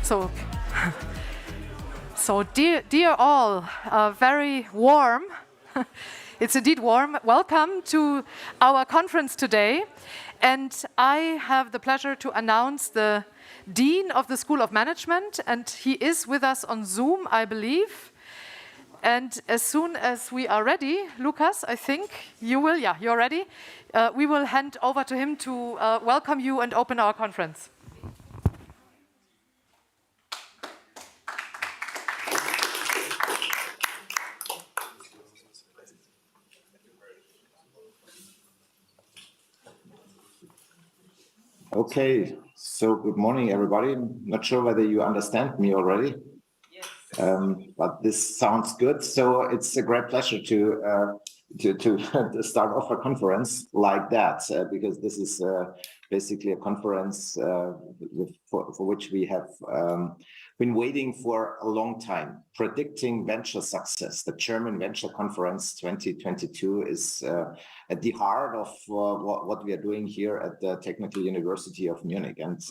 So, so dear all, very warm. It's indeed warm. Welcome to our conference today. And I have the pleasure to announce the Dean of the School of Management, and he is with us on Zoom, I believe. And as soon as we are ready, Lucas, I think you will, yeah, you're ready. We will hand over to him to welcome you and open our conference. Okay, so good morning, everybody. I'm not sure whether you understand me already. Yes. But this sounds good. So it's a great pleasure to start off a conference like that, because this is basically a conference for which we have been waiting for a long time. Predicting venture success. The German Venture Conference 2022 is at the heart of what we are doing here at the Technical University of Munich. And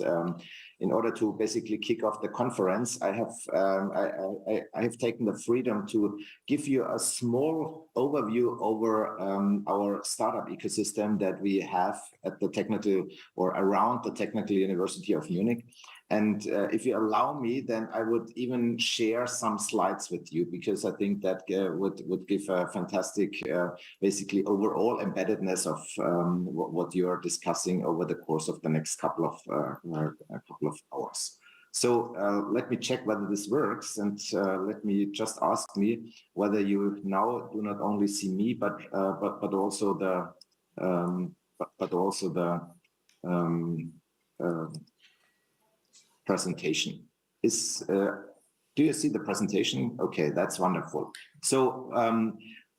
in order to basically kick off the conference, I have taken the freedom to give you a small overview over our startup ecosystem that we have at the technical or around the Technical University of Munich. And if you allow me, then I would even share some slides with you, because I think that would give a fantastic, basically overall embeddedness of what you are discussing over the course of the next couple of hours. So let me check whether this works, and let me just ask me whether you now do not only see me, but also the presentation. Do you see the presentation? Okay, that's wonderful. So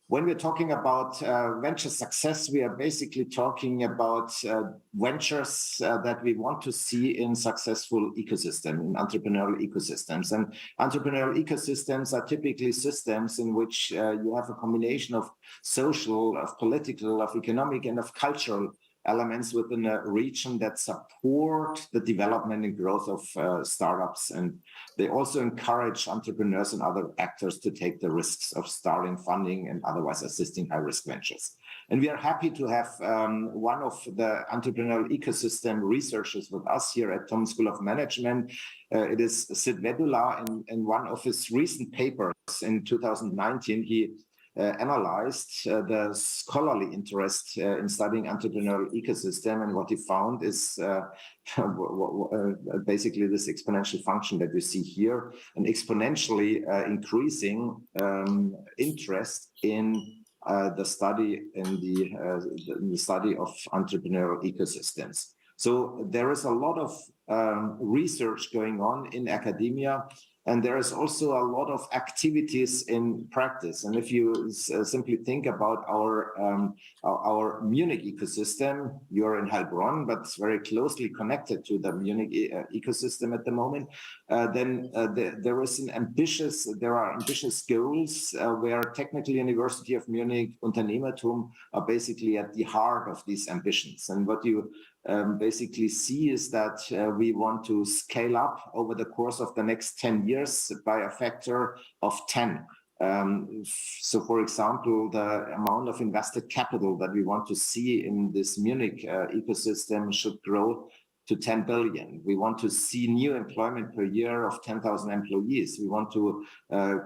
when we're talking about venture success, we are basically talking about ventures that we want to see in successful ecosystem, in entrepreneurial ecosystems. And entrepreneurial ecosystems are typically systems in which you have a combination of social, of political, of economic, and of cultural elements within a region that support the development and growth of startups. And they also encourage entrepreneurs and other actors to take the risks of starting, funding, and otherwise assisting high-risk ventures. And we are happy to have one of the entrepreneurial ecosystem researchers with us here at Tom School of Management. It is Sid Vedula. In one of his recent papers in 2019, he analyzed the scholarly interest in studying entrepreneurial ecosystem, and what he found is basically this exponential function that you see here, an exponentially increasing interest in the study of entrepreneurial ecosystems. So there is a lot of research going on in academia, and there is also a lot of activities in practice. And if you simply think about our Munich ecosystem, you're in Heilbronn, but it's very closely connected to the Munich ecosystem at the moment. Then there are ambitious goals where Technical University of Munich, Unternehmertum are basically at the heart of these ambitions. And what you basically see is that we want to scale up over the course of the next 10 years by a factor of 10. So, for example, the amount of invested capital that we want to see in this Munich ecosystem should grow to 10 billion. We want to see new employment per year of 10,000 employees. We want to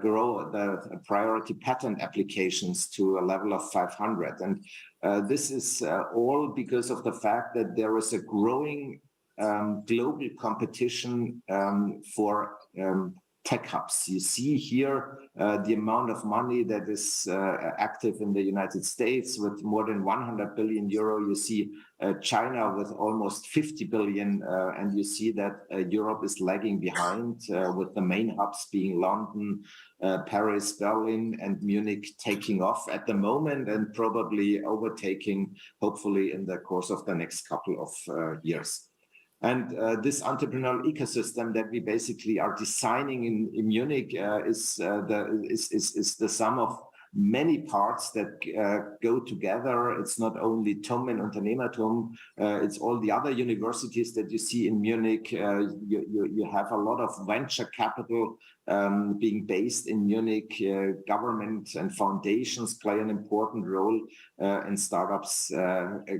grow the priority patent applications to a level of 500. And this is all because of the fact that there is a growing global competition for tech hubs. You see here the amount of money that is active in the United States with more than 100 billion euro. You see China with almost 50 billion, and you see that Europe is lagging behind with the main hubs being London, Paris, Berlin, and Munich taking off at the moment and probably overtaking, hopefully, in the course of the next couple of years. And this entrepreneurial ecosystem that we basically are designing in Munich is the sum of many parts that go together. It's not only TUM and Unternehmertum, it's all the other universities that you see in Munich. You have a lot of venture capital being based in Munich. Government and foundations play an important role, and startups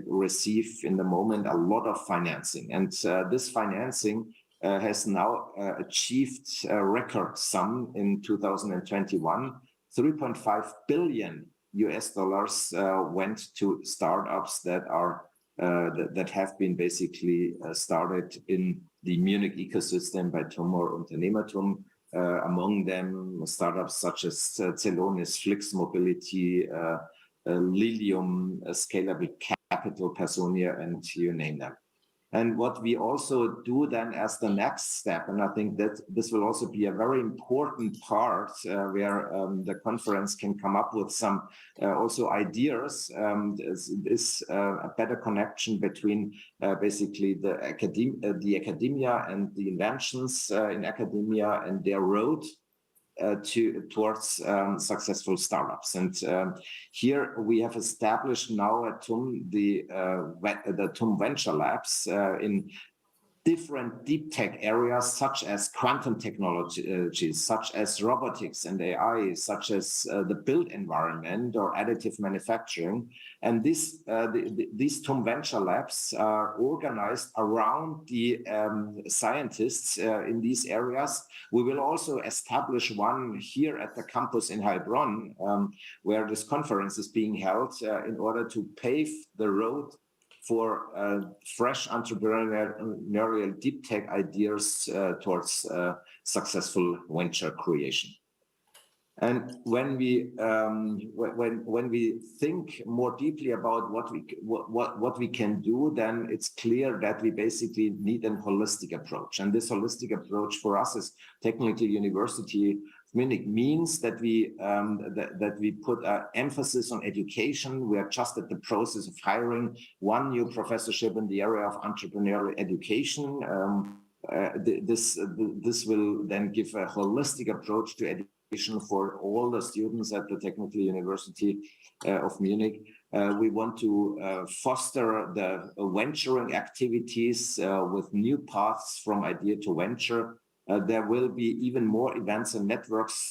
receive in the moment a lot of financing. And this financing has now achieved a record sum in 2021. 3.5 billion US dollars went to startups that are that have been basically started in the Munich ecosystem by TUM or Unternehmertum. Among them, startups such as Celonis, Flix Mobility, Lilium, Scalable Capital, Personia, and you name them. And what we also do then as the next step, and I think that this will also be a very important part where the conference can come up with some also ideas, is a better connection between basically the academia and the inventions in academia and their road towards successful startups. And here we have established now at TUM the TUM Venture Labs in different deep tech areas, such as quantum technologies, such as robotics and AI, such as the built environment or additive manufacturing. And these TUM Venture Labs are organized around the scientists in these areas. We will also establish one here at the campus in Heilbronn, where this conference is being held in order to pave the road for fresh entrepreneurial deep tech ideas towards successful venture creation. And when we think more deeply about what we can do, then it's clear that we basically need a holistic approach. And this holistic approach for us is Technical University of Munich means that we put an emphasis on education. We are just at the process of hiring one new professorship in the area of entrepreneurial education. This will then give a holistic approach to education for all the students at the Technical University of Munich. We want to foster the venturing activities with new paths from idea to venture. There will be even more events and networks.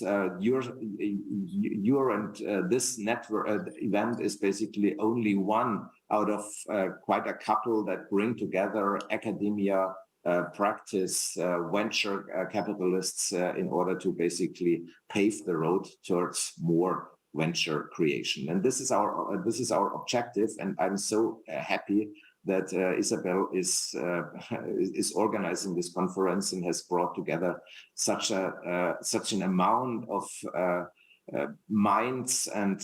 This network event is basically only one out of quite a couple that bring together academia, practice, venture capitalists in order to basically pave the road towards more venture creation. And this is our objective. And I'm so happy that Isabel is organizing this conference and has brought together such an amount of minds and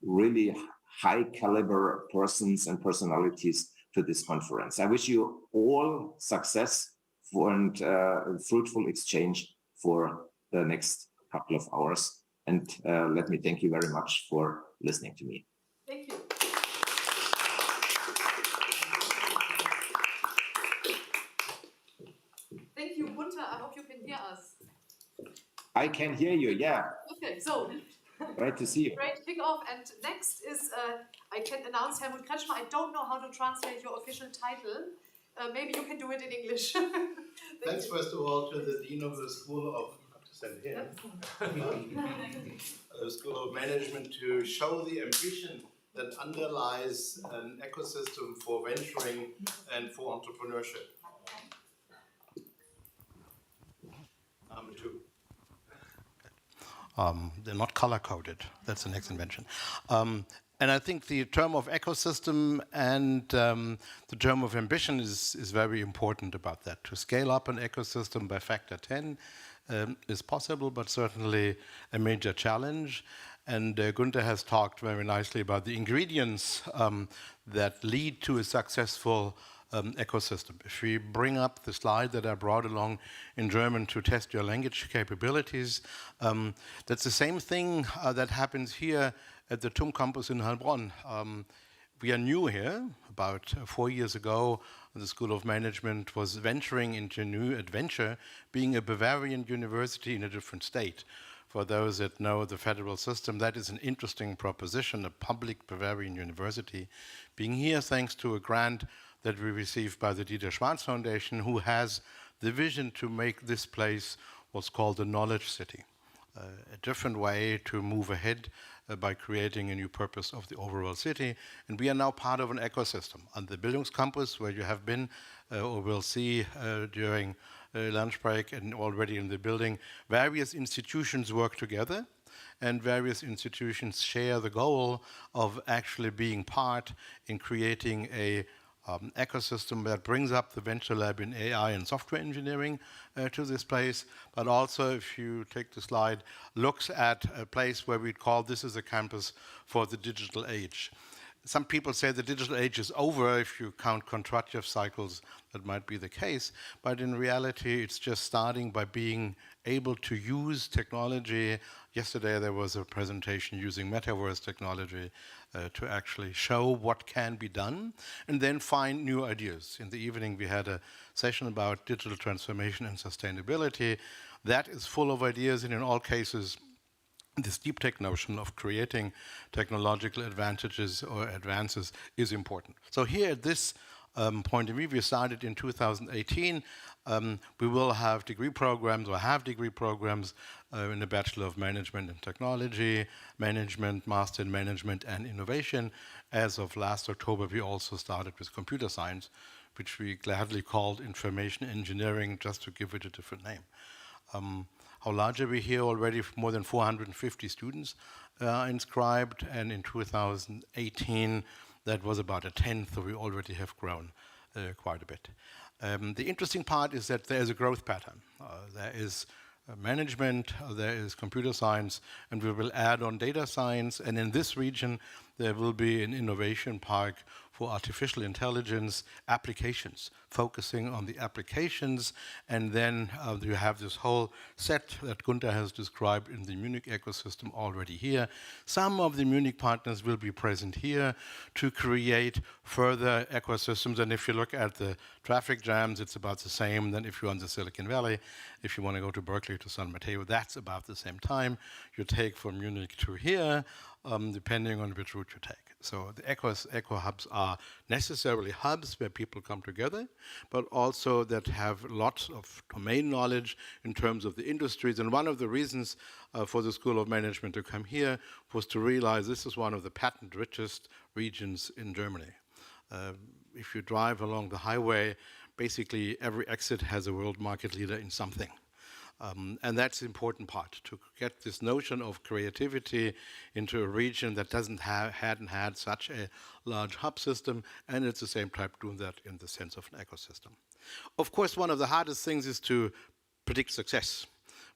really high caliber persons and personalities to this conference. I wish you all success and fruitful exchange for the next couple of hours. And let me thank you very much for listening to me. Thank you. Thank you, Gunther. I hope you can hear us. I can hear you, yeah. Okay, so great to see you. Great kickoff. And next is, I can announce Helmut Kretschmer. I don't know how to translate your official title. Maybe you can do it in English. Thanks, first of all, to the Dean of the School of School of Management to show the ambition that underlies an ecosystem for venturing and for entrepreneurship. Number two. They're not color-coded. That's the next invention. And I think the term of ecosystem and the term of ambition is very important about that. To scale up an ecosystem by factor 10 is possible, but certainly a major challenge. And Gunther has talked very nicely about the ingredients that lead to a successful ecosystem. If we bring up the slide that I brought along in German to test your language capabilities, that's the same thing that happens here at the TUM campus in Heilbronn. We are new here. About 4 years ago, the School of Management was venturing into a new adventure, being a Bavarian university in a different state. For those that know the federal system, that is an interesting proposition, a public Bavarian university being here thanks to a grant that we received by the Dieter Schwarz Foundation, who has the vision to make this place what's called the knowledge city. A different way to move ahead by creating a new purpose of the overall city. And we are now part of an ecosystem. On the Bildungscampus, where you have been or will see during lunch break and already in the building, various institutions work together, and various institutions share the goal of actually being part in creating a ecosystem that brings up the venture lab in AI and software engineering to this place, but also, if you take the slide, looks at a place where we call this is a campus for the digital age. Some people say the digital age is over. If you count contractive cycles, that might be the case, but in reality, it's just starting by being able to use technology. Yesterday, there was a presentation using metaverse technology to actually show what can be done and then find new ideas. In the evening, we had a session about digital transformation and sustainability. That is full of ideas, and in all cases, this deep tech notion of creating technological advantages or advances is important. So here at this point of view, we started in 2018. We will have degree programs or have degree programs in the Bachelor of Management and Technology, Management, Master in Management and Innovation. As of last October, we also started with Computer Science, which we gladly called Information Engineering, just to give it a different name. How large are we here? Already more than 450 students inscribed, and in 2018, that was about a tenth, so we already have grown quite a bit. The interesting part is that there is a growth pattern. There is management, there is computer science, and we will add on data science, and in this region, there will be an innovation park for artificial intelligence applications, focusing on the applications, and then you have this whole set that Gunther has described in the Munich ecosystem already here. Some of the Munich partners will be present here to create further ecosystems, and if you look at the traffic jams, it's about the same than if you're on the Silicon Valley. If you want to go to Berkeley, to San Mateo, that's about the same time you take from Munich to here, depending on which route you take. So the eco hubs are necessarily hubs where people come together, but also that have lots of domain knowledge in terms of the industries. And one of the reasons for the School of Management to come here was to realize this is one of the patent richest regions in Germany. If you drive along the highway, basically every exit has a world market leader in something. And that's the important part, to get this notion of creativity into a region that hadn't had such a large hub system, and at the same time doing that in the sense of an ecosystem. Of course, one of the hardest things is to predict success.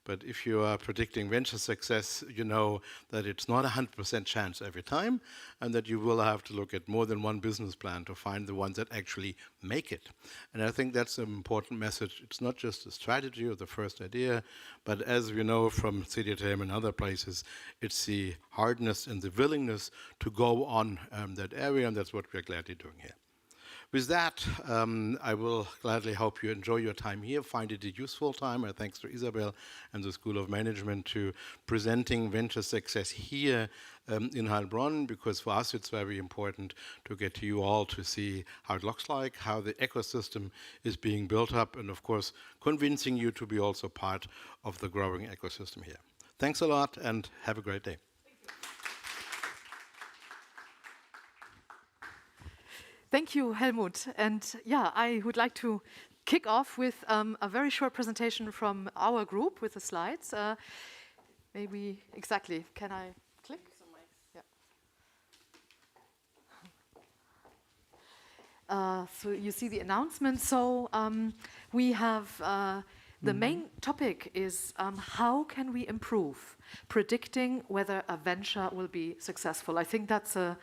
But if you are predicting venture success, you know that it's not a 100% chance every time, and that you will have to look at more than one business plan to find the ones that actually make it. And I think that's an important message. It's not just the strategy or the first idea, but as we know from CDTM and other places, it's the hardness and the willingness to go on that area, and that's what we're gladly doing here. With that, I will gladly hope you enjoy your time here, find it a useful time, and thanks to Isabel and the School of Management to presenting venture success here in Heilbronn, because for us it's very important to get to you all to see how it looks like, how the ecosystem is being built up, and of course, convincing you to be also part of the growing ecosystem here. Thanks a lot, and have a great day. Thank you, Helmut. And yeah, I would like to kick off with a very short presentation from our group with the slides. Maybe, exactly, can I click? Yeah. So you see the announcement. So we have, the main topic is how can we improve predicting whether a venture will be successful. I think that's a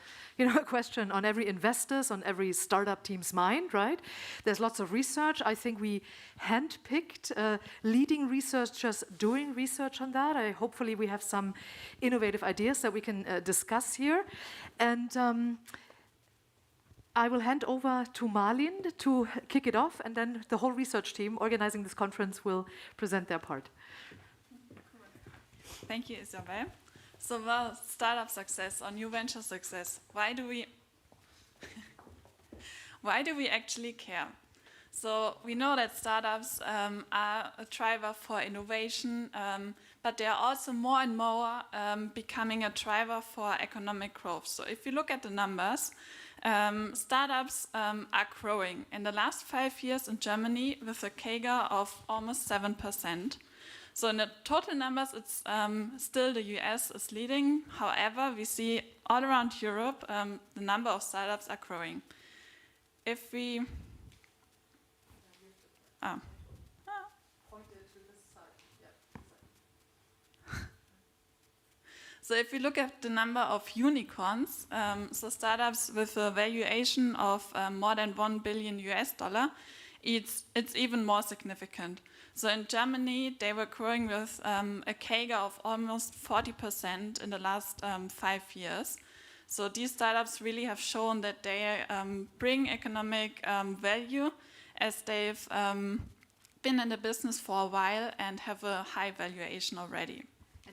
question on every investor's, on every startup team's mind, right? There's lots of research. I think we handpicked leading researchers doing research on that. Hopefully we have some innovative ideas that we can discuss here. And I will hand over to Marlin to kick it off, and then the whole research team organizing this conference will present their part. Thank you, Isabel. So, well, startup success or new venture success, why do we actually care? So we know that startups are a driver for innovation, but they are also more and more becoming a driver for economic growth. So if you look at the numbers, startups are growing in the last 5 years in Germany with a CAGR of almost 7%. So in the total numbers, it's still the US is leading. However, we see all around Europe, the number of startups are growing. If we... So if we look at the number of unicorns, so startups with a valuation of more than $1 billion US, it's even more significant. So in Germany, they were growing with a CAGR of almost 40% in the last 5 years. So these startups really have shown that they bring economic value as they've been in the business for a while and have a high valuation already.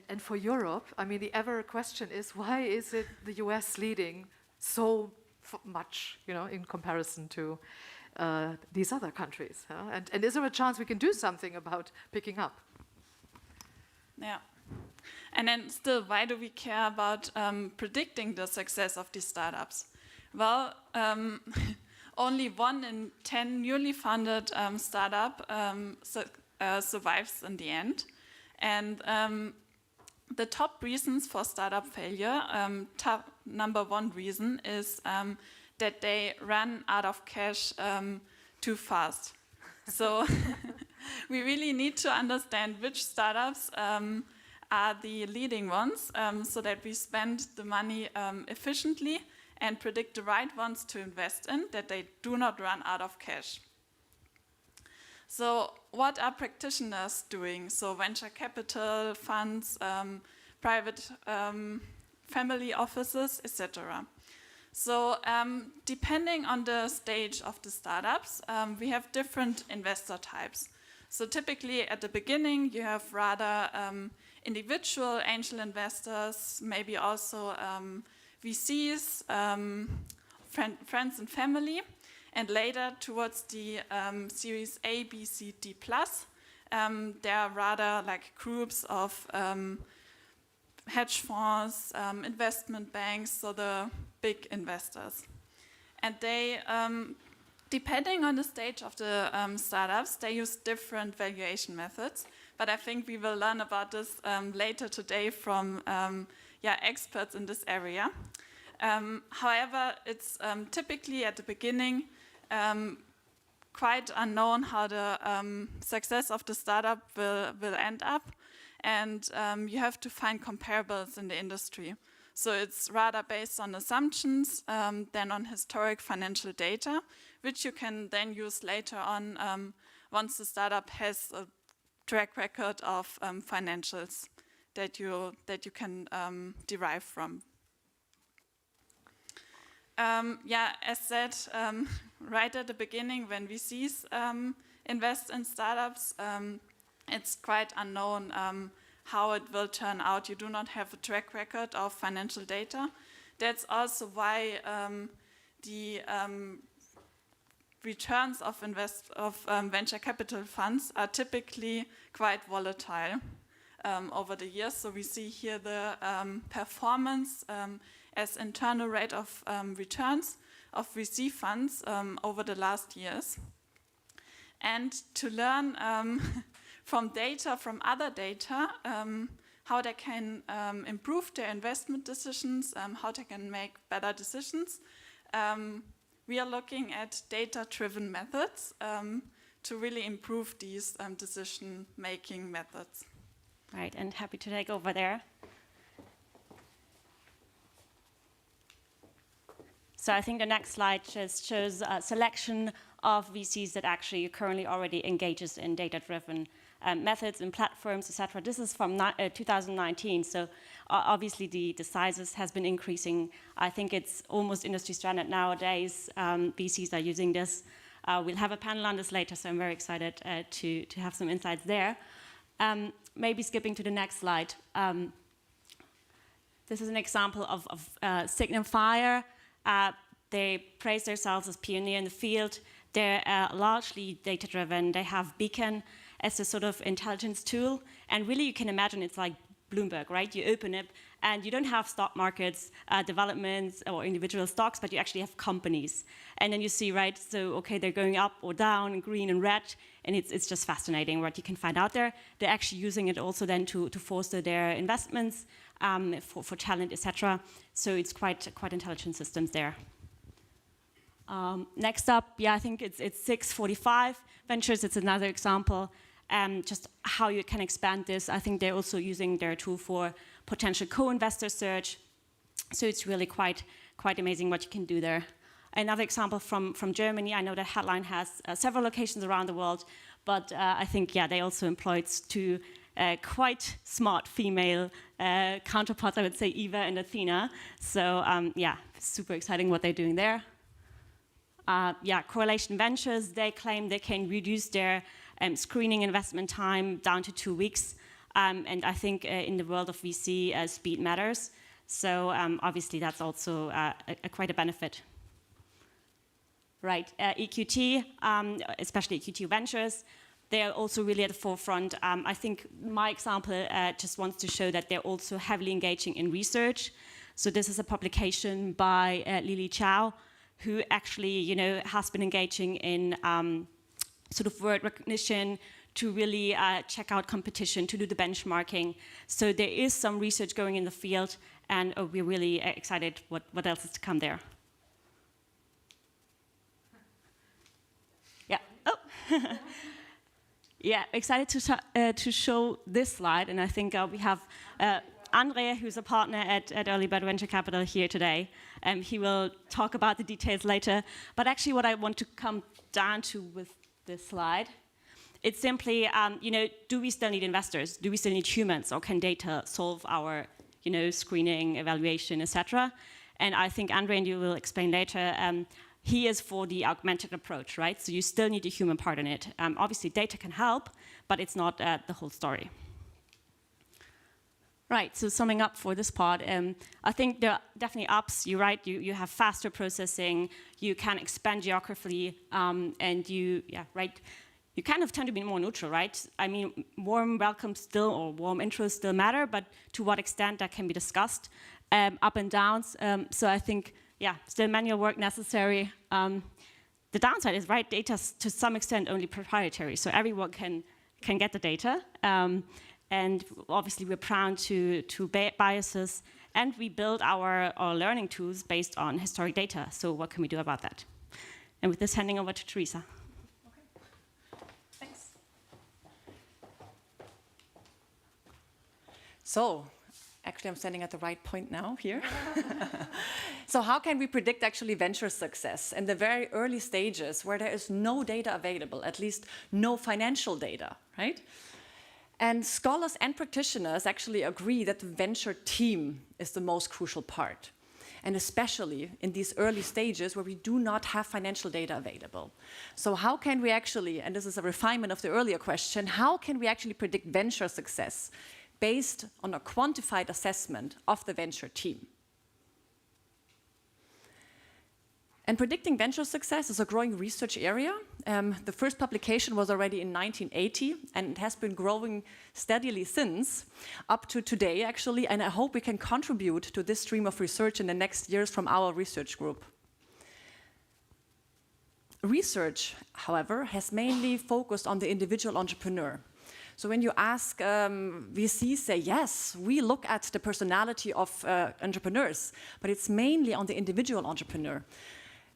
And for Europe, I mean, the ever question is, why is it the US leading so much, you know, in comparison to these other countries? Huh? And is there a chance we can do something about picking up? Yeah. And then still, why do we care about predicting the success of these startups? Well, only 1 in 10 newly funded startup survives in the end. And the top reasons for startup failure, number 1 reason is that they run out of cash too fast. So we really need to understand which startups are the leading ones so that we spend the money efficiently and predict the right ones to invest in, that they do not run out of cash. So what are practitioners doing? So venture capital funds, private family offices, etc. So depending on the stage of the startups, we have different investor types. So typically at the beginning, you have rather individual angel investors, maybe also VCs, friends and family. And later, towards the Series A, B, C, D+, there are rather like groups of hedge funds, investment banks, so the big investors. And they, depending on the stage of the startups, they use different valuation methods. But I think we will learn about this later today from experts in this area. However, it's typically at the beginning quite unknown how the success of the startup will end up, and you have to find comparables in the industry. So it's rather based on assumptions than on historic financial data, which you can then use later on once the startup has a track record of financials that you can derive from. As said, right at the beginning, when VCs invest in startups, it's quite unknown how it will turn out. You do not have a track record of financial data. That's also why the returns of venture capital funds are typically quite volatile over the years. So we see here the performance as internal rate of returns of VC funds over the last years. And to learn from data, from other data, how they can improve their investment decisions, how they can make better decisions, we are looking at data-driven methods to really improve these decision-making methods. Right, and happy to take over there. So I think the next slide just shows a selection of VCs that actually currently already engages in data-driven methods and platforms, etc. This is from 2019, so obviously the sizes has been increasing. I think it's almost industry standard nowadays. VCs are using this. We'll have a panel on this later, so I'm very excited to have some insights there. Maybe skipping to the next slide. This is an example of Signum Fire. They praise themselves as pioneer in the field. They're largely data-driven. They have Beacon as a sort of intelligence tool. And really, you can imagine it's like Bloomberg, right? You open it, and you don't have stock markets, developments, or individual stocks, but you actually have companies. And then you see, right, so, okay, they're going up or down, green and red, and it's just fascinating what you can find out there. They're actually using it also then to foster their investments, for talent, etc. So it's quite intelligent systems there. Next up, I think it's 645 Ventures. It's another example. Just how you can expand this. I think they're also using their tool for potential co-investor search. So it's really quite amazing what you can do there. Another example from Germany. I know that Headline has several locations around the world, but I think, they also employed two quite smart female counterparts, I would say Eva and Athena. So super exciting what they're doing there. Correlation Ventures, they claim they can reduce their screening investment time down to 2 weeks. And I think in the world of VC, speed matters. So obviously that's also quite a benefit. Right, EQT, especially EQT Ventures, they're also really at the forefront. I think my example just wants to show that they're also heavily engaging in research. So this is a publication by Lily Chow, who actually, has been engaging in sort of word recognition to really check out competition, to do the benchmarking. So there is some research going in the field, and we're really excited what else is to come there. Excited to show this slide, and I think we have Andre, who's a partner at Early Bird Venture Capital here today. He will talk about the details later. But actually what I want to come down to with this slide, it's simply, do we still need investors? Do we still need humans? Or can data solve our, screening, evaluation, etc.? And I think Andre and you will explain later, he is for the augmented approach, right? So you still need a human part in it. Obviously, data can help, but it's not the whole story. Right, so summing up for this part, I think there are definitely ups. You're right, you have faster processing, you can expand geographically, and you kind of tend to be more neutral, right? I mean, warm welcomes still, or warm intros still matter, but to what extent that can be discussed, up and downs. So I think, still manual work necessary. The downside is, right, data to some extent only proprietary, so everyone can get the data. And obviously we're prone to biases, and we build our learning tools based on historic data. So what can we do about that? And with this, handing over to Teresa. Okay. Thanks. So, actually I'm standing at the right point now here. So how can we predict actually venture success in the very early stages where there is no data available, at least no financial data, right? And scholars and practitioners actually agree that the venture team is the most crucial part, and especially in these early stages where we do not have financial data available. So how can we actually, and this is a refinement of the earlier question, how can we actually predict venture success based on a quantified assessment of the venture team? And predicting venture success is a growing research area. The first publication was already in 1980, and it has been growing steadily since, up to today, actually, and I hope we can contribute to this stream of research in the next years from our research group. Research, however, has mainly focused on the individual entrepreneur. So when you ask VCs, say, yes, we look at the personality of entrepreneurs, but it's mainly on the individual entrepreneur.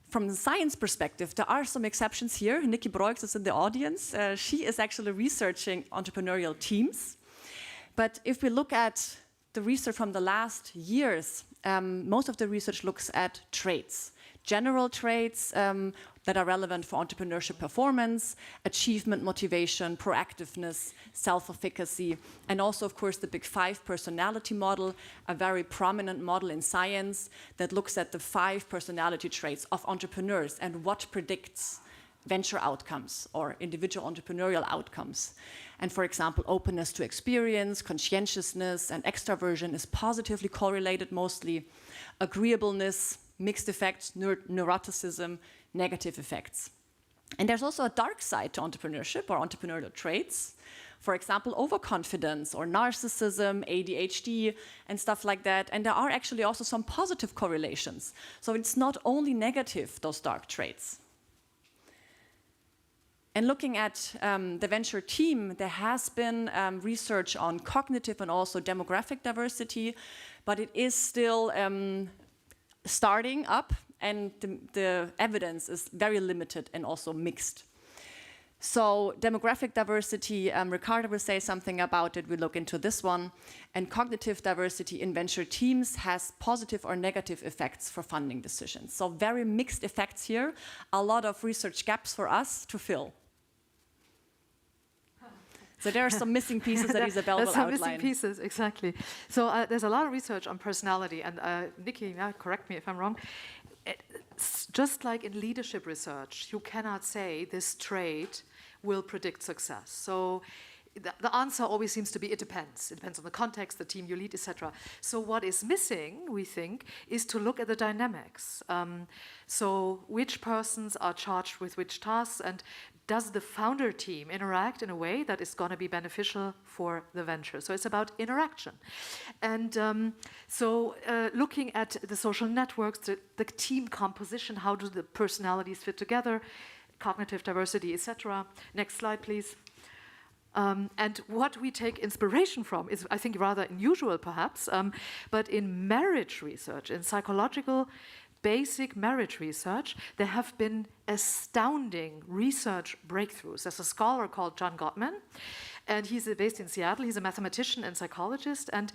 From the science perspective, there are some exceptions here. Nikki Broix is in the audience. She is actually researching entrepreneurial teams. But if we look at the research from the last years, most of the research looks at traits, general traits that are relevant for entrepreneurship performance, achievement motivation, proactiveness, self-efficacy, and also, of course, the Big Five personality model, a very prominent model in science that looks at the 5 personality traits of entrepreneurs and what predicts venture outcomes or individual entrepreneurial outcomes. And for example, openness to experience, conscientiousness, and extraversion is positively correlated mostly. Agreeableness, mixed effects, neuroticism, negative effects. And there's also a dark side to entrepreneurship or entrepreneurial traits. For example, overconfidence or narcissism, ADHD, and stuff like that. And there are actually also some positive correlations. So it's not only negative, those dark traits. And looking at the venture team, there has been research on cognitive and also demographic diversity, but it is still starting up, and the evidence is very limited and also mixed. So demographic diversity, Ricardo will say something about it, we'll look into this one. And cognitive diversity in venture teams has positive or negative effects for funding decisions. So very mixed effects here, a lot of research gaps for us to fill. So there are some missing pieces that Isabel will outline. There's some missing pieces, exactly. So there's a lot of research on personality, and Nikki, correct me if I'm wrong. It's just like in leadership research, you cannot say this trait will predict success. So the answer always seems to be it depends. It depends on the context, the team you lead, etc. So what is missing, we think, is to look at the dynamics. So which persons are charged with which tasks, and does the founder team interact in a way that is going to be beneficial for the venture? So it's about interaction. And looking at the social networks, the team composition, how do the personalities fit together, cognitive diversity, etc. Next slide, please. And what we take inspiration from is, I think, rather unusual perhaps, but in marriage research, in psychological basic marriage research, there have been astounding research breakthroughs. There's a scholar called John Gottman, and he's based in Seattle. He's a mathematician and psychologist, and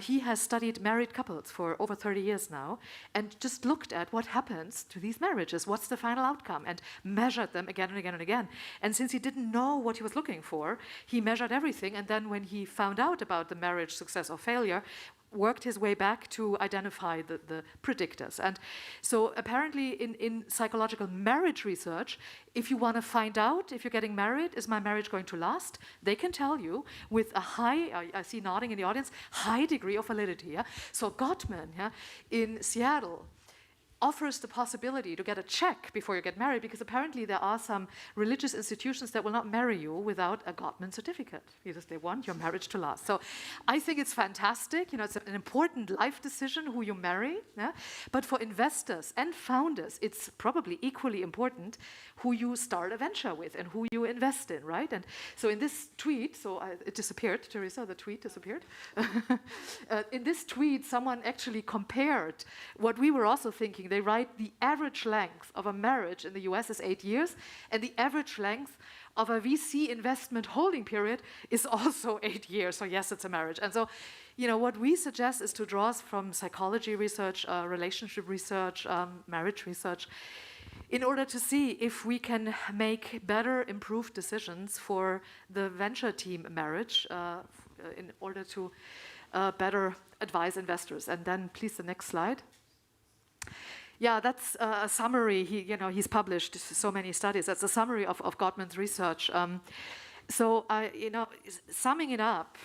he has studied married couples for over 30 years now, and just looked at what happens to these marriages, what's the final outcome, and measured them again and again and again. And since he didn't know what he was looking for, he measured everything, and then when he found out about the marriage success or failure, worked his way back to identify the predictors. And so apparently in psychological marriage research, if you want to find out if you're getting married, is my marriage going to last? They can tell you with a high, I see nodding in the audience, high degree of validity. Yeah? So Gottman in Seattle offers the possibility to get a check before you get married, because apparently there are some religious institutions that will not marry you without a Gottman certificate, because they want your marriage to last. So I think it's fantastic. You know, it's an important life decision who you marry. Yeah? But for investors and founders, it's probably equally important who you start a venture with and who you invest in, right? And so in this tweet, it disappeared, Teresa, the tweet disappeared. In this tweet, someone actually compared what we were also thinking. They write the average length of a marriage in the US is 8 years, and the average length of a VC investment holding period is also 8 years. So yes, it's a marriage. And so, you know, what we suggest is to draw from psychology research, relationship research, marriage research, in order to see if we can make better, improved decisions for the venture team marriage, in order to better advise investors. And then, please, the next slide. Yeah, that's a summary. He's published so many studies. That's a summary of Gottman's research. Summing it up,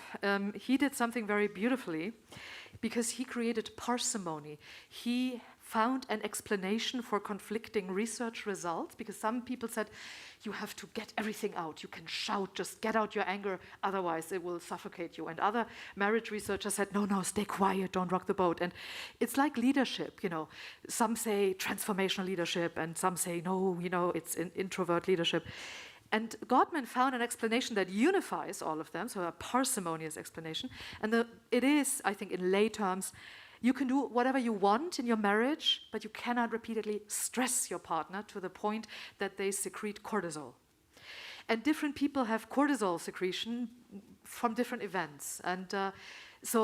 he did something very beautifully, because he created parsimony. He found an explanation for conflicting research results, because some people said, you have to get everything out. You can shout, just get out your anger, otherwise it will suffocate you. And other marriage researchers said, no, stay quiet, don't rock the boat. And it's like leadership, you know. Some say transformational leadership, and some say, no, it's introvert leadership. And Gottman found an explanation that unifies all of them, so a parsimonious explanation. And it is, I think, in lay terms, you can do whatever you want in your marriage, but you cannot repeatedly stress your partner to the point that they secrete cortisol. And different people have cortisol secretion from different events. And it's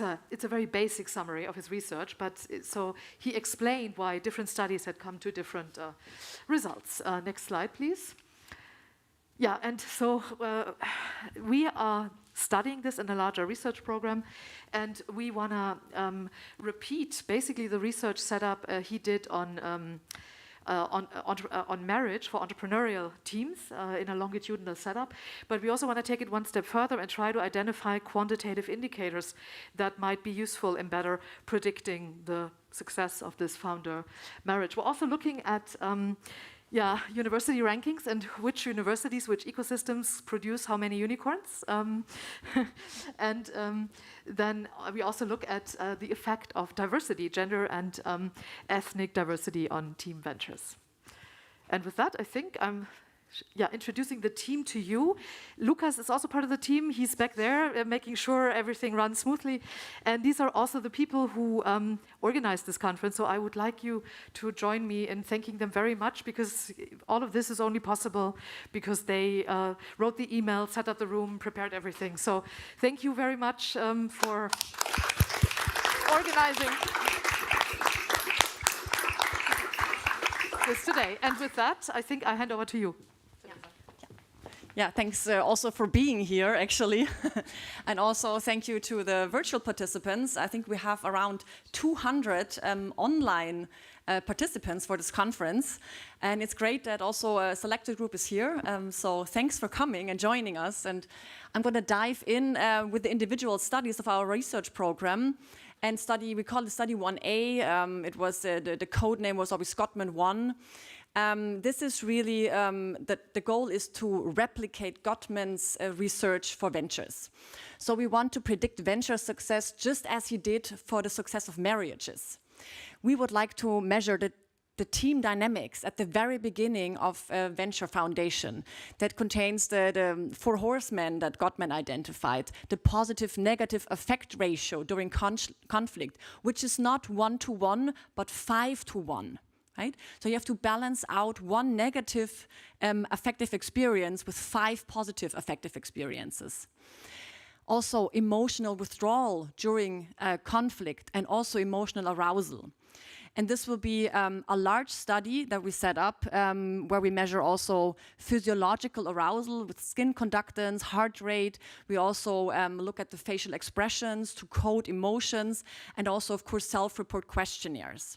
a very basic summary of his research, but so he explained why different studies had come to different results. Next slide, please. Yeah, and so we are studying this in a larger research program, and we want to repeat basically the research setup he did on on marriage for entrepreneurial teams in a longitudinal setup. But we also want to take it one step further and try to identify quantitative indicators that might be useful in better predicting the success of this founder marriage. We're also looking at university rankings and which universities, which ecosystems produce how many unicorns. And then we also look at the effect of diversity, gender and ethnic diversity on team ventures. And with that, I think I'm introducing the team to you. Lucas is also part of the team. He's back there making sure everything runs smoothly. And these are also the people who organized this conference. So I would like you to join me in thanking them very much, because all of this is only possible because they wrote the email, set up the room, prepared everything. So thank you very much for organizing this today. And with that, I think I hand over to you. Yeah, thanks also for being here, actually. And also thank you to the virtual participants. I think we have around 200 online participants for this conference. And it's great that also a selected group is here. So thanks for coming and joining us. And I'm going to dive in with the individual studies of our research program. And we call it Study 1A. It was the code name was always Gottman 1. This is really, the goal is to replicate Gottman's research for ventures. So we want to predict venture success just as he did for the success of marriages. We would like to measure the team dynamics at the very beginning of a venture foundation that contains the 4 horsemen that Gottman identified, the positive-negative effect ratio during conflict, which is not 1-to-1, but 5-to-1. Right? So you have to balance out 1 negative affective experience with 5 positive affective experiences. Also emotional withdrawal during conflict and also emotional arousal. And this will be a large study that we set up where we measure also physiological arousal with skin conductance, heart rate. We also look at the facial expressions to code emotions, and also, of course, self-report questionnaires.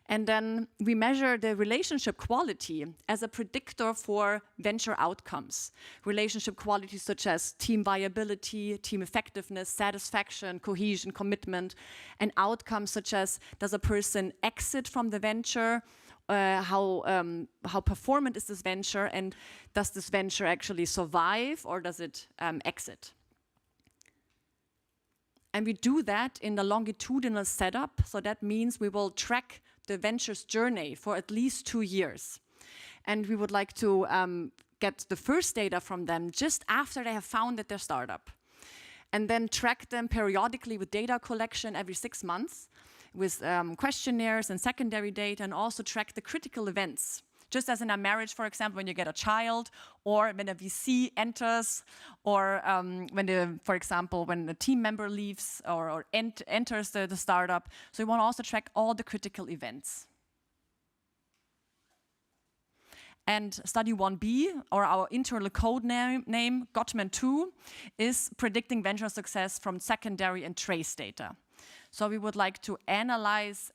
And then we measure the relationship quality as a predictor for venture outcomes. Relationship qualities such as team viability, team effectiveness, satisfaction, cohesion, commitment, and outcomes such as, does a person exit from the venture, how performant is this venture, and does this venture actually survive or does it exit? And we do that in the longitudinal setup, so that means we will track the venture's journey for at least 2 years. And we would like to get the first data from them just after they have founded their startup. And then track them periodically with data collection every 6 months, with questionnaires and secondary data, and also track the critical events. Just as in a marriage, for example, when you get a child, or when a VC enters, or for example, when a team member leaves or enters the startup. So we want to also track all the critical events. And Study 1B, or our internal code name, Gottman 2, is predicting venture success from secondary and trace data. So we would like to analyze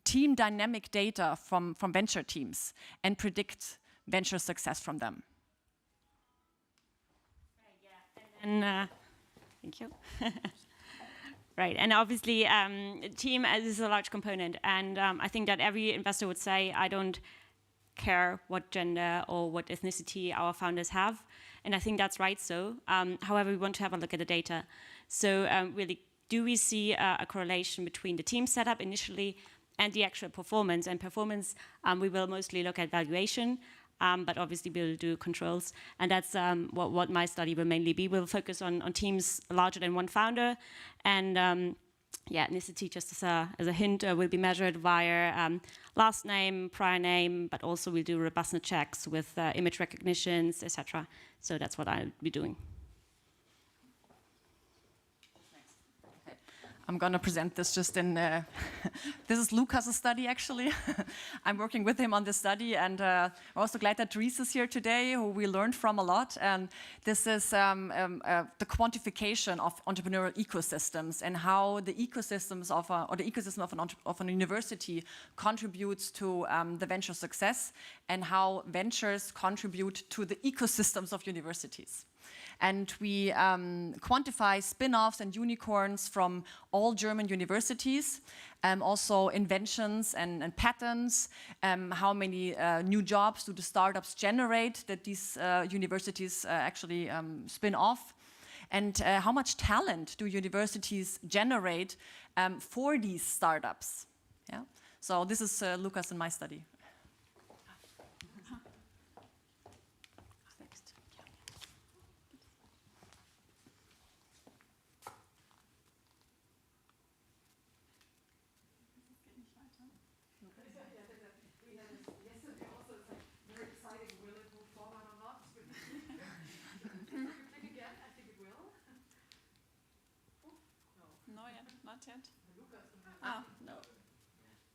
team dynamic data from venture teams and predict venture success from them. Right, yeah. And thank you. Right, and obviously team is a large component, and I think that every investor would say, I don't care what gender or what ethnicity our founders have, and I think that's right so. However, we want to have a look at the data. So really, do we see a correlation between the team setup initially and the actual performance? And performance, we will mostly look at valuation, but obviously we'll do controls. And that's what my study will mainly be. We'll focus on teams larger than 1 founder. And ethnicity, just as a hint, will be measured via last name, prior name, but also we'll do robustness checks with image recognitions, etc. So that's what I'll be doing. I'm going to present this just in, this is Lucas's study actually. I'm working with him on this study, and I'm also glad that Dries is here today, who we learned from a lot. And this is the quantification of entrepreneurial ecosystems and how the ecosystems of, or the ecosystem of an university contributes to the venture success, and how ventures contribute to the ecosystems of universities. And we quantify spin-offs and unicorns from all German universities, also inventions and patents, how many new jobs do the startups generate that these universities actually spin off, and how much talent do universities generate for these startups. Yeah? So this is Lucas and my study. No, yet, not yet. Ah, No.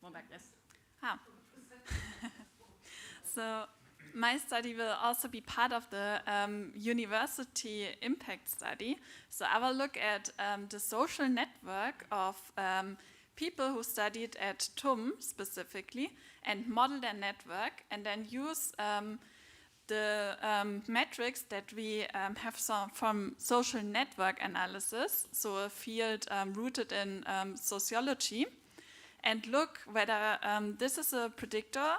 One back, yes. ah. So my study will also be part of the university impact study. So I will look at the social network of people who studied at TUM specifically and model their network, and then use the metrics that we have from social network analysis, so a field rooted in sociology, and look whether this is a predictor,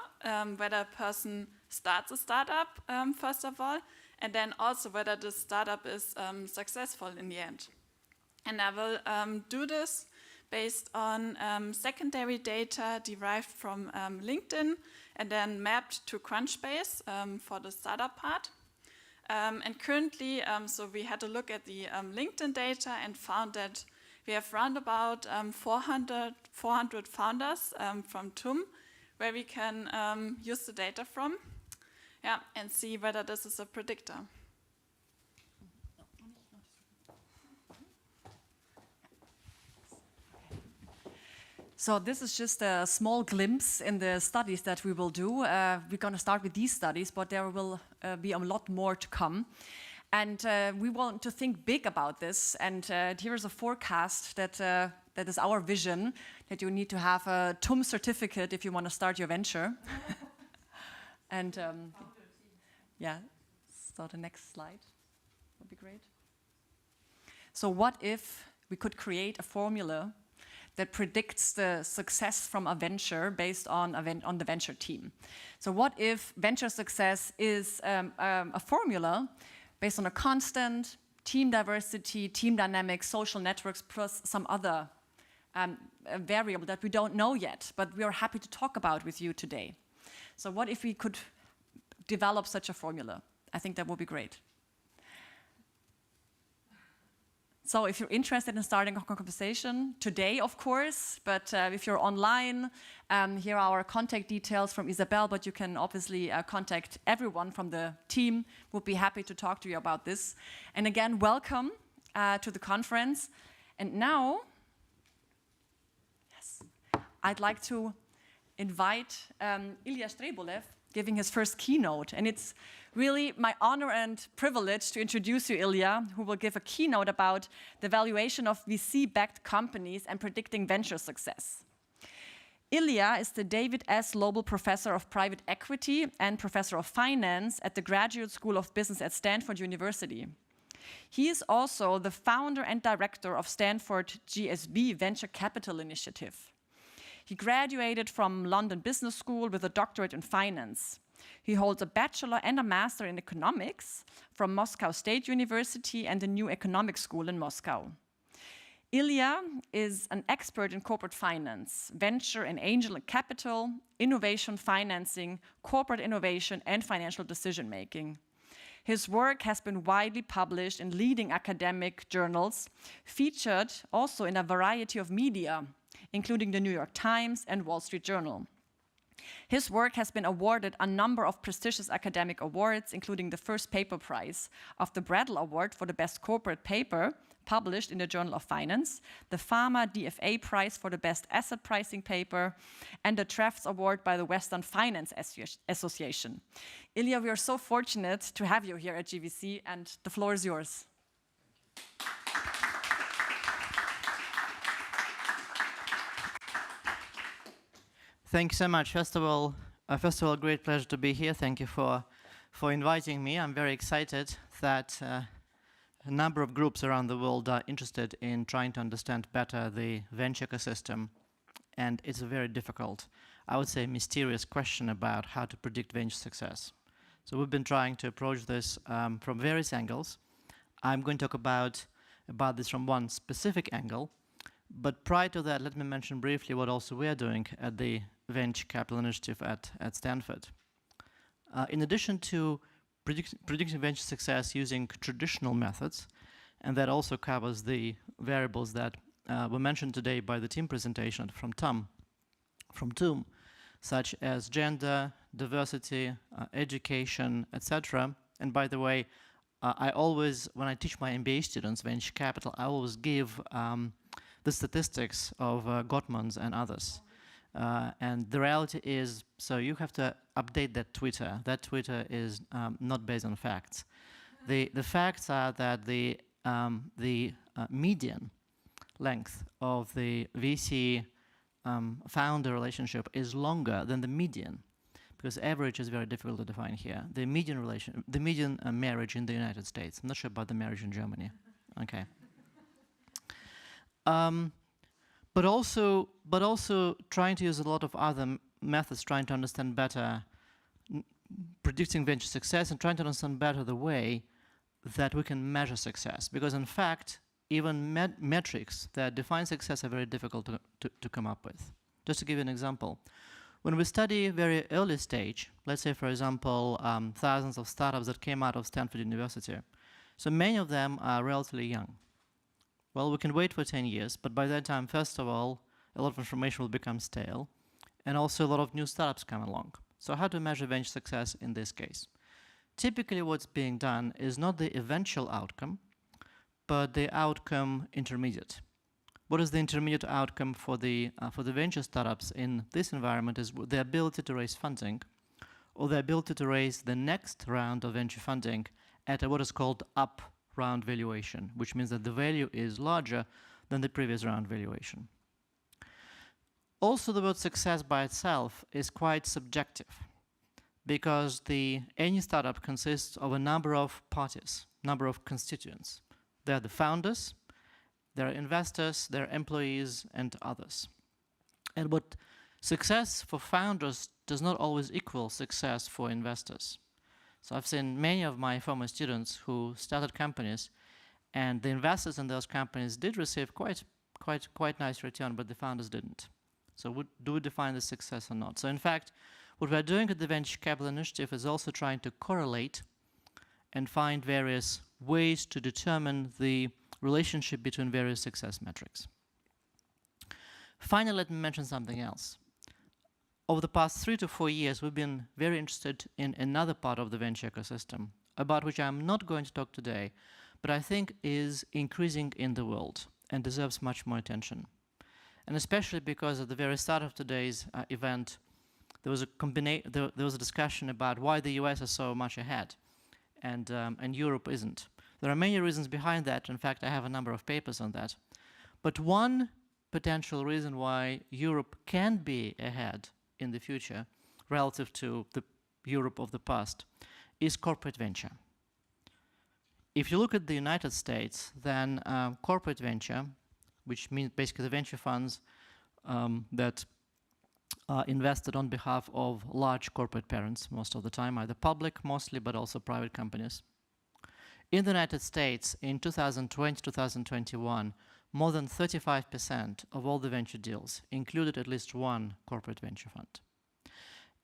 whether a person starts a startup, first of all, and then also whether the startup is successful in the end. And I will do this based on secondary data derived from LinkedIn and then mapped to Crunchbase for the startup part. And currently, so we had a look at the LinkedIn data and found that we have around about 400 founders from TUM, where we can use the data from, yeah, and see whether this is a predictor. So this is just a small glimpse in the studies that we will do. We're going to start with these studies, but there will be a lot more to come. And we want to think big about this. And here is a forecast that is our vision, that you need to have a TUM certificate if you want to start your venture. And yeah, so the next slide would be great. So what if we could create a formula that predicts the success from a venture based on the venture team? So what if venture success is a formula based on a constant team diversity, team dynamics, social networks, plus some other variable that we don't know yet, but we are happy to talk about with you today. So what if we could develop such a formula? I think that would be great. So if you're interested in starting a conversation today, of course, but if you're online, here are our contact details from Isabel, but you can obviously contact everyone from the team. We'll be happy to talk to you about this. And again, welcome to the conference. And now, yes, I'd like to invite Ilya Strebolev giving his first keynote. And it's really my honor and privilege to introduce you, Ilya, who will give a keynote about the valuation of VC-backed companies and predicting venture success. Ilya is the David S. Lobel Professor of Private Equity and Professor of Finance at the Graduate School of Business at Stanford University. He is also the founder and director of Stanford GSB Venture Capital Initiative. He graduated from London Business School with a doctorate in finance. He holds a bachelor and a master in economics from Moscow State University and the New Economic School in Moscow. Ilya is an expert in corporate finance, venture and angel capital, innovation financing, corporate innovation, and financial decision-making. His work has been widely published in leading academic journals, featured also in a variety of media, including the New York Times and Wall Street Journal. His work has been awarded a number of prestigious academic awards, including the first paper prize of the Bradl Award for the best corporate paper published in the Journal of Finance, the Pharma DFA Prize for the best asset pricing paper, and the Trefts Award by the Western Finance Association. Ilya, we are so fortunate to have you here at GVC, and the floor is yours. Thank you so much. First of all, great pleasure to be here. Thank you for inviting me. I'm very excited that a number of groups around the world are interested in trying to understand better the venture ecosystem. And it's a very difficult, I would say, mysterious question about how to predict venture success. So we've been trying to approach this from various angles. I'm going to talk about this from one specific angle. But prior to that, let me mention briefly what also we are doing at the Venture Capital Initiative at Stanford. In addition to predicting venture success using traditional methods, and that also covers the variables that were mentioned today by the team presentation from TOOM, such as gender, diversity, education, etc. And by the way, I always, when I teach my MBA students venture capital, I always give the statistics of Gottman's and others. And the reality is, so you have to update that Twitter. That Twitter is not based on facts. The facts are that the median length of the VC founder relationship is longer than the median, because average is very difficult to define here. The median marriage in the United States. I'm not sure about the marriage in Germany. Okay. But also trying to use a lot of other methods, trying to understand better predicting venture success and trying to understand better the way that we can measure success. Because in fact, even metrics that define success are very difficult to come up with. Just to give you an example, when we study very early stage, let's say for example, thousands of startups that came out of Stanford University, so many of them are relatively young. Well, we can wait for 10 years, but by that time, first of all, a lot of information will become stale, and also a lot of new startups come along. So how to measure venture success in this case? Typically what's being done is not the eventual outcome, but the outcome intermediate. What is the intermediate outcome for the venture startups in this environment is the ability to raise funding, or the ability to raise the next round of venture funding at what is called up round valuation, which means that the value is larger than the previous round valuation. Also, the word success by itself is quite subjective, because any startup consists of a number of parties, number of constituents. There are the founders, there are investors, there are employees, and others. And what success for founders does not always equal success for investors. So I've seen many of my former students who started companies, and the investors in those companies did receive quite nice return, but the founders didn't. So do we define the success or not? So in fact, what we're doing at the Venture Capital Initiative is also trying to correlate and find various ways to determine the relationship between various success metrics. Finally, let me mention something else. Over the past 3 to 4 years, we've been very interested in another part of the venture ecosystem, about which I'm not going to talk today, but I think is increasing in the world and deserves much more attention. And especially because at the very start of today's event, there was a discussion about why the US is so much ahead and Europe isn't. There are many reasons behind that. In fact, I have a number of papers on that. But one potential reason why Europe can be ahead in the future relative to the Europe of the past is corporate venture. If you look at the United States, then corporate venture, which means basically the venture funds that are invested on behalf of large corporate parents most of the time, either public mostly, but also private companies. In the United States, in 2020-2021, more than 35% of all the venture deals included at least one corporate venture fund.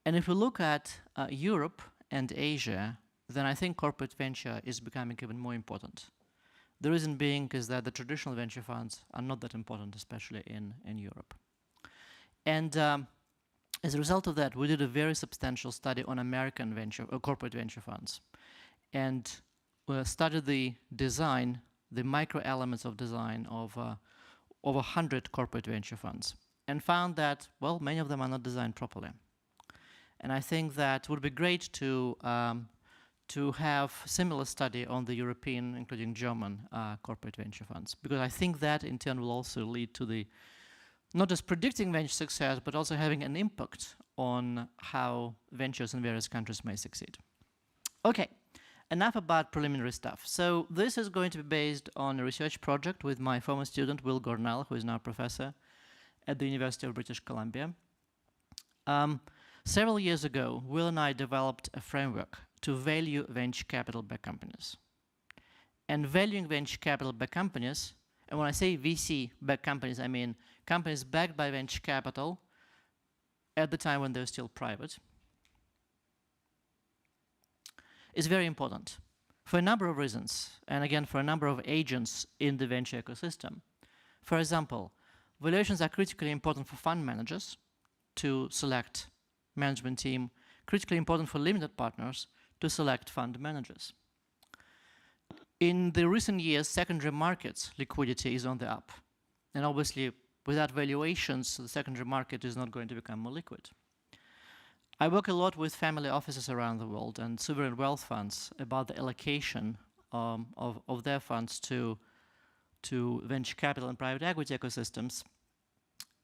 And if we look at Europe and Asia, then I think corporate venture is becoming even more important. The reason being is that the traditional venture funds are not that important, especially in Europe. And As a result of that, we did a very substantial study on American corporate venture funds, and studied the design, the micro elements of design of over 100 corporate venture funds, and found that, well, many of them are not designed properly. And I think that would be great to have similar study on the European, including German, corporate venture funds, because I think that in turn will also lead to the not just predicting venture success, but also having an impact on how ventures in various countries may succeed. Okay, enough about preliminary stuff. So this is going to be based on a research project with my former student, Will Gornell, who is now a professor at the University of British Columbia. Several years ago, Will and I developed a framework to value venture capital-backed companies. And valuing venture capital-backed companies, and when I say VC-backed companies, I mean companies backed by venture capital at the time when they're still private, is very important for a number of reasons, and again, for a number of agents in the venture ecosystem. For example, valuations are critically important for fund managers to select management team, critically important for limited partners to select fund managers. In the recent years, secondary markets liquidity is on the up. And obviously, without valuations, the secondary market is not going to become more liquid. I work a lot with family offices around the world and sovereign wealth funds about the allocation of their funds to venture capital and private equity ecosystems,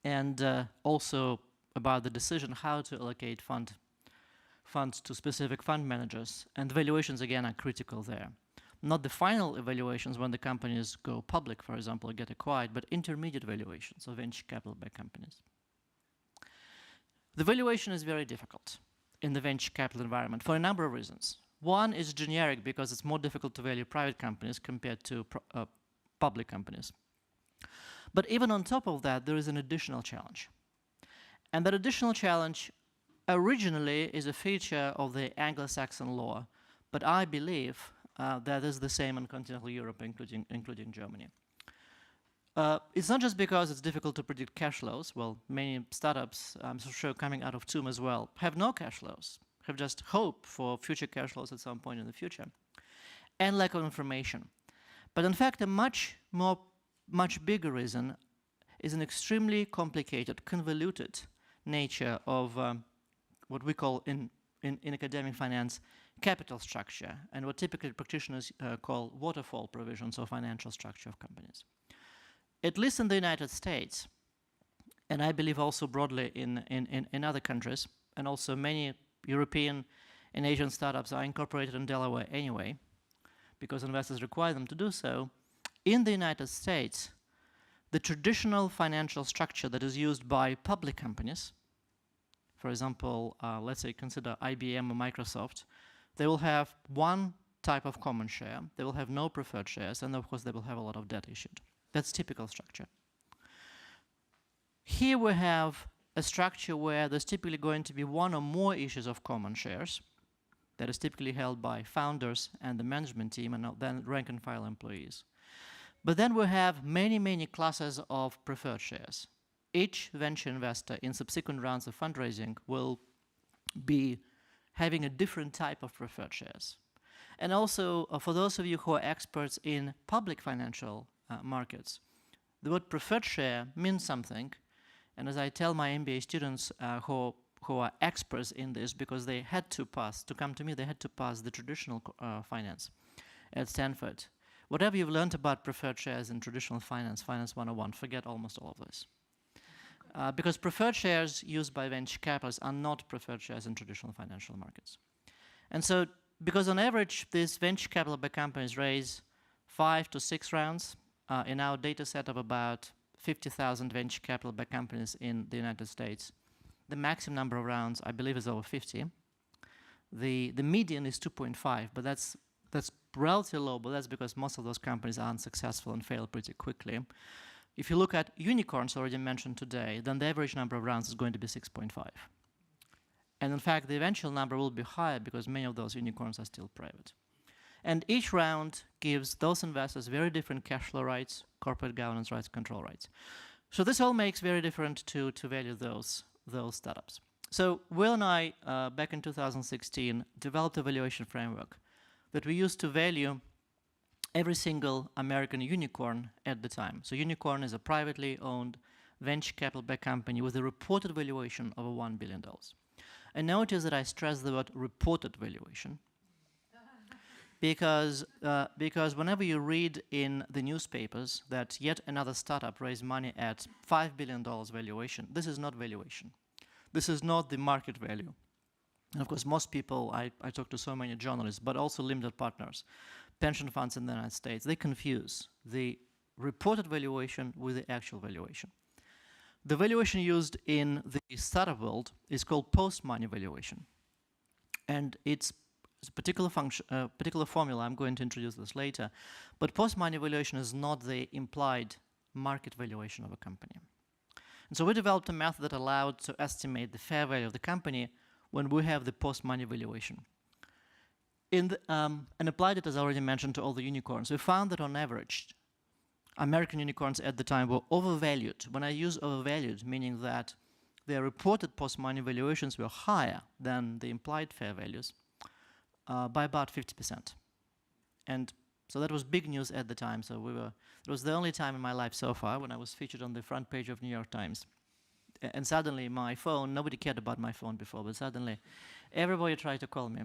and also about the decision how to allocate funds to specific fund managers. And valuations, again, are critical there. Not the final evaluations when the companies go public, for example, or get acquired, but intermediate valuations of venture capital-backed companies. The valuation is very difficult in the venture capital environment for a number of reasons. One is generic because it's more difficult to value private companies compared to public companies. But even on top of that, there is an additional challenge. And that additional challenge originally is a feature of the Anglo-Saxon law, but I believe that is the same in continental Europe, including Germany. It's not just because it's difficult to predict cash flows. Well, many startups, I'm sure coming out of TUM as well, have no cash flows, have just hope for future cash flows at some point in the future, and lack of information. But in fact, a much bigger reason is an extremely complicated, convoluted nature of what we call in academic finance capital structure, and what typically practitioners call waterfall provisions or financial structure of companies. At least in the United States, and I believe also broadly in other countries, and also many European and Asian startups are incorporated in Delaware anyway, because investors require them to do so. In the United States, the traditional financial structure that is used by public companies, for example, let's say consider IBM or Microsoft, they will have one type of common share, they will have no preferred shares, and of course they will have a lot of debt issued. That's typical structure. Here we have a structure where there's typically going to be one or more issues of common shares that is typically held by founders and the management team and then rank and file employees. But then we have many classes of preferred shares. Each venture investor in subsequent rounds of fundraising will be having a different type of preferred shares. And also, for those of you who are experts in public financial markets, the word preferred share means something. And as I tell my MBA students who are experts in this, because they had to pass, to come to me, they had to pass the traditional finance at Stanford. Whatever you've learned about preferred shares in traditional finance, Finance 101, forget almost all of this. Because preferred shares used by venture capitalists are not preferred shares in traditional financial markets. And so, because on average, these venture capital-backed companies raise 5 to 6 rounds, in our data set of about 50,000 venture capital-backed companies in the United States, the maximum number of rounds, I believe, is over 50. The median is 2.5, but that's relatively low, but that's because most of those companies are unsuccessful and fail pretty quickly. If you look at unicorns already mentioned today, then the average number of rounds is going to be 6.5. And in fact, the eventual number will be higher because many of those unicorns are still private. And each round gives those investors very different cash flow rights, corporate governance rights, control rights. So this all makes very different to value those startups. So Will and I, back in 2016, developed a valuation framework that we used to value every single American unicorn at the time. So unicorn is a privately owned venture capital-backed company with a reported valuation of $1 billion. And notice that I stress the word reported valuation because whenever you read in the newspapers that yet another startup raised money at $5 billion valuation, this is not valuation. This is not the market value. And of course, most people, I talk to so many journalists, but also limited partners, pension funds in the United States, they confuse the reported valuation with the actual valuation. The valuation used in the startup world is called post-money valuation. And it's a particular function, particular formula. I'm going to introduce this later. But post-money valuation is not the implied market valuation of a company. And so we developed a method that allowed to estimate the fair value of the company when we have the post-money valuation. And applied it, as I already mentioned, to all the unicorns. We found that on average, American unicorns at the time were overvalued. When I use overvalued, meaning that their reported post-money valuations were higher than the implied fair values by about 50%. And so that was big news at the time. So it was the only time in my life so far when I was featured on the front page of New York Times. And suddenly my phone, nobody cared about my phone before, but suddenly everybody tried to call me.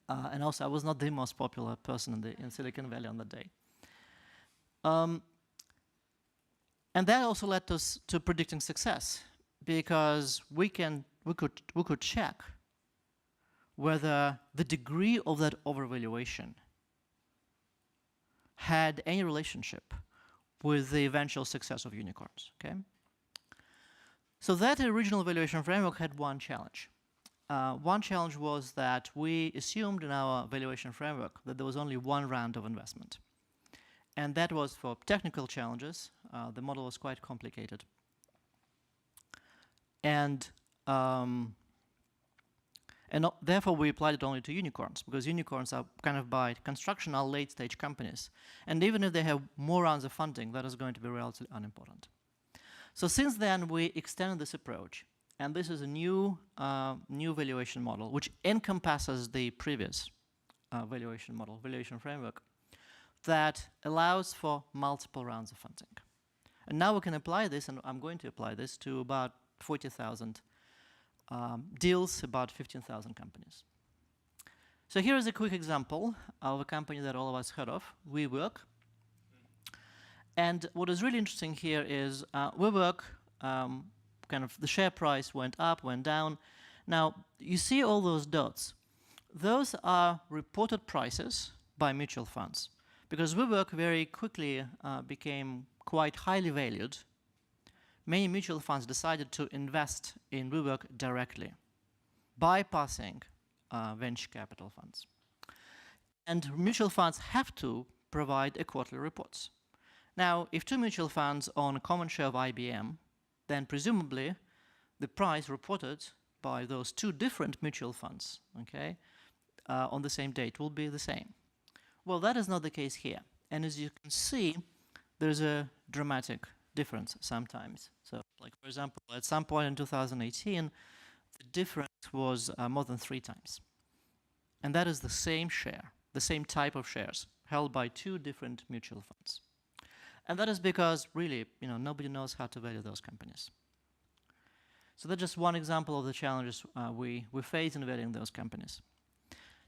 And also I was not the most popular person in Silicon Valley on that day. And that also led us to predicting success, because we could check whether the degree of that overvaluation had any relationship with the eventual success of unicorns. Okay. So that original valuation framework had one challenge. One challenge was that we assumed in our valuation framework that there was only one round of investment. And that was for technical challenges. The model was quite complicated. And therefore we applied it only to unicorns, because unicorns are kind of by construction are late stage companies. And even if they have more rounds of funding, that is going to be relatively unimportant. So since then we extended this approach. And this is a new valuation model, which encompasses the previous valuation model, valuation framework, that allows for multiple rounds of funding. And now we can apply this, and I'm going to apply this to about 40,000 deals, about 15,000 companies. So here is a quick example of a company that all of us heard of, WeWork. And what is really interesting here is WeWork, kind of the share price went up, went down. Now, you see all those dots. Those are reported prices by mutual funds. Because WeWork very quickly became quite highly valued, many mutual funds decided to invest in WeWork directly, bypassing venture capital funds. And mutual funds have to provide quarterly reports. Now, if two mutual funds own a common share of IBM, then presumably the price reported by those two different mutual funds, okay, on the same date will be the same. Well, that is not the case here. And as you can see, there's a dramatic difference sometimes. So, like, for example, at some point in 2018, the difference was more than 3 times. And that is the same share, the same type of shares, held by 2 different mutual funds. And that is because, really, nobody knows how to value those companies. So that's just one example of the challenges we face in valuing those companies.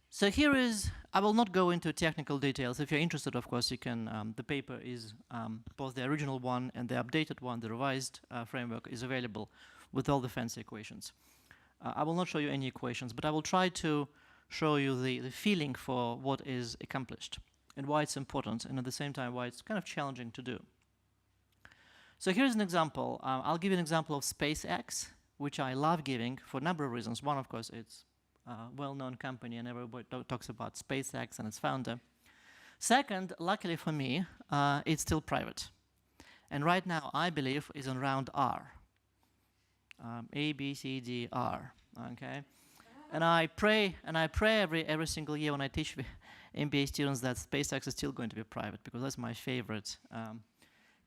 So here is, I will not go into technical details. If you're interested, of course, you can, the paper is, both the original one and the updated one, the revised framework is available with all the fancy equations. I will not show you any equations, but I will try to show you the feeling for what is accomplished and why it's important, and at the same time why it's kind of challenging to do. So here's an example. I'll give you an example of SpaceX, which I love giving for a number of reasons. One, of course, it's well-known company and everybody talks about SpaceX and its founder. Second, luckily for me, it's still private. And right now, I believe, is on round R. A, B, C, D, R, okay? And I pray every single year when I teach MBA students that SpaceX is still going to be private, because that's my favorite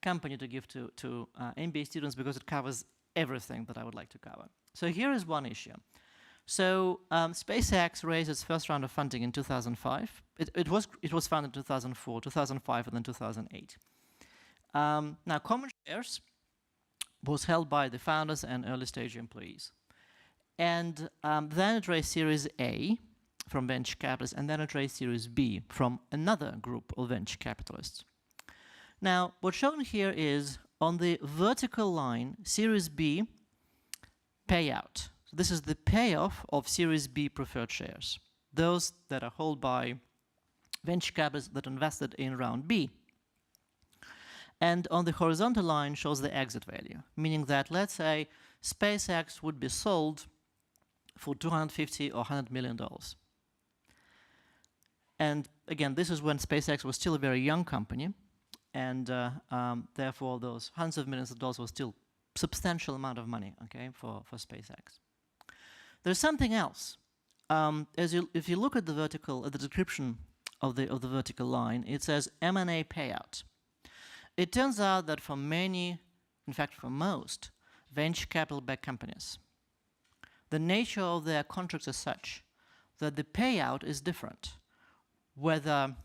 company to give to MBA students, because it covers everything that I would like to cover. So here is one issue. So SpaceX raised its first round of funding in 2005. It was founded in 2004, 2005, and then 2008. Now, common shares was held by the founders and early stage employees. And then it raised Series A from venture capitalists, and then it raised Series B from another group of venture capitalists. Now, what's shown here is on the vertical line, Series B payout. So this is the payoff of Series B preferred shares, those that are held by venture capitalists that invested in round B. And on the horizontal line shows the exit value, meaning that, let's say, SpaceX would be sold for $250 or $100 million. And again, this is when SpaceX was still a very young company, and therefore those hundreds of millions of dollars was still substantial amount of money, okay, for SpaceX. There's something else. If you look at the description of the vertical line, it says M&A payout. It turns out that for many, in fact for most, venture capital-backed companies, the nature of their contracts is such that the payout is different. Whether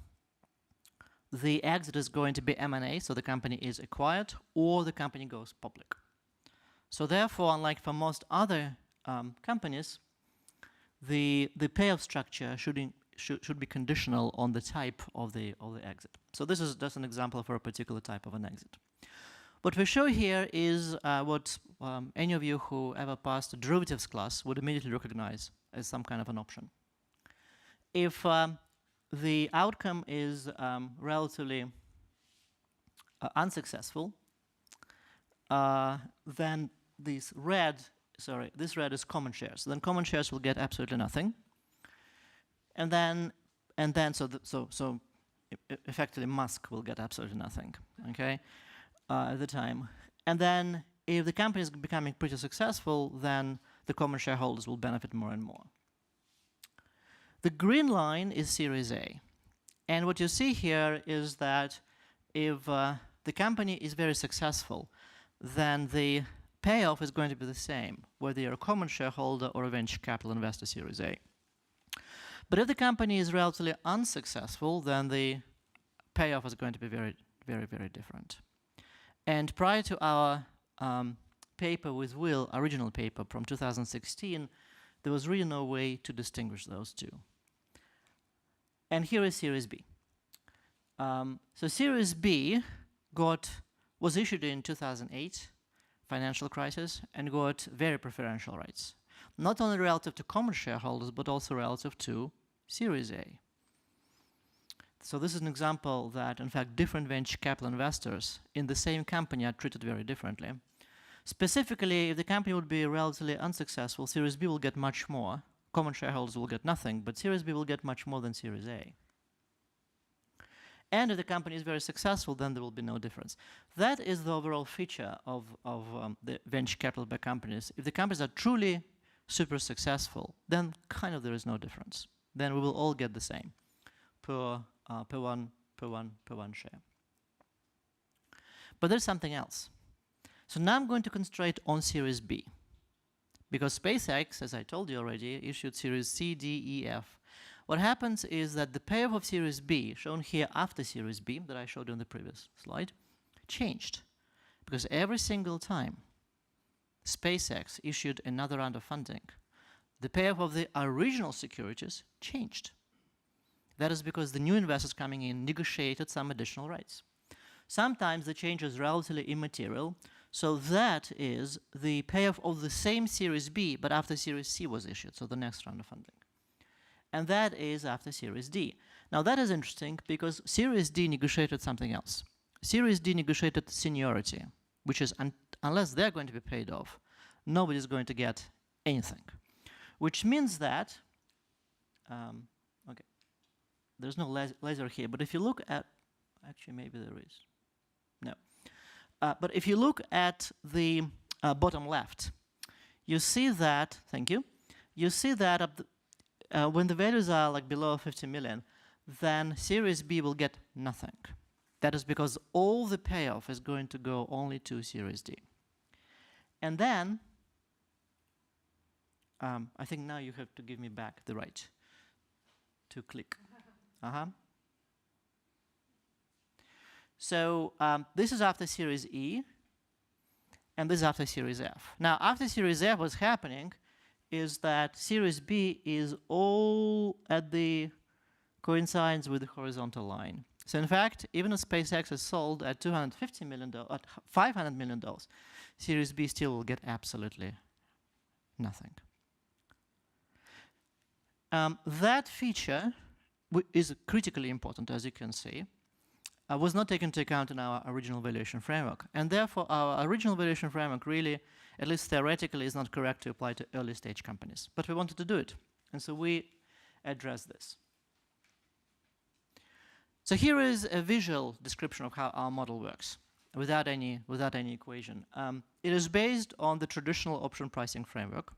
the exit is going to be M&A, so the company is acquired, or the company goes public. So therefore, unlike for most other companies, the payoff structure should be conditional on the type of the exit. So this is just an example for a particular type of an exit. What we show here is what any of you who ever passed a derivatives class would immediately recognize as some kind of an option. If the outcome is relatively unsuccessful, then this red is common shares. Then common shares will get absolutely nothing, and then so effectively Musk will get absolutely nothing, okay, at the time. And then if the company is becoming pretty successful, then the common shareholders will benefit more and more. The green line is Series A. And what you see here is that if the company is very successful, then the payoff is going to be the same, whether you're a common shareholder or a venture capital investor, Series A. But if the company is relatively unsuccessful, then the payoff is going to be very, very, very different. And prior to our paper with Will, original paper from 2016, there was really no way to distinguish those two. And here is Series B. So Series B was issued in 2008, financial crisis, and got very preferential rights, not only relative to common shareholders, but also relative to Series A. So this is an example that, in fact, different venture capital investors in the same company are treated very differently. Specifically, if the company would be relatively unsuccessful, Series B will get much more. Common shareholders will get nothing, but Series B will get much more than Series A. And if the company is very successful, then there will be no difference. That is the overall feature of the venture capital-backed companies. If the companies are truly super successful, then kind of there is no difference. Then we will all get the same per one share. But there's something else. So now I'm going to concentrate on Series B. Because SpaceX, as I told you already, issued Series C, D, E, F. What happens is that the payoff of Series B, shown here after Series B, that I showed you on the previous slide, changed. Because every single time SpaceX issued another round of funding, the payoff of the original securities changed. That is because the new investors coming in negotiated some additional rights. Sometimes the change is relatively immaterial, so that is the payoff of the same Series B, but after Series C was issued, so the next round of funding. And that is after Series D. Now that is interesting because Series D negotiated something else. Series D negotiated seniority, which is unless they're going to be paid off, nobody's going to get anything. Which means that, okay, there's no laser here, but if you look at, actually maybe there is, no. But if you look at the bottom left, you see that, thank you, you see that when the values are like below 50 million, then Series B will get nothing. That is because all the payoff is going to go only to Series D. And then, I think now you have to give me back the right to click. So this is after Series E, and this is after Series F. Now, after Series F, what's happening is that Series B is all at the coincides with the horizontal line. So in fact, even if SpaceX is sold at $250 million, at $500 million, Series B still will get absolutely nothing. That feature is critically important, as you can see, was not taken into account in our original valuation framework. And therefore, our original valuation framework really, at least theoretically, is not correct to apply to early stage companies. But we wanted to do it. And so we address this. So here is a visual description of how our model works, without any equation. It is based on the traditional option pricing framework.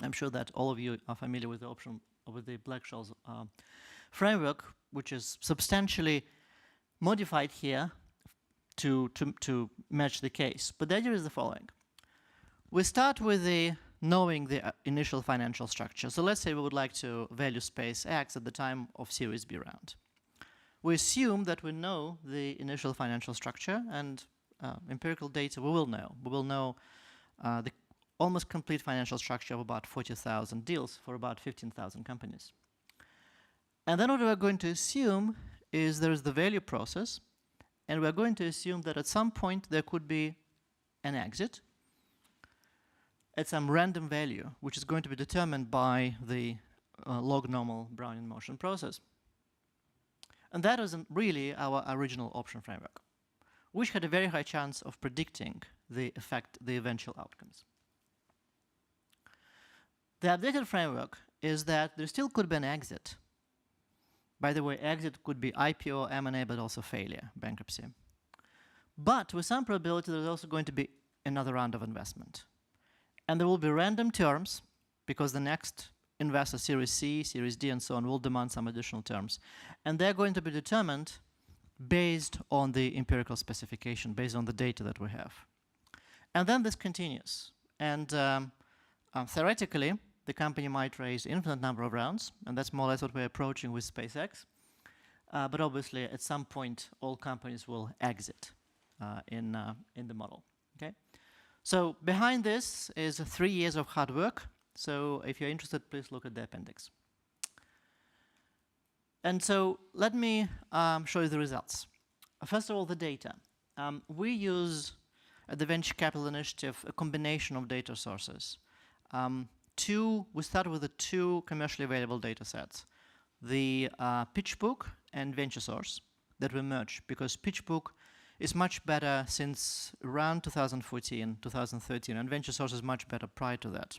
I'm sure that all of you are familiar with the Black-Scholes framework, which is substantially modified here to match the case. But the idea is the following. We start with knowing the initial financial structure. So let's say we would like to value SpaceX at the time of Series B round. We assume that we know the initial financial structure, and empirical data we will know. We will know the almost complete financial structure of about 40,000 deals for about 15,000 companies. And then what we're going to assume is there is the value process, and we're going to assume that at some point there could be an exit at some random value, which is going to be determined by the log normal Brownian motion process. And that is really our original option framework, which had a very high chance of predicting the eventual outcomes. The updated framework is that there still could be an exit. By the way, exit could be IPO, M&A, but also failure, bankruptcy. But with some probability, there's also going to be another round of investment. And there will be random terms, because the next investor, Series C, Series D, and so on, will demand some additional terms. And they're going to be determined based on the empirical specification, based on the data that we have. And then this continues. And theoretically, the company might raise infinite number of rounds, and that's more or less what we're approaching with SpaceX. But obviously, at some point, all companies will exit in the model. Okay? So behind this is 3 years of hard work. So if you're interested, please look at the appendix. And so let me show you the results. First of all, the data. We use, at the Venture Capital Initiative, a combination of data sources. We start with the two commercially available data sets, the PitchBook and VentureSource, that we merged, because PitchBook is much better since around 2014, 2013, and VentureSource is much better prior to that.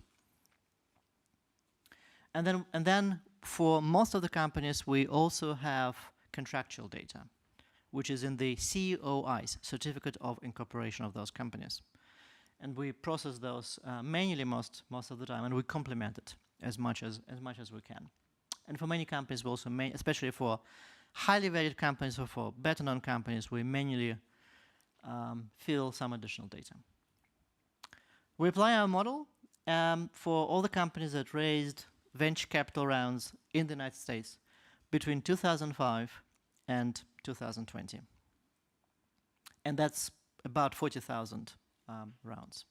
And then for most of the companies, we also have contractual data, which is in the COIs, Certificate of Incorporation of those companies. And we process those manually most of the time, and we complement it as much as we can. And for many companies, we also, especially for highly valued companies or for better known companies, we manually fill some additional data. We apply our model for all the companies that raised venture capital rounds in the United States between 2005 and 2020. And that's about 40,000 rounds.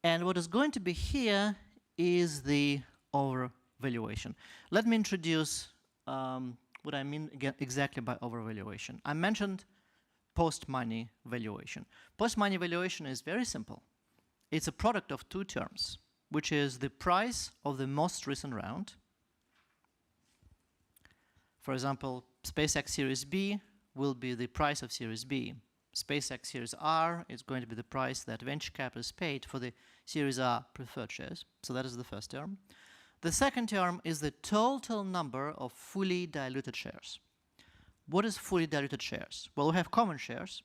And what is going to be here is the overvaluation. Let me introduce what I mean exactly by overvaluation. I mentioned post-money valuation. Post-money valuation is very simple. It's a product of two terms, which is the price of the most recent round. For example, SpaceX Series B will be the price of Series B. SpaceX Series R is going to be the price that venture capitalists paid for the Series R preferred shares. So that is the first term. The second term is the total number of fully diluted shares. What is fully diluted shares? Well, we have common shares,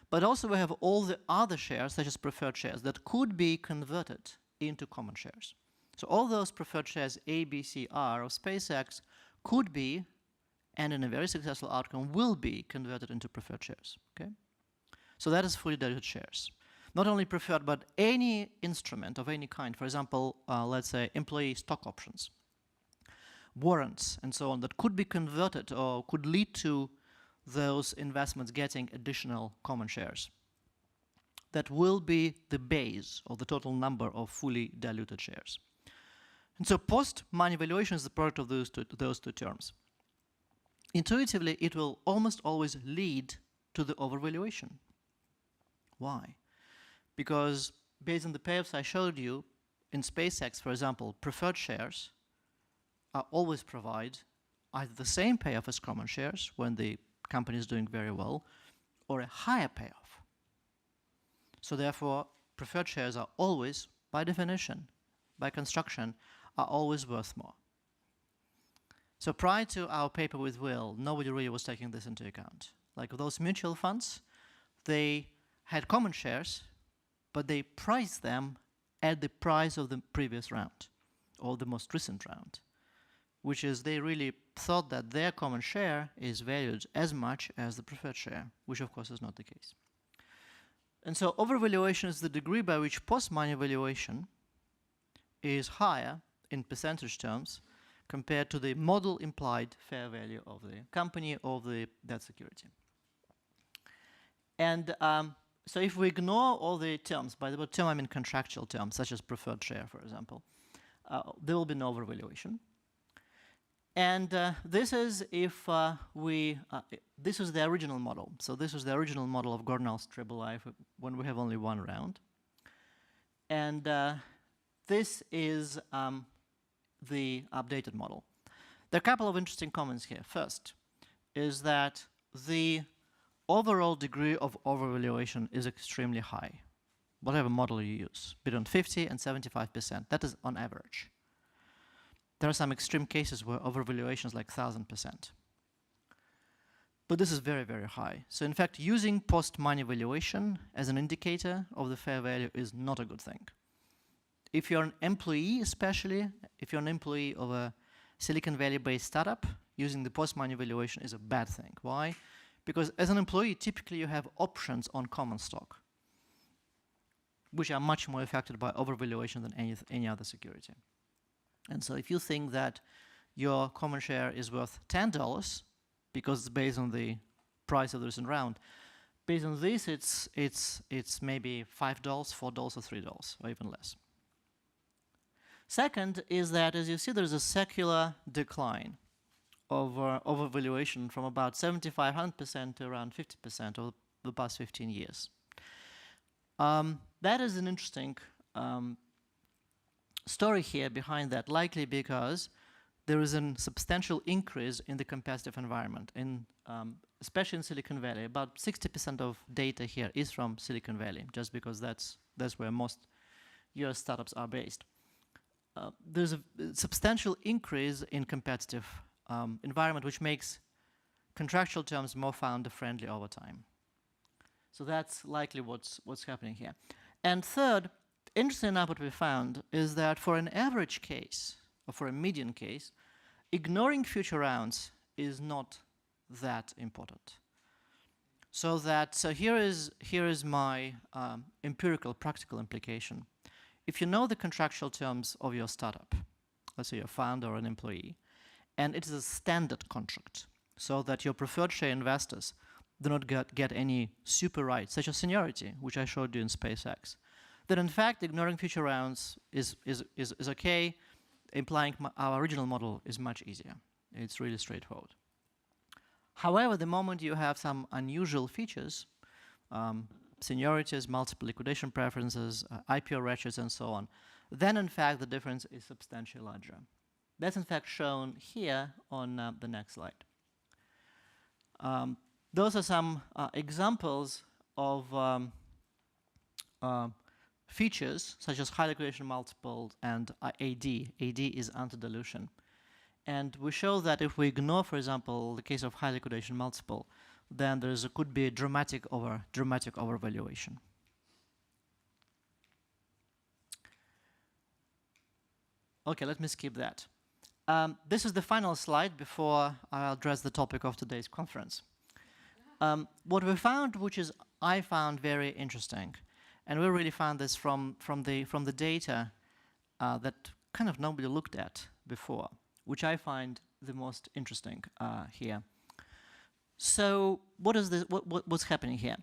but also we have all the other shares, such as preferred shares, that could be converted into common shares. So all those preferred shares, A, B, C, R of SpaceX, could be, and in a very successful outcome, will be converted into preferred shares. Okay? So that is fully diluted shares. not only preferred, but any instrument of any kind, for example, let's say employee stock options, warrants, and so on, that could be converted or could lead to those investments getting additional common shares. That will be the base of the total number of fully diluted shares. And so post-money valuation is the product of those two terms. Intuitively, it will almost always lead to the overvaluation. Why? Because based on the payoffs I showed you, in SpaceX, for example, preferred shares are always provide either the same payoff as common shares when the company is doing very well, or a higher payoff. So therefore, preferred shares are always, by definition, by construction, are always worth more. So prior to our paper with Will, nobody really was taking this into account. Like those mutual funds, they had common shares, but they priced them at the price of the previous round, or the most recent round, which is they really thought that their common share is valued as much as the preferred share, which of course is not the case. And so overvaluation is the degree by which post-money valuation is higher in percentage terms compared to the model implied fair value of the company or the debt security. And so if we ignore all the terms, by the term I mean contractual terms, such as preferred share, for example, there will be no overvaluation. And this is if this is the original model. So this is the original model of Gornall's triple life when we have only one round. And this is the updated model. There are a couple of interesting comments here. First is that the overall degree of overvaluation is extremely high, whatever model you use, between 50 and 75%. That is on average. There are some extreme cases where overvaluation is like 1,000%. But this is very, very high. So in fact, using post-money valuation as an indicator of the fair value is not a good thing. If you're an employee, especially, if you're an employee of a Silicon Valley-based startup, using the post-money valuation is a bad thing. Why? Because as an employee, typically you have options on common stock, which are much more affected by overvaluation than any other security. And so if you think that your common share is worth $10 because it's based on the price of the recent round, based on this, it's maybe $5, $4, or $3, or even less. Second is that, as you see, there's a secular decline of overvaluation from about 75% to around 50% over the past 15 years. That is an interesting story here behind that, likely because there is a substantial increase in the competitive environment, especially in Silicon Valley. About 60% of data here is from Silicon Valley, just because that's where most US startups are based. There's a substantial increase in competitive environment, which makes contractual terms more founder-friendly over time. So that's likely what's happening here. And third, interesting enough, what we found is that for an average case, or for a median case, ignoring future rounds is not that important. So here is my empirical, practical implication. If you know the contractual terms of your startup, let's say you're a founder or an employee, and it is a standard contract, so that your preferred share investors do not get any super rights, such as seniority, which I showed you in SpaceX, then in fact ignoring future rounds is okay, implying our original model is much easier. It's really straightforward. However, the moment you have some unusual features, seniorities, multiple liquidation preferences, IPO ratchets, and so on, then in fact the difference is substantially larger. That's in fact shown here on the next slide. Those are some examples of features such as high liquidation multiple and AD. AD is anti-dilution. And we show that if we ignore, for example, the case of high liquidation multiple, then could be a dramatic overvaluation. Okay, let me skip that. This is the final slide before I address the topic of today's conference. What we found, which is I found very interesting, And we really found this from the data that kind of nobody looked at before, which I find the most interesting here. So what is this? What's happening here?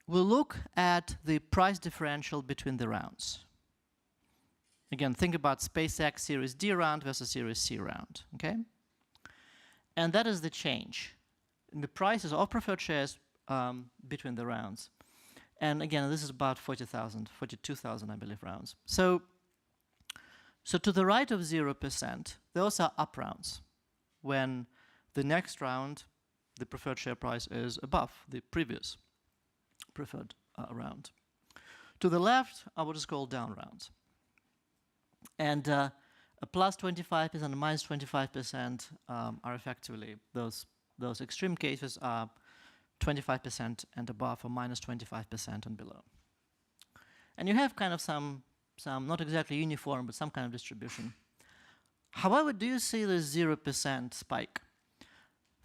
We'll look at the price differential between the rounds. Again, think about SpaceX Series D round versus Series C round, okay? And that is the change in the prices of preferred shares between the rounds. And again, this is about 42,000, I believe, rounds. So to the right of 0%, those are up rounds, when the next round, the preferred share price is above the previous preferred round. To the left are what is called down rounds. And a plus 25% and a minus 25% are effectively, those extreme cases are 25% and above, or minus 25% and below. And you have kind of some not exactly uniform, but some kind of distribution. However, do you see the 0% spike?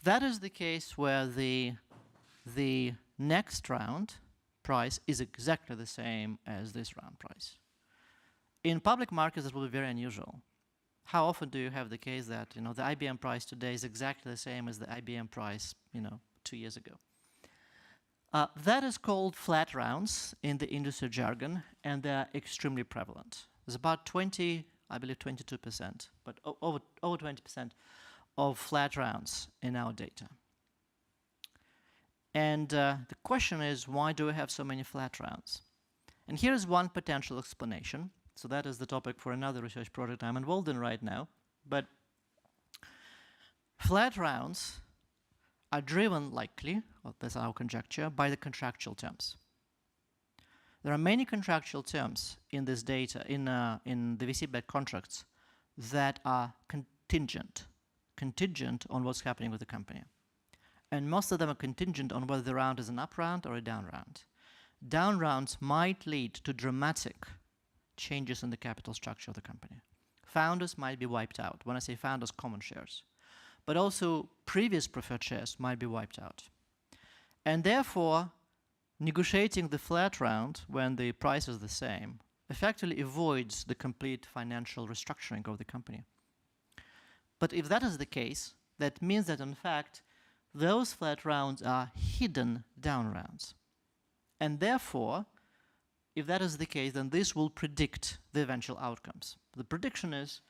That is the case where the next round price is exactly the same as this round price. In public markets, that will be very unusual. How often do you have the case that the IBM price today is exactly the same as the IBM price 2 years ago? That is called flat rounds in the industry jargon, and they're extremely prevalent. There's about 20, I believe 22%, but over 20% of flat rounds in our data. And the question is, why do we have so many flat rounds? And here is one potential explanation. So that is the topic for another research project I'm involved in right now. But flat rounds are driven likely, well, that's our conjecture, by the contractual terms. There are many contractual terms in this data, in the VC-backed contracts, that are contingent on what's happening with the company. And most of them are contingent on whether the round is an up round or a down round. Down rounds might lead to dramatic changes in the capital structure of the company. Founders might be wiped out. When I say founders, common shares. But also previous preferred shares might be wiped out. And therefore, negotiating the flat round when the price is the same effectively avoids the complete financial restructuring of the company. But if that is the case, that means that in fact, those flat rounds are hidden down rounds. And therefore, if that is the case, then this will predict the eventual outcomes. The prediction is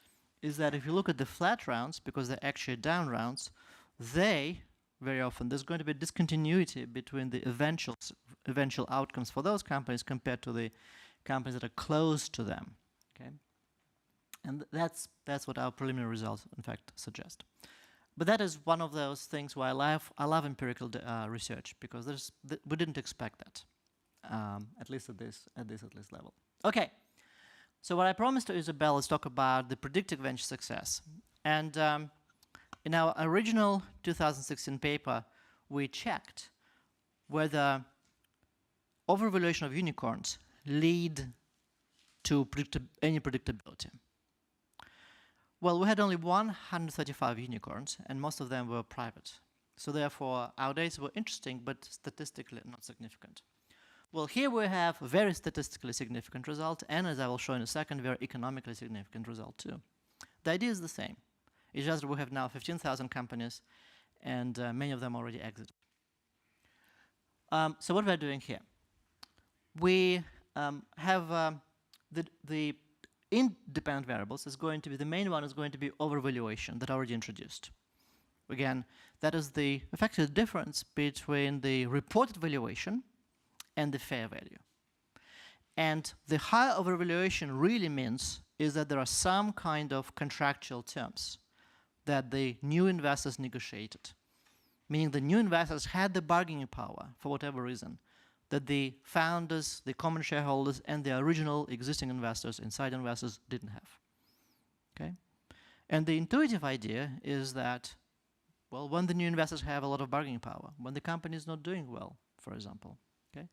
that if you look at the flat rounds, because they're actually down rounds, very often, there's going to be discontinuity between the eventual outcomes for those companies compared to the companies that are close to them. Okay? And that's what our preliminary results, in fact, suggest. But that is one of those things where I love empirical research, because we didn't expect that, at least at this level. Okay, so what I promised to Isabel is talk about the predictive venture success. And in our original 2016 paper, we checked whether overvaluation of unicorns lead to any predictability. Well, we had only 135 unicorns, and most of them were private. So therefore, our data were interesting, but statistically not significant. Well, here we have a very statistically significant result, and as I will show in a second, very economically significant result too. The idea is the same. It's just that we have now 15,000 companies, and many of them already exited. So what we're doing here, we have the independent variables is going to be, the main one is going to be overvaluation that I already introduced. Again, that is the effective difference between the reported valuation and the fair value. And the higher overvaluation really means is that there are some kind of contractual terms that the new investors negotiated, meaning the new investors had the bargaining power for whatever reason that the founders, the common shareholders, and the original existing investors, inside investors, didn't have. Okay? And the intuitive idea is that, well, when the new investors have a lot of bargaining power, when the company is not doing well, for example. Okay?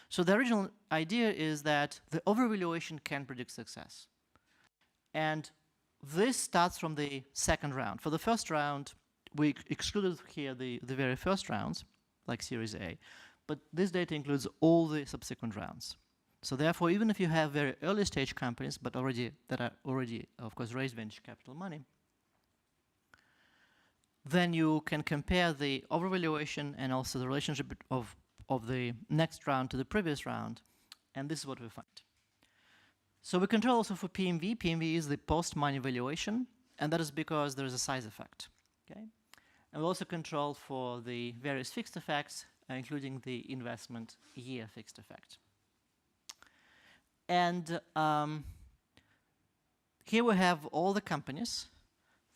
So the original idea is that the overvaluation can predict success. And this starts from the second round. For the first round, we excluded here the very first rounds, like Series A. But this data includes all the subsequent rounds. So therefore, even if you have very early stage companies, but that are already, of course, raised venture capital money, then you can compare the overvaluation and also the relationship of the next round to the previous round, and this is what we find. So we control also for PMV. PMV is the post-money valuation, and that is because there is a size effect. Okay? And we also control for the various fixed effects, including the investment year fixed effect. And here we have all the companies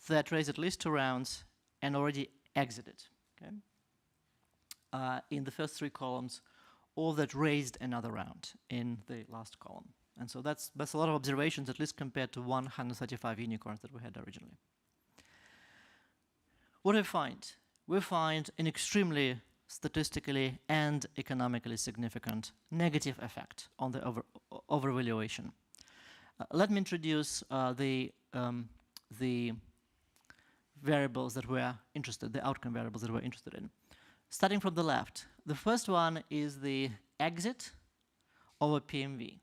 that raised at least 2 rounds and already exited. Okay? In the first 3 columns, all that raised another round in the last column. And so that's a lot of observations, at least compared to 135 unicorns that we had originally. What do we find? We find an extremely statistically and economically significant negative effect on the overvaluation. Let me introduce the variables that we're interested, the outcome variables that we're interested in. Starting from the left, the first one is the exit over PMV.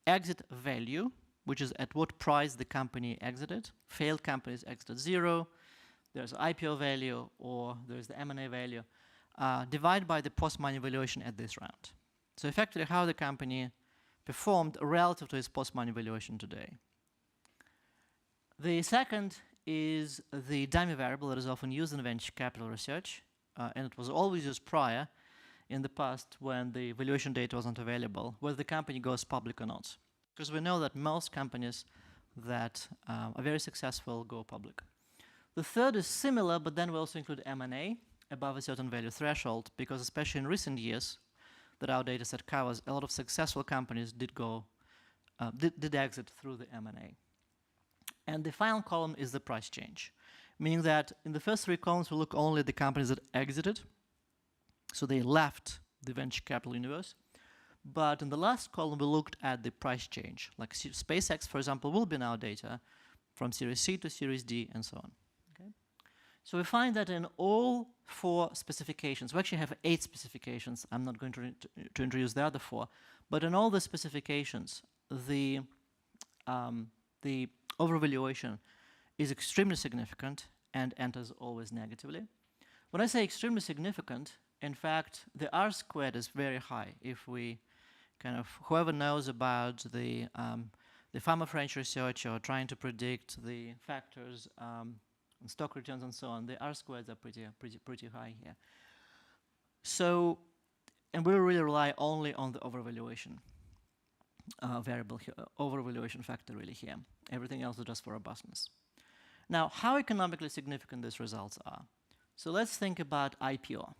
Exit value, which is at what price the company exited. Failed companies exited 0. There's IPO value, or there's the M&A value, divided by the post-money valuation at this round. So effectively, how the company performed relative to its post-money valuation today. The second is the dummy variable that is often used in venture capital research, and it was always used prior in the past when the valuation data wasn't available, whether the company goes public or not. Because we know that most companies that are very successful go public. The third is similar, but then we also include M&A above a certain value threshold, because especially in recent years that our data set covers, a lot of successful companies did exit through the M&A. And the final column is the price change, meaning that in the first 3 columns we look only at the companies that exited, so they left the venture capital universe. But in the last column we looked at the price change, like SpaceX, for example, will be in our data from Series C to Series D and so on. Okay? So we find that in all 4 specifications, we actually have 8 specifications, I'm not going to introduce the other 4, but in all the specifications, the overvaluation is extremely significant and enters always negatively. When I say extremely significant, in fact, the R squared is very high. If we whoever knows about the pharma French research or trying to predict the factors, stock returns and so on, the R squareds are pretty high here. So, and we really rely only on the overvaluation variable here, overvaluation factor really here. Everything else is just for robustness. Now, how economically significant these results are? So let's think about IPO.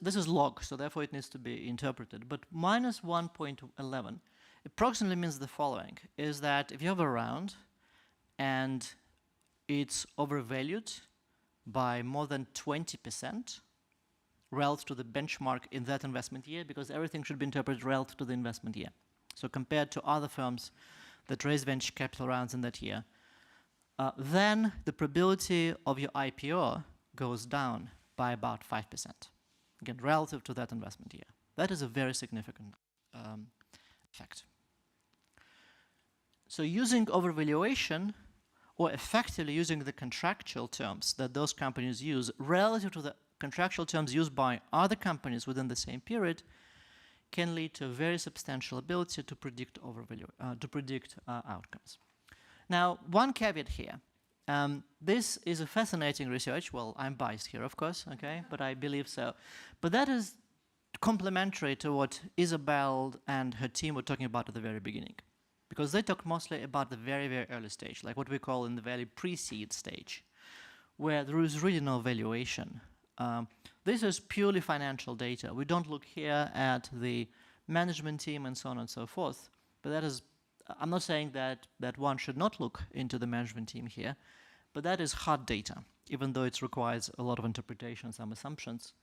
This is log, so therefore it needs to be interpreted, but minus 1.11 approximately means the following, is that if you have a round and it's overvalued by more than 20% relative to the benchmark in that investment year, because everything should be interpreted relative to the investment year. So compared to other firms that raise venture capital rounds in that year, then the probability of your IPO goes down by about 5%, again, relative to that investment year. That is a very significant effect. So using overvaluation, or effectively using the contractual terms that those companies use relative to the contractual terms used by other companies within the same period, can lead to a very substantial ability to predict outcomes. Now, one caveat here. This is a fascinating research. Well, I'm biased here, of course, okay, but I believe so. But that is complementary to what Isabel and her team were talking about at the very beginning, because they talk mostly about the very, very early stage, like what we call in the very pre-seed stage, where there is really no valuation. This is purely financial data. We don't look here at the management team and so on and so forth, but that is, I'm not saying that one should not look into the management team here, but that is hard data, even though it requires a lot of interpretation, some assumptions.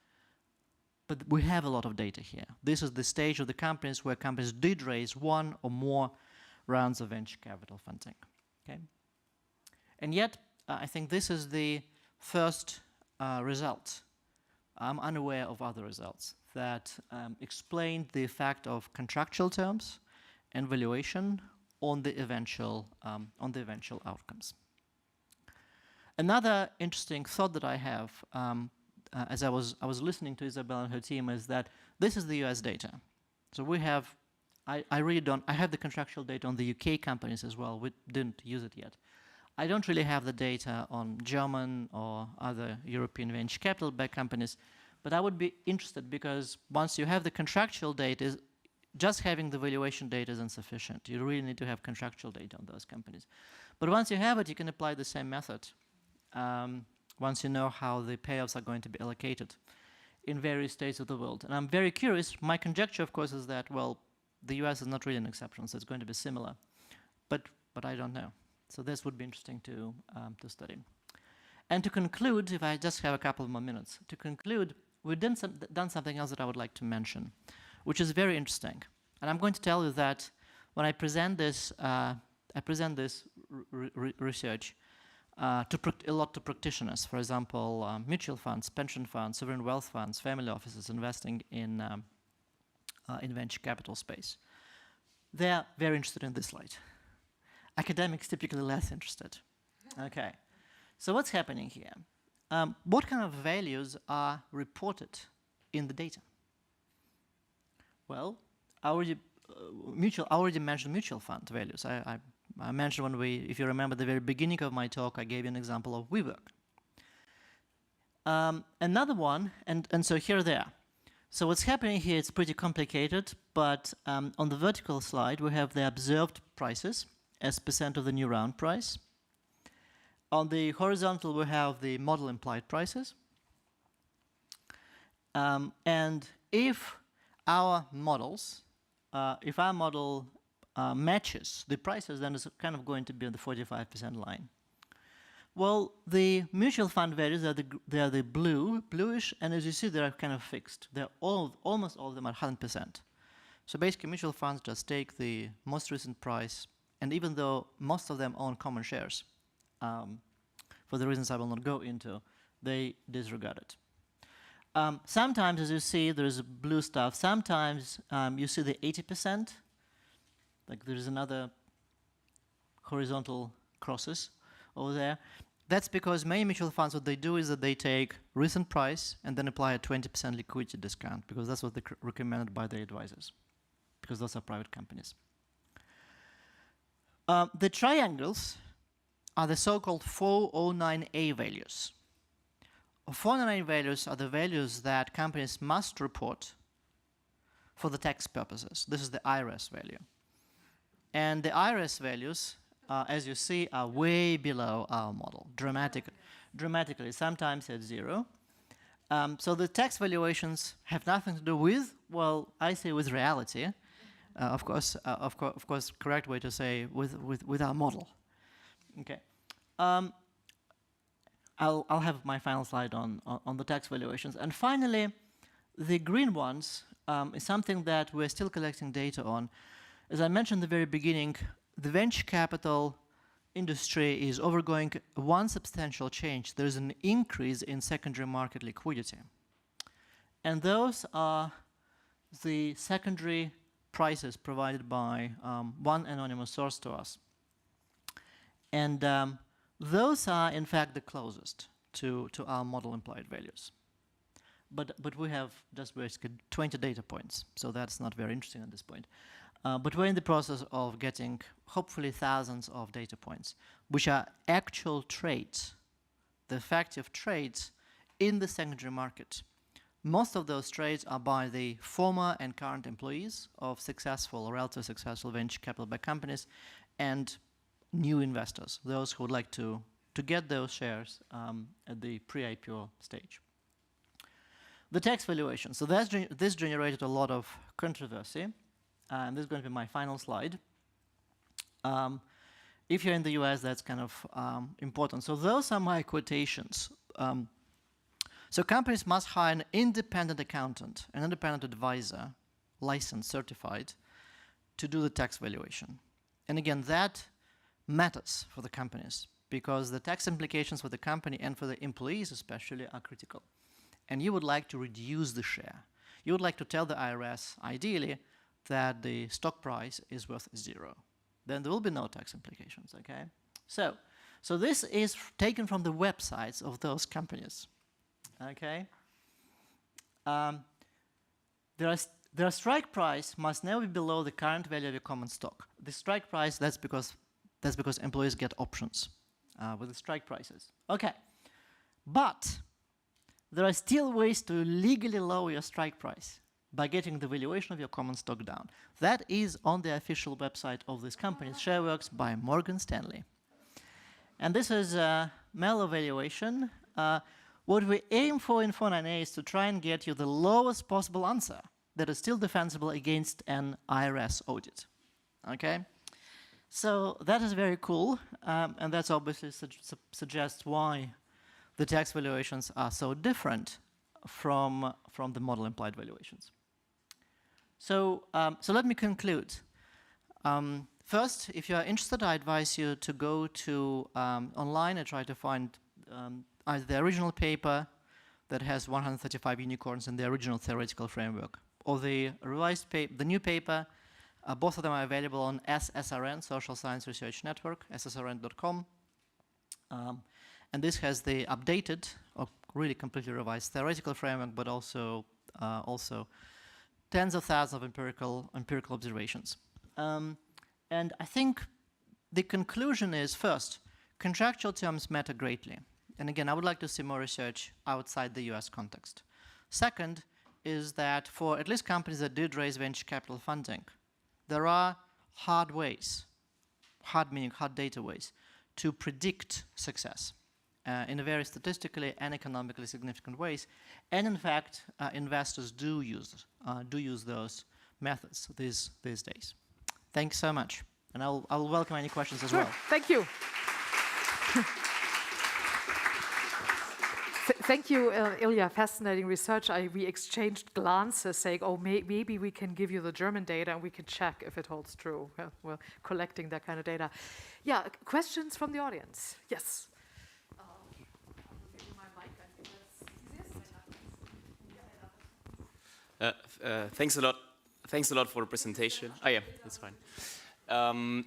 But we have a lot of data here. This is the stage of the companies where companies did raise 1 or more rounds of venture capital funding. Okay? And yet, I think this is the first result. I'm unaware of other results that explained the effect of contractual terms and valuation on the eventual outcomes. Another interesting thought that I have, as I was listening to Isabel and her team, is that this is the US data. So we have, I really don't, I have the contractual data on the UK companies as well. We didn't use it yet. I don't really have the data on German or other European venture capital-backed companies, but I would be interested because once you have the contractual data, just having the valuation data isn't sufficient. You really need to have contractual data on those companies. But once you have it, you can apply the same method. Once you know how the payoffs are going to be allocated in various states of the world. And I'm very curious, my conjecture of course is that, well, the US is not really an exception, so it's going to be similar. But I don't know. So this would be interesting to study. And to conclude, if I just have a couple of more minutes, to conclude, we've done something else that I would like to mention, which is very interesting. And I'm going to tell you that when I present this, research a lot to practitioners, for example, mutual funds, pension funds, sovereign wealth funds, family offices investing in venture capital space. They're very interested in this slide. Academics typically less interested. Okay, so what's happening here? What kind of values are reported in the data? Well, I already mentioned mutual fund values. I mentioned when if you remember the very beginning of my talk, I gave you an example of WeWork. Another one, and so here they are. So what's happening here, it's pretty complicated, but on the vertical slide, we have the observed prices as % of the new round price. On the horizontal, we have the model implied prices. And if our model matches the prices, then it's kind of going to be on the 45% line. Well, the mutual fund values they are the bluish, and as you see, they are kind of fixed. They're almost all of them are 100%. So basically, mutual funds just take the most recent price, and even though most of them own common shares, for the reasons I will not go into, they disregard it. Sometimes, as you see, there's blue stuff. Sometimes you see the 80%. Like there's another horizontal crosses over there. That's because many mutual funds, what they do is that they take recent price and then apply a 20% liquidity discount, because that's what they recommended by their advisors, because those are private companies. The triangles are the so-called 409A values. 409A values are the values that companies must report for the tax purposes. This is the IRS value. And the IRS values, as you see, are way below our model, dramatically, sometimes at 0. So the tax valuations have nothing to do with, well, I say with reality. Of course, correct way to say with our model. Okay. I'll have my final slide on the tax valuations. And finally, the green ones is something that we're still collecting data on. As I mentioned at the very beginning, the venture capital industry is undergoing one substantial change. There's an increase in secondary market liquidity. And those are the secondary prices provided by one anonymous source to us. And those are, in fact, the closest to our model implied values. But we have just basically 20 data points, so that's not very interesting at this point. But we're in the process of getting, hopefully, thousands of data points, which are actual trades, the effective trades in the secondary market. Most of those trades are by the former and current employees of successful or relatively successful venture capital-backed companies and new investors, those who would like to get those shares at the pre-IPO stage. The tax valuation. So this generated a lot of controversy. And this is going to be my final slide. If you're in the US, that's kind of important. So those are my quotations. So companies must hire an independent accountant, an independent advisor, licensed, certified, to do the tax valuation. And again, that matters for the companies because the tax implications for the company and for the employees especially are critical. And you would like to reduce the share. you would like to tell the IRS, ideally, that the stock price is worth 0. Then there will be no tax implications, okay? So this is taken from the websites of those companies, okay? Their strike price must never be below the current value of your common stock. The strike price, that's because employees get options with the strike prices. Okay, but there are still ways to legally lower your strike price by getting the valuation of your common stock down. That is on the official website of this company, ShareWorks by Morgan Stanley. And this is a mellow valuation. What we aim for in 498 is to try and get you the lowest possible answer that is still defensible against an IRS audit. Okay? So that is very cool, and that's obviously suggests why the tax valuations are so different from the model implied valuations. So let me conclude. First, if you are interested, I advise you to go to online and try to find either the original paper that has 135 unicorns in the original theoretical framework, or the revised paper, the new paper. Both of them are available on SSRN, Social Science Research Network, ssrn.com. And this has the updated, or really completely revised theoretical framework, but also tens of thousands of empirical observations. And I think the conclusion is, first, contractual terms matter greatly. And again, I would like to see more research outside the US context. Second is that for at least companies that did raise venture capital funding, there are hard ways, hard meaning hard data ways, to predict success in a very statistically and economically significant ways. And in fact, investors do use those methods these days. Thanks so much. And I'll welcome any questions as well. Thank you. Thank you, Ilya. Fascinating research. We exchanged glances saying, oh, maybe we can give you the German data and we can check if it holds true. We're collecting that kind of data. Yeah, questions from the audience? Yes. Thanks a lot. Thanks a lot for the presentation. Oh yeah, that's fine.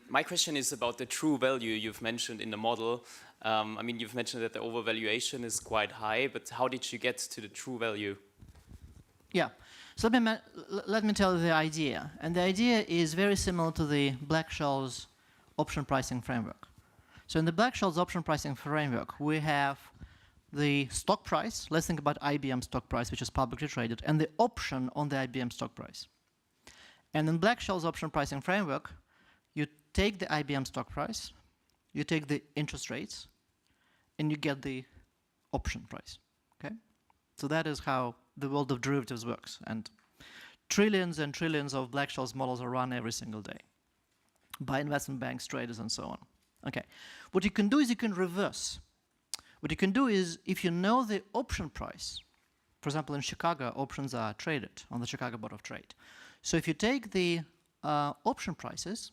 My question is about the true value you've mentioned in the model. I mean, you've mentioned that the overvaluation is quite high, but how did you get to the true value? Yeah, so let me tell you the idea. And the idea is very similar to the Black-Scholes option pricing framework. So in the Black-Scholes option pricing framework, we have the stock price. Let's think about IBM stock price, which is publicly traded, and the option on the IBM stock price. And in Black-Scholes option pricing framework, you take the IBM stock price, you take the interest rates, and you get the option price, okay? So that is how the world of derivatives works. And trillions and trillions of Black-Scholes models are run every single day by investment banks, traders, and so on. Okay, what you can do is you can reverse. What you can do is, if you know the option price, for example, in Chicago, options are traded on the Chicago Board of Trade. So if you take the option prices,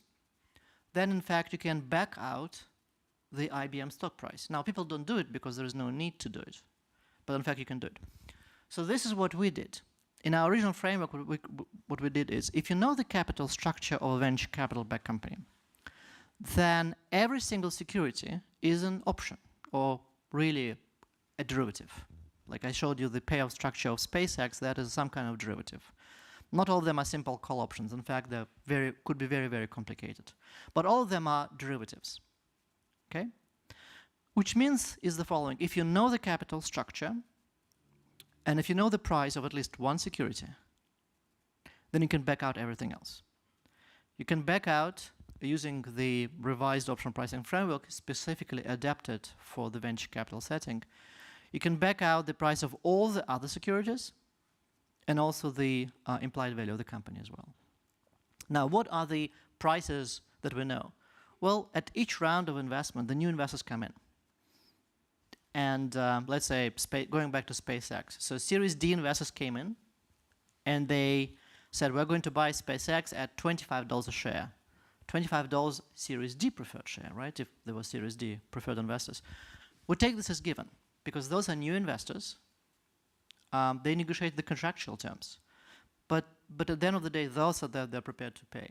then in fact you can back out the IBM stock price. Now people don't do it because there is no need to do it, but in fact you can do it. So this is what we did. In our original framework, what we did is, if you know the capital structure of a venture capital-backed company, then every single security is an option, or really a derivative. Like I showed you the payoff structure of SpaceX, that is some kind of derivative. Not all of them are simple call options. In fact, they could be very, very complicated. But all of them are derivatives, okay? Which means is the following. If you know the capital structure, and if you know the price of at least one security, then you can back out everything else. You can back out using the revised option pricing framework specifically adapted for the venture capital setting. You can back out the price of all the other securities and also the implied value of the company as well. Now, what are the prices that we know? Well, at each round of investment, the new investors come in. And let's say, going back to SpaceX. So Series D investors came in, and they said, we're going to buy SpaceX at $25 a share. $25 Series D preferred share, right? If there were Series D preferred investors. We take this as given, because those are new investors. They negotiate the contractual terms. at the end of the day, those are that they're prepared to pay.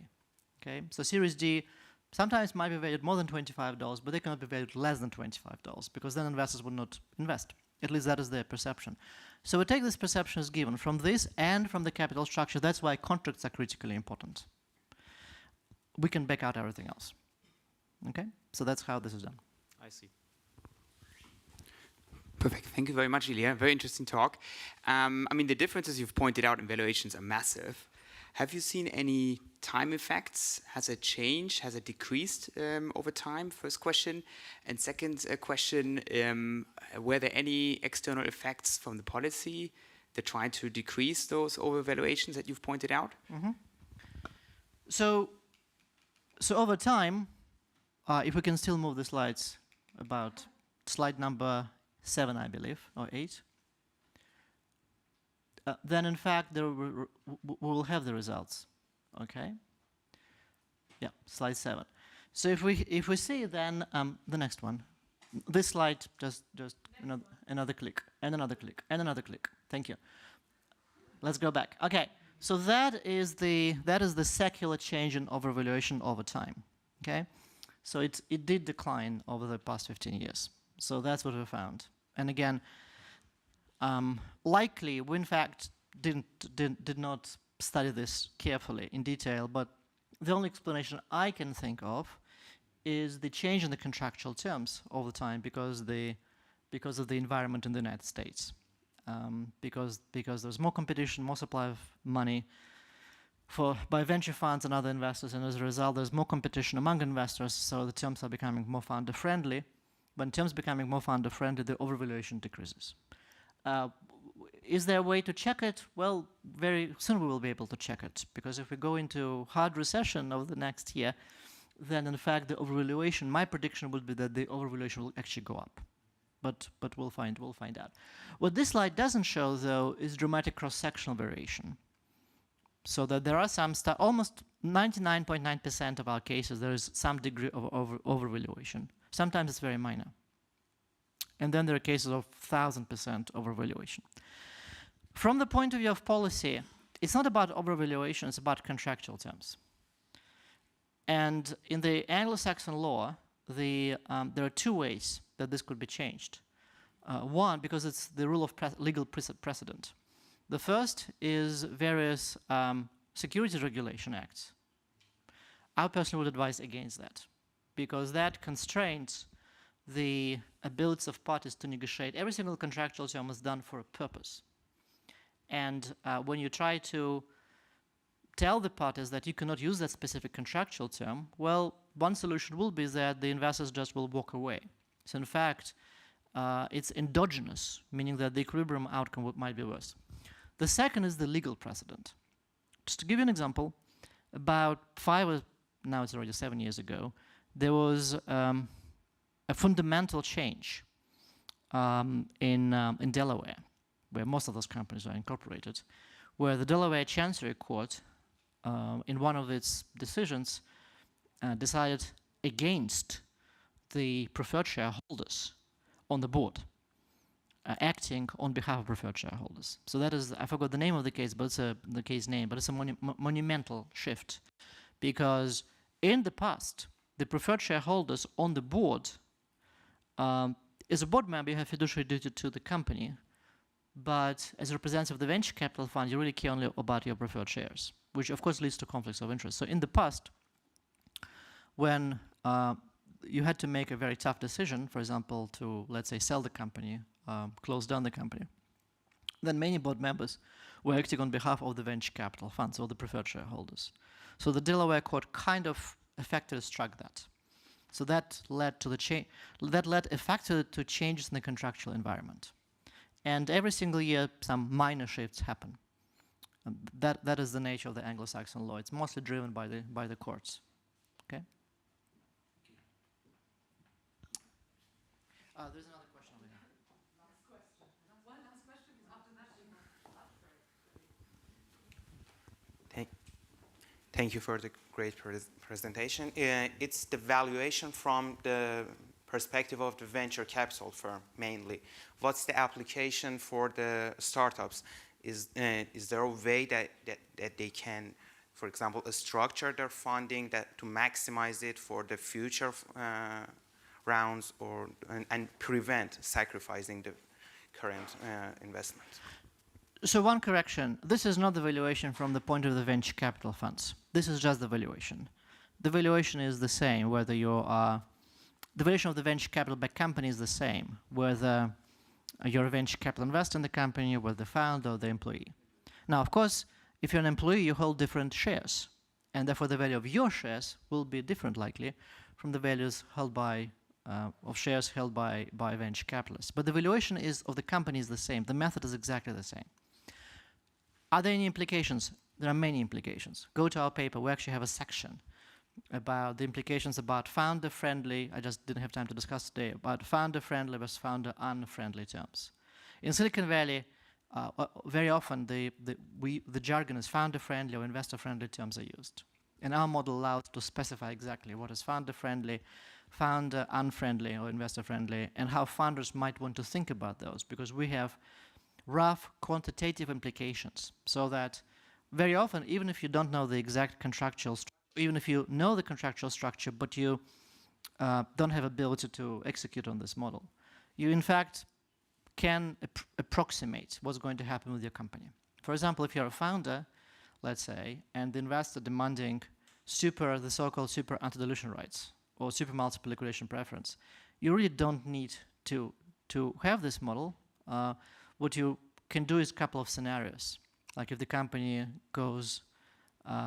Okay, so Series D sometimes might be valued more than $25, but they cannot be valued less than $25 because then investors would not invest. At least that is their perception. So we take this perception as given from this and from the capital structure. That's why contracts are critically important. We can back out everything else. Okay, so that's how this is done. I see. Perfect. Thank you very much, Ilya. Very interesting talk. I mean, the differences you've pointed out in valuations are massive. Have you seen any time effects? Has it changed? Has it decreased over time? First question. And second question, were there any external effects from the policy that try to decrease those overvaluations that you've pointed out? Mm-hmm. So over time, if we can still move the slides, about slide number 7, I believe, or 8, then in fact we will have the results. Okay. Yeah, slide 7. So if we see then the next one, this slide just another click and another click and another click. Thank you. Let's go back. Okay. So that is the secular change in overvaluation over time. Okay. So it did decline over the past 15 years. So that's what we found. And again, likely we in fact did not study this carefully in detail, but the only explanation I can think of is the change in the contractual terms over time because of the environment in the United States. Because there's more competition, more supply of money by venture funds and other investors, and as a result there's more competition among investors, so the terms are becoming more founder friendly. When terms becoming more founder friendly, the overvaluation decreases. Is there a way to check it? Well, very soon we will be able to check it, because if we go into hard recession over the next year, then in fact the overvaluation, my prediction would be that the overvaluation will actually go up. But we'll find out. What this slide doesn't show, though, is dramatic cross-sectional variation. So that there are some almost 99.9% of our cases, there is some degree of overvaluation. Sometimes it's very minor. And then there are cases of 1,000% overvaluation. From the point of view of policy, it's not about overvaluation, it's about contractual terms. And in the Anglo-Saxon law, there are 2 ways that this could be changed. One, because it's the rule of legal precedent. The first is various security regulation acts. I personally would advise against that, because that constrains the abilities of parties to negotiate. Every single contractual term is done for a purpose. And when you try to tell the parties that you cannot use that specific contractual term, well, one solution will be that the investors just will walk away. So in fact, it's endogenous, meaning that the equilibrium outcome might be worse. The second is the legal precedent. Just to give you an example, about 5 or now it's already 7 years ago, there was a fundamental change in Delaware, where most of those companies are incorporated, where the Delaware Chancery Court, in one of its decisions, decided against the preferred shareholders on the board, acting on behalf of preferred shareholders. So that is, I forgot the name of the case, but it's the case name, but it's a monumental shift, because in the past, the preferred shareholders on the board, as a board member, you have fiduciary duty to the company, but as a representative of the venture capital fund, you really care only about your preferred shares, which of course leads to conflicts of interest. So in the past, when you had to make a very tough decision, for example, to, let's say, sell the company, close down the company, then many board members were acting on behalf of the venture capital funds or the preferred shareholders. So the Delaware court kind of effectively struck that. So that led to effectively to changes in the contractual environment. And every single year, some minor shifts happen. That is the nature of the Anglo-Saxon law. It's mostly driven by the courts. Okay. There's another question over here. Last question. One last question. After that, Thank you for the great presentation. It's the valuation from the perspective of the venture capital firm, mainly. What's the application for the startups? is there a way that they can, for example, structure their funding to maximize it for the future rounds, and prevent sacrificing the current investment? So one correction, this is not the valuation from the point of the venture capital funds. This is just the valuation. The valuation is the same whether you are, the valuation of the venture capital backed company is the same, whether you're a venture capital investor in the company, whether the founder or the employee. Now, of course, if you're an employee, you hold different shares, and therefore the value of your shares will be different likely from the values held by, of shares held by venture capitalists. But the valuation of the company is the same. The method is exactly the same. Are there any implications? There are many implications. Go to our paper. We actually have a section about the implications about founder-friendly, I just didn't have time to discuss today, about founder-friendly versus founder-unfriendly terms. In Silicon Valley, very often the jargon is founder-friendly or investor-friendly terms are used. And our model allows to specify exactly what is founder-friendly, founder-unfriendly or investor-friendly, and how founders might want to think about those, because we have rough quantitative implications, so that very often, even if you don't know the exact contractual structure, even if you know the contractual structure, but you don't have ability to execute on this model, you in fact can approximate what's going to happen with your company. For example, if you're a founder, let's say, and the investor demanding the so-called super anti-dilution rights or super multiple liquidation preference, you really don't need to have this model. What you can do is a couple of scenarios. Like if the company goes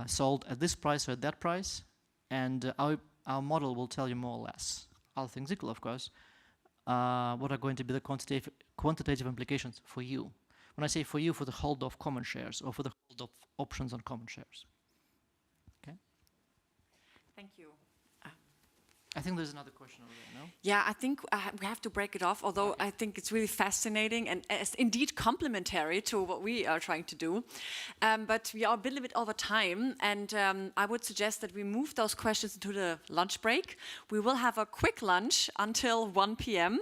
sold at this price or at that price, and our model will tell you more or less, all things equal, of course, what are going to be the quantitative implications for you. When I say for you, for the hold of common shares or for the hold of options on common shares. Okay? Thank you. I think there's another question over there, no? Yeah, I think we have to break it off, although I think it's really fascinating and indeed complementary to what we are trying to do. But we are a little bit over time, and I would suggest that we move those questions into the lunch break. We will have a quick lunch until 1 p.m.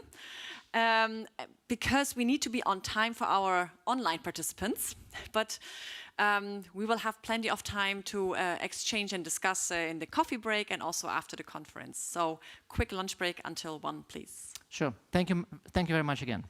Because we need to be on time for our online participants. But we will have plenty of time to exchange and discuss in the coffee break and also after the conference. So quick lunch break until 1, please. Sure. Thank you very much again.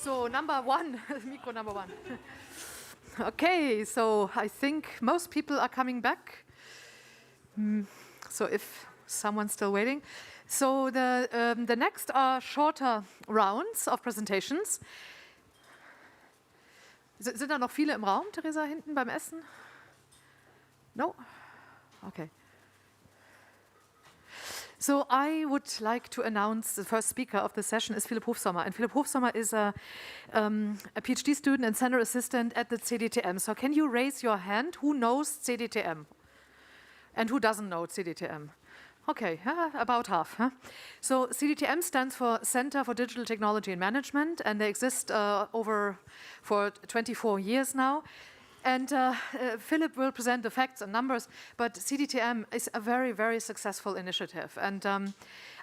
So number one, micro number one. Okay, so I think most people are coming back. So if someone's still waiting. So the next are shorter rounds of presentations. Sind da noch viele im Raum, Theresa, hinten beim Essen? No? Okay. So I would like to announce the first speaker of the session is Philipp Hofsommer. And Philipp Hofsommer is a PhD student and center assistant at the CDTM. So can you raise your hand? Who knows CDTM? And who doesn't know CDTM? Okay, about half. Huh? So CDTM stands for Center for Digital Technology and Management, and they exist for 24 years now. And Philip will present the facts and numbers, but CDTM is a very, very successful initiative. And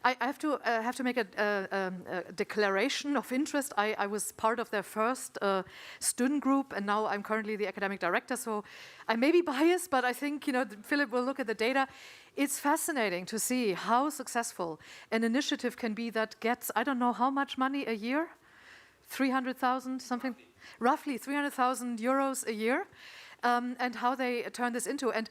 I have to make a declaration of interest. I was part of their first student group, and now I'm currently the academic director. So I may be biased, but I think Philip will look at the data. It's fascinating to see how successful an initiative can be that gets, I don't know how much money a year, 300,000 something. Roughly 300,000 euros a year, and how they turn this into. And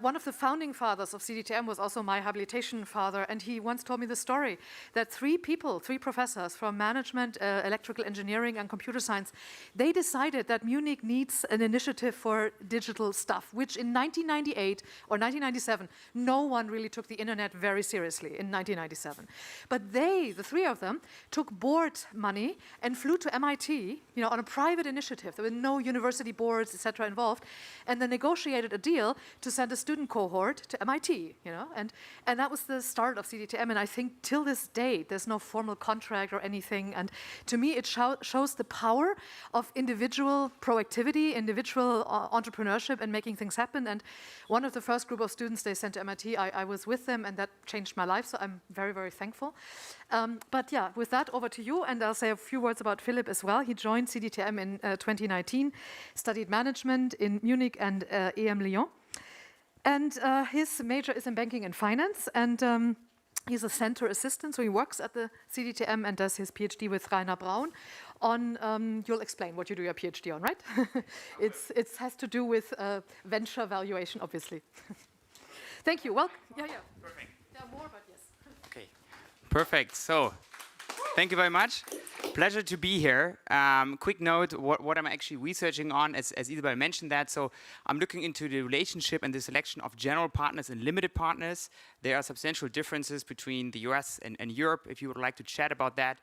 one of the founding fathers of CDTM was also my habilitation father, and he once told me the story that three professors from management, electrical engineering, and computer science, they decided that Munich needs an initiative for digital stuff, which in 1998 or 1997, no one really took the internet very seriously in 1997. But they, the three of them, took board money and flew to MIT, on a private initiative. There were no university boards, etc., involved, and they negotiated a deal to say, sent a student cohort to MIT, and that was the start of CDTM. And I think till this day, there's no formal contract or anything. And to me, it shows the power of individual proactivity, individual entrepreneurship, and making things happen. And one of the first group of students they sent to MIT, I was with them, and that changed my life. So I'm very, very thankful. But yeah, with that, over to you. And I'll say a few words about Philipp as well. He joined CDTM in 2019, studied management in Munich and EM Lyon. And his major is in banking and finance. And he's a center assistant, so he works at the CDTM and does his PhD with Rainer Braun on, you'll explain what you do your PhD on, right? It has to do with venture valuation, obviously. Thank you. Well, yeah. Perfect. There are more, but yes. Okay, perfect. So, thank you very much. Pleasure to be here. Quick note, what I'm actually researching on, as Isabel mentioned that, so I'm looking into the relationship and the selection of general partners and limited partners. There are substantial differences between the US and Europe. If you would like to chat about that,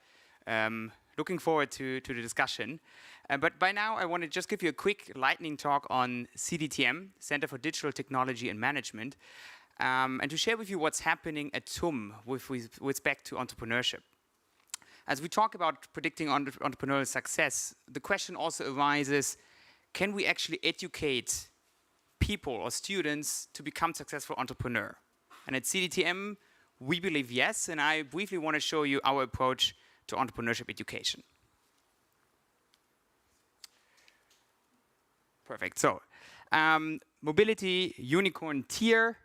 looking forward to the discussion. But by now, I want to just give you a quick lightning talk on CDTM, Center for Digital Technology and Management, and to share with you what's happening at TUM with respect to entrepreneurship. As we talk about predicting entrepreneurial success, the question also arises, can we actually educate people or students to become successful entrepreneurs? And at CDTM, we believe yes, and I briefly want to show you our approach to entrepreneurship education. Perfect. So, mobility unicorn tier.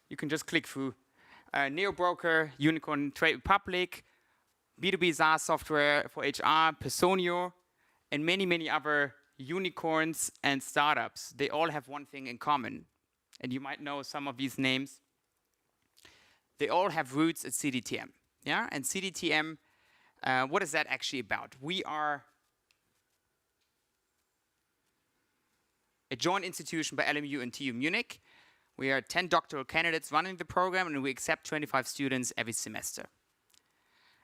You can just click through. Neo broker, unicorn Trade Republic, B2B SaaS software for HR, Personio, and many, many other unicorns and startups. They all have one thing in common, and you might know some of these names. They all have roots at CDTM. Yeah, and CDTM, what is that actually about? We are a joint institution by LMU and TU Munich. We are 10 doctoral candidates running the program, and we accept 25 students every semester.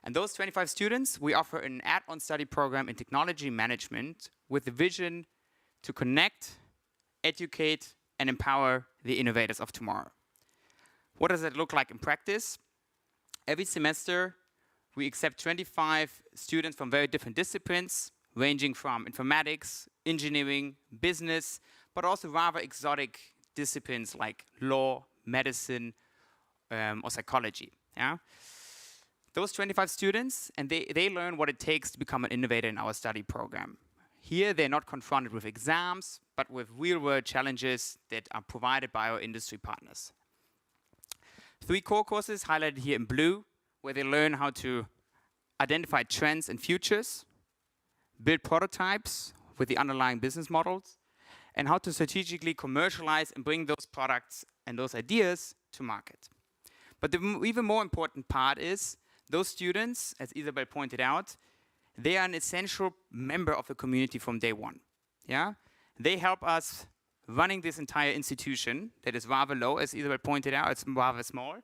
And those 25 students, we offer an add-on study program in technology management with the vision to connect, educate, and empower the innovators of tomorrow. What does that look like in practice? Every semester, we accept 25 students from very different disciplines, ranging from informatics, engineering, business, but also rather exotic disciplines like law, medicine, or psychology. Yeah? Those 25 students, and they learn what it takes to become an innovator in our study program. Here, they're not confronted with exams, but with real-world challenges that are provided by our industry partners. 3 core courses highlighted here in blue, where they learn how to identify trends and futures, build prototypes with the underlying business models, and how to strategically commercialize and bring those products and those ideas to market. But the even more important part is those students, as Isabel pointed out, they are an essential member of the community from day one. Yeah? They help us running this entire institution that is rather low, as Isabel pointed out, it's rather small,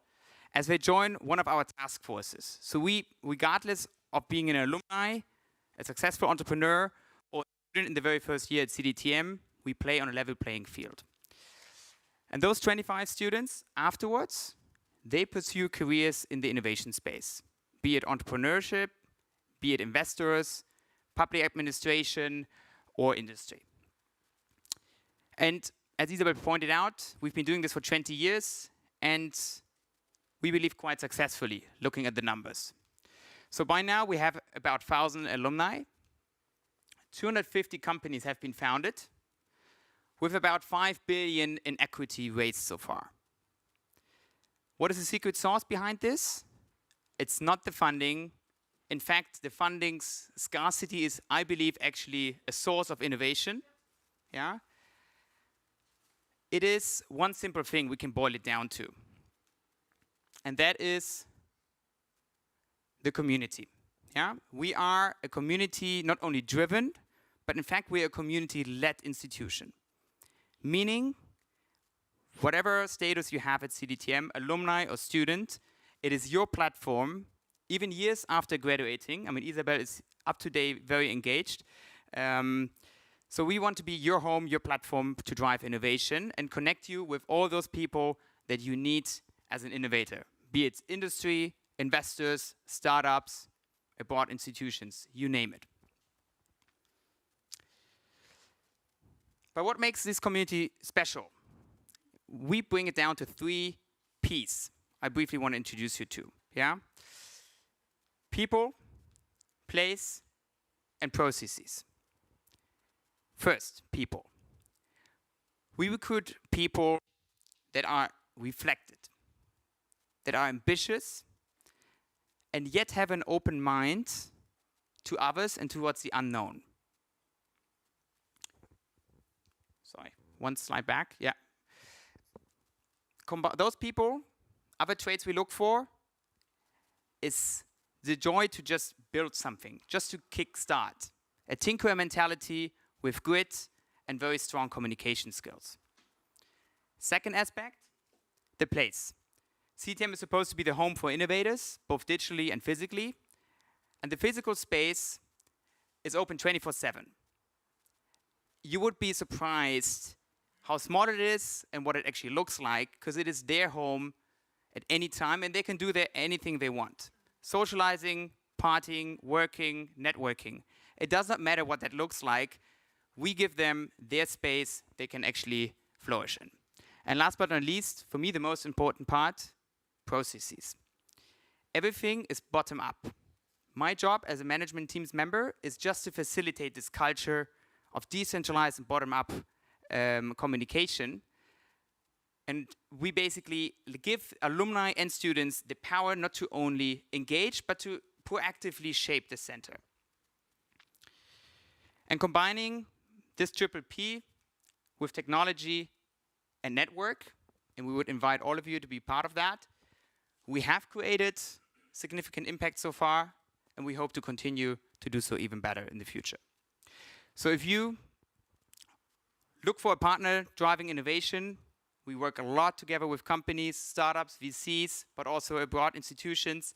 as they join one of our task forces. So we, regardless of being an alumni, a successful entrepreneur, or a student in the very first year at CDTM, we play on a level playing field. And those 25 students, afterwards, they pursue careers in the innovation space, be it entrepreneurship, be it investors, public administration, or industry. And as Isabel pointed out, we've been doing this for 20 years, and we believe quite successfully, looking at the numbers. So by now, we have about 1,000 alumni. 250 companies have been founded, with about 5 billion in equity raised so far. What is the secret sauce behind this? It's not the funding. In fact, the funding's scarcity is, I believe, actually a source of innovation. Yeah? It is one simple thing we can boil it down to. And that is the community. Yeah? We are a community not only driven, but in fact, we are a community-led institution. Meaning, whatever status you have at CDTM, alumni or student, it is your platform, even years after graduating. I mean, Isabel is up to date, very engaged. So we want to be your home, your platform to drive innovation and connect you with all those people that you need as an innovator, be it industry, investors, startups, abroad institutions, you name it. But what makes this community special? We bring it down to 3 P's I briefly want to introduce you to. Yeah? People, place, and processes. First, people. We recruit people that are reflected, that are ambitious, and yet have an open mind to others and towards the unknown. Sorry, one slide back, yeah. Those people, other traits we look for is the joy to just build something, just to kickstart. A tinkerer mentality with grit and very strong communication skills. Second aspect, the place. CTM is supposed to be the home for innovators, both digitally and physically. And the physical space is open 24/7. You would be surprised how smart it is and what it actually looks like, because it is their home at any time, and they can do there anything they want. Socializing, partying, working, networking. It does not matter what that looks like. We give them their space they can actually flourish in. And last but not least, for me, the most important part, processes. Everything is bottom up. My job as a management team's member is just to facilitate this culture of decentralized and bottom up communication. And we basically give alumni and students the power not to only engage, but to proactively shape the center. And combining this triple P with technology and network, and we would invite all of you to be part of that, we have created significant impact so far, and we hope to continue to do so even better in the future. So if you look for a partner driving innovation, we work a lot together with companies, startups, VCs, but also abroad institutions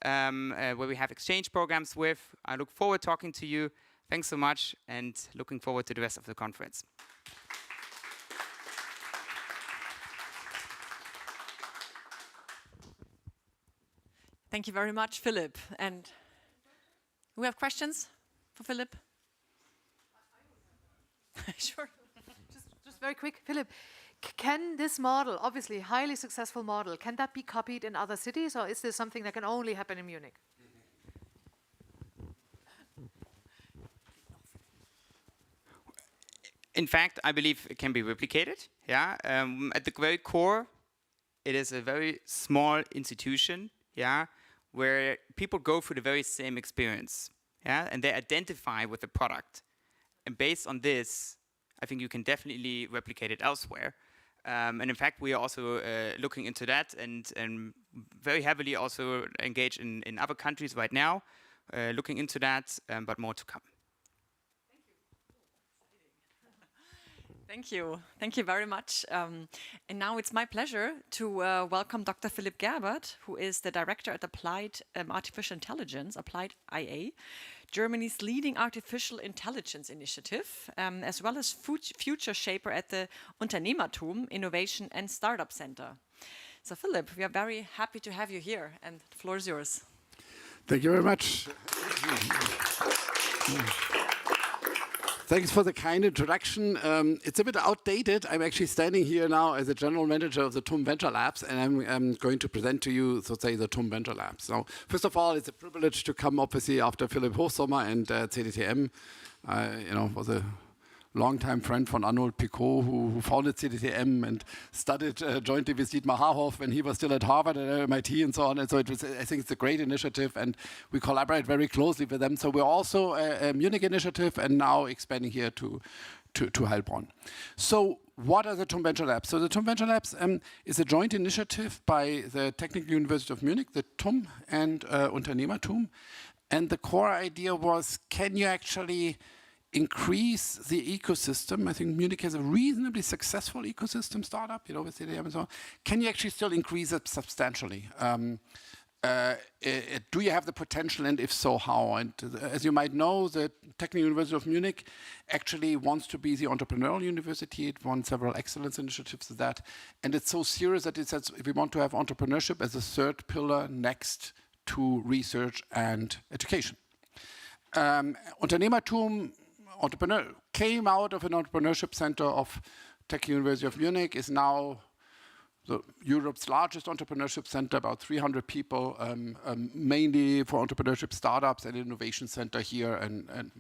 where we have exchange programs with. I look forward to talking to you. Thanks so much, and looking forward to the rest of the conference. Thank you very much, Philip. And we have questions for Philip? Sure. Just very quick, Philip. Can this model, obviously highly successful model, can that be copied in other cities, or is this something that can only happen in Munich? In fact, I believe it can be replicated. Yeah, at the very core, it is a very small institution. Yeah, where people go through the very same experience. Yeah, and they identify with the product. And based on this, I think you can definitely replicate it elsewhere. And in fact, we are also looking into that and very heavily also engaged in other countries right now, looking into that, but more to come. Thank you. Thank you very much. And now it's my pleasure to welcome Dr. Philipp Gerbert, who is the Director at Applied Artificial Intelligence, Applied IA, Germany's leading artificial intelligence initiative, as well as future shaper at the Unternehmertum Innovation and Startup Center. So Philipp, we are very happy to have you here, and the floor is yours. Thank you very much. Thanks for the kind introduction. It's a bit outdated. I'm actually standing here now as the general manager of the TUM Venture Labs, and I'm going to present to you, so to say, the TUM Venture Labs. So, first of all, it's a privilege to come, obviously, after Philipp Hochsommer and CDTM. Was a longtime friend from Arnold Picot, who founded CDTM and studied jointly with Dietmar Haarhoff when he was still at Harvard and MIT and so on. And so it was, I think it's a great initiative, and we collaborate very closely with them. So we're also a Munich initiative and now expanding here to Heilbronn. So what are the TUM Venture Labs? So the TUM Venture Labs is a joint initiative by the Technical University of Munich, the TUM and Unternehmertum. And the core idea was, can you actually increase the ecosystem? I think Munich has a reasonably successful ecosystem startup, with CDM and so on. Can you actually still increase it substantially? do you have the potential, and if so, how? And as you might know, the Technical University of Munich actually wants to be the entrepreneurial university. It won several excellence initiatives of that. And it's so serious that it says we want to have entrepreneurship as a third pillar next to research and education. Unternehmertum, entrepreneur, came out of an entrepreneurship center of Technical University of Munich, is now Europe's largest entrepreneurship center, about 300 people, mainly for entrepreneurship startups, and innovation center here and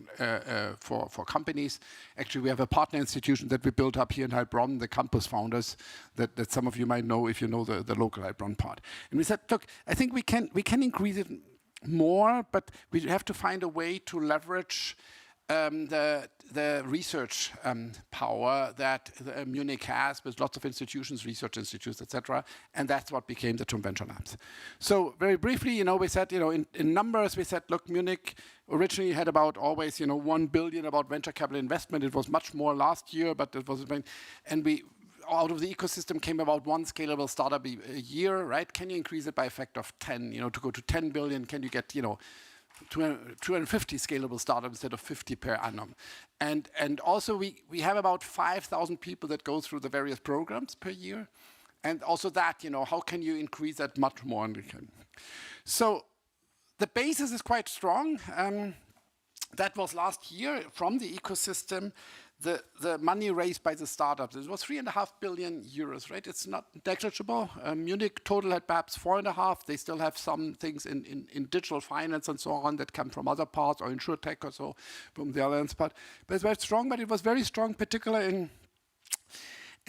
for companies. Actually, we have a partner institution that we built up here in Heilbronn, the Campus Founders, that some of you might know if you know the local Heilbronn part. And we said, look, I think we can increase it more, but we have to find a way to leverage the research power that Munich has with lots of institutions, research institutes, etc. And that's what became the TUM Venture Labs. So very briefly, we said, in numbers, we said, look, Munich originally had about always, 1 billion about venture capital investment. It was much more last year, but it was, and we, out of the ecosystem came about 1 scalable startup a year, right? Can you increase it by a factor of 10, to go to 10 billion? Can you get, 250 scalable startups instead of 50 per annum. And also we have about 5,000 people that go through the various programs per year. And also that, how can you increase that much more? So the basis is quite strong. That was last year from the ecosystem. The money raised by the startups, it was 3.5 billion euros, right? It's not negligible. Munich total had perhaps 4.5. They still have some things in digital finance and so on that come from other parts, or insurtech or so from the Allianz part. But it's very strong, but it was very strong, particularly in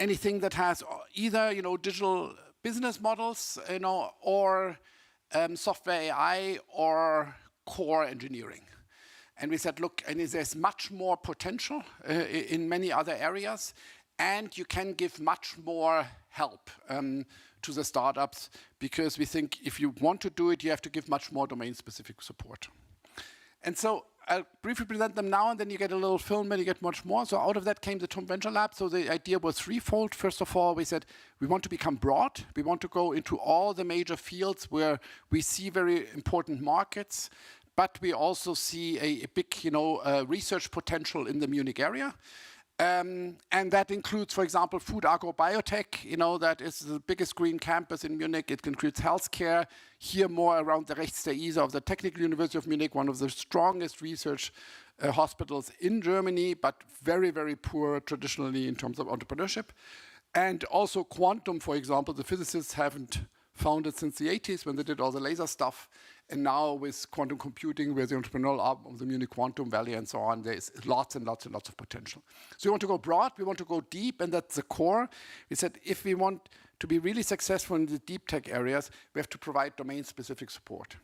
anything that has either, digital business models, or software AI or core engineering. And we said, look, and there's much more potential in many other areas, and you can give much more help to the startups, because we think if you want to do it, you have to give much more domain-specific support. And so I'll briefly present them now, and then you get a little film and you get much more. So out of that came the TUM Venture Lab. So the idea was threefold. First of all, we said we want to become broad. We want to go into all the major fields where we see very important markets. But we also see a big, research potential in the Munich area. And that includes, for example, food, agro, biotech. That is the biggest green campus in Munich. It includes healthcare. Here more around the Rechts der Isar of the Technical University of Munich, one of the strongest research hospitals in Germany, but very, very poor traditionally in terms of entrepreneurship. And also quantum, for example, the physicists haven't found it since the 80s when they did all the laser stuff. And now with quantum computing, we're the entrepreneurial arm of the Munich Quantum Valley and so on, there's lots and lots and lots of potential. So we want to go broad, we want to go deep, and that's the core. We said if we want to be really successful in the deep tech areas, we have to provide domain-specific support.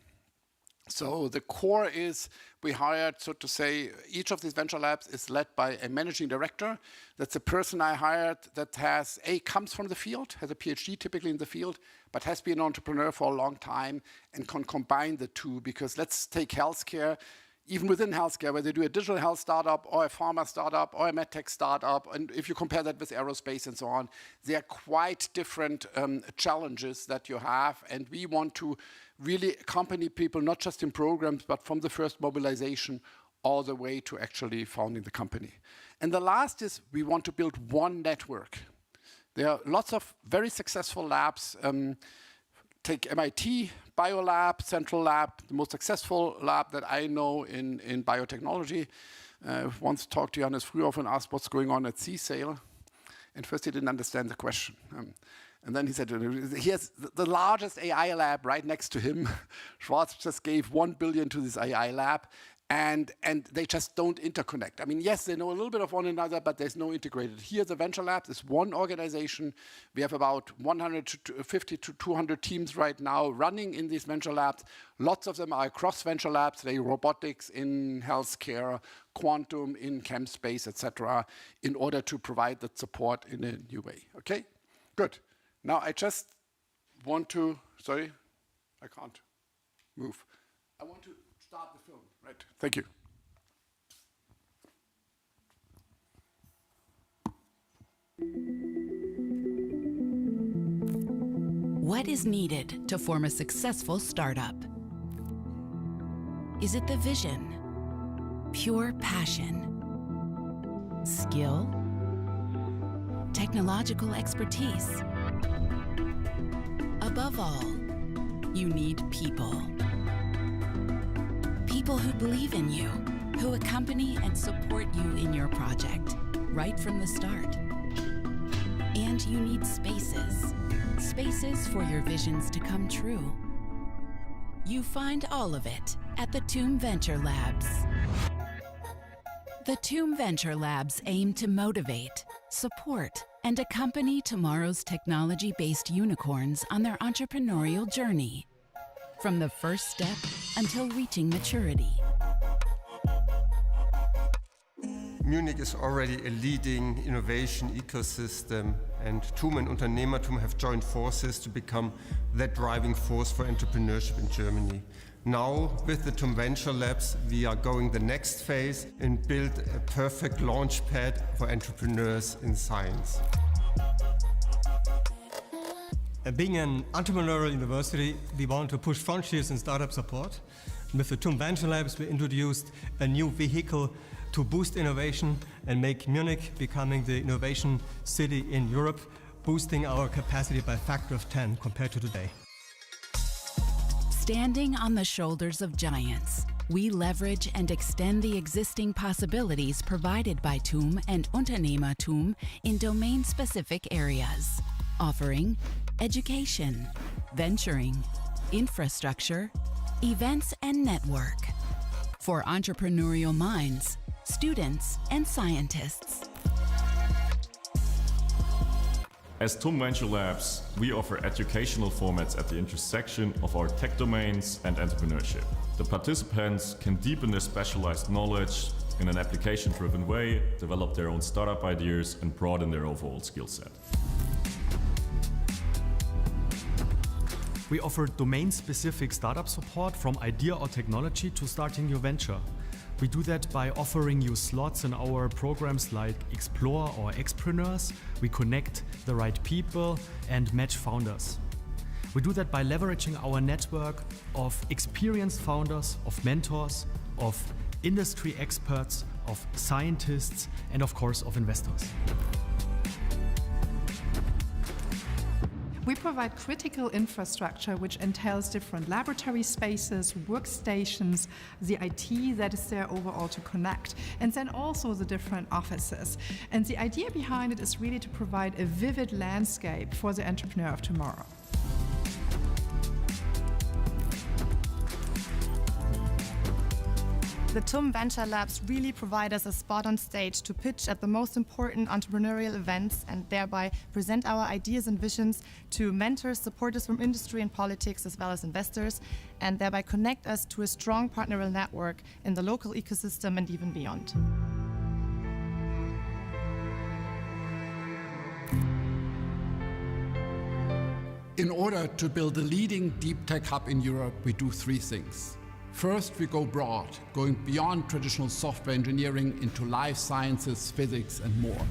So the core is we hired, so to say, each of these venture labs is led by a managing director. That's a person I hired that comes from the field, has a PhD typically in the field, but has been an entrepreneur for a long time and can combine the two. Because let's take healthcare, even within healthcare, where they do a digital health startup or a pharma startup or a medtech startup, and if you compare that with aerospace and so on, they are quite different challenges that you have. And we want to really accompany people, not just in programs, but from the first mobilization all the way to actually founding the company. And the last is we want to build one network. There are lots of very successful labs. Take MIT, Biolab, Central Lab, the most successful lab that I know in biotechnology. Once talked to Johannes Frühoff and asked what's going on at CSAIL. And first he didn't understand the question. And then he said, he has the largest AI lab right next to him. Schwarz just gave 1 billion to this AI lab. And they just don't interconnect. I mean, yes, they know a little bit of one another, but there's no integrated. Here, the Venture Lab is one organization. We have about 150 to 200 teams right now running in these Venture Labs. Lots of them are across Venture Labs. They robotics in healthcare, quantum in chem space, etc., in order to provide that support in a new way. Okay, good. Now I just want to, sorry, I can't move. I want to start the film. Right. Thank you. What is needed to form a successful startup? Is it the vision, pure passion, skill, technological expertise? Above all, you need people. People who believe in you, who accompany and support you in your project, right from the start. And you need spaces. Spaces for your visions to come true. You find all of it at the TUM Venture Labs. The TUM Venture Labs aim to motivate, support, and accompany tomorrow's technology-based unicorns on their entrepreneurial journey, from the first step until reaching maturity. Munich is already a leading innovation ecosystem, and TUM and Unternehmertum have joined forces to become that driving force for entrepreneurship in Germany. Now, with the TUM Venture Labs, we are going the next phase and build a perfect launch pad for entrepreneurs in science. Being an entrepreneurial university, we want to push frontiers in startup support. With the TUM Venture Labs, we introduced a new vehicle to boost innovation and make Munich becoming the innovation city in Europe, boosting our capacity by a factor of 10 compared to today. Standing on the shoulders of giants, we leverage and extend the existing possibilities provided by TUM and Unternehmertum in domain-specific areas, offering education, venturing, infrastructure, events, and network for entrepreneurial minds, students, and scientists. As TUM Venture Labs, we offer educational formats at the intersection of our tech domains and entrepreneurship. The participants can deepen their specialized knowledge in an application-driven way, develop their own startup ideas, and broaden their overall skill set. We offer domain-specific startup support from idea or technology to starting your venture. We do that by offering you slots in our programs like Explore or Expreneurs. We connect the right people and match founders. We do that by leveraging our network of experienced founders, of mentors, of industry experts, of scientists, and of course of investors. We provide critical infrastructure which entails different laboratory spaces, workstations, the IT that is there overall to connect, and then also the different offices. And the idea behind it is really to provide a vivid landscape for the entrepreneur of tomorrow. The TUM Venture Labs really provide us a spot on stage to pitch at the most important entrepreneurial events and thereby present our ideas and visions to mentors, supporters from industry and politics, as well as investors, and thereby connect us to a strong partnerial network in the local ecosystem and even beyond. In order to build a leading deep tech hub in Europe, we do three things. First, we go broad, going beyond traditional software engineering into life sciences, physics, and more.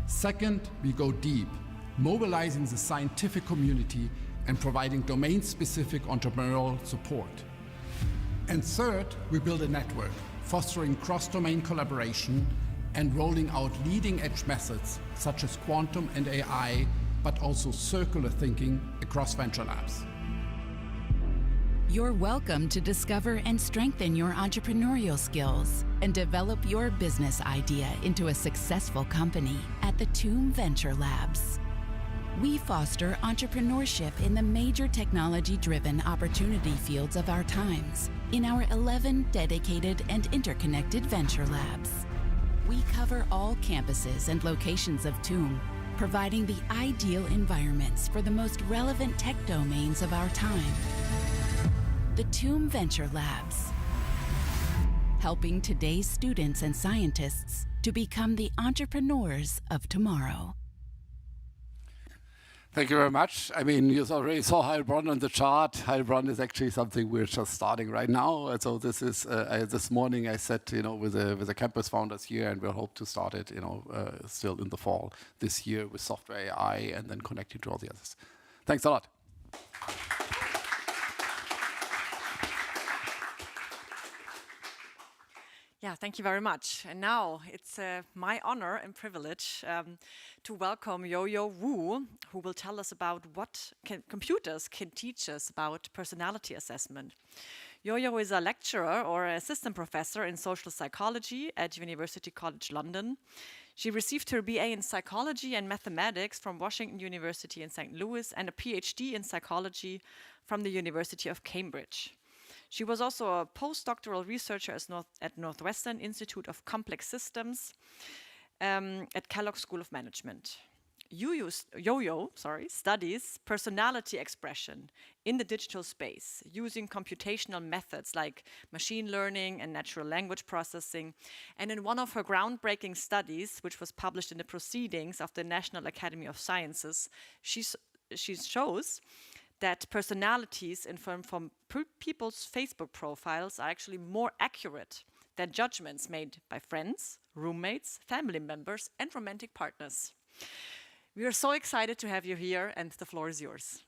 Second, we go deep, mobilizing the scientific community and providing domain-specific entrepreneurial support. And third, we build a network, fostering cross-domain collaboration and rolling out leading-edge methods such as quantum and AI, but also circular thinking across venture labs. You're welcome to discover and strengthen your entrepreneurial skills and develop your business idea into a successful company at the TUM Venture Labs. We foster entrepreneurship in the major technology-driven opportunity fields of our times in our 11 dedicated and interconnected venture labs. We cover all campuses and locations of TUM, providing the ideal environments for the most relevant tech domains of our time. The TUM Venture Labs, helping today's students and scientists to become the entrepreneurs of tomorrow. Thank you very much. I mean, you already saw Heilbronn on the chart. Heilbronn is actually something we're just starting right now. And so this is, this morning I sat, with the campus founders here, and we'll hope to start it, still in the fall this year with software AI and then connecting to all the others. Thanks a lot. Yeah, thank you very much. And now it's my honor and privilege to welcome Yo-Yo Wu, who will tell us about what computers can teach us about personality assessment. Yo-Yo is a lecturer or assistant professor in social psychology at University College London. She received her BA in psychology and mathematics from Washington University in St. Louis and a PhD in psychology from the University of Cambridge. She was also a postdoctoral researcher at Northwestern Institute of Complex Systems at Kellogg School of Management. Yo-Yo studies personality expression in the digital space using computational methods like machine learning and natural language processing. And in one of her groundbreaking studies, which was published in the Proceedings of the National Academy of Sciences, she shows that personalities informed from people's Facebook profiles are actually more accurate than judgments made by friends, roommates, family members, and romantic partners. We are so excited to have you here, and the floor is yours.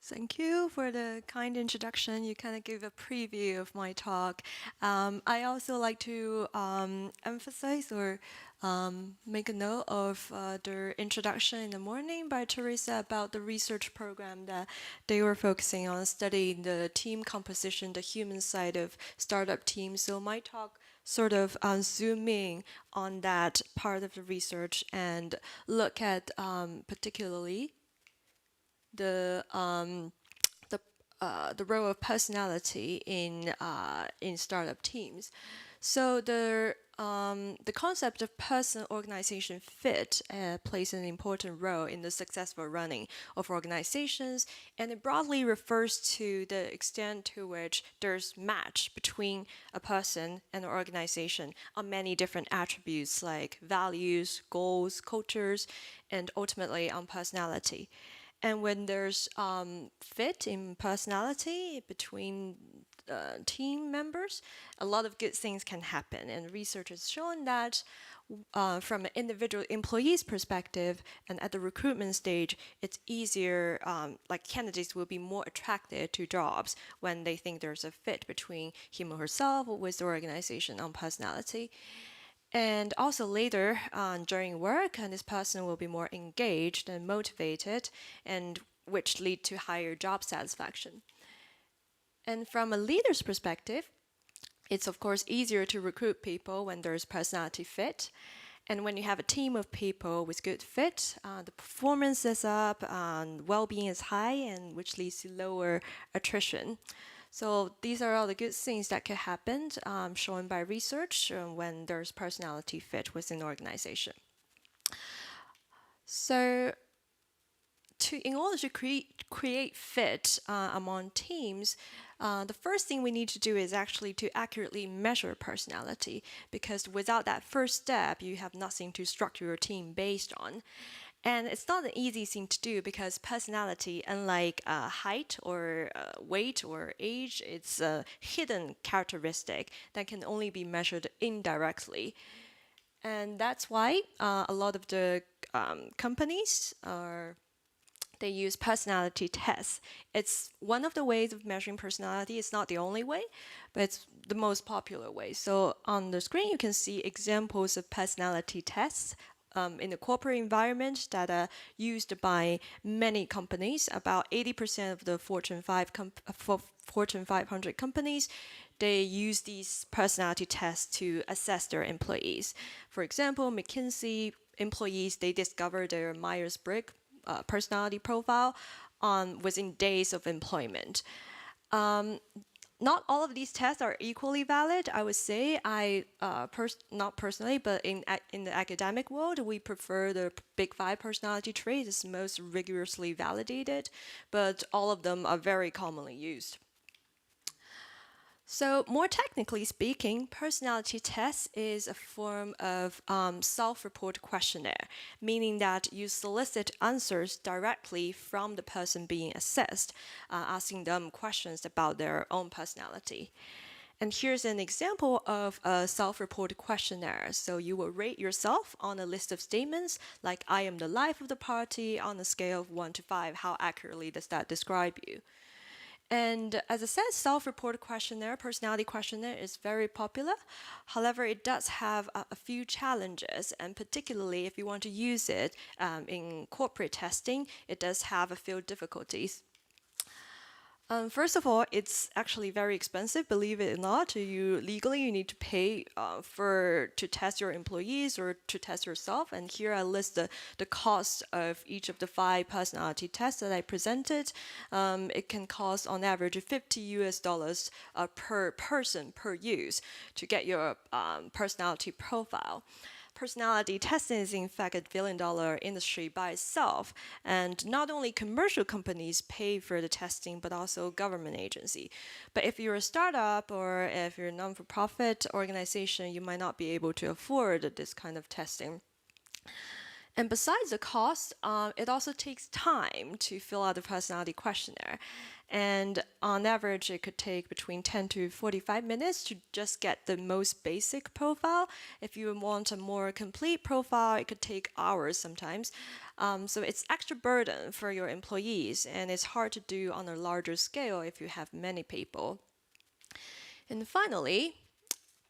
Thank you for the kind introduction. You kind of gave a preview of my talk. I also like to emphasize or make a note of the introduction in the morning by Teresa about the research program that they were focusing on, studying the team composition, the human side of startup teams. So my talk sort of zooming on that part of the research and look at particularly the role of personality in startup teams. So the concept of person-organization fit plays an important role in the successful running of organizations, and it broadly refers to the extent to which there's match between a person and an organization on many different attributes like values, goals, cultures, and ultimately on personality. And when there's fit in personality between team members, a lot of good things can happen. And research has shown that from an individual employee's perspective and at the recruitment stage, it's easier, like candidates will be more attracted to jobs when they think there's a fit between him or herself with the organization on personality. And also later during work, and this person will be more engaged and motivated, and which lead to higher job satisfaction. And from a leader's perspective, it's of course easier to recruit people when there's personality fit. And when you have a team of people with good fit, the performance is up, well-being is high, and which leads to lower attrition. So these are all the good things that could happen, shown by research when there's personality fit within an organization. So in order to create fit among teams, the first thing we need to do is actually to accurately measure personality, because without that first step, you have nothing to structure your team based on. And it's not an easy thing to do because personality, unlike height or weight or age, it's a hidden characteristic that can only be measured indirectly. And that's why a lot of the companies they use personality tests. It's one of the ways of measuring personality. It's not the only way, but it's the most popular way. So on the screen, you can see examples of personality tests in the corporate environment that are used by many companies. About 80% of the Fortune 500 companies, they use these personality tests to assess their employees. For example, McKinsey employees, they discover their Myers-Briggs personality profile within days of employment. Not all of these tests are equally valid, I would say. Not personally, but in the academic world, we prefer the Big Five personality traits. It's most rigorously validated, but all of them are very commonly used. So more technically speaking, personality test is a form of self-report questionnaire, meaning that you solicit answers directly from the person being assessed, asking them questions about their own personality. And here's an example of a self-reported questionnaire. So you will rate yourself on a list of statements like, I am the life of the party, on a scale of 1 to 5. How accurately does that describe you? And as I said, self-reported questionnaire, personality questionnaire is very popular. However, it does have a few challenges, and particularly if you want to use it in corporate testing, it does have a few difficulties. First of all, it's actually very expensive, believe it or not. Legally, you need to pay to test your employees or to test yourself. And here I list the cost of each of the 5 personality tests that I presented. It can cost on average $50 per person per use to get your personality profile. Personality testing is in fact $1 billion industry by itself, and not only commercial companies pay for the testing, but also government agency. But if you're a startup or if you're a non-for-profit organization, you might not be able to afford this kind of testing. And besides the cost, it also takes time to fill out the personality questionnaire. And on average, it could take between 10 to 45 minutes to just get the most basic profile. If you want a more complete profile, it could take hours sometimes. So it's extra burden for your employees, and it's hard to do on a larger scale if you have many people. And finally,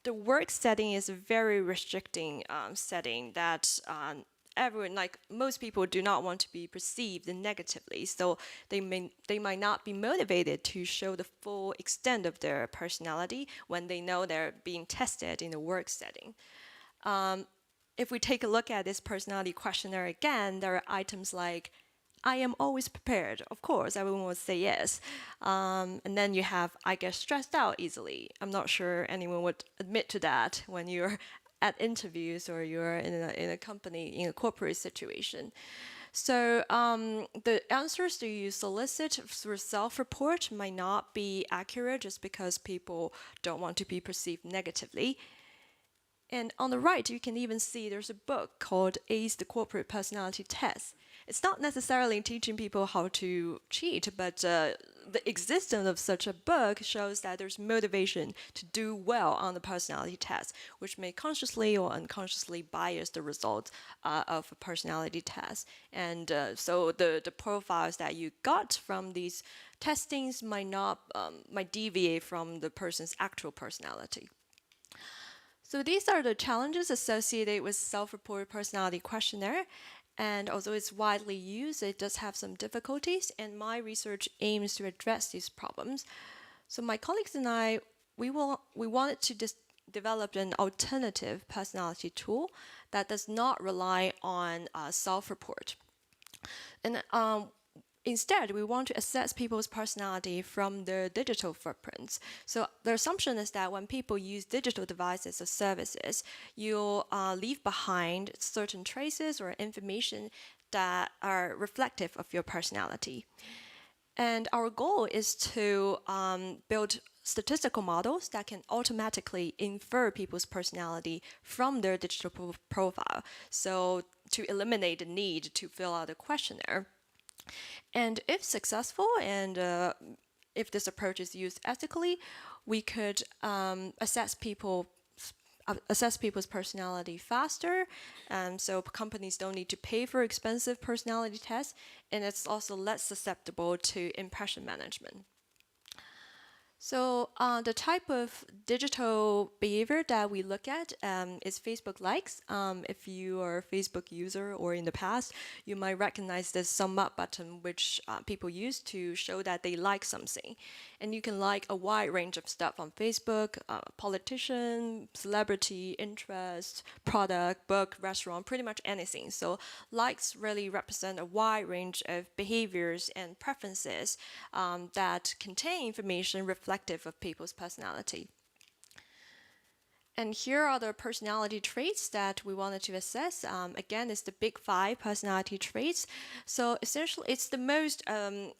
the work setting is a very restricting setting that everyone, like most people, do not want to be perceived negatively, so they might not be motivated to show the full extent of their personality when they know they're being tested in a work setting. If we take a look at this personality questionnaire again, there are items like, I am always prepared. Of course, everyone will say yes. And then you have, I get stressed out easily. I'm not sure anyone would admit to that when you're at interviews or you're in a company, in a corporate situation. So the answers that you solicit through self-report might not be accurate just because people don't want to be perceived negatively. And on the right, you can even see there's a book called Ace the Corporate Personality Test. It's not necessarily teaching people how to cheat, but the existence of such a book shows that there's motivation to do well on the personality test, which may consciously or unconsciously bias the results of a personality test. And so the profiles that you got from these testings might deviate from the person's actual personality. So these are the challenges associated with self-reported personality questionnaire. And although it's widely used, it does have some difficulties, and my research aims to address these problems. So my colleagues and I, we wanted to develop an alternative personality tool that does not rely on self-report. And instead, we want to assess people's personality from their digital footprints. So the assumption is that when people use digital devices or services, you'll leave behind certain traces or information that are reflective of your personality. And our goal is to build statistical models that can automatically infer people's personality from their digital profile, so to eliminate the need to fill out a questionnaire. And if successful, and if this approach is used ethically, we could assess people's personality faster, so companies don't need to pay for expensive personality tests, and it's also less susceptible to impression management. So the type of digital behavior that we look at is Facebook likes. If you are a Facebook user or in the past, you might recognize this sum up button, which people use to show that they like something. And you can like a wide range of stuff on Facebook, politician, celebrity, interest, product, book, restaurant, pretty much anything. So likes really represent a wide range of behaviors and preferences that contain information reflective of people's personality. And here are the personality traits that we wanted to assess. Again, it's the big 5 personality traits. So essentially, it's the most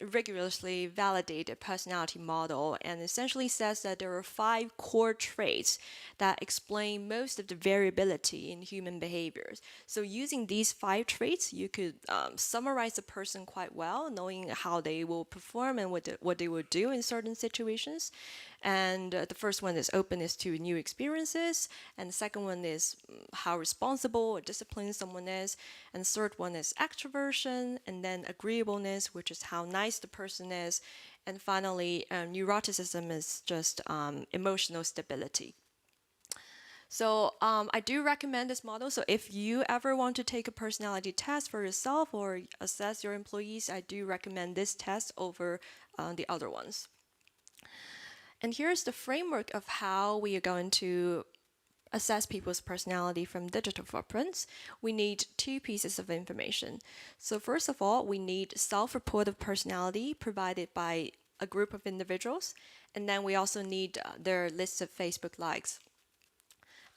rigorously validated personality model, and essentially says that there are 5 core traits that explain most of the variability in human behaviors. So using these 5 traits, you could summarize a person quite well, knowing how they will perform and what they will do in certain situations. And the first one is openness to new experiences. And the second one is how responsible or disciplined someone is. And the third one is extroversion. And then agreeableness, which is how nice the person is. And finally, neuroticism is just emotional stability. So I do recommend this model. So if you ever want to take a personality test for yourself or assess your employees, I do recommend this test over the other ones. And here's the framework of how we are going to assess people's personality from digital footprints. We need two pieces of information. So first of all, we need self-reported personality provided by a group of individuals. And then we also need their list of Facebook likes.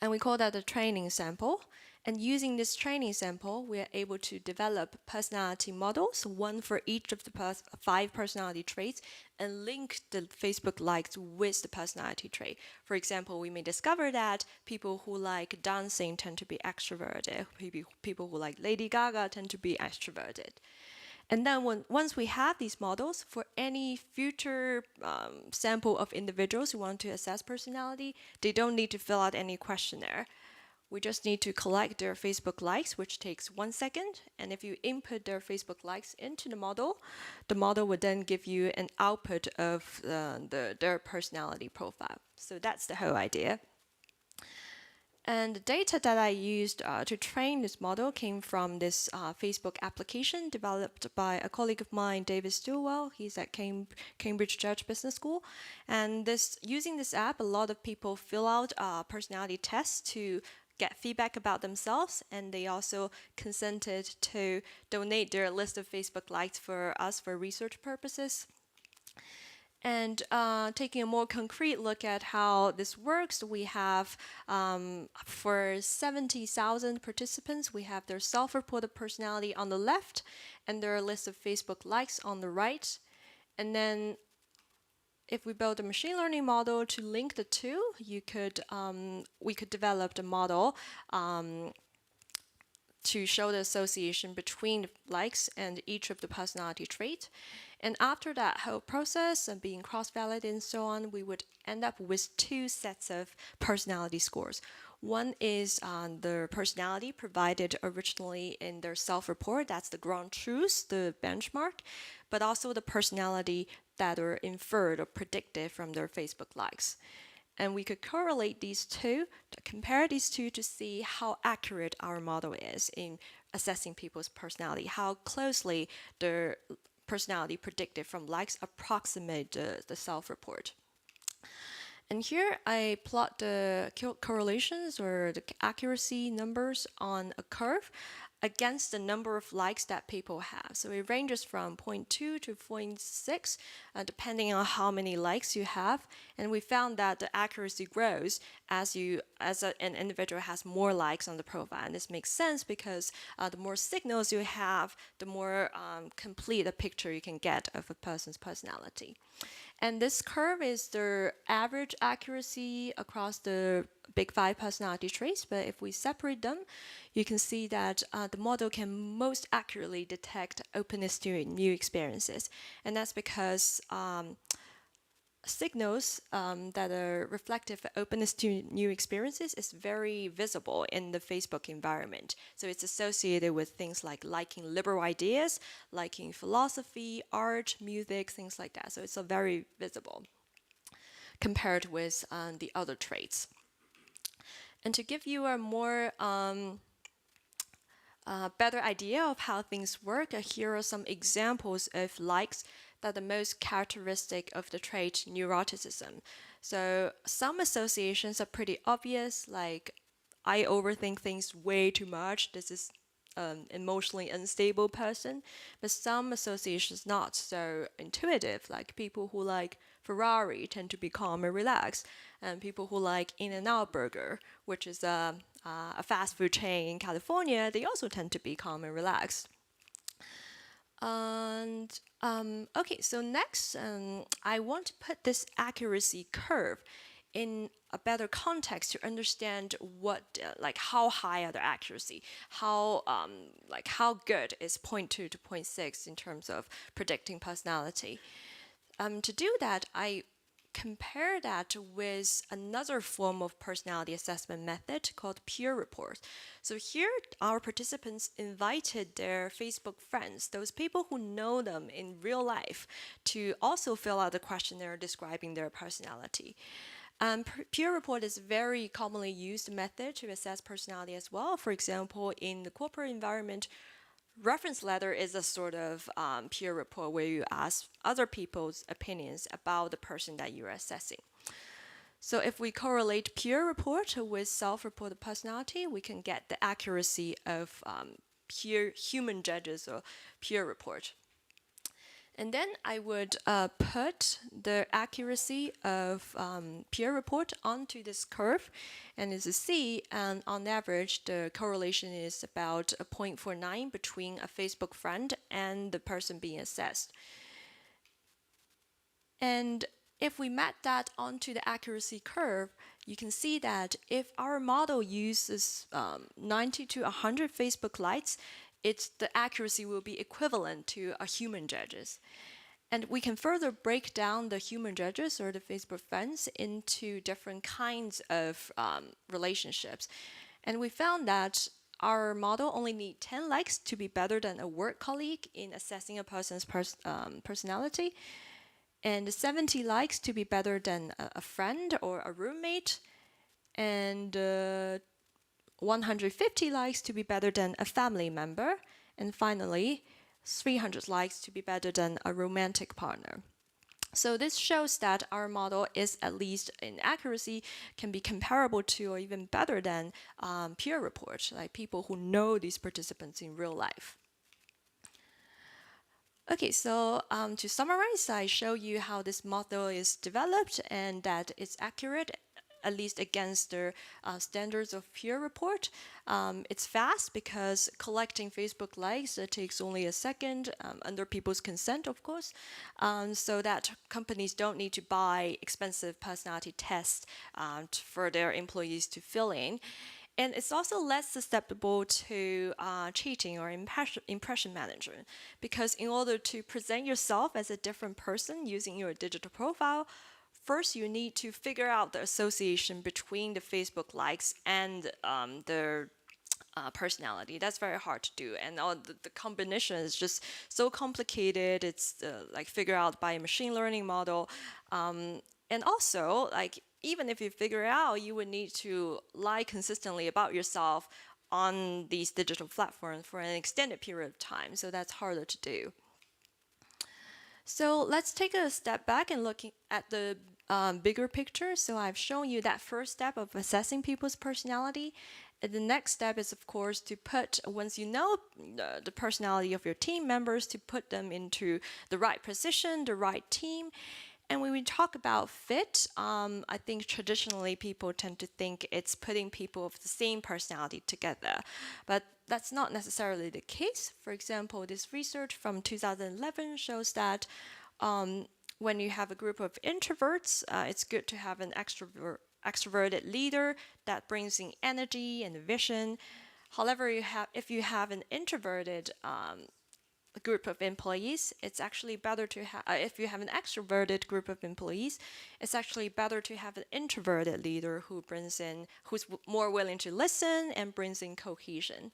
And we call that a training sample. And using this training sample, we are able to develop personality models, one for each of the 5 personality traits, and link the Facebook likes with the personality trait. For example, we may discover that people who like dancing tend to be extroverted. People who like Lady Gaga tend to be extroverted. And then once we have these models, for any future sample of individuals who want to assess personality, they don't need to fill out any questionnaire. We just need to collect their Facebook likes, which takes 1 second. And if you input their Facebook likes into the model would then give you an output of their personality profile. So that's the whole idea. And the data that I used to train this model came from this Facebook application developed by a colleague of mine, David Stilwell. He's at Cambridge Church Business School. And using this app, a lot of people fill out personality tests to get feedback about themselves, and they also consented to donate their list of Facebook likes for us for research purposes. And taking a more concrete look at how this works, we have for 70,000 participants, we have their self-reported personality on the left and their list of Facebook likes on the right. And then if we build a machine learning model to link the two, we could develop the model to show the association between the likes and each of the personality traits. And after that whole process and being cross-validated and so on, we would end up with 2 sets of personality scores. One is the personality provided originally in their self-report, that's the ground truth, the benchmark, but also the personality that are inferred or predicted from their Facebook likes. And we could correlate these two, to compare these two to see how accurate our model is in assessing people's personality, how closely their personality predicted from likes approximate the self-report. And here I plot the correlations or the accuracy numbers on a curve against the number of likes that people have. So it ranges from 0.2 to 0.6, depending on how many likes you have. And we found that the accuracy grows as an individual has more likes on the profile. And this makes sense because the more signals you have, the more complete a picture you can get of a person's personality. And this curve is the average accuracy across the big 5 personality traits, but if we separate them, you can see that the model can most accurately detect openness to new experiences. And that's because signals that are reflective of openness to new experiences is very visible in the Facebook environment. So it's associated with things like liking liberal ideas, liking philosophy, art, music, things like that. So it's very visible compared with the other traits. And to give you a more better idea of how things work, here are some examples of likes that are the most characteristic of the trait neuroticism. So some associations are pretty obvious, like I overthink things way too much. This is an emotionally unstable person. But some associations not so intuitive, like people who like Ferrari tend to be calm and relaxed, and people who like In-N-Out Burger, which is a fast food chain in California, they also tend to be calm and relaxed. And okay, so next, I want to put this accuracy curve in a better context to understand what, how high are the accuracy, how good is 0.2 to 0.6 in terms of predicting personality. To do that, I compare that with another form of personality assessment method called peer report. So here, our participants invited their Facebook friends, those people who know them in real life, to also fill out the questionnaire describing their personality. Peer report is a very commonly used method to assess personality as well. For example, in the corporate environment, reference letter is a sort of peer report where you ask other people's opinions about the person that you're assessing. So if we correlate peer report with self-reported personality, we can get the accuracy of peer human judges or peer report. And then I would put the accuracy of peer report onto this curve. And as you see, on average, the correlation is about a 0.49 between a Facebook friend and the person being assessed. And if we map that onto the accuracy curve, you can see that if our model uses 90 to 100 Facebook likes, the accuracy will be equivalent to a human judges. And we can further break down the human judges or the Facebook friends into different kinds of relationships. And we found that our model only needs 10 likes to be better than a work colleague in assessing a person's personality, and 70 likes to be better than a friend or a roommate, and 150 likes to be better than a family member, and finally 300 likes to be better than a romantic partner. So this shows that our model is, at least in accuracy, can be comparable to or even better than peer reports, like people who know these participants in real life. Okay, so to summarize, I show you how this model is developed and that it's accurate, at least against the standards of peer report. It's fast because collecting Facebook likes takes only a second, under people's consent, of course, so that companies don't need to buy expensive personality tests for their employees to fill in. And it's also less susceptible to cheating or impression management, because in order to present yourself as a different person using your digital profile, first you need to figure out the association between the Facebook likes and their personality. That's very hard to do, and the combination is just so complicated. It's like figured out by a machine learning model, and also like, even if you figure it out, you would need to lie consistently about yourself on these digital platforms for an extended period of time. So that's harder to do. So let's take a step back and look at the bigger picture. So I've shown you that first step of assessing people's personality. And the next step is, of course, to put, once you know the personality of your team members, to put them into the right position, the right team. And when we talk about fit, I think traditionally people tend to think it's putting people of the same personality together. But that's not necessarily the case. For example, this research from 2011 shows that when you have a group of introverts, it's good to have an extroverted leader that brings in energy and vision. However, if you have an introverted group of employees, it's actually better to have, if you have an extroverted group of employees, it's actually better to have an introverted leader who's more willing to listen and brings in cohesion.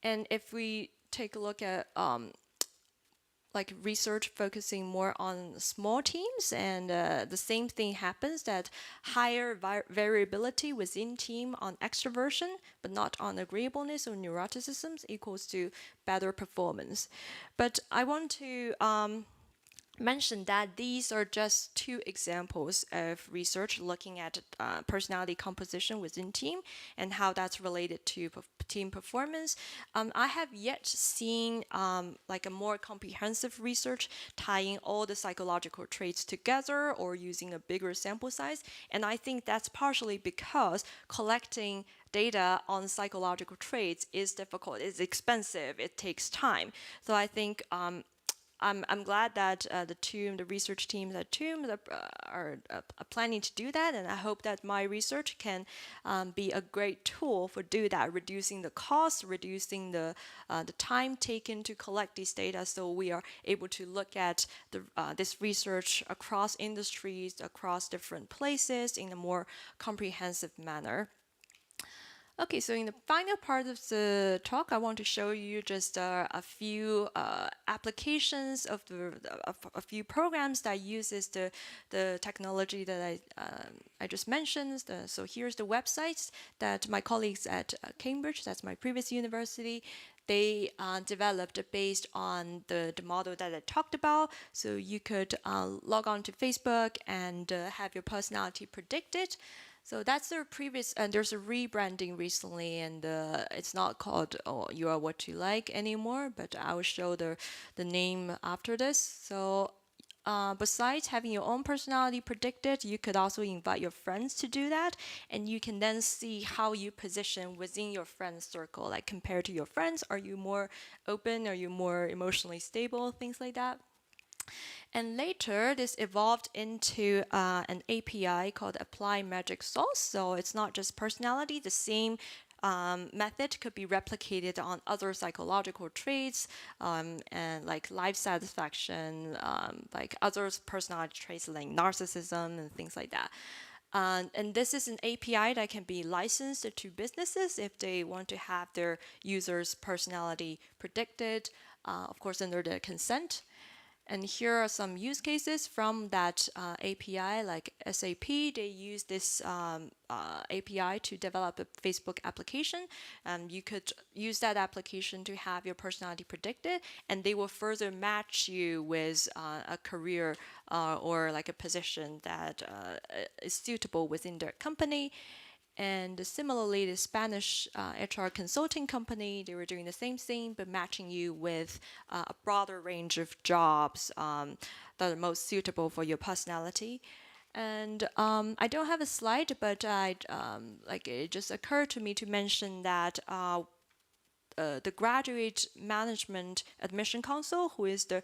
And if we take a look at like research focusing more on small teams, and the same thing happens, that higher variability within team on extroversion but not on agreeableness or neuroticism equals to better performance. But I want to mention that these are just two examples of research looking at personality composition within team and how that's related to team performance. I have yet seen like a more comprehensive research tying all the psychological traits together or using a bigger sample size, and I think that's partially because collecting data on psychological traits is difficult, it's expensive, it takes time. So I think I'm glad that the research teams at TUM are planning to do that, and I hope that my research can be a great tool for do that, reducing the cost, reducing the time taken to collect these data, so we are able to look at this research across industries, across different places in a more comprehensive manner. Okay, so in the final part of the talk, I want to show you just a few applications of a few programs that uses the technology that I just mentioned. So here's the websites that my colleagues at Cambridge, that's my previous university, they developed based on the model that I talked about. So you could log on to Facebook and have your personality predicted. So that's their previous, and there's a rebranding recently, and it's not called You Are What You Like anymore, but I will show the name after this. So besides having your own personality predicted, you could also invite your friends to do that, and you can then see how you position within your friend circle, like compared to your friends. Are you more open? Are you more emotionally stable? Things like that. And later, this evolved into an API called Apply Magic Sauce. So it's not just personality. The same method could be replicated on other psychological traits, and like life satisfaction, like other personality traits like narcissism and things like that. And this is an API that can be licensed to businesses if they want to have their users' personality predicted, of course, under their consent. And here are some use cases from that API, like SAP. They use this API to develop a Facebook application. You could use that application to have your personality predicted, and they will further match you with a career or like a position that is suitable within their company. And similarly, the Spanish HR consulting company, they were doing the same thing, but matching you with a broader range of jobs that are most suitable for your personality. And I don't have a slide, but it just occurred to me to mention that the Graduate Management Admission Council, who is the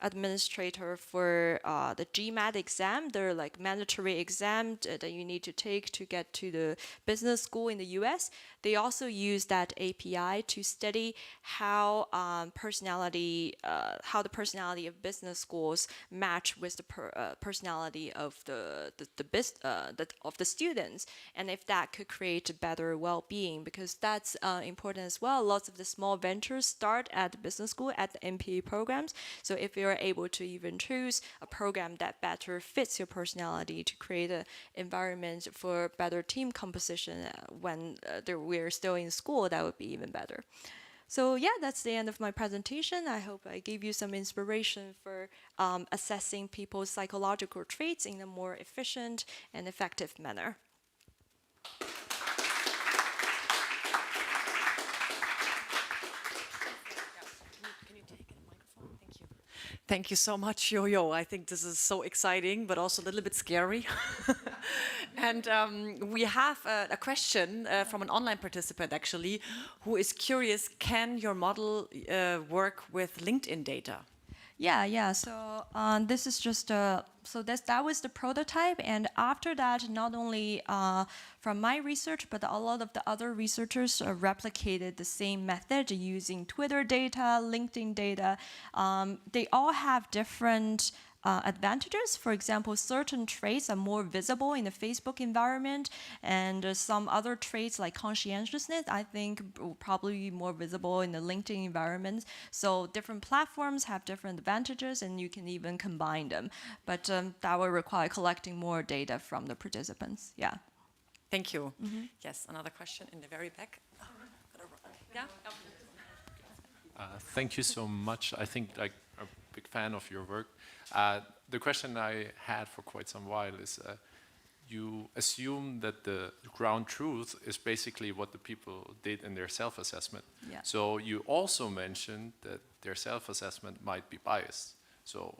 administrator for the GMAT exam, they're like mandatory exam that you need to take to get to the business school in the US. They also use that API to study how the personality of business schools match with the personality of the students, and if that could create a better well-being, because that's important as well. Lots of the small ventures start at the business school at the MPA programs. So if you're able to even choose a program that better fits your personality to create an environment for better team composition when we're still in school, that would be even better. So yeah, that's the end of my presentation. I hope I gave you some inspiration for assessing people's psychological traits in a more efficient and effective manner. Thank you so much, Yo-Yo. I think this is so exciting, but also a little bit scary. And we have a question from an online participant, actually, who is curious, can your model work with LinkedIn data? Yeah. So this is just that was the prototype, and after that, not only from my research, but a lot of the other researchers replicated the same method using Twitter data, LinkedIn data. They all have different advantages. For example, certain traits are more visible in the Facebook environment, and some other traits like conscientiousness, I think, will probably be more visible in the LinkedIn environment. So different platforms have different advantages, and you can even combine them. But that will require collecting more data from the participants. Yeah. Thank you. Yes, another question in the very back. Yeah. Thank you so much. I think I'm a big fan of your work. The question I had for quite some while is, you assume that the ground truth is basically what the people did in their self-assessment. Yeah. So you also mentioned that their self-assessment might be biased. So,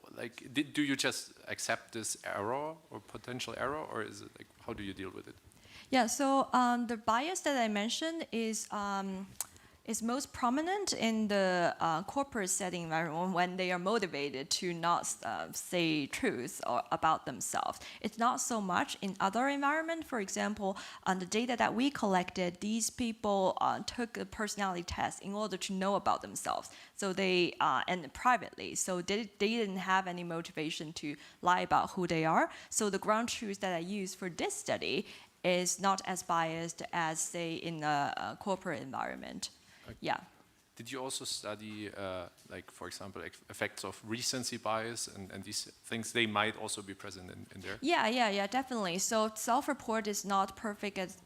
do you just accept this error or potential error, or is it how do you deal with it? Yeah. So the bias that I mentioned is is most prominent in the corporate setting environment when they are motivated to not say truth or about themselves. It's not so much in other environments. For example, on the data that we collected, these people took a personality test in order to know about themselves. So they, and privately, so they didn't have any motivation to lie about who they are. So the ground truth that I used for this study is not as biased as, say, in a corporate environment. Yeah. Did you also study, like, for example, effects of recency bias and these things? They might also be present in there? Yeah, definitely. So self-report is not perfect as,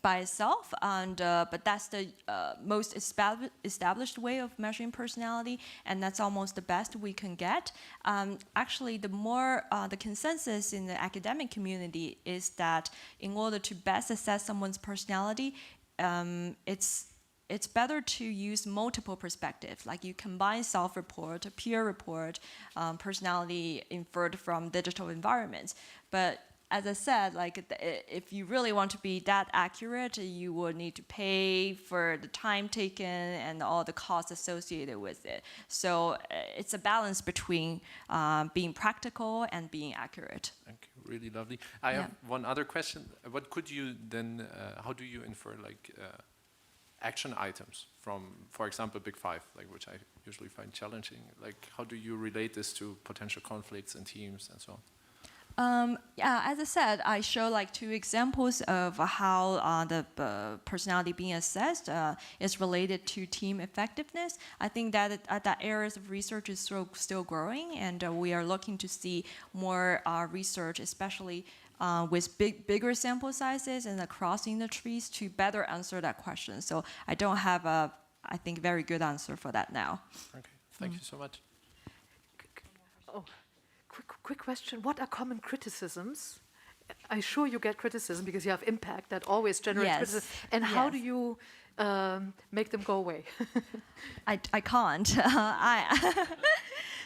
by itself, and but that's the most established way of measuring personality, and that's almost the best we can get. Actually, the more the consensus in the academic community is that in order to best assess someone's personality, it's better to use multiple perspectives, like you combine self-report, peer report, personality inferred from digital environments. But as I said, like if you really want to be that accurate, you will need to pay for the time taken and all the costs associated with it. So it's a balance between being practical and being accurate. Thank you, really lovely. I have one other question. What could you then, how do you infer like action items from, for example, Big Five, like which I usually find challenging? Like how do you relate this to potential conflicts in teams and so on? Yeah, as I said, I show like 2 examples of how the personality being assessed is related to team effectiveness. I think that that areas of research is still growing, and we are looking to see more research, especially with bigger sample sizes and across industries, to better answer that question. So I don't have a, I think, very good answer for that now. Okay, thank you so much. Oh. Quick question. What are common criticisms? I'm sure you get criticism because you have impact that always generates criticism. And how do you make them go away? I can't.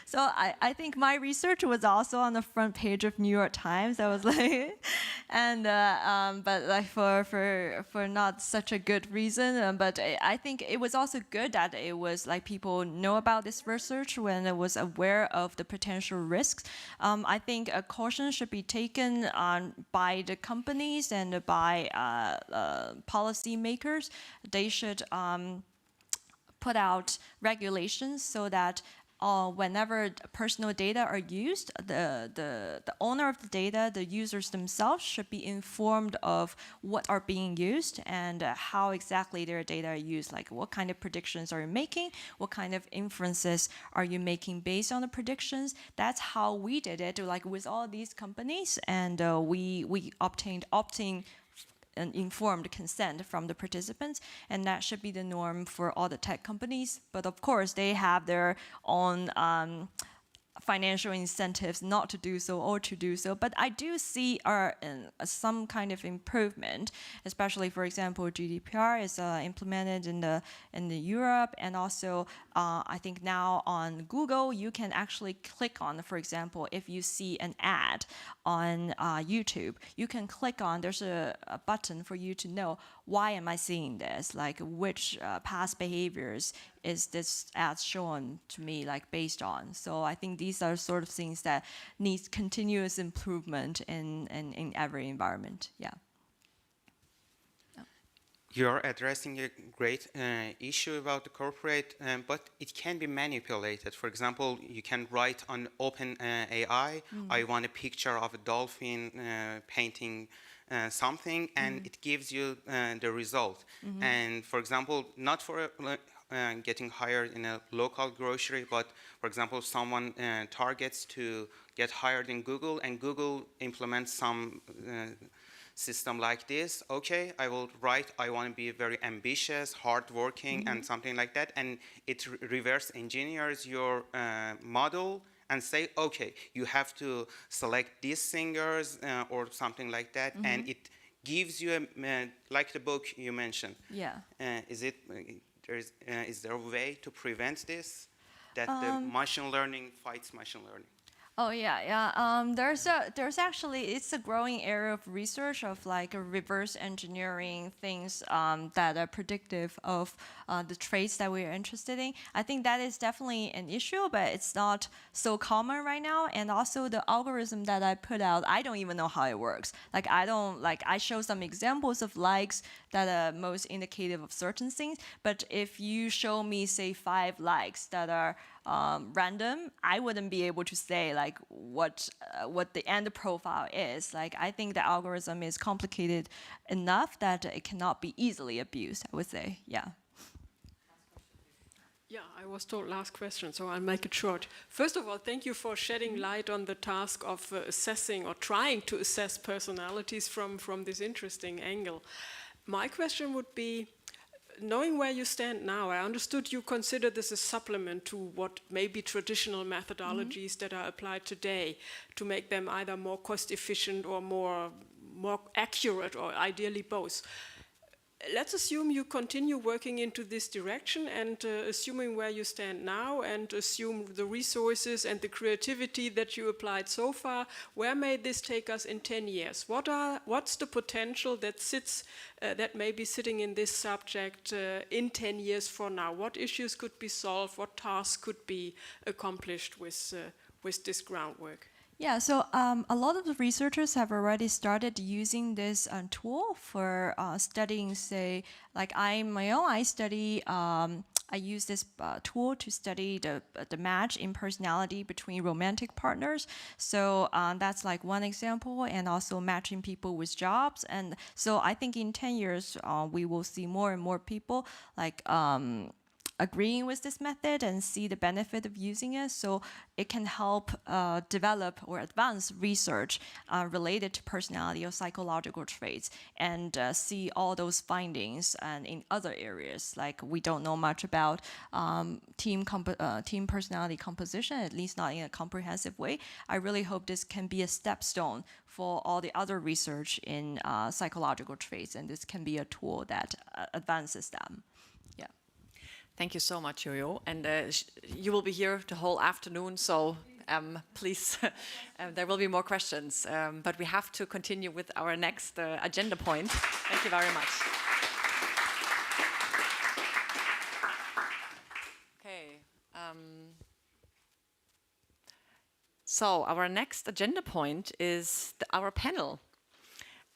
So I think my research was also on the front page of New York Times. I was like, and but like for not such a good reason. But I think it was also good that it was like people know about this research when it was aware of the potential risks. I think a caution should be taken by the companies and by policymakers. They should put out regulations so that whenever personal data are used, the owner of the data, the users themselves, should be informed of what are being used and how exactly their data are used. Like what kind of predictions are you making? What kind of inferences are you making based on the predictions? That's how we did it, like with all these companies, and we obtained an informed consent from the participants, and that should be the norm for all the tech companies. But of course, they have their own financial incentives not to do so or to do so. But I do see some kind of improvement, especially, for example, GDPR is implemented in the Europe, and also I think now on Google you can actually click on, for example, if you see an ad on YouTube, you can click on, there's a button for you to know, why am I seeing this? Like which past behaviors is this ad shown to me like based on? So I think these are sort of things that need continuous improvement in every environment. Yeah. You're addressing a great issue about the corporate, but it can be manipulated. For example, you can write on OpenAI, I want a picture of a dolphin painting something, and it gives you the result. And for example, not for getting hired in a local grocery, but for example, someone targets to get hired in Google, and Google implements some system like this. Okay, I will write, I want to be very ambitious, hardworking, and something like that, and it reverse engineers your model and say, okay, you have to select these singers or something like that, and it gives you like the book you mentioned. Yeah. Is there a way to prevent this? That the machine learning fights machine learning? Oh yeah. There's actually, it's a growing area of research of like reverse engineering things that are predictive of the traits that we're interested in. I think that is definitely an issue, but it's not so common right now. And also the algorithm that I put out, I don't even know how it works. Like I show some examples of likes that are most indicative of certain things. But if you show me say 5 likes that are random, I wouldn't be able to say like what the end profile is. Like I think the algorithm is complicated enough that it cannot be easily abused, I would say. Yeah. Yeah, I was told last question, so I'll make it short. First of all, thank you for shedding light on the task of assessing or trying to assess personalities from this interesting angle. My question would be, knowing where you stand now, I understood you consider this a supplement to what may be traditional methodologies that are applied today to make them either more cost efficient or more accurate, or ideally both. Let's assume you continue working into this direction, and assuming where you stand now and assume the resources and the creativity that you applied so far, where may this take us in 10 years? What's the potential that may be sitting in this subject in 10 years from now? What issues could be solved? What tasks could be accomplished with this groundwork? Yeah, so a lot of the researchers have already started using this tool for studying, say, like I use this tool to study the match in personality between romantic partners. So that's like one example, and also matching people with jobs. And so I think in 10 years, we will see more and more people like agreeing with this method and see the benefit of using it, so it can help develop or advance research related to personality or psychological traits, and see all those findings and in other areas. Like we don't know much about team personality composition, at least not in a comprehensive way. I really hope this can be a stepstone for all the other research in psychological traits, and this can be a tool that advances them. Thank you so much, Yo-Yo. And you will be here the whole afternoon, so please, there will be more questions. But we have to continue with our next agenda point. Thank you very much. Okay. So our next agenda point is our panel.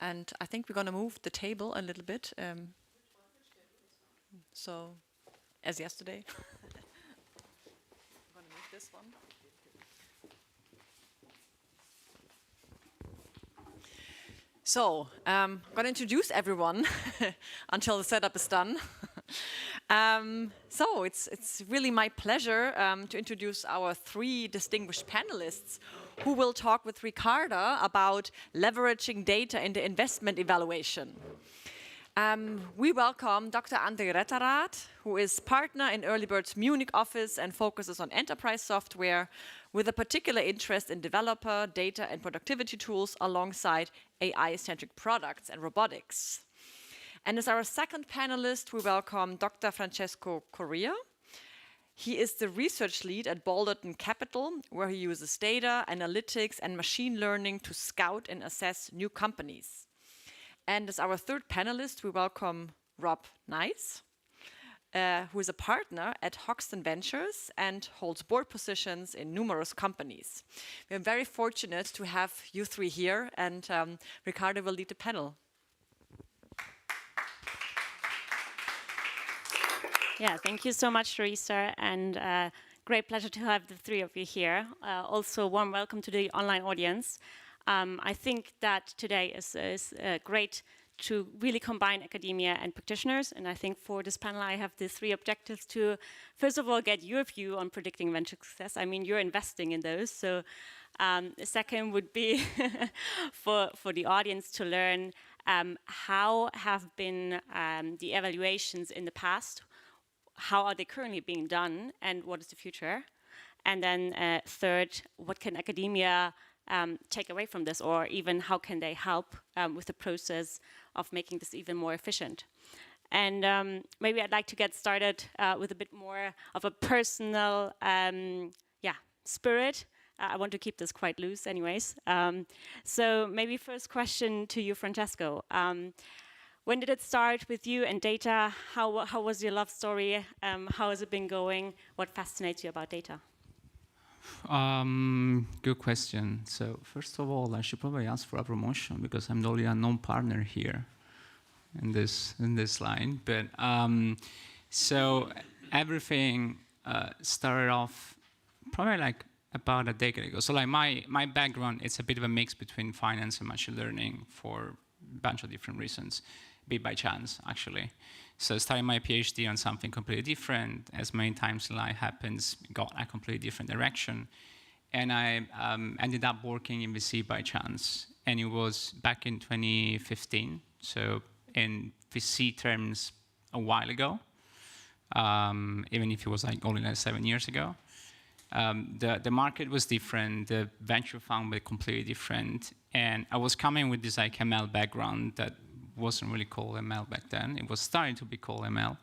And I think we're going to move the table a little bit. As yesterday. I'm going to move this one. So, I'm going to introduce everyone until the setup is done. So, it's really my pleasure to introduce our 3 distinguished panelists who will talk with Ricarda about leveraging data in the investment evaluation. We welcome Dr. André Retterath, who is partner in Early Bird's Munich office and focuses on enterprise software with a particular interest in developer, data, and productivity tools alongside AI-centric products and robotics. And as our second panelist, we welcome Dr. Francesco Correa. He is the research lead at Balderton Capital, where he uses data, analytics, and machine learning to scout and assess new companies. And as our third panelist, we welcome Rob Nice, who is a partner at Hoxton Ventures and holds board positions in numerous companies. We are very fortunate to have you 3 here, and Ricardo will lead the panel. Yeah, thank you so much, Teresa, and great pleasure to have the 3 of you here. Also, warm welcome to the online audience. I think that today is great to really combine academia and practitioners. And I think for this panel, I have the 3 objectives to, first of all, get your view on predicting venture success. I mean, you're investing in those. So the second would be for the audience to learn how have been the evaluations in the past, how are they currently being done, and what is the future? And then third, what can academia take away from this, or even how can they help with the process of making this even more efficient? And maybe I'd like to get started with a bit more of a personal spirit. I want to keep this quite loose anyways. So maybe first question to you, Francesco. When did it start with you and data? How was your love story? How has it been going? What fascinates you about data? Good question. So first of all, I should probably ask for a promotion because I'm the only unknown partner here in this line. But so everything started off probably like about a decade ago. So like my background, it's a bit of a mix between finance and machine learning for a bunch of different reasons, a bit by chance actually. So I started my PhD on something completely different, as many times in life happens, got a completely different direction. And I ended up working in VC by chance. And it was back in 2015, so in VC terms, a while ago, even if it was like only like 7 years ago. The market was different, the venture fund was completely different, and I was coming with this like ML background that wasn't really called ML back then. It was starting to be called ML.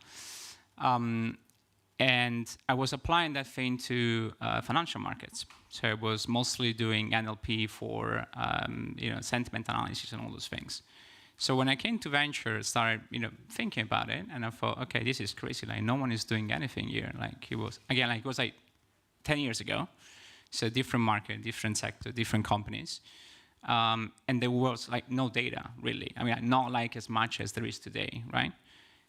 And I was applying that thing to financial markets. So I was mostly doing NLP for sentiment analysis and all those things. So when I came to venture, I started thinking about it, and I thought, okay, this is crazy. Like no one is doing anything here. Like it was like 10 years ago. So different market, different sector, different companies. And there was like no data really. I mean, not like as much as there is today, right?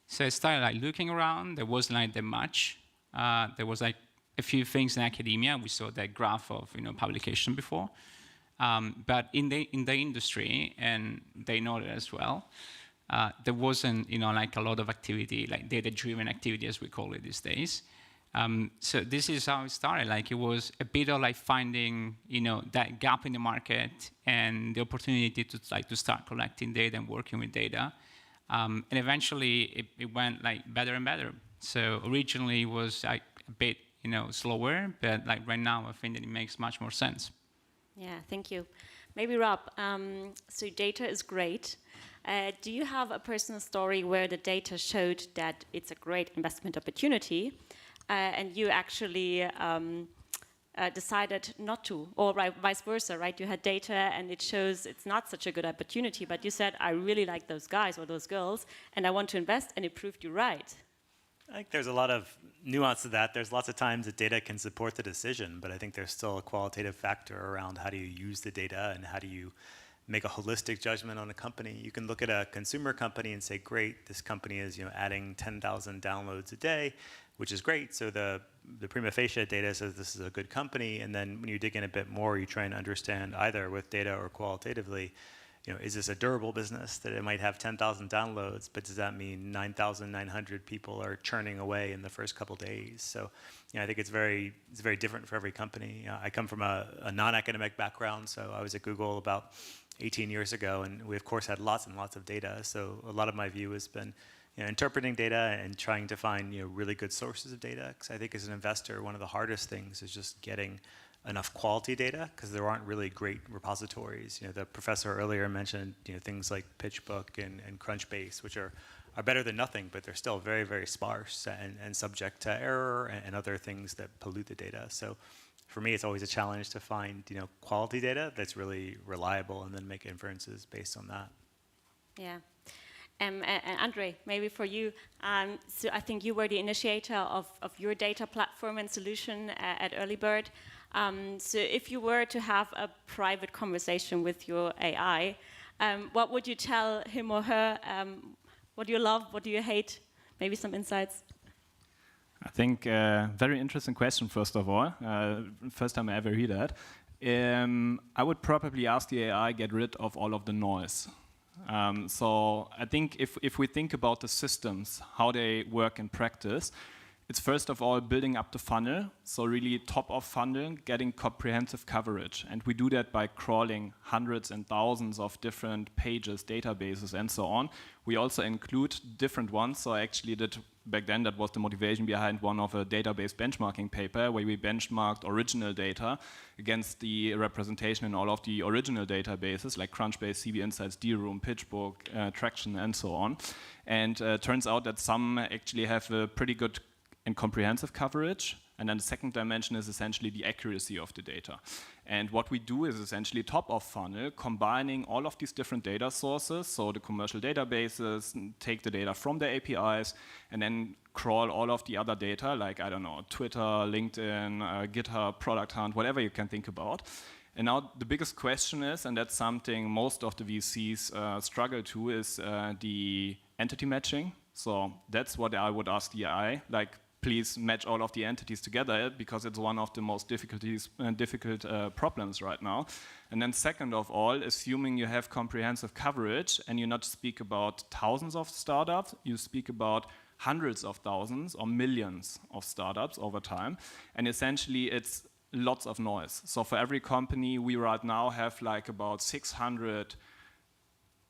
So I started like looking around. There wasn't like that much. There was like a few things in academia. We saw that graph of publication before. But in the industry, and they know that as well, there wasn't like a lot of activity, like data-driven activity as we call it these days. So this is how it started. Like it was a bit of like finding, that gap in the market and the opportunity to start collecting data and working with data. And eventually it went like better and better. So originally it was like a bit, slower, but like right now I think that it makes much more sense. Yeah, thank you. Maybe Rob, so data is great. Do you have a personal story where the data showed that it's a great investment opportunity? And you actually decided not to, or vice versa, right? You had data and it shows it's not such a good opportunity, but you said, I really like those guys or those girls, and I want to invest, and it proved you right. I think there's a lot of nuance to that. There's lots of times that data can support the decision, but I think there's still a qualitative factor around how do you use the data and how do you make a holistic judgment on a company. You can look at a consumer company and say, great, this company is adding 10,000 downloads a day, which is great. So the prima facie data says this is a good company. And then when you dig in a bit more, you try and understand either with data or qualitatively, is this a durable business that it might have 10,000 downloads, but does that mean 9,900 people are churning away in the first couple days? So I think it's very different for every company. I come from a non-academic background, so I was at Google about 18 years ago, and we of course had lots and lots of data. So a lot of my view has been interpreting data and trying to find really good sources of data. Because I think as an investor, one of the hardest things is just getting enough quality data, because there aren't really great repositories. The professor earlier mentioned things like PitchBook and Crunchbase, which are better than nothing, but they're still very, very sparse and subject to error and other things that pollute the data. So for me, it's always a challenge to find quality data that's really reliable and then make inferences based on that. Yeah. And Andre, maybe for you, so I think you were the initiator of your data platform and solution at Earlybird. So if you were to have a private conversation with your AI, what would you tell him or her? What do you love? What do you hate? Maybe some insights. I think very interesting question, first of all. First time I ever hear that. I would probably ask the AI get rid of all of the noise. So I think if we think about the systems, how they work in practice, it's first of all building up the funnel, so really top of funnel, getting comprehensive coverage. And we do that by crawling hundreds and thousands of different pages, databases, and so on. We also include different ones. So I actually did, back then, that was the motivation behind one of a database benchmarking paper, where we benchmarked original data against the representation in all of the original databases, like Crunchbase, CB Insights, D-Room, PitchBook, Traction, and so on. And turns out that some actually have a pretty good and comprehensive coverage. And then the second dimension is essentially the accuracy of the data. And what we do is essentially top of funnel, combining all of these different data sources, so the commercial databases, take the data from the APIs, and then crawl all of the other data, like, I don't know, Twitter, LinkedIn, GitHub, Product Hunt, whatever you can think about. And now the biggest question is, and that's something most of the VCs struggle to, is the entity matching. So that's what I would ask the AI, like, please match all of the entities together, because it's one of the most difficult problems right now. And then second of all, assuming you have comprehensive coverage and you not speak about thousands of startups, you speak about hundreds of thousands or millions of startups over time. And essentially it's lots of noise. So for every company, we right now have like about 600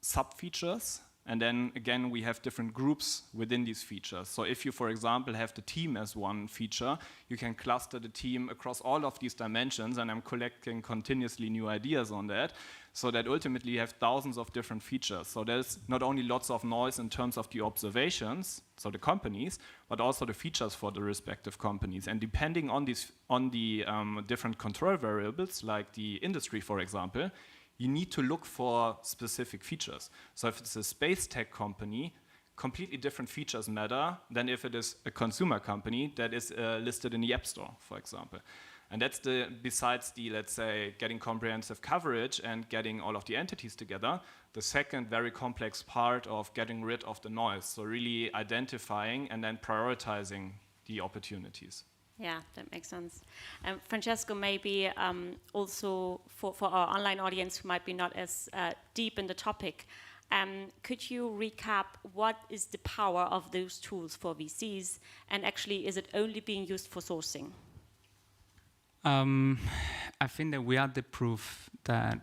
sub-features. And then again, we have different groups within these features. So if you, for example, have the team as one feature, you can cluster the team across all of these dimensions, and I'm collecting continuously new ideas on that, so that ultimately you have thousands of different features. So there's not only lots of noise in terms of the observations, so the companies, but also the features for the respective companies. And depending on the different control variables, like the industry, for example, you need to look for specific features. So if it's a space tech company, completely different features matter than if it is a consumer company that is listed in the App Store, for example. And that's besides the, let's say, getting comprehensive coverage and getting all of the entities together, the second very complex part of getting rid of the noise. So really identifying and then prioritizing the opportunities. Yeah, that makes sense. Francesco, maybe also for our online audience who might be not as deep in the topic, could you recap what is the power of those tools for VCs, and actually is it only being used for sourcing? I think that we are the proof that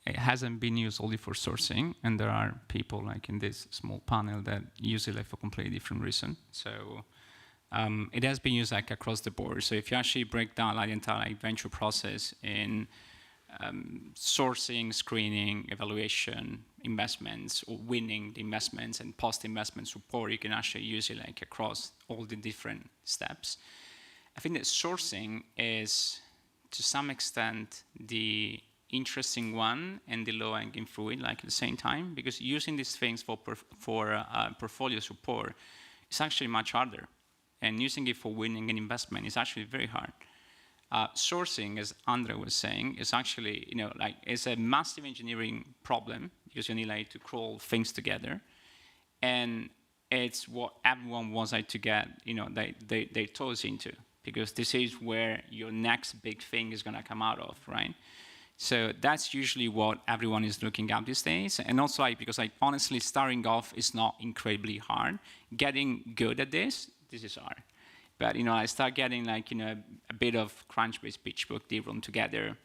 it hasn't been used only for sourcing, and there are people like in this small panel that use it like for completely different reason. So it has been used like across the board. So if you actually break down like the entire like, venture process in sourcing, screening, evaluation, investments, or winning the investments and post-investment support, you can actually use it like across all the different steps. I think that sourcing is, to some extent, the interesting one and the low-hanging fruit, like at the same time, because using these things for portfolio support is actually much harder. And using it for winning an investment is actually very hard. Sourcing, as Andre was saying, is actually, like it's a massive engineering problem because you need like to crawl things together, and it's what everyone wants like to get, their toes into, because this is where your next big thing is going to come out of, right? So that's usually what everyone is looking at these days, and also like because like honestly, starting off is not incredibly hard. Getting good at this is hard. But I start getting like a bit of Crunchbase, PitchBook, D-Room together.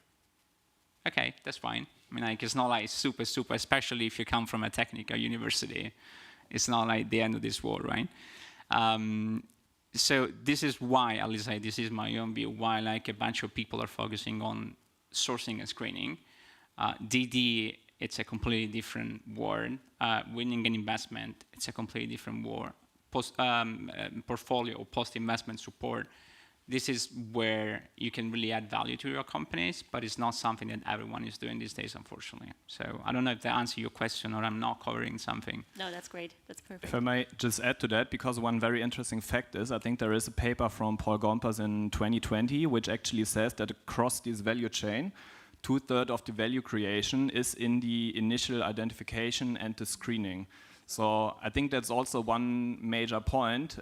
Okay, that's fine. I mean, like it's not like super, especially if you come from a technical university. It's not like the end of this world, right? So this is why, at least like, this is my own view, why like a bunch of people are focusing on sourcing and screening. DD, it's a completely different world. Winning an investment, it's a completely different world. Portfolio or post-investment support, this is where you can really add value to your companies, but it's not something that everyone is doing these days, unfortunately. So I don't know if that answers your question or I'm not covering something. No, that's great. That's perfect. If I may just add to that, because one very interesting fact is, I think there is a paper from Paul Gompers in 2020, which actually says that across this value chain, 2/3 of the value creation is in the initial identification and the screening. So I think that's also one major point,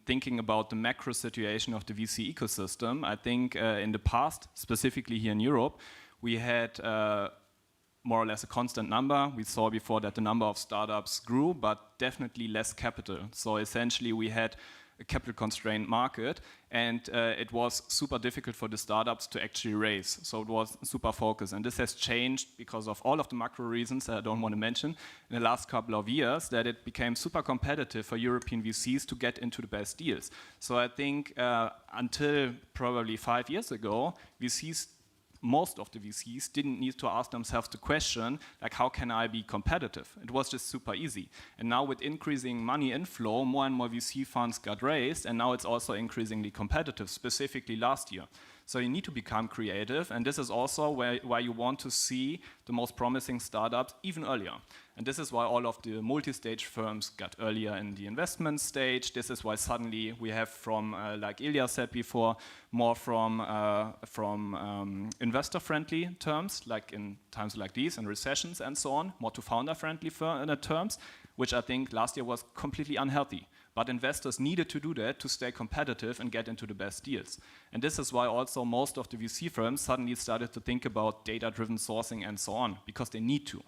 thinking about the macro situation of the VC ecosystem. I think in the past, specifically here in Europe, we had more or less a constant number. We saw before that the number of startups grew, but definitely less capital. So essentially we had a capital constrained market, and it was super difficult for the startups to actually raise. So it was super focused, and this has changed because of all of the macro reasons that I don't want to mention in the last couple of years, that it became super competitive for European VCs to get into the best deals. So I think until probably 5 years ago, most of the VCs didn't need to ask themselves the question, like, how can I be competitive? It was just super easy. And now with increasing money inflow, more and more VC funds got raised, and now it's also increasingly competitive, specifically last year. So you need to become creative, and this is also why you want to see the most promising startups even earlier. And this is why all of the multi-stage firms got earlier in the investment stage. This is why suddenly we have from, like Ilya said before, more from investor-friendly terms, like in times like these, and recessions and so on, more to founder-friendly terms, which I think last year was completely unhealthy. But investors needed to do that to stay competitive and get into the best deals. And this is why also most of the VC firms suddenly started to think about data-driven sourcing and so on, because they need to.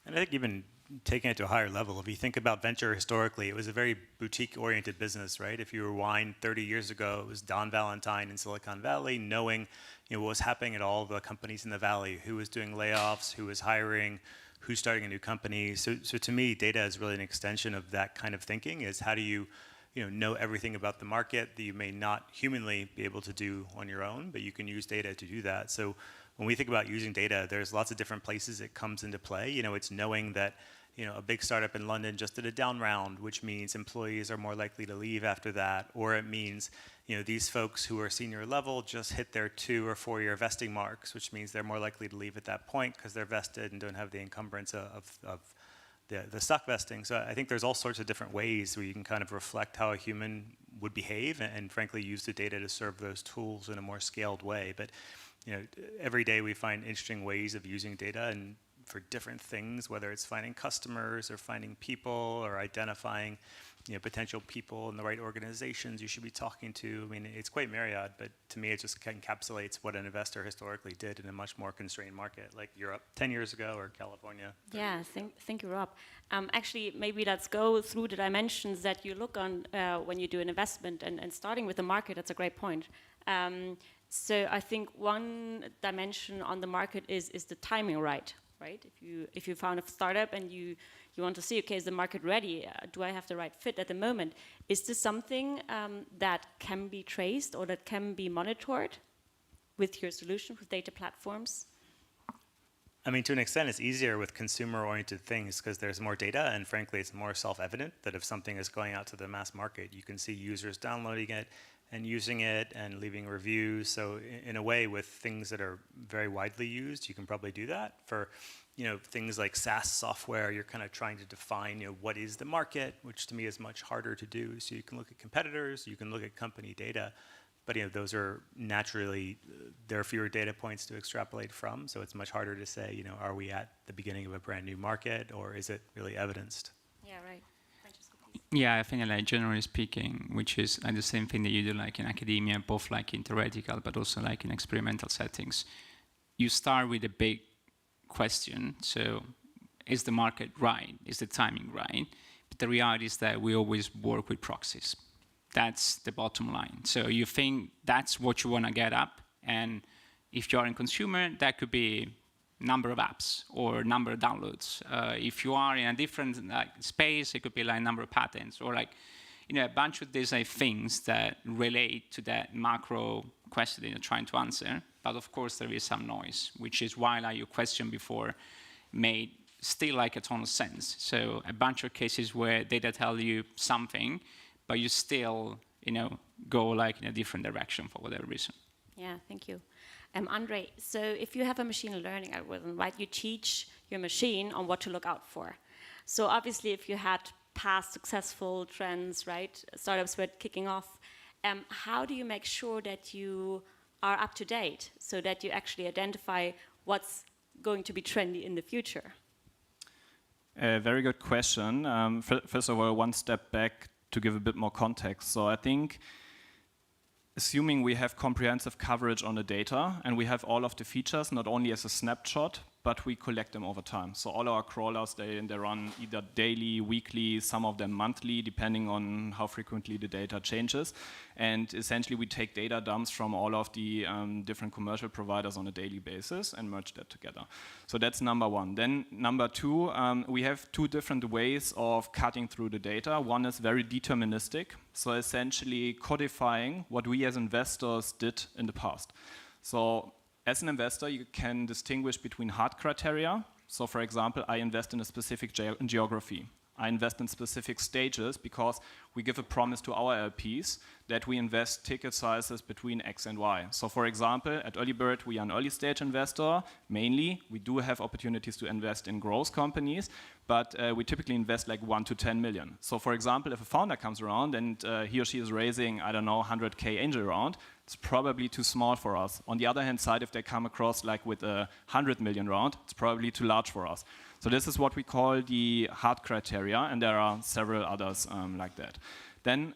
And I think even taking it to a higher level, if you think about venture historically, it was a very boutique-oriented business, right? If you rewind 30 years ago, it was Don Valentine in Silicon Valley, knowing what was happening at all the companies in the valley, who was doing layoffs, who was hiring, who's starting a new company. So to me, data is really an extension of that kind of thinking, is how do you know everything about the market that you may not humanly be able to do on your own, but you can use data to do that. So when we think about using data, there's lots of different places it comes into play. It's knowing that a big startup in London just did a down round, which means employees are more likely to leave after that, or it means these folks who are senior level just hit their 2 or 4 year vesting marks, which means they're more likely to leave at that point because they're vested and don't have the encumbrance of the stock vesting. So I think there's all sorts of different ways where you can kind of reflect how a human would behave and frankly use the data to serve those tools in a more scaled way. But every day we find interesting ways of using data and for different things, whether it's finding customers or finding people or identifying potential people in the right organizations you should be talking to. I mean, it's quite myriad, but to me it just encapsulates what an investor historically did in a much more constrained market like Europe 10 years ago or California. Yeah, thank you, Rob. Actually, maybe let's go through the dimensions that you look on when you do an investment, and starting with the market, that's a great point. So I think one dimension on the market is the timing right? If you found a startup and you want to see, okay, is the market ready? Do I have the right fit at the moment? Is this something that can be traced or that can be monitored with your solution, with data platforms? I mean, to an extent, it's easier with consumer-oriented things because there's more data, and frankly, it's more self-evident that if something is going out to the mass market, you can see users downloading it and using it and leaving reviews. So in a way, with things that are very widely used, you can probably do that. For things like SaaS software, you're kind of trying to define what is the market, which to me is much harder to do. So you can look at competitors, you can look at company data, but those are naturally, there are fewer data points to extrapolate from, so it's much harder to say, are we at the beginning of a brand new market, or is it really evidenced? Yeah, right. Yeah, I think like generally speaking, which is like the same thing that you do like in academia, both like in theoretical, but also like in experimental settings. You start with a big question, so is the market right? Is the timing right? But the reality is that we always work with proxies. That's the bottom line. So you think that's what you want to get up, and if you're in consumer, that could be number of apps or number of downloads. If you are in a different space, it could be like number of patents or like, a bunch of these things that relate to that macro question that you're trying to answer. But of course, there is some noise, which is why like your question before made still like a ton of sense. So a bunch of cases where data tell you something, but you still, go like in a different direction for whatever reason. Yeah, thank you. Andre, so if you have a machine learning algorithm, right, you teach your machine on what to look out for. So obviously, if you had past successful trends, right, startups were kicking off, how do you make sure that you are up to date so that you actually identify what's going to be trendy in the future? Very good question. First of all, one step back to give a bit more context. So I think assuming we have comprehensive coverage on the data and we have all of the features, not only as a snapshot, but we collect them over time. So all our crawlers, they run either daily, weekly, some of them monthly, depending on how frequently the data changes. And essentially, we take data dumps from all of the different commercial providers on a daily basis and merge that together. So that's number one. Then number two, we have two different ways of cutting through the data. One is very deterministic, so essentially codifying what we as investors did in the past. So as an investor, you can distinguish between hard criteria. So for example, I invest in a specific geography. I invest in specific stages because we give a promise to our LPs that we invest ticket sizes between X and Y. So for example, at Early Bird, we are an early stage investor. Mainly, we do have opportunities to invest in growth companies, but we typically invest like 1 to 10 million. So for example, if a founder comes around and he or she is raising, I don't know, 100K angel round, it's probably too small for us. On the other hand side, if they come across like with a 100 million round, it's probably too large for us. So this is what we call the hard criteria, and there are several others like that. Then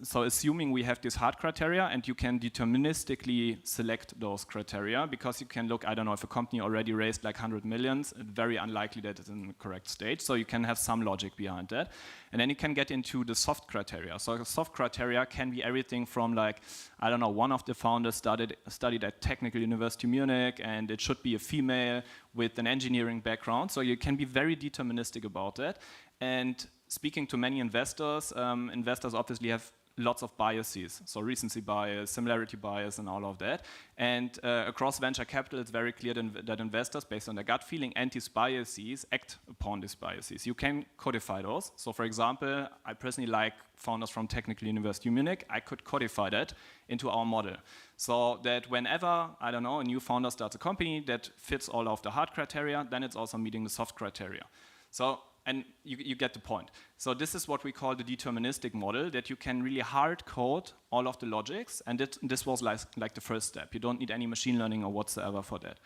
so assuming we have this hard criteria, and you can deterministically select those criteria, because you can look, I don't know, if a company already raised like 100 millions, it's very unlikely that it's in the correct stage, so you can have some logic behind that. And then you can get into the soft criteria. So the soft criteria can be everything from like, I don't know, one of the founders studied at Technical University Munich, and it should be a female with an engineering background, so you can be very deterministic about that. And speaking to many investors, investors obviously have lots of biases, so recency bias, similarity bias, and all of that. And across venture capital, it's very clear that investors, based on their gut feeling and these biases, act upon these biases. You can codify those. So for example, I personally like founders from Technical University Munich. I could codify that into our model. So that whenever, I don't know, a new founder starts a company that fits all of the hard criteria, then it's also meeting the soft criteria. So, and you get the point. So this is what we call the deterministic model, that you can really hard code all of the logics, and this was like the first step. You don't need any machine learning or whatsoever for that.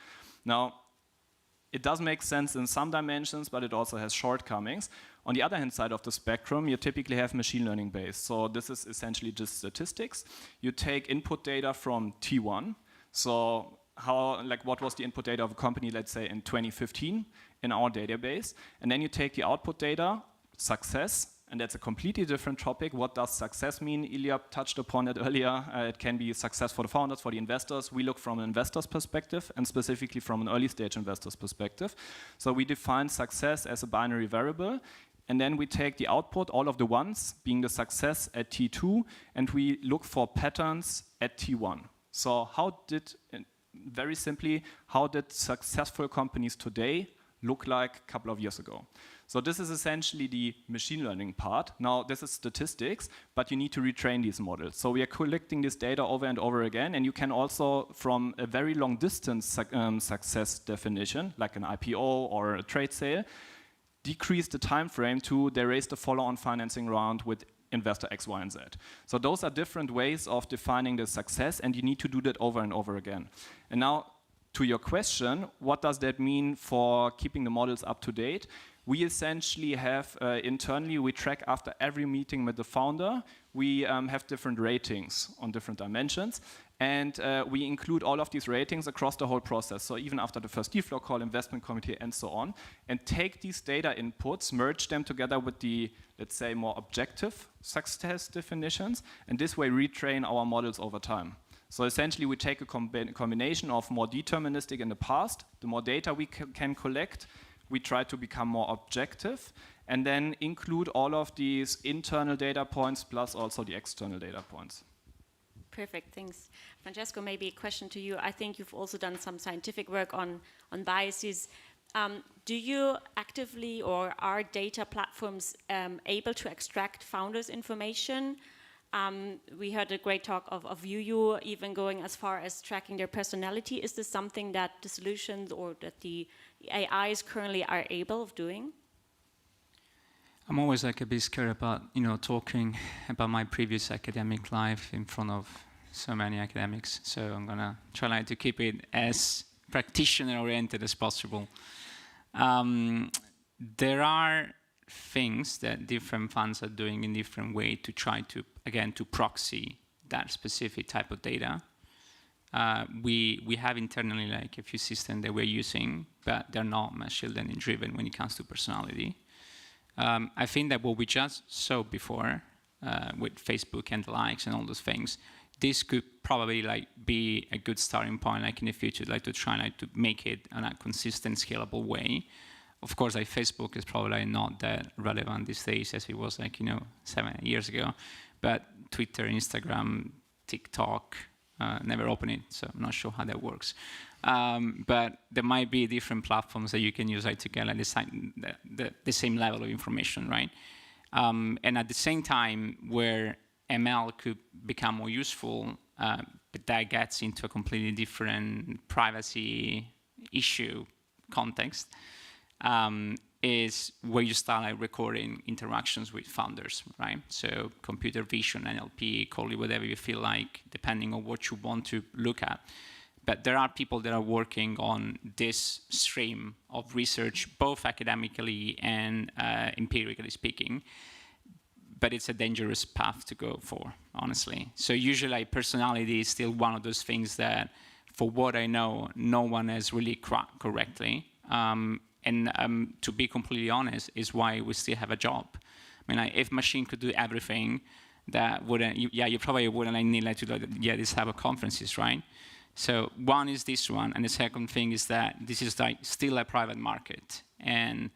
Now, it does make sense in some dimensions, but it also has shortcomings. On the other hand side of the spectrum, you typically have machine learning based. So this is essentially just statistics. You take input data from T1. So what was the input data of a company, let's say in 2015 in our database, and then you take the output data, success, and that's a completely different topic. What does success mean? Ilya touched upon it earlier. It can be success for the founders, for the investors. We look from an investor's perspective, and specifically from an early stage investor's perspective. So we define success as a binary variable, and then we take the output, all of the ones, being the success at T2, and we look for patterns at T1. So very simply, how did successful companies today look like a couple of years ago? So this is essentially the machine learning part. Now, this is statistics, but you need to retrain these models. So we are collecting this data over and over again, and you can also, from a very long distance success definition, like an IPO or a trade sale, decrease the time frame to they raised a follow-on financing round with investor X, Y, and Z. So those are different ways of defining the success, and you need to do that over and over again. And now, to your question, what does that mean for keeping the models up to date? We essentially have, internally, we track after every meeting with the founder. We have different ratings on different dimensions, and we include all of these ratings across the whole process. So even after the first deal flow call, investment committee, and so on, and take these data inputs, merge them together with the, let's say, more objective success definitions, and this way retrain our models over time. So essentially, we take a combination of more deterministic in the past, the more data we can collect, we try to become more objective, and then include all of these internal data points plus also the external data points. Perfect, thanks. Francesco, maybe a question to you. I think you've also done some scientific work on biases. Do you actively, or are data platforms able to extract founders' information? We heard a great talk of Yuyu even going as far as tracking their personality. Is this something that the solutions or that the AIs currently are able of doing? I'm always like a bit scared about, talking about my previous academic life in front of so many academics. So I'm gonna try to keep it as practitioner-oriented as possible. There are things that different funds are doing in different way to try to, again, to proxy that specific type of data. We have internally like a few systems that we're using, but they're not machine learning driven when it comes to personality. I think that what we just saw before with Facebook and the likes and all those things, this could probably like be a good starting point like in the future, like to try like to make it in a consistent, scalable way. Of course, like Facebook is probably not that relevant these days as it was like, 7 years ago. But Twitter, Instagram, TikTok, Never open it, so I'm not sure how that works. But there might be different platforms that you can use to get like the same level of information, right? And at the same time, where ML could become more useful, but that gets into a completely different privacy issue context, is where you start like recording interactions with founders, right? So computer vision, NLP, call it whatever you feel like, depending on what you want to look at. But there are people that are working on this stream of research, both academically and empirically speaking. But it's a dangerous path to go for, honestly. So usually like, personality is still one of those things that, for what I know, no one has really cracked correctly. And to be completely honest, is why we still have a job. I mean, like, if machine could do everything, that wouldn't, you probably wouldn't need like, to this type of conferences, right? So one is this one, and the second thing is that this is like still a private market, and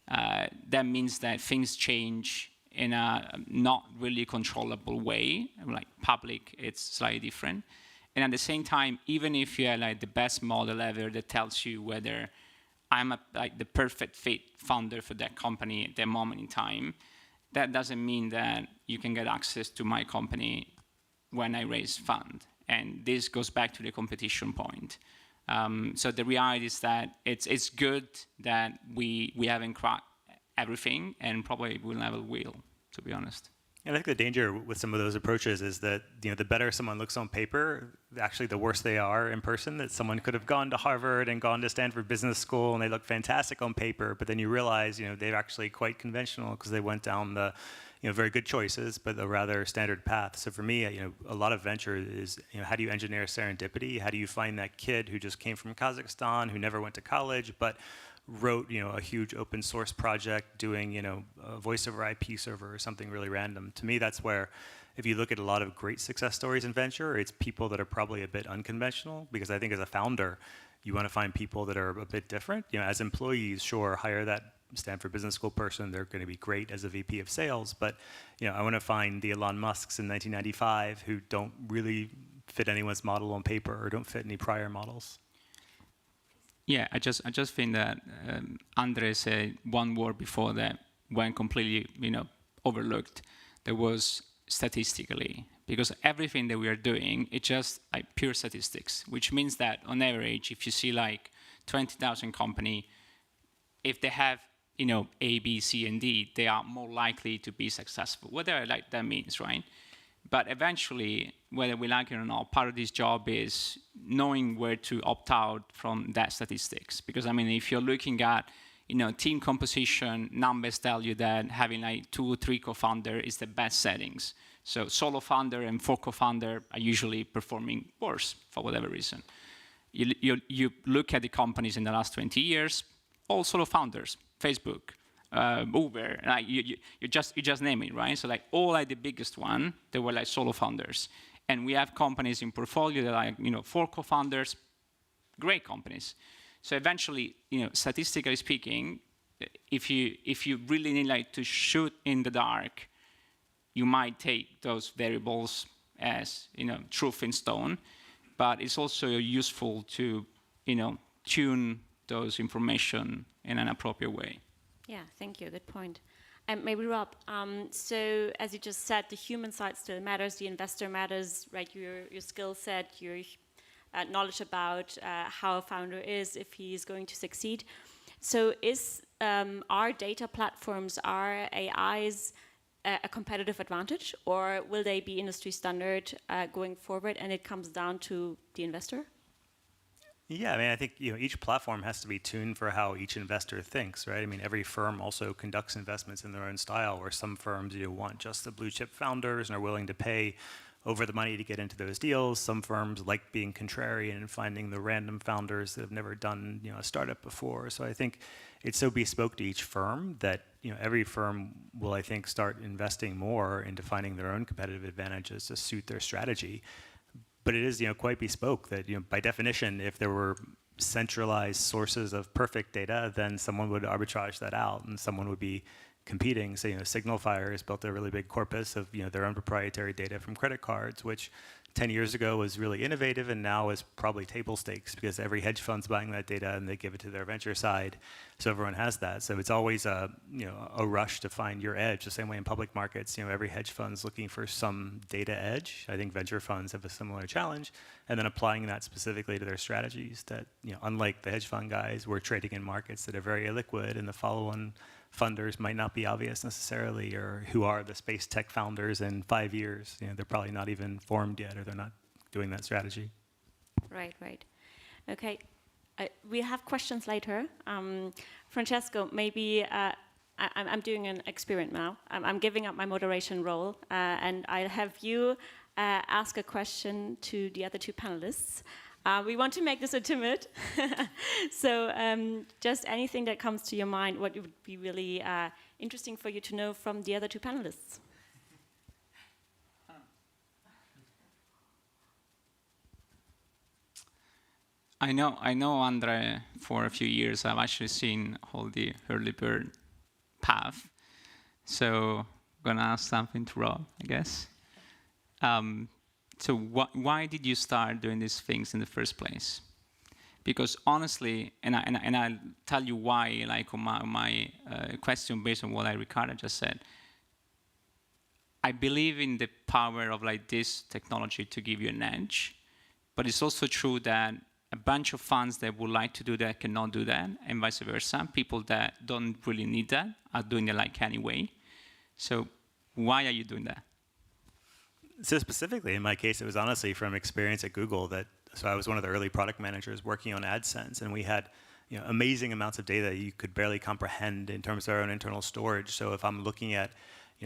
that means that things change in a not really controllable way. Like public, it's slightly different. And at the same time, even if you have like the best model ever that tells you whether I'm like the perfect fit founder for that company at that moment in time, that doesn't mean that you can get access to my company when I raise fund. And this goes back to the competition point. So the reality is that it's good that we haven't cracked everything, and probably we never will, to be honest. I think the danger with some of those approaches is that the better someone looks on paper, actually the worse they are in person. That someone could have gone to Harvard and gone to Stanford Business School and they look fantastic on paper, but then you realize they're actually quite conventional because they went down the very good choices, but a rather standard path. So for me, a lot of venture is how do you engineer serendipity? How do you find that kid who just came from Kazakhstan, who never went to college, but wrote a huge open source project doing a voice over IP server or something really random. To me, that's where, if you look at a lot of great success stories in venture, it's people that are probably a bit unconventional, because I think as a founder, you want to find people that are a bit different. As employees, sure, hire that Stanford Business School person, they're going to be great as a VP of sales, but I want to find the Elon Musks in 1995 who don't really fit anyone's model on paper or don't fit any prior models. Yeah, I just think that Andre said one word before that went completely, overlooked. There was statistically, because everything that we are doing, it's just like pure statistics, which means that on average, if you see like 20,000 company, if they have, A, B, C, and D, they are more likely to be successful, whatever like that means, right? But eventually, whether we like it or not, part of this job is knowing where to opt out from that statistics. Because if you're looking at, team composition, numbers tell you that having like 2 or 3 co-founder is the best settings. So solo founder and 4 co-founder are usually performing worse for whatever reason. You look at the companies in the last 20 years, all solo founders, Facebook, Uber, like you just name it, right? So like all like the biggest one, they were like solo founders, and we have companies in portfolio that are like 4 co-founders, great companies. So eventually, statistically speaking, if you really need like to shoot in the dark, you might take those variables as truth in stone, but it's also useful to tune those information in an appropriate way. Yeah, thank you. Good point. And maybe Rob, so as you just said, the human side still matters, the investor matters, right? Your skill set, your knowledge about how a founder is, if he is going to succeed. So are data platforms, are AIs a competitive advantage, or will they be industry standard going forward, and it comes down to the investor? Yeah, I think each platform has to be tuned for how each investor thinks, right? Every firm also conducts investments in their own style, where some firms want just the blue chip founders and are willing to pay over the money to get into those deals. Some firms like being contrarian and finding the random founders that have never done a startup before. So I think it's so bespoke to each firm that every firm will, I think, start investing more into finding their own competitive advantages to suit their strategy. But it is quite bespoke that by definition, if there were centralized sources of perfect data, then someone would arbitrage that out, and someone would be competing. So, Signalfire has built a really big corpus of, their own proprietary data from credit cards, which 10 years ago was really innovative and now is probably table stakes because every hedge fund's buying that data and they give it to their venture side. So everyone has that. So it's always a rush to find your edge. The same way in public markets, every hedge fund's looking for some data edge. I think venture funds have a similar challenge. And then applying that specifically to their strategies that, unlike the hedge fund guys, we're trading in markets that are very illiquid and the follow-on funders might not be obvious necessarily, or who are the space tech founders in 5 years. They're probably not even formed yet, or they're not doing that strategy. Right. Okay, we have questions later. Francesco, maybe I'm doing an experiment now. I'm giving up my moderation role, and I'll have you ask a question to the other two panelists. We want to make this intimate, so just anything that comes to your mind, what would be really interesting for you to know from the other two panelists. I know, Andre, for a few years I've actually seen all the early bird path, so I'm gonna ask something to Rob, I guess. So why did you start doing these things in the first place? Because honestly, and I'll tell you why, like on my question based on what Ricardo just said, I believe in the power of this technology to give you an edge, but it's also true that a bunch of funds that would like to do that cannot do that, and vice versa. People that don't really need that are doing it anyway. So why are you doing that? So specifically, in my case, it was honestly from experience at Google so I was one of the early product managers working on AdSense, and we had amazing amounts of data you could barely comprehend in terms of our own internal storage. So if I'm looking at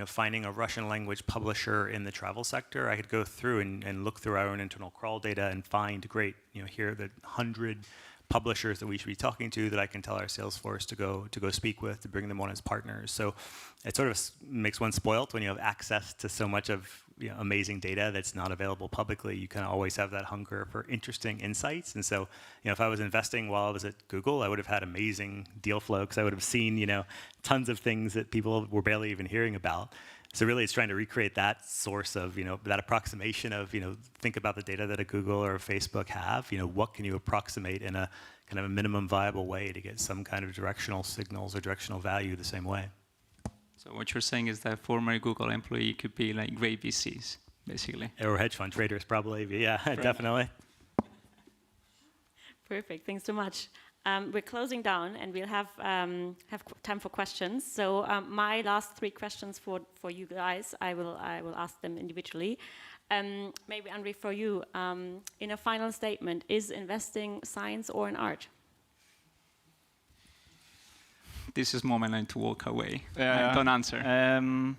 finding a Russian language publisher in the travel sector, I could go through and look through our own internal crawl data and find great, here are the 100 publishers that we should be talking to that I can tell our sales force to go speak with, to bring them on as partners. So it sort of makes one spoiled when you have access to so much of amazing data that's not available publicly. You kind of always have that hunger for interesting insights. And so, if I was investing while I was at Google, I would have had amazing deal flow because I would have seen, tons of things that people were barely even hearing about. So really, it's trying to recreate that source of, that approximation of, think about the data that a Google or a Facebook have. What can you approximate in a kind of a minimum viable way to get some kind of directional signals or directional value the same way. So what you're saying is that former Google employee could be great VCs, basically. Or hedge fund traders, probably. But yeah, definitely. Perfect. Thanks so much. We're closing down, and we'll have time for questions. So my last 3 questions for you guys, I will ask them individually. Maybe Andre, for you, in a final statement, is investing science or an art? This is moment to walk away. Don't answer.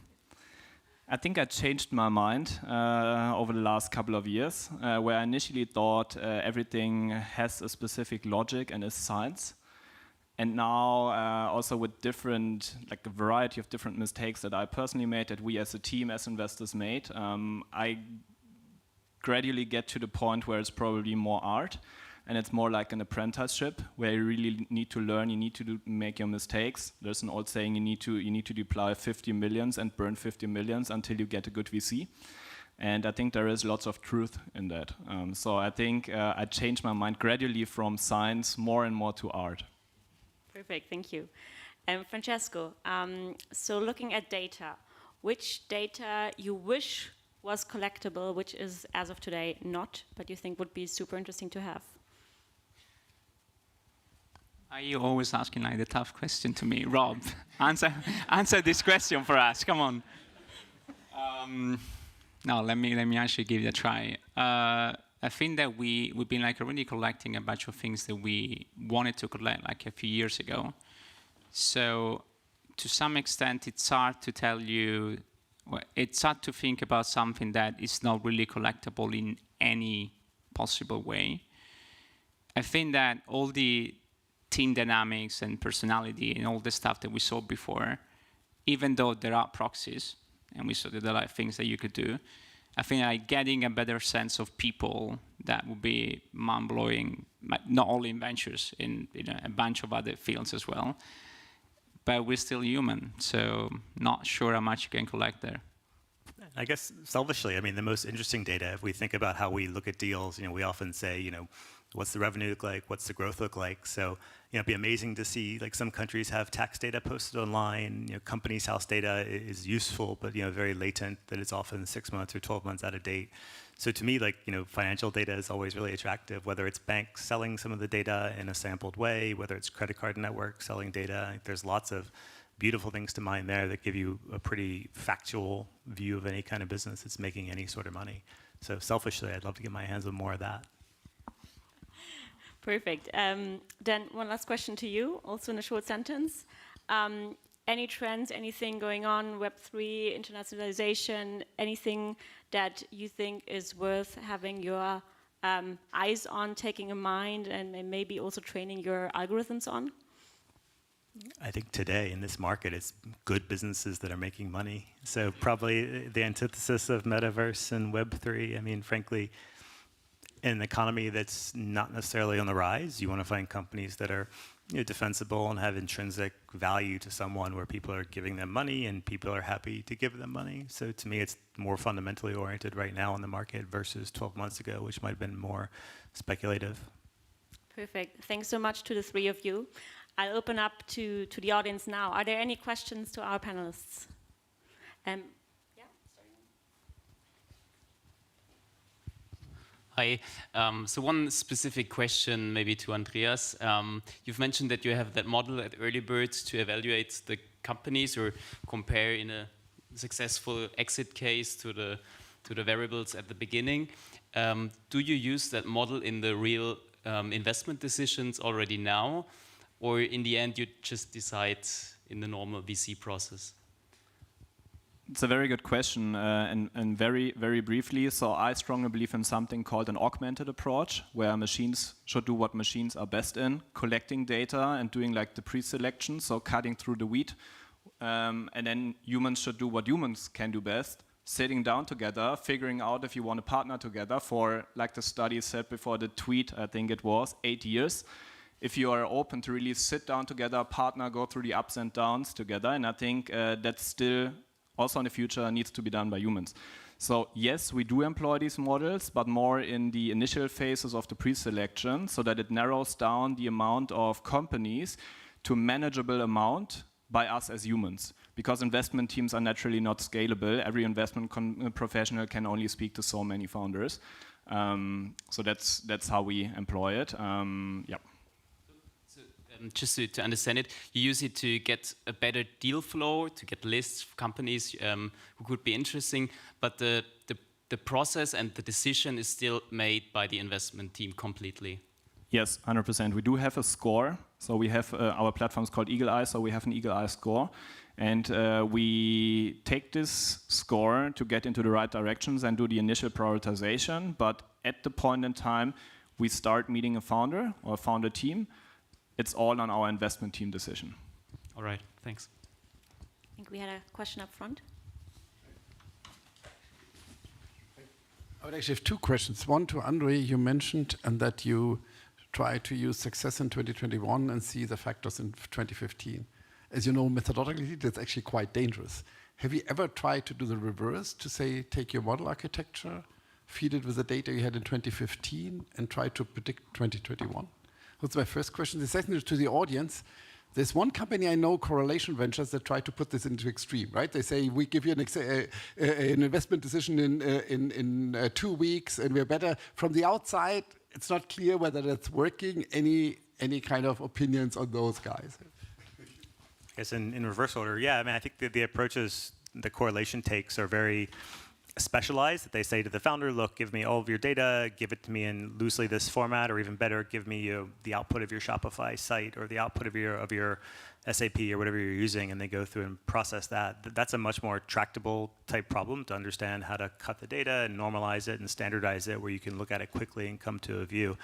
I think I changed my mind over the last couple of years, where I initially thought everything has a specific logic and is science. And now also with different, a variety of different mistakes that I personally made, that we as a team, as investors made, I gradually get to the point where it's probably more art. And it's more like an apprenticeship where you really need to learn, you need to make your mistakes. There's an old saying, you need to deploy 50 millions and burn 50 millions until you get a good VC. And I think there is lots of truth in that. So I think I changed my mind gradually from science more and more to art. Perfect, thank you. Francesco, so looking at data, which data you wish was collectible, which is as of today not, but you think would be super interesting to have? Are you always asking the tough question to me? Rob, answer this question for us, come on. No, let me actually give it a try. I think that we've been already collecting a bunch of things that we wanted to collect a few years ago. So to some extent, it's hard to tell you, it's hard to think about something that is not really collectible in any possible way. I think that all the team dynamics and personality and all the stuff that we saw before, even though there are proxies, and we saw that there are things that you could do, I think getting a better sense of people, that would be mind-blowing, not only in ventures, in a bunch of other fields as well. but we're still human, so not sure how much you can collect there. I guess selfishly, I mean, the most interesting data, if we think about how we look at deals, we often say, what's the revenue look like? What's the growth look like? So, it'd be amazing to see, like some countries have tax data posted online. Companies' house data is useful, but very latent. That it's often 6 months or 12 months out of date. So to me, financial data is always really attractive. Whether it's banks selling some of the data in a sampled way, whether it's credit card networks selling data, there's lots of beautiful things to mine there that give you a pretty factual view of any kind of business that's making any sort of money. So selfishly, I'd love to get my hands on more of that. Perfect. Then one last question to you, also in a short sentence. Any trends, anything going on, Web3, internationalization, anything that you think is worth having your eyes on, taking in mind, and maybe also training your algorithms on? I think today in this market, it's good businesses that are making money. So probably the antithesis of metaverse and Web3. I mean, frankly, in an economy that's not necessarily on the rise, you want to find companies that are defensible and have intrinsic value to someone, where people are giving them money and people are happy to give them money. So to me, it's more fundamentally oriented right now in the market versus 12 months ago, which might have been more speculative. Perfect. Thanks so much to the three of you. I'll open up to the audience now. Are there any questions to our panelists? Hi. So one specific question maybe to Andreas. You've mentioned that you have that model at Early Birds to evaluate the companies or compare in a successful exit case to the variables at the beginning. Do you use that model in the real investment decisions already now? Or in the end, you just decide in the normal VC process? It's a very good question, and very, very briefly. So I strongly believe in something called an augmented approach, where machines should do what machines are best in, collecting data and doing like the pre-selection, so cutting through the wheat. And then humans should do what humans can do best, sitting down together, figuring out if you want to partner together for, like the study said before, the tweet, I think it was, 8 years. If you are open to really sit down together, partner, go through the ups and downs together. And I think that's still also in the future needs to be done by humans. So yes, we do employ these models, but more in the initial phases of the pre-selection, so that it narrows down the amount of companies to a manageable amount by us as humans. Because investment teams are naturally not scalable. Every investment professional can only speak to so many founders. So that's how we employ it. Yeah. Just to understand it, you use it to get a better deal flow, to get lists of companies who could be interesting, but the process and the decision is still made by the investment team completely. Yes, 100%. We do have a score. So we have our platform is called Eagle Eye, so we have an Eagle Eye score. And we take this score to get into the right directions and do the initial prioritization. But at the point in time, we start meeting a founder or a founder team. It's all on our investment team decision. All right, thanks. I think we had a question up front. I would actually have two questions. One to Andre, you mentioned that you try to use success in 2021 and see the factors in 2015. As you know, methodologically, that's actually quite dangerous. Have you ever tried to do the reverse, to say, take your model architecture, feed it with the data you had in 2015, and try to predict 2021? That's my first question. The second is to the audience. There's one company I know, Correlation Ventures, that try to put this into extreme, right? They say, we give you an investment decision in 2 weeks, and we're better. From the outside, it's not clear whether that's working. Any kind of opinions on those guys? I guess in reverse order, yeah. I mean, I think the approaches the Correlation takes are very specialized. They say to the founder, look, give me all of your data, give it to me in loosely this format, or even better, give me the output of your Shopify site or the output of your SAP or whatever you're using, and they go through and process that. That's a much more tractable type problem to understand how to cut the data and normalize it and standardize it, where you can look at it quickly and come to a view.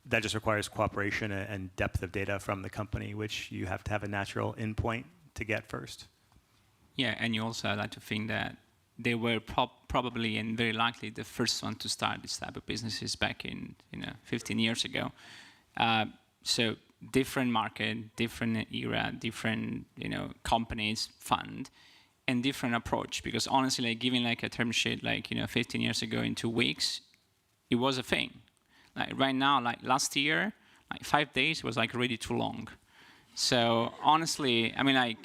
That just requires cooperation and depth of data from the company, which you have to have a natural endpoint to get first. Yeah, and you also like to think that they were probably and very likely the first one to start this type of businesses back in 15 years ago. So different market, different era, different companies, fund, and different approach. Because honestly, like giving like a term sheet like 15 years ago in 2 weeks, it was a thing. Like right now, like last year, like 5 days was like really too long. So honestly, I mean, like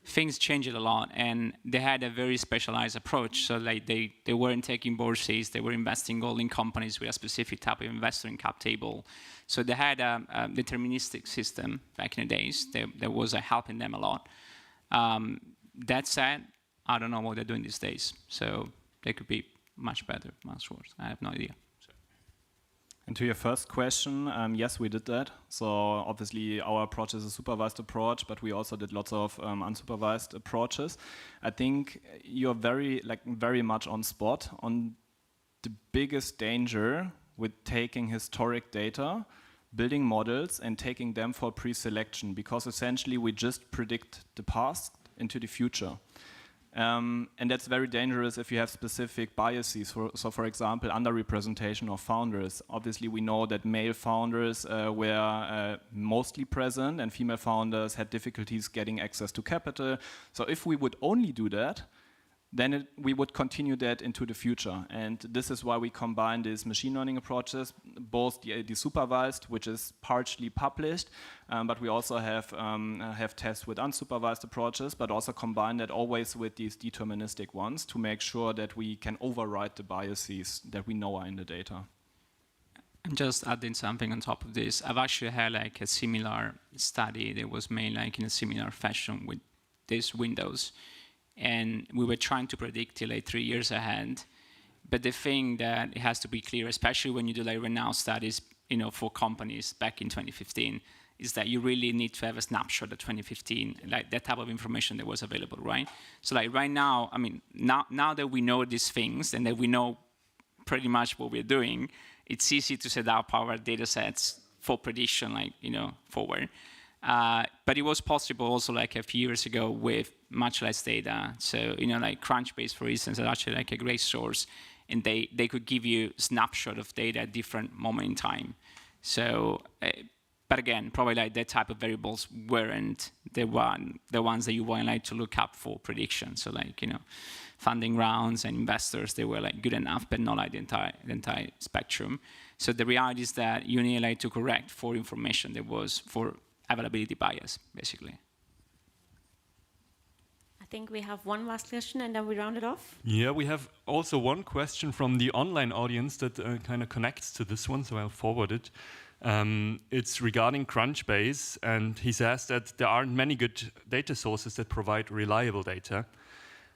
things changed a lot, and they had a very specialized approach. So like they weren't taking bourses, they were investing all in companies with a specific type of investor in cap table. So they had a deterministic system back in the days that was helping them a lot. That said, I don't know what they're doing these days. So they could be much better, much worse. I have no idea. And to your first question, yes, we did that. So obviously our approach is a supervised approach, but we also did lots of unsupervised approaches. I think you're very much on spot on the biggest danger with taking historic data, building models and taking them for pre-selection, because essentially we just predict the past into the future. And that's very dangerous if you have specific biases. So for example, underrepresentation of founders. Obviously, we know that male founders were mostly present and female founders had difficulties getting access to capital. So if we would only do that, then we would continue that into the future. And this is why we combine these machine learning approaches, both the supervised, which is partially published, but we also have tests with unsupervised approaches, but also combine that always with these deterministic ones to make sure that we can override the biases that we know are in the data. I'm just adding something on top of this. I've actually had like a similar study that was made like in a similar fashion with these windows. And we were trying to predict like 3 years ahead. But the thing that it has to be clear, especially when you do like renowned studies, for companies back in 2015, is that you really need to have a snapshot of 2015, like that type of information that was available, right? So like right now, I mean, now that we know these things and that we know pretty much what we're doing, it's easy to set up our data sets for prediction, like, forward. But it was possible also like a few years ago with much less data. So, like Crunchbase, for instance, is actually like a great source, and they could give you a snapshot of data at different moment in time. So, but again, probably like that type of variables weren't the ones that you want like to look up for prediction. So like, funding rounds and investors, they were like good enough, but not like the entire spectrum. So the reality is that you need like to correct for information that was for availability bias, basically. I think we have one last question and then we round it off. Yeah, we have also one question from the online audience that kind of connects to this one, so I'll forward it. It's regarding Crunchbase, and he says that there aren't many good data sources that provide reliable data.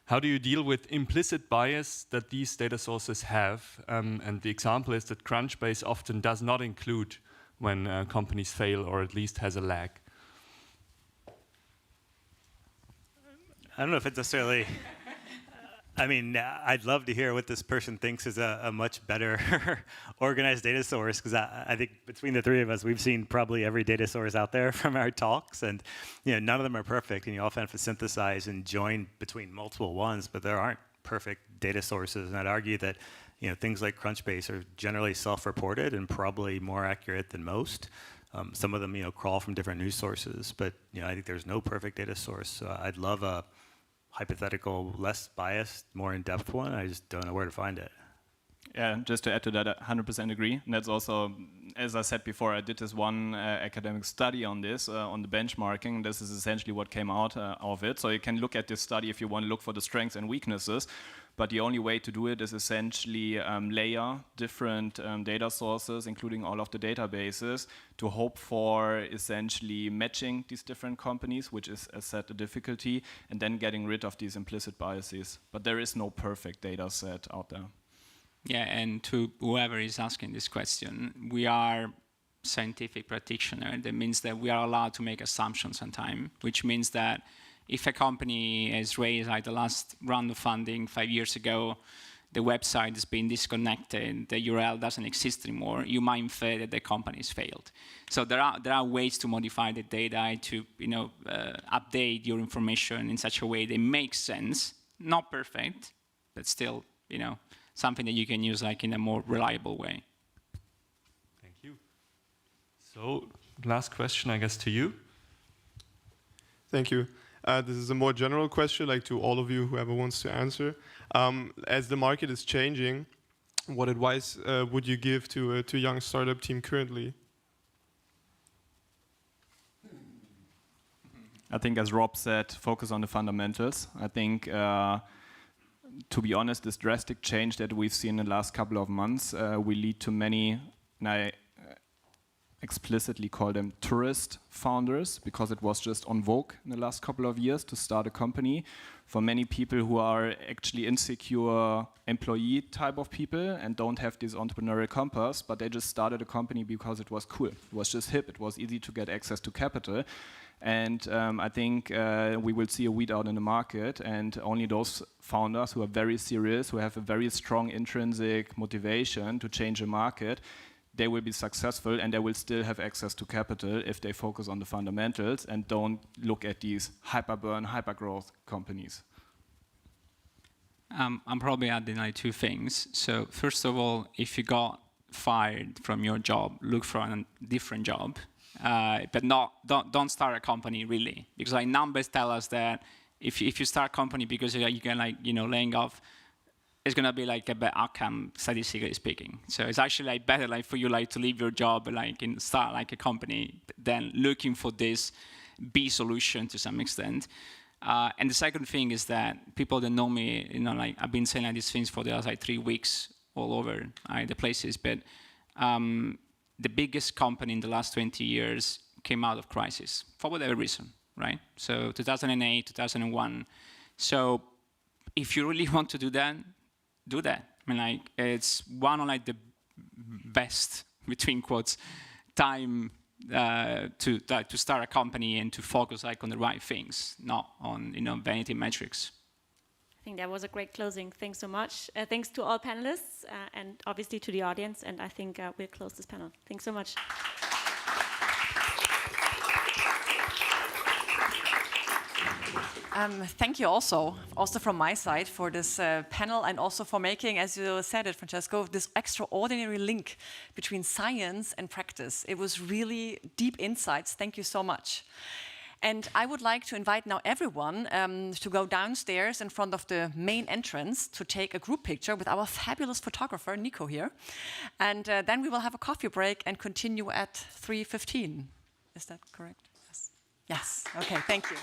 How do you deal with implicit bias that these data sources have? And the example is that Crunchbase often does not include when companies fail, or at least has a lag. I don't know if it's necessarily, I mean, I'd love to hear what this person thinks is a much better organized data source, because I think between the three of us, we've seen probably every data source out there from our talks, and none of them are perfect, and you often have to synthesize and join between multiple ones, but there aren't perfect data sources, and I'd argue that things like Crunchbase are generally self-reported and probably more accurate than most. Some of them, crawl from different news sources, but I think there's no perfect data source. So I'd love a hypothetical, less biased, more in-depth one. I just don't know where to find it. Yeah, just to add to that, I 100% agree. And that's also, as I said before, I did this one academic study on this, on the benchmarking. This is essentially what came out of it. So you can look at this study if you want to look for the strengths and weaknesses. But the only way to do it is essentially layer different data sources, including all of the databases, to hope for essentially matching these different companies, which is, as said, a difficulty, and then getting rid of these implicit biases. But there is no perfect data set out there. Yeah, and to whoever is asking this question, we are scientific practitioner. That means that we are allowed to make assumptions on time, which means that if a company has raised like the last round of funding 5 years ago, the website has been disconnected, the URL doesn't exist anymore, you might infer that the company has failed. So there are ways to modify the data, to update your information in such a way that makes sense, not perfect, but still something that you can use like in a more reliable way. Thank you. So last question, I guess, to you. Thank you. This is a more general question, like to all of you, whoever wants to answer. As the market is changing, what advice would you give to a young startup team currently? I think, as Rob said, focus on the fundamentals. I think, to be honest, this drastic change that we've seen in the last couple of months will lead to many, and I explicitly call them tourist founders, because it was just on vogue in the last couple of years to start a company. For many people who are actually insecure employee type of people and don't have this entrepreneurial compass, but they just started a company because it was cool. It was just hip. It was easy to get access to capital. And I think we will see a weed out in the market, and only those founders who are very serious, who have a very strong intrinsic motivation to change a market, they will be successful, and they will still have access to capital if they focus on the fundamentals and don't look at these hyper-burn, hyper-growth companies. I'm probably adding like two things. So first of all, if you got fired from your job, look for a different job. But don't start a company really, because like numbers tell us that if you start a company because you can laying off, it's gonna be like a bad outcome statistically speaking. So it's actually like better like for you like to leave your job and start like a company than looking for this B solution to some extent. And the second thing is that people that know me, like I've been saying like these things for the last like 3 weeks all over the places, but the biggest company in the last 20 years came out of crisis for whatever reason, right? So 2008, 2001. So if you really want to do that, do that. I mean, like it's one of like the best, between quotes, time to start a company and to focus like on the right things, not on vanity metrics. I think that was a great closing. Thanks so much. Thanks to all panelists and obviously to the audience. And I think we'll close this panel. Thanks so much. Thank you also from my side for this panel, and also for making, as you said it, Francesco, this extraordinary link between science and practice. It was really deep insights. Thank you so much. And I would like to invite now everyone to go downstairs in front of the main entrance to take a group picture with our fabulous photographer, Nico, here. And then we will have a coffee break and continue at 3:15. Is that correct? Yes. Yes. Okay, thank you.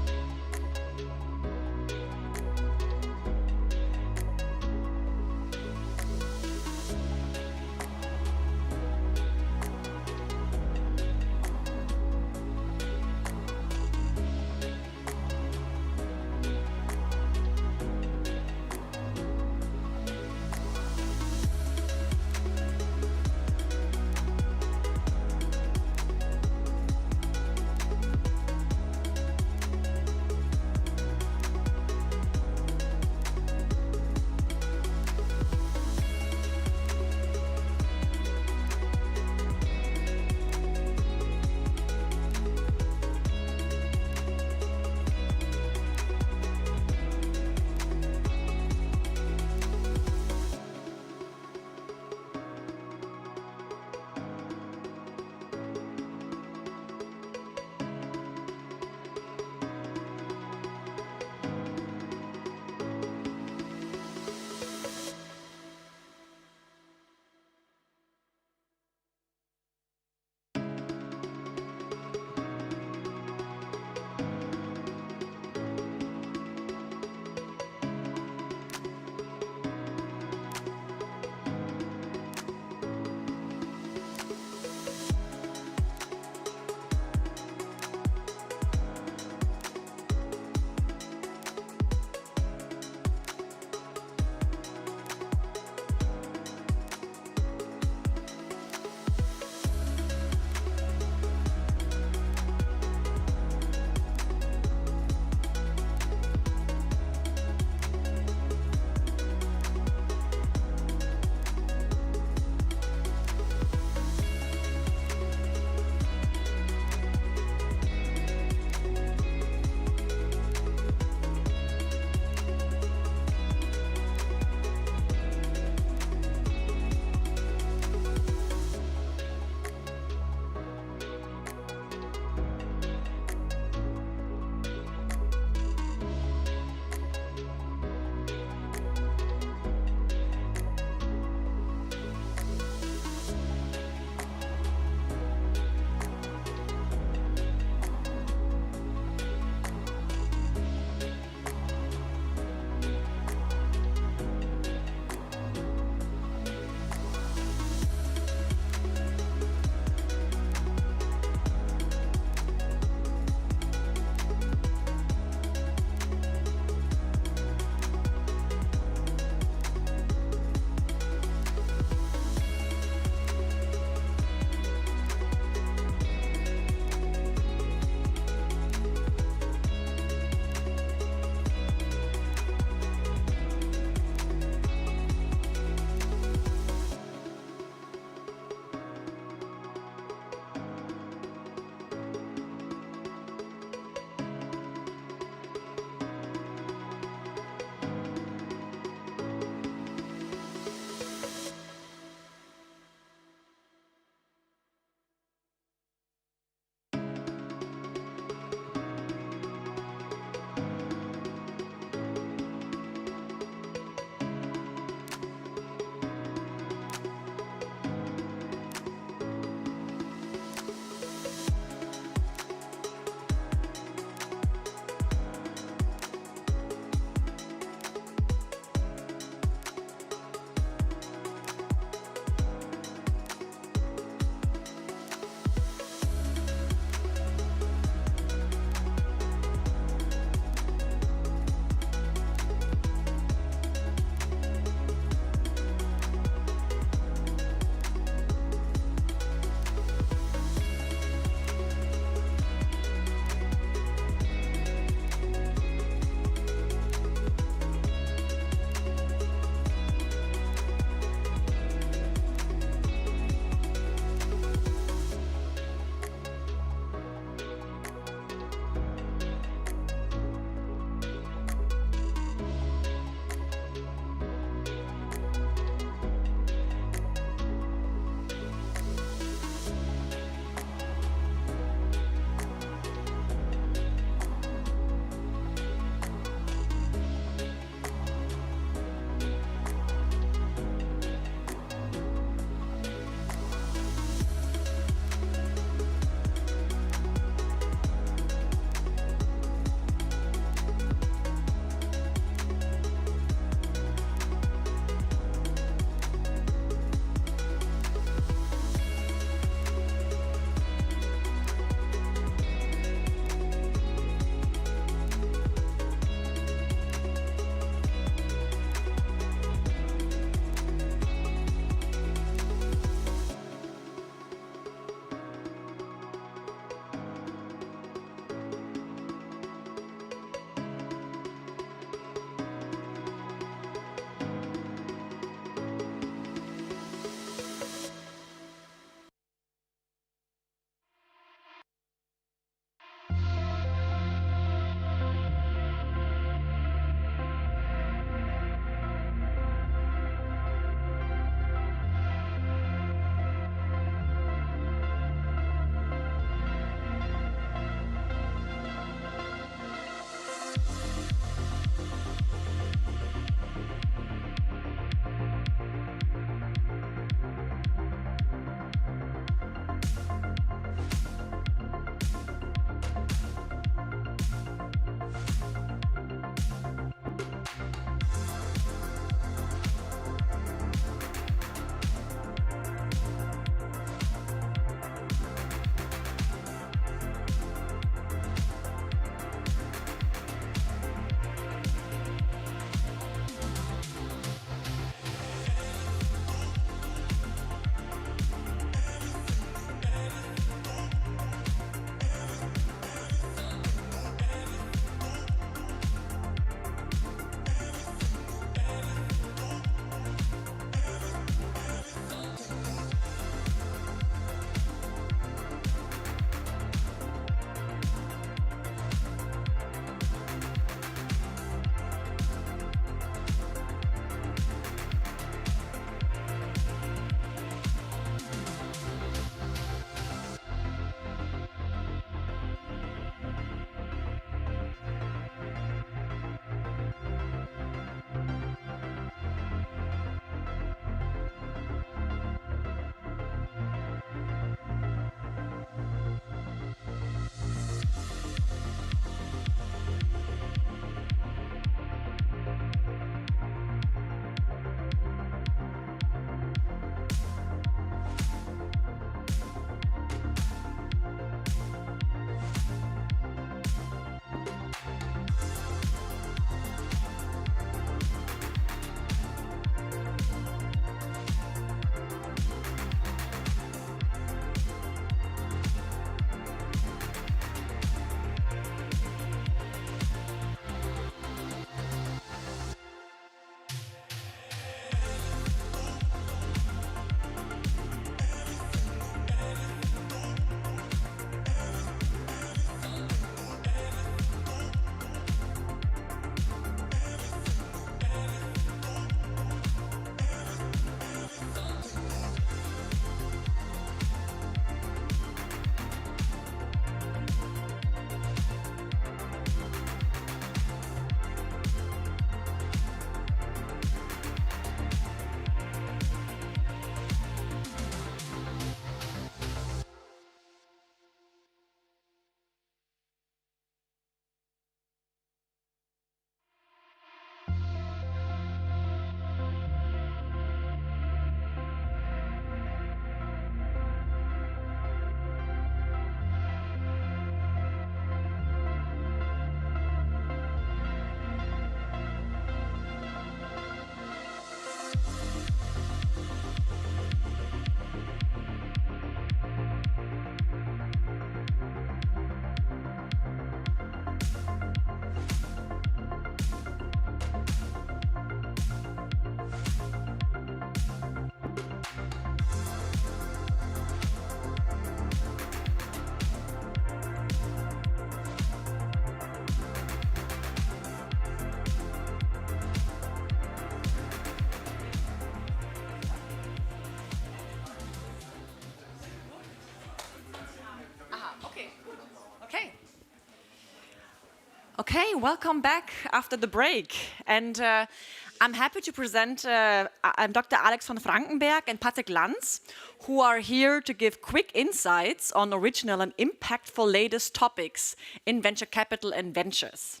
Okay, welcome back after the break. And I'm happy to present I'm Dr. Alex von Frankenberg and Patrick Lanz, who are here to give quick insights on original and impactful latest topics in venture capital and ventures.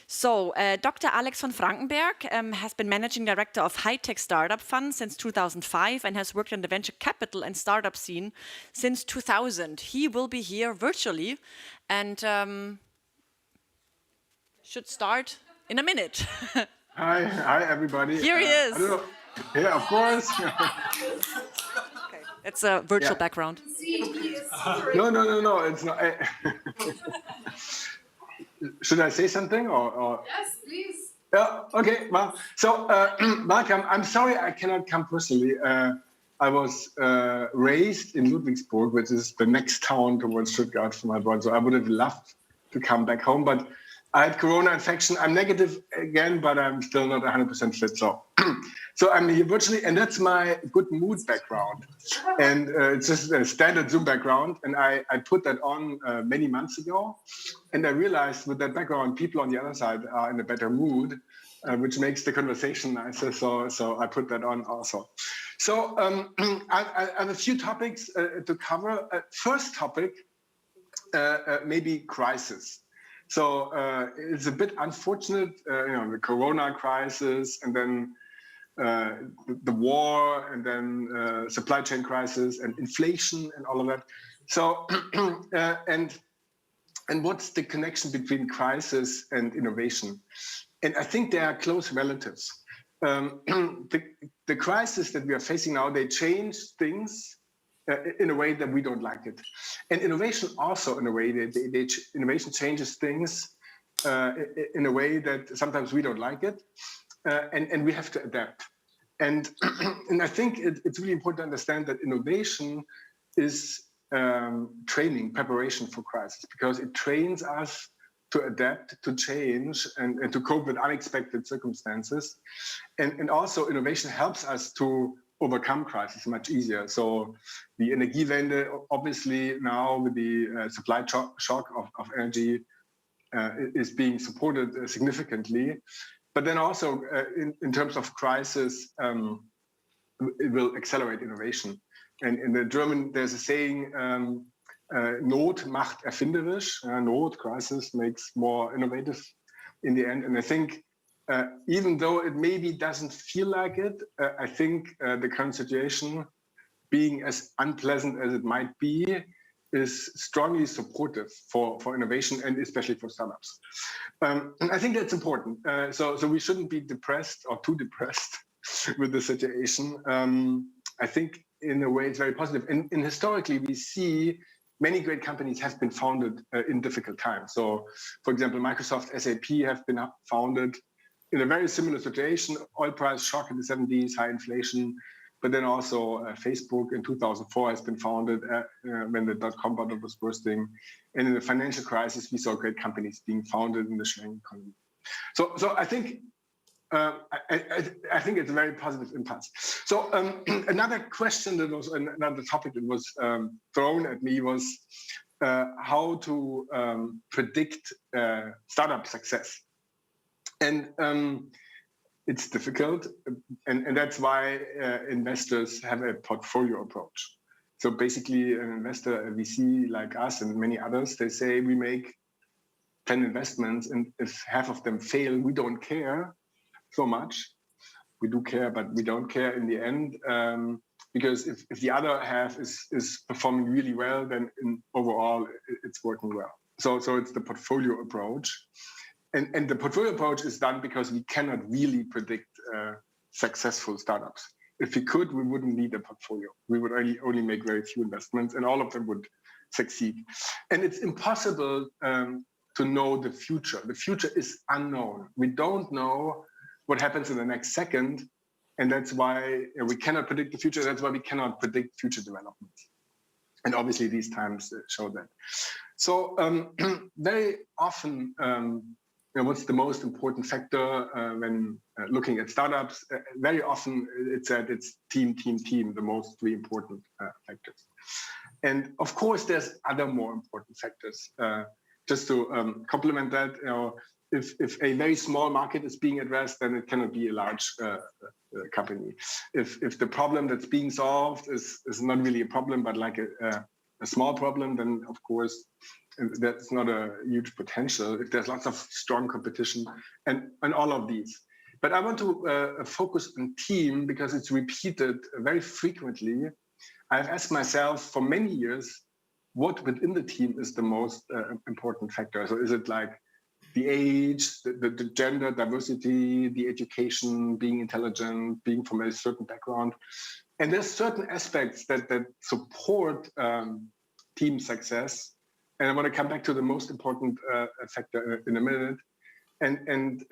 So, Dr. Alex von Frankenberg has been managing director of high-tech startup fund since 2005 and has worked in the venture capital and startup scene since 2000. He will be here virtually and should start in a minute. Hi, everybody. Here he is. I don't know. Yeah, of course. Okay, it's a virtual background. No. It's not. Should I say something or? Yes, please. Yeah. Okay. Well, so welcome. I'm sorry I cannot come personally. I was raised in Ludwigsburg, which is the next town towards Stuttgart for my brother. So I would have loved to come back home, but I had corona infection. I'm negative again, but I'm still not 100% fit. So I'm here virtually, and that's my good mood background. And it's just a standard Zoom background. And I put that on many months ago. And I realized with that background, people on the other side are in a better mood, which makes the conversation nicer. So I put that on also. So I have a few topics to cover. First topic, maybe crisis. So it's a bit unfortunate, the Corona crisis, and then the war, and then supply chain crisis, and inflation, and all of that. So and what's the connection between crisis and innovation? And I think they are close relatives. The crisis that we are facing now, they change things in a way that we don't like it. And innovation also, in a way, innovation changes things in a way that sometimes we don't like it, and we have to adapt. And I think it's really important to understand that innovation is training, preparation for crisis, because it trains us to adapt, to change, and to cope with unexpected circumstances. And also innovation helps us to overcome crisis much easier. So the Energiewende, obviously now with the supply shock of energy is being supported significantly. But then also in terms of crisis, it will accelerate innovation. And in the German, there's a saying, Not macht erfinderisch. Not, crisis, makes more innovative in the end. And I think even though it maybe doesn't feel like it, I think the current situation, being as unpleasant as it might be, is strongly supportive for innovation and especially for startups. And I think that's important. So we shouldn't be depressed or too depressed with the situation. I think in a way it's very positive. And historically we see many great companies have been founded in difficult times. So for example, Microsoft, SAP have been founded in a very similar situation, oil price shock in the 70s, high inflation, but then also Facebook in 2004 has been founded when the dot-com bubble was bursting. And in the financial crisis, we saw great companies being founded in the sharing economy. So I think I think it's a very positive impulse. So another question that was, another topic that was thrown at me was how to predict startup success. And it's difficult, and that's why investors have a portfolio approach. So basically, an investor, a VC like us and many others, they say we make 10 investments, and if half of them fail, we don't care so much. We do care, but we don't care in the end, because if the other half is performing really well, then overall it's working well. So it's the portfolio approach. And the portfolio approach is done because we cannot really predict successful startups. If we could, we wouldn't need a portfolio. We would only make very few investments, and all of them would succeed. And it's impossible to know the future. The future is unknown. We don't know what happens in the next second, and that's why we cannot predict the future. That's why we cannot predict future developments. And obviously, these times show that. So very often, what's the most important factor when looking at startups? Very often it's that it's team, the most three important factors. And of course, there's other more important factors. just to complement that, if a very small market is being addressed, then it cannot be a large company. If the problem that's being solved is not really a problem, but like a small problem, then of course that's not a huge potential. If there's lots of strong competition and all of these. But I want to focus on team because it's repeated very frequently. I've asked myself for many years, what within the team is the most important factor? So is it like the age, the gender diversity, the education, being intelligent, being from a certain background? And there's certain aspects that support team success. And I want to come back to the most important factor in a minute. And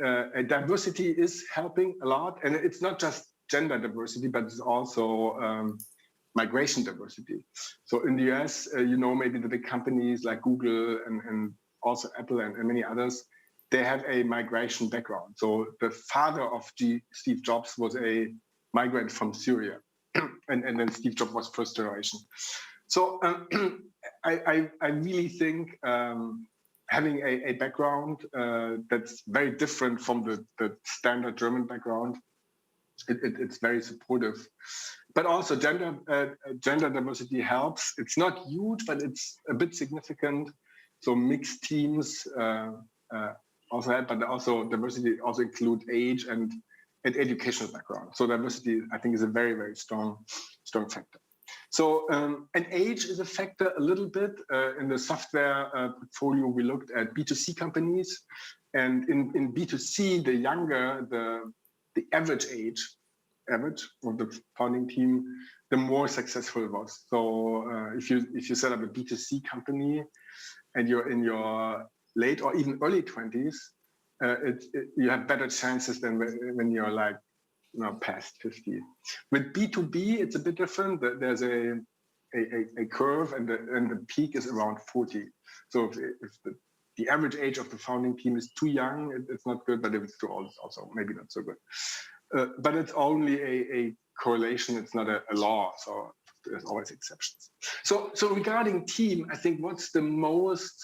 diversity is helping a lot. And it's not just gender diversity, but it's also migration diversity. So in the US, maybe the big companies like Google and also Apple and many others, they have a migration background. So the father of Steve Jobs was a migrant from Syria. and then Steve Jobs was first generation. So I really think having a background that's very different from the standard German background, it's very supportive. But also gender diversity helps. It's not huge, but it's a bit significant. So mixed teams also help, but also diversity also include age and educational background. So diversity, I think, is a very, very strong factor. So and age is a factor a little bit. In the software portfolio, we looked at B2C companies, and in B2C, the younger the average age of the founding team, the more successful it was. So if you set up a B2C company and you're in your late or even early 20s, you have better chances than when you're like past 50. With B2B, it's a bit different. There's a curve, and the peak is around 40. So if the average age of the founding team is too young, it's not good. But if it's too old, it's also maybe not so good. But it's only a correlation. It's not a law. So there's always exceptions. So regarding team, I think what's the most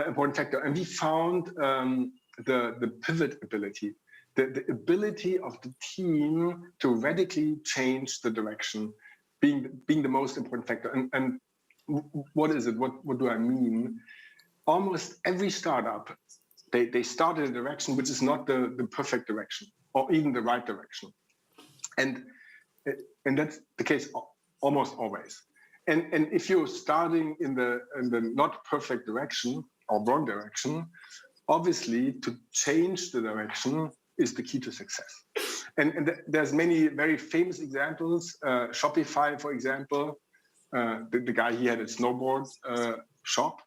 important factor, and we found the pivot ability. The ability of the team to radically change the direction being the most important factor. And what is it? What do I mean? Almost every startup, they start in a direction which is not the perfect direction or even the right direction. And that's the case almost always. And if you're starting in the not perfect direction or wrong direction, obviously to change the direction is the key to success. And there's many very famous examples. Shopify, for example, the guy, he had a snowboard shop,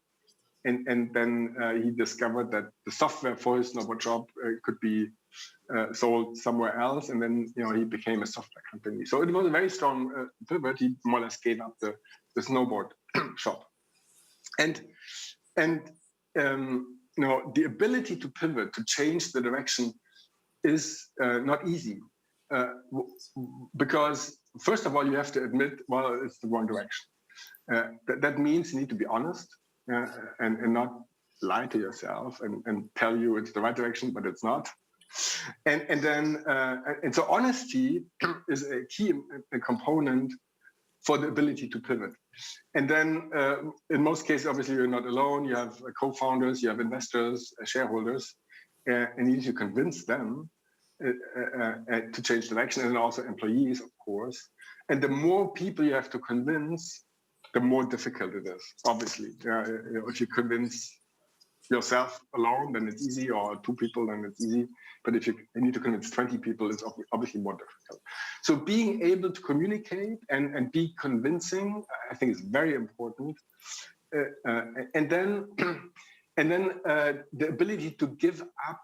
and then he discovered that the software for his snowboard shop could be sold somewhere else, and then he became a software company. So it was a very strong pivot. He more or less gave up the snowboard shop, and the ability to pivot, to change the direction, is not easy, because first of all, you have to admit, well, it's the wrong direction. That means you need to be honest and not lie to yourself and tell you it's the right direction, but it's not. And so honesty is a key component for the ability to pivot. And then in most cases, obviously, you're not alone. You have co-founders, you have investors, shareholders, and you need to convince them to change direction, and also employees, of course. And the more people you have to convince, the more difficult it is, obviously. If you convince yourself alone, then it's easy, or two people, then it's easy. But if you need to convince 20 people, it's obviously more difficult. So being able to communicate and be convincing, I think, is very important. And then the ability to give up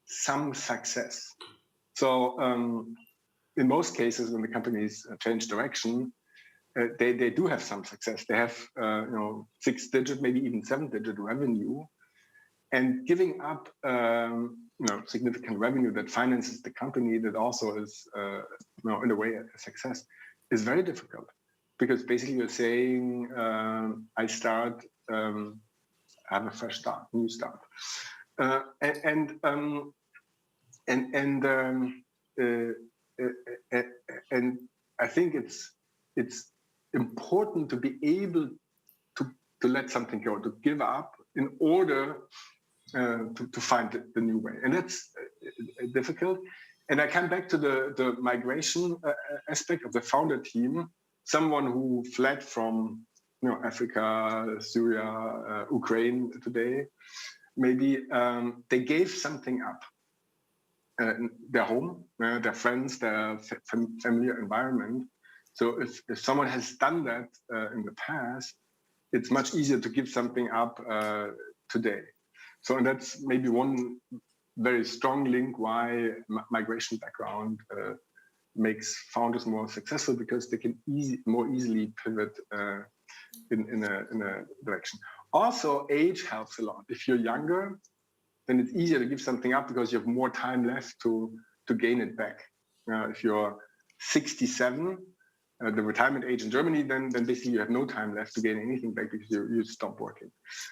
some success. So in most cases, when the companies change direction, they do have some success. They have 6-digit, maybe even 7-digit revenue, and giving up significant revenue that finances the company, that also is in a way a success, is very difficult, because basically you're saying I start have a fresh start, new start. And I think it's important to be able to let something go, to give up in order to find the new way. And that's difficult. And I come back to the migration aspect of the founder team, someone who fled from Africa, Syria, Ukraine today. Maybe they gave something up, their home, their friends, their familiar environment. So if someone has done that in the past, it's much easier to give something up today. So and that's maybe one very strong link why migration background makes founders more successful, because they can more easily pivot in a direction. Also, age helps a lot. If you're younger, then it's easier to give something up because you have more time left to gain it back. If you're 67, the retirement age in Germany, then basically you have no time left to gain anything back because you stop working.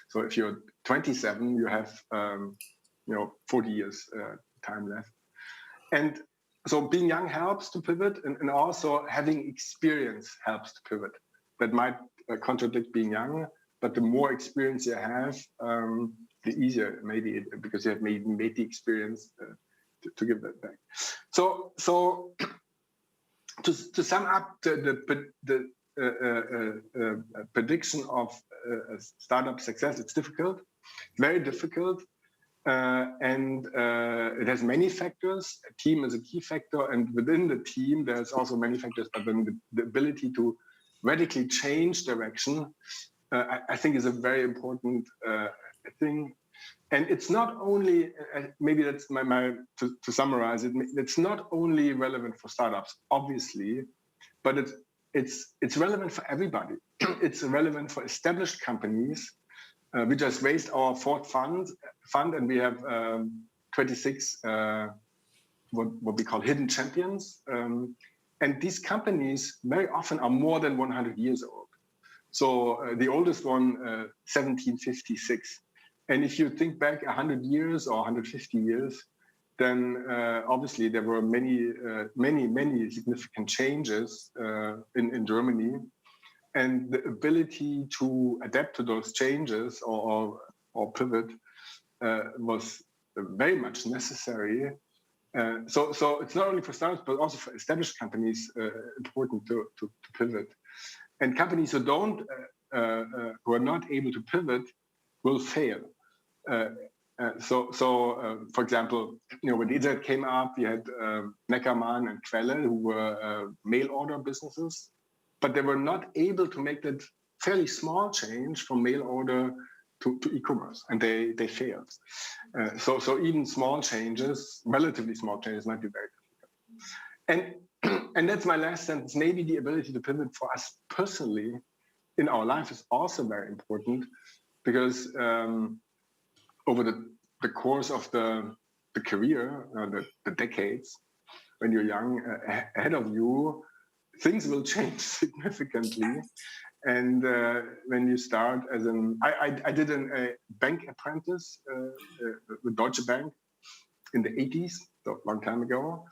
So if you're 27, you have 40 years time left. And so being young helps to pivot, and also having experience helps to pivot. That might contradict being young, but the more experience you have, the easier maybe because you have made the experience to give that back. So to sum up the prediction of startup success, it's difficult, very difficult, and it has many factors. A team is a key factor, and within the team there's also many factors. But then the ability to radically change direction, I think, is a very important thing. And it's not only, maybe that's to summarize it, it's not only relevant for startups, obviously, but it's relevant for everybody. It's relevant for established companies. We just raised our fourth fund, and we have 26 what we call hidden champions. And these companies very often are more than 100 years old. So the oldest one, 1756. And if you think back 100 years or 150 years, then obviously there were many significant changes in Germany. And the ability to adapt to those changes or pivot was very much necessary. So it's not only for startups, but also for established companies important to pivot. And companies who are not able to pivot will fail. For example, when the internet came up, we had Neckermann and Quelle, who were mail order businesses, but they were not able to make that fairly small change from mail order to e-commerce, and they failed. So even small changes, relatively small changes, might be very difficult. And that's my last sentence. Maybe the ability to pivot for us personally in our life is also very important, because over the course of the career, the decades, when you're young, ahead of you, things will change significantly. And when you start as I did a bank apprentice with Deutsche Bank in the 80s, so a long time ago.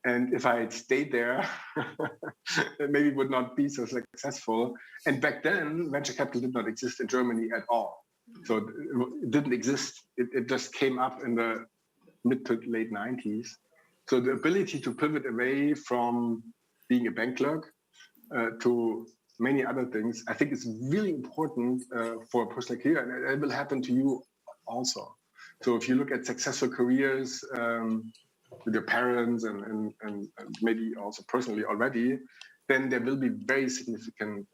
And if I had stayed there, maybe it would not be so successful. And back then, venture capital did not exist in Germany at all. So it didn't exist. It just came up in the mid to late 90s. So the ability to pivot away from being a bank clerk to many other things, I think is really important for a personal career, and it will happen to you also. So if you look at successful careers with your parents and maybe also personally already, then there will be very significant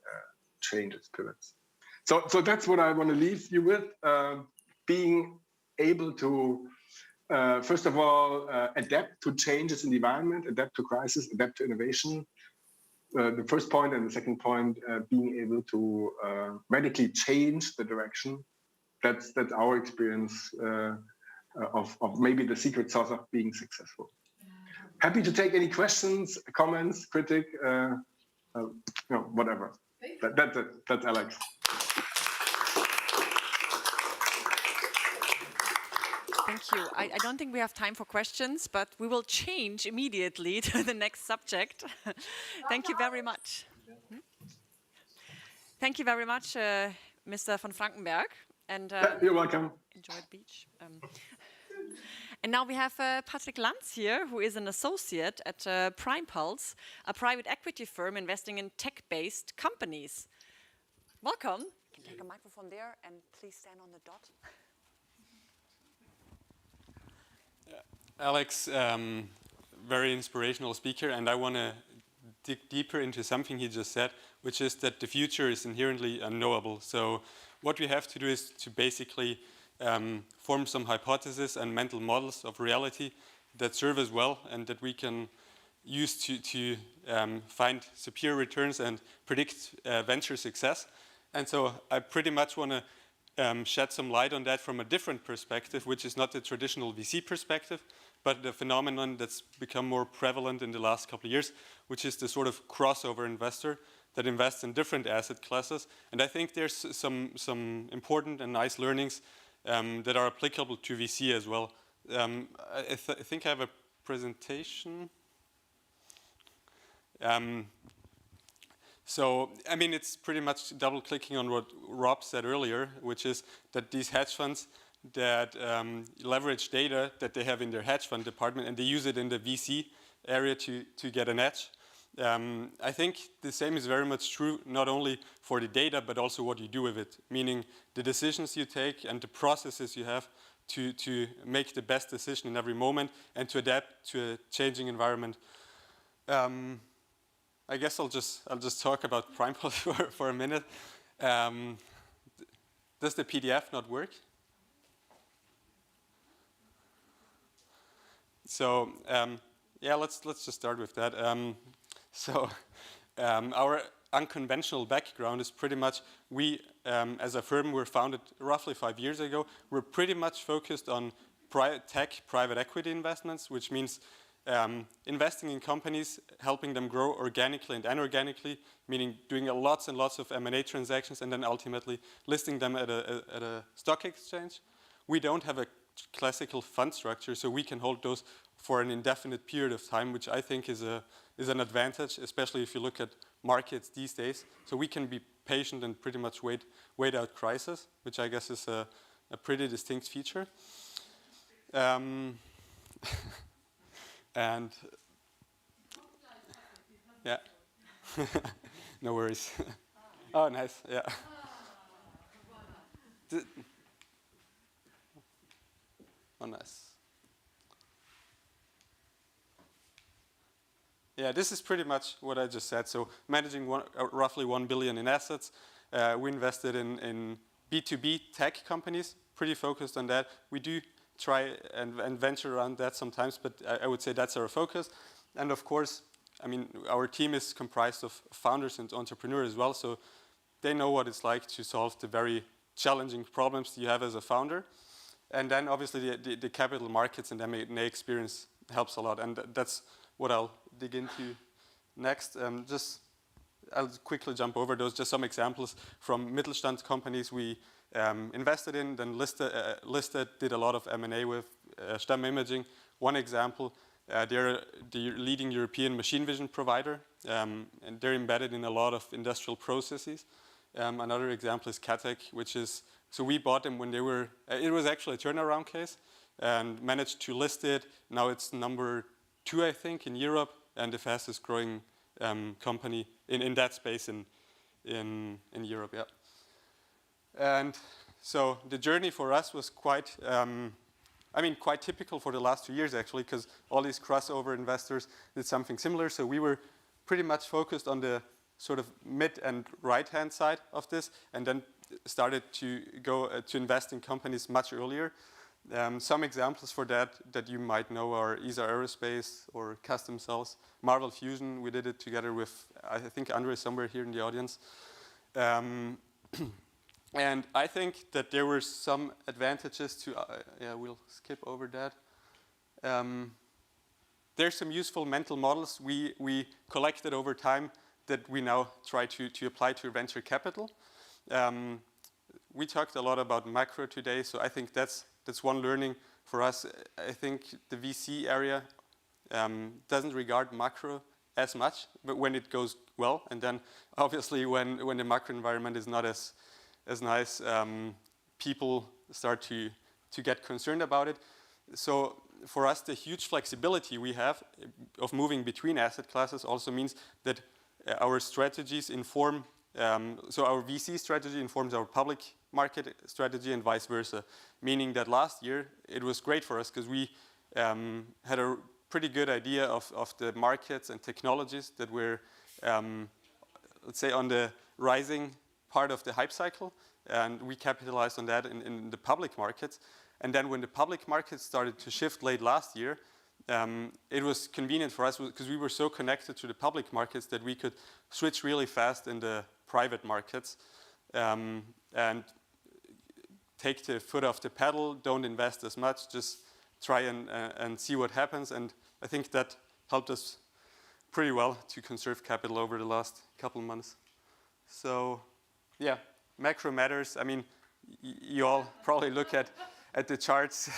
changes, pivots. So that's what I want to leave you with, being able to, first of all, adapt to changes in the environment, adapt to crisis, adapt to innovation. The first point, and the second point, being able to radically change the direction. That's our experience of maybe the secret sauce of being successful. Happy to take any questions, comments, critique, whatever. That's Alex. Thank you. I don't think we have time for questions, but we will change immediately to the next subject. Thank you very much. Thank you very much, Mr. von Frankenberg. And you're welcome. Enjoy the beach. And now we have Patrick Lanz here, who is an associate at Prime Pulse, a private equity firm investing in tech-based companies. Welcome. You can take a microphone there and please stand on the dot. Alex, very inspirational speaker, and I want to dig deeper into something he just said, which is that the future is inherently unknowable. So what we have to do is to basically form some hypotheses and mental models of reality that serve us well and that we can use to find superior returns and predict venture success. And so I pretty much want to shed some light on that from a different perspective, which is not the traditional VC perspective, but the phenomenon that's become more prevalent in the last couple of years, which is the sort of crossover investor that invests in different asset classes. And I think there's some important and nice learnings that are applicable to VC as well. I think I have a presentation. So, I mean, it's pretty much double-clicking on what Rob said earlier, which is that these hedge funds that leverage data that they have in their hedge fund department and they use it in the VC area to get an edge. I think the same is very much true not only for the data, but also what you do with it, meaning the decisions you take and the processes you have to make the best decision in every moment and to adapt to a changing environment. I guess I'll just talk about Prime Pulse for a minute. Does the PDF not work? So yeah, let's just start with that. Our unconventional background is pretty much we, as a firm, were founded roughly 5 years ago. We're pretty much focused on private equity investments, which means investing in companies, helping them grow organically and inorganically, meaning doing lots and lots of M&A transactions and then ultimately listing them at a stock exchange. We don't have a classical fund structure, so we can hold those for an indefinite period of time, which I think is an advantage, especially if you look at markets these days. So we can be patient and pretty much wait out crisis, which I guess is a pretty distinct feature. And yeah, no worries. Oh, nice, yeah. Oh, nice. Yeah, this is pretty much what I just said. So managing roughly 1 billion in assets. We invested in B2B tech companies, pretty focused on that. We do try and venture around that sometimes, but I would say that's our focus. And of course, I mean, our team is comprised of founders and entrepreneurs as well, so they know what it's like to solve the very challenging problems you have as a founder. And then obviously the capital markets and M&A experience helps a lot, and that's what I'll dig into next. I'll quickly jump over those, just some examples from Mittelstand companies we invested in, then listed, did a lot of M&A with STEM Imaging. One example, they're the leading European machine vision provider, and they're embedded in a lot of industrial processes. Another example is Catec, which is, so we bought them when they were, it was actually a turnaround case, and managed to list it. Now it's number 2, I think, in Europe, and the fastest growing company in that space in Europe, yeah. And so the journey for us was quite typical for the last 2 years, actually, because all these crossover investors did something similar. So we were pretty much focused on the sort of mid and right-hand side of this, and then started to go to invest in companies much earlier. Some examples for that you might know are ESA Aerospace or Custom Cells, Marvel Fusion. We did it together with, I think, Andre somewhere here in the audience. And I think that there were some advantages to, yeah, we'll skip over that. There's some useful mental models we collected over time that we now try to apply to venture capital. We talked a lot about macro today, so I think that's one learning for us, I think the VC area doesn't regard macro as much, but when it goes well, and then obviously when the macro environment is not as nice, people start to get concerned about it. So for us, the huge flexibility we have of moving between asset classes also means that our strategies inform, so our VC strategy informs our public market strategy and vice versa, meaning that last year it was great for us because we had a pretty good idea of the markets and technologies that were, let's say, on the rising part of the hype cycle, and we capitalized on that in the public markets. And then when the public markets started to shift late last year, it was convenient for us because we were so connected to the public markets that we could switch really fast in the private markets and take the foot off the pedal, don't invest as much, just try and see what happens. And I think that helped us pretty well to conserve capital over the last couple of months. So yeah, macro matters. I mean, you all probably look at the charts.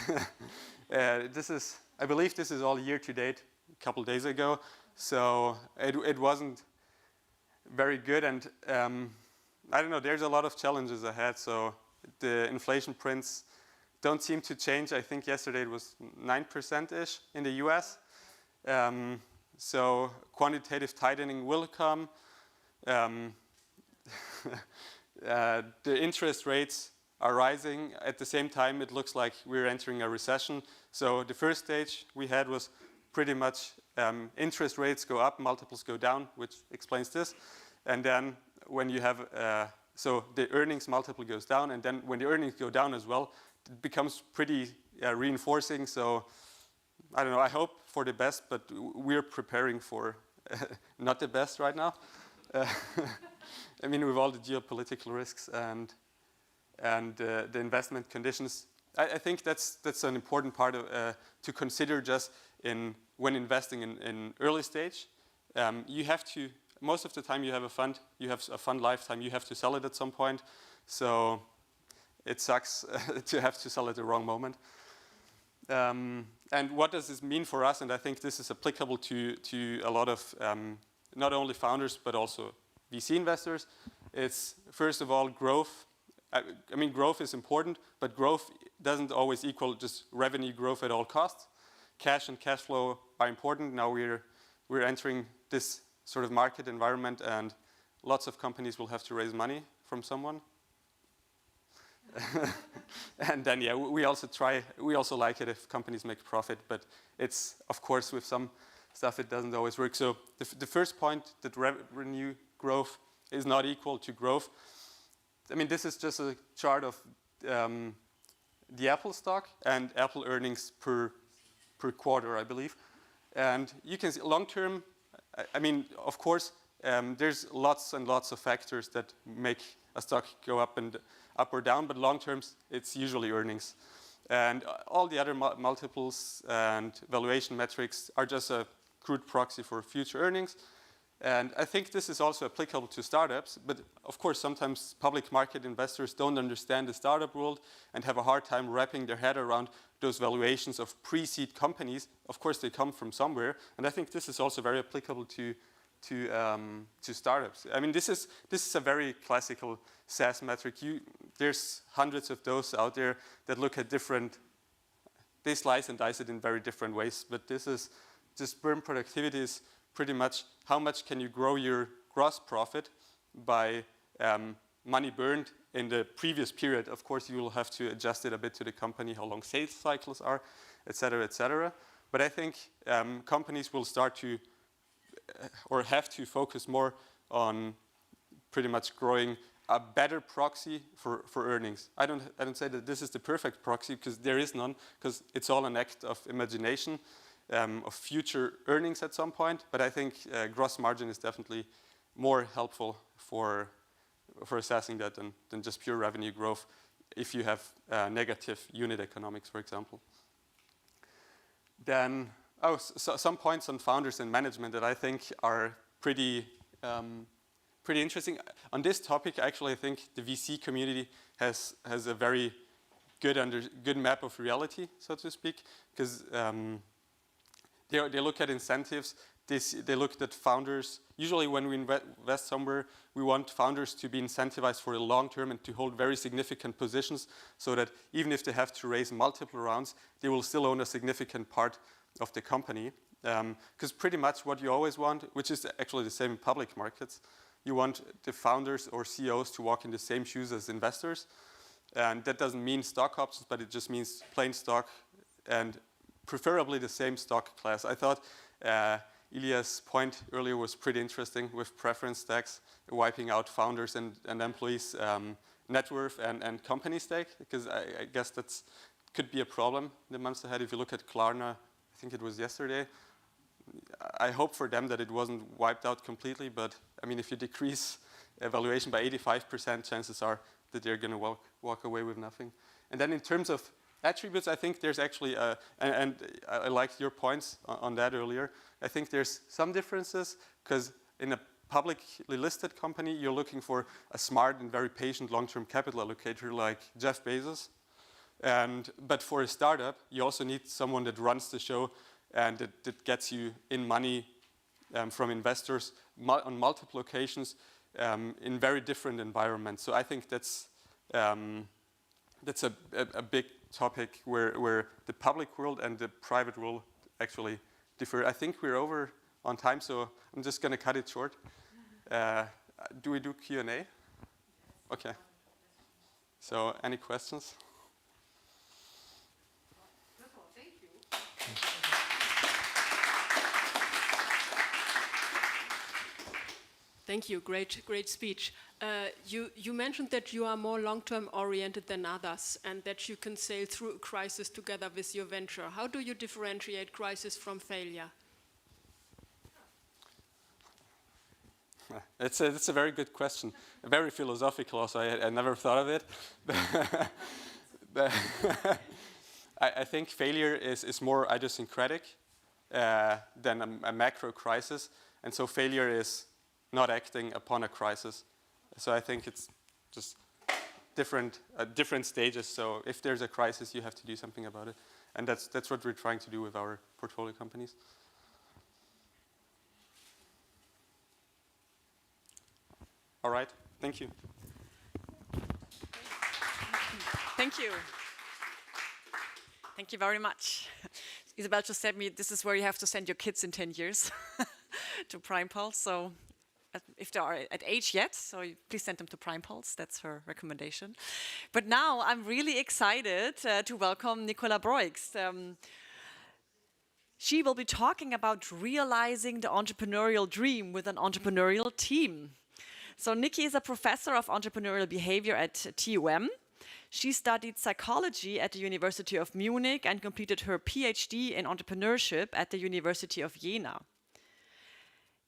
I believe this is all year to date, a couple days ago. So it wasn't very good. And I don't know, there's a lot of challenges ahead. So the inflation prints don't seem to change. I think yesterday it was 9%-ish in the US. So quantitative tightening will come. The interest rates are rising. At the same time, it looks like we're entering a recession. So the first stage we had was pretty much interest rates go up, multiples go down, which explains this. And then when you have, so the earnings multiple goes down, and then when the earnings go down as well, it becomes pretty reinforcing. So I don't know, I hope for the best, but we're preparing for not the best right now. I mean, with all the geopolitical risks and the investment conditions, I think that's an important part of, to consider just when investing in early stage. You have to, most of the time you have a fund lifetime, you have to sell it at some point. So it sucks to have to sell at the wrong moment. And what does this mean for us? And I think this is applicable to a lot of not only founders, but also VC investors. It's, first of all, growth. I mean, growth is important, but growth doesn't always equal just revenue growth at all costs. Cash and cash flow are important. Now we're entering this sort of market environment, and lots of companies will have to raise money from someone. And then, yeah, we also like it if companies make profit, but it's, of course, with some stuff it doesn't always work. So the first point, that revenue growth is not equal to growth. I mean, this is just a chart of the Apple stock and Apple earnings per quarter, I believe. And you can see long term, I mean, of course, there's lots and lots of factors that make a stock go up or down, but long term, it's usually earnings. And all the other multiples and valuation metrics are just a crude proxy for future earnings. And I think this is also applicable to startups, but of course sometimes public market investors don't understand the startup world and have a hard time wrapping their head around those valuations of pre-seed companies. Of course they come from somewhere, and I think this is also very applicable to startups. I mean, this is a very classical SaaS metric. There's hundreds of those out there that look at they slice and dice it in very different ways, but this is just burn productivity is pretty much how much can you grow your gross profit by money burned in the previous period. Of course, you will have to adjust it a bit to the company, how long sales cycles are, et cetera, et cetera. But I think companies will start to or have to focus more on pretty much growing a better proxy for earnings. I don't say that this is the perfect proxy, because there is none, because it's all an act of imagination of future earnings at some point. But I think gross margin is definitely more helpful for assessing that than just pure revenue growth if you have negative unit economics, for example. Then, some points on founders and management that I think are pretty interesting. On this topic, actually, I think the VC community has a very good map of reality, so to speak, because they look at incentives. They look at founders. Usually when we invest somewhere, we want founders to be incentivized for the long term and to hold very significant positions so that even if they have to raise multiple rounds, they will still own a significant part of the company. Because pretty much what you always want, which is actually the same in public markets, you want the founders or CEOs to walk in the same shoes as investors. And that doesn't mean stock options, but it just means plain stock and preferably the same stock class. I thought Ilya's point earlier was pretty interesting with preference stacks, wiping out founders and employees' net worth and company stake, because I guess that could be a problem in the months ahead. If you look at Klarna, I think it was yesterday, I hope for them that it wasn't wiped out completely, but I mean, if you decrease valuation by 85%, chances are that they're going to walk away with nothing. And then in terms of attributes, I think there's actually, and I liked your points on that earlier, I think there's some differences, because in a publicly listed company, you're looking for a smart and very patient long-term capital allocator like Jeff Bezos. But for a startup, you also need someone that runs the show and that gets you in money from investors on multiple occasions in very different environments. So I think that's a big topic where the public world and the private world actually differ. I think we're over on time, so I'm just going to cut it short. Do we do Q&A? Okay. So any questions? Thank you. Great speech. You mentioned that you are more long-term oriented than others and that you can sail through a crisis together with your venture. How do you differentiate crisis from failure? It's a very good question. Very philosophical also. I never thought of it. I think failure is more idiosyncratic than a macro crisis. And so failure is not acting upon a crisis. So I think it's just different stages. So if there's a crisis, you have to do something about it. And that's what we're trying to do with our portfolio companies. All right, thank you. Thank you. Thank you very much. Isabel just said me, this is where you have to send your kids in 10 years to Prime Pulse. So if they are at age yet, so please send them to Prime Pulse. That's her recommendation. But now I'm really excited to welcome Nicola Broix. She will be talking about realizing the entrepreneurial dream with an entrepreneurial team. So Nikki is a professor of entrepreneurial behavior at TUM. She studied psychology at the University of Munich and completed her PhD in entrepreneurship at the University of Jena.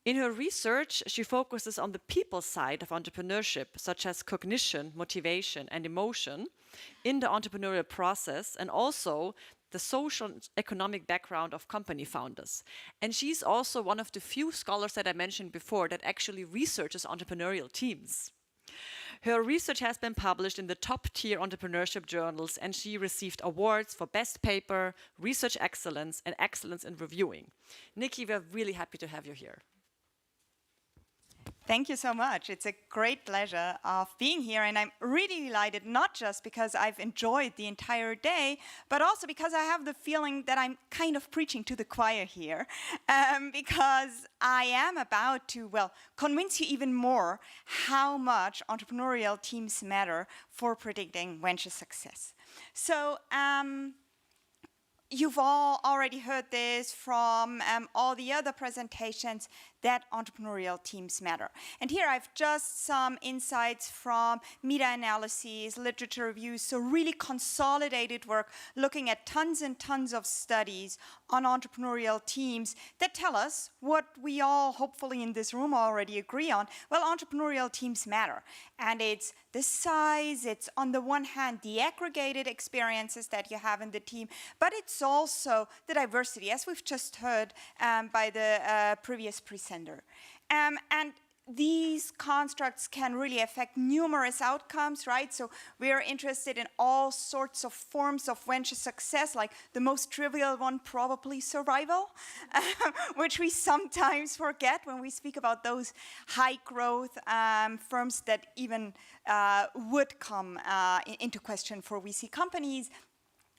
In her research, she focuses on the people side of entrepreneurship, such as cognition, motivation, and emotion in the entrepreneurial process, and also the social and economic background of company founders. And she's also one of the few scholars that I mentioned before that actually researches entrepreneurial teams. Her research has been published in the top-tier entrepreneurship journals, and she received awards for best paper, research excellence, and excellence in reviewing. Nikki, we're really happy to have you here. Thank you so much. It's a great pleasure of being here, and I'm really delighted, not just because I've enjoyed the entire day, but also because I have the feeling that I'm kind of preaching to the choir here, because I am about to, well, convince you even more how much entrepreneurial teams matter for predicting venture success. So, you've all already heard this from all the other presentations, that entrepreneurial teams matter. And here I've just some insights from meta-analyses, literature reviews, so really consolidated work looking at tons and tons of studies on entrepreneurial teams that tell us what we all hopefully in this room already agree on. Well, entrepreneurial teams matter. And it's the size, it's on the one hand the aggregated experiences that you have in the team, but it's also the diversity, as we've just heard by the previous presenter. And these constructs can really affect numerous outcomes, right? So we are interested in all sorts of forms of venture success, like the most trivial one, probably survival, which we sometimes forget when we speak about those high growth firms that even would come into question for VC companies.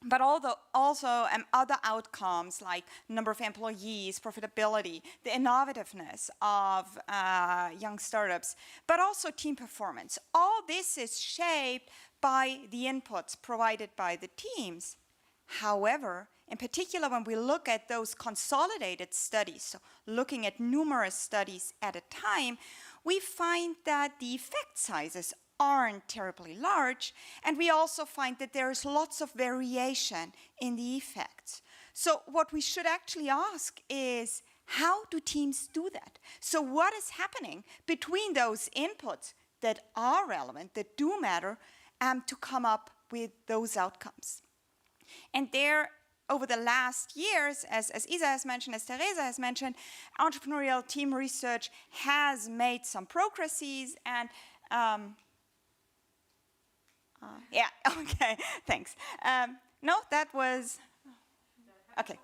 But also other outcomes like number of employees, profitability, the innovativeness of young startups, but also team performance. All this is shaped by the inputs provided by the teams. However, in particular, when we look at those consolidated studies, so looking at numerous studies at a time, we find that the effect sizes aren't terribly large, and we also find that there is lots of variation in the effects. So what we should actually ask is, how do teams do that? So what is happening between those inputs that are relevant, that do matter, to come up with those outcomes? And there, over the last years, as Isa has mentioned, as Teresa has mentioned, entrepreneurial team research has made some progresses, and yeah, okay, thanks. No, that was, okay.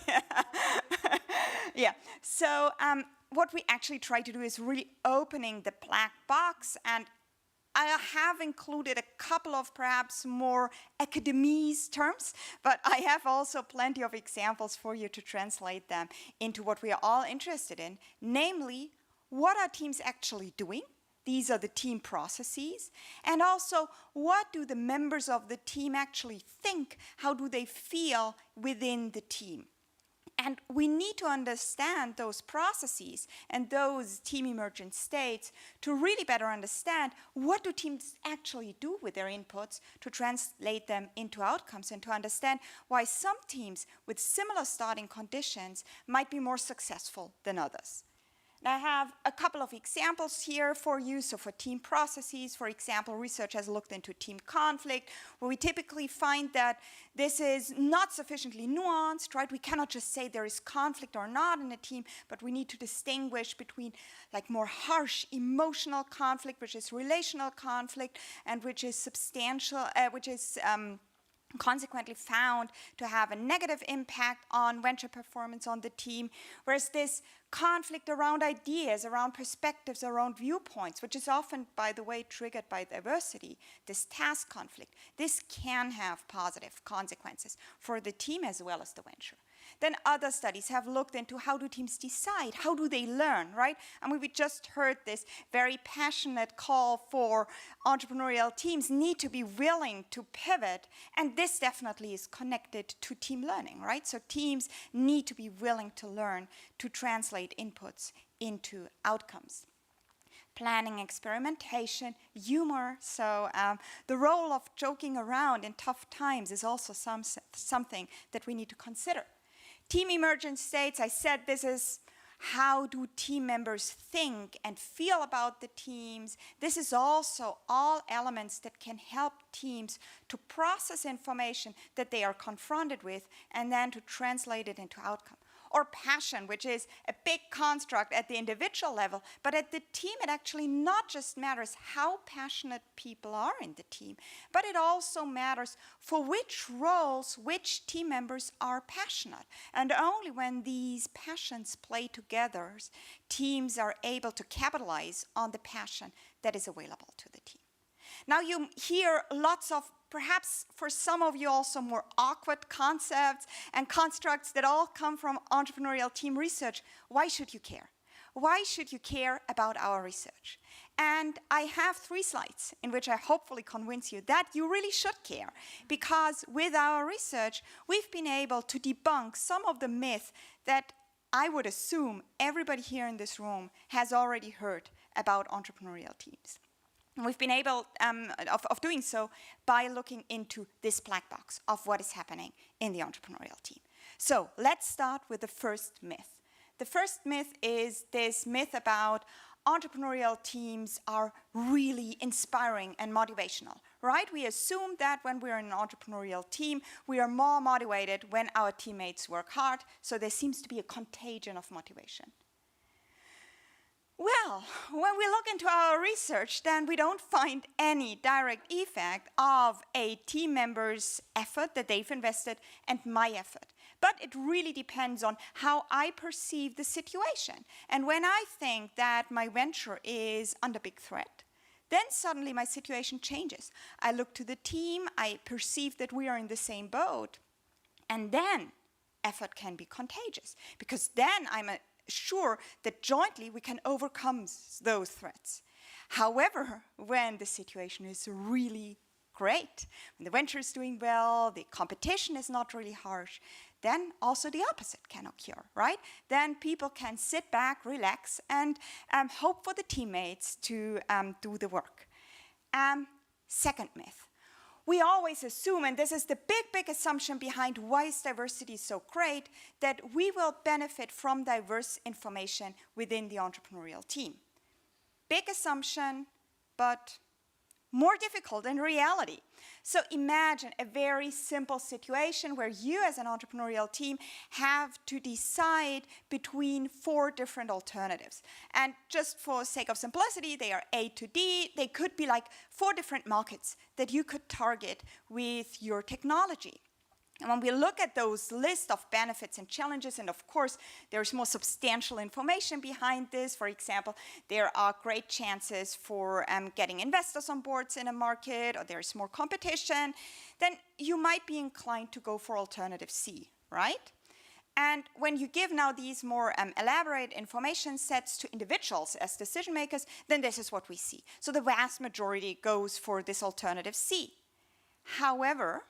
Yeah. Yeah, so what we actually try to do is really opening the black box, and I have included a couple of perhaps more academese terms, but I have also plenty of examples for you to translate them into what we are all interested in, namely, what are teams actually doing? These are the team processes. And also, what do the members of the team actually think? How do they feel within the team? And we need to understand those processes and those team emergent states to really better understand what do teams actually do with their inputs to translate them into outcomes, and to understand why some teams with similar starting conditions might be more successful than others. I have a couple of examples here for you. So for team processes, for example, research has looked into team conflict, where we typically find that this is not sufficiently nuanced, right? We cannot just say there is conflict or not in a team, but we need to distinguish between like more harsh emotional conflict, which is relational conflict, and which is substantial, consequently found to have a negative impact on venture performance on the team, whereas this conflict around ideas, around perspectives, around viewpoints, which is often, by the way, triggered by diversity, this task conflict, this can have positive consequences for the team as well as the venture. Then other studies have looked into how do teams decide, how do they learn, right? I mean, we just heard this very passionate call for entrepreneurial teams need to be willing to pivot, and this definitely is connected to team learning, right? So teams need to be willing to learn to translate inputs into outcomes. Planning, experimentation, humor. So the role of joking around in tough times is also something that we need to consider. Team emergent states, I said this is how do team members think and feel about the teams. This is also all elements that can help teams to process information that they are confronted with and then to translate it into outcome. Or passion, which is a big construct at the individual level, but at the team it actually not just matters how passionate people are in the team, but it also matters for which roles which team members are passionate. And only when these passions play together, teams are able to capitalize on the passion that is available to the team. Now you hear lots of, perhaps for some of you also more awkward concepts and constructs that all come from entrepreneurial team research. Why should you care? Why should you care about our research? And I have 3 slides in which I hopefully convince you that you really should care, because with our research, we've been able to debunk some of the myths that I would assume everybody here in this room has already heard about entrepreneurial teams. And we've been able of doing so by looking into this black box of what is happening in the entrepreneurial team. So let's start with the first myth. The first myth is this myth about entrepreneurial teams are really inspiring and motivational, right? We assume that when we're in an entrepreneurial team, we are more motivated when our teammates work hard, so there seems to be a contagion of motivation. Well, when we look into our research, then we don't find any direct effect of a team member's effort that they've invested and my effort. But it really depends on how I perceive the situation. And when I think that my venture is under big threat, then suddenly my situation changes. I look to the team, I perceive that we are in the same boat, and then effort can be contagious, because then I'm sure that jointly we can overcome those threats. However, when the situation is really great, when the venture is doing well, the competition is not really harsh, then also the opposite can occur, right? Then people can sit back, relax, and hope for the teammates to do the work. Second myth. We always assume, and this is the big assumption behind why is diversity so great, that we will benefit from diverse information within the entrepreneurial team. Big assumption, but more difficult in reality. So imagine a very simple situation where you as an entrepreneurial team have to decide between 4 different alternatives. And just for sake of simplicity, they are A to D. They could be like 4 different markets that you could target with your technology. And when we look at those lists of benefits and challenges, and of course, there's more substantial information behind this. For example, there are great chances for getting investors on boards in a market, or there's more competition, then you might be inclined to go for alternative C, right? And when you give now these more elaborate information sets to individuals as decision makers, then this is what we see. So the vast majority goes for this alternative C. However,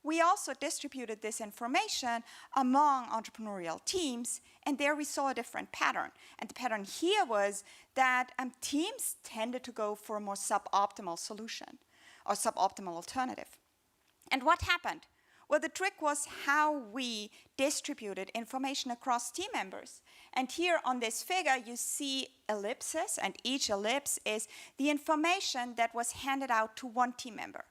we also distributed this information among entrepreneurial teams, and there we saw a different pattern. And the pattern here was that teams tended to go for a more suboptimal solution or suboptimal alternative. And what happened? Well, the trick was how we distributed information across team members. And here on this figure, you see ellipses, and each ellipse is the information that was handed out to one team member.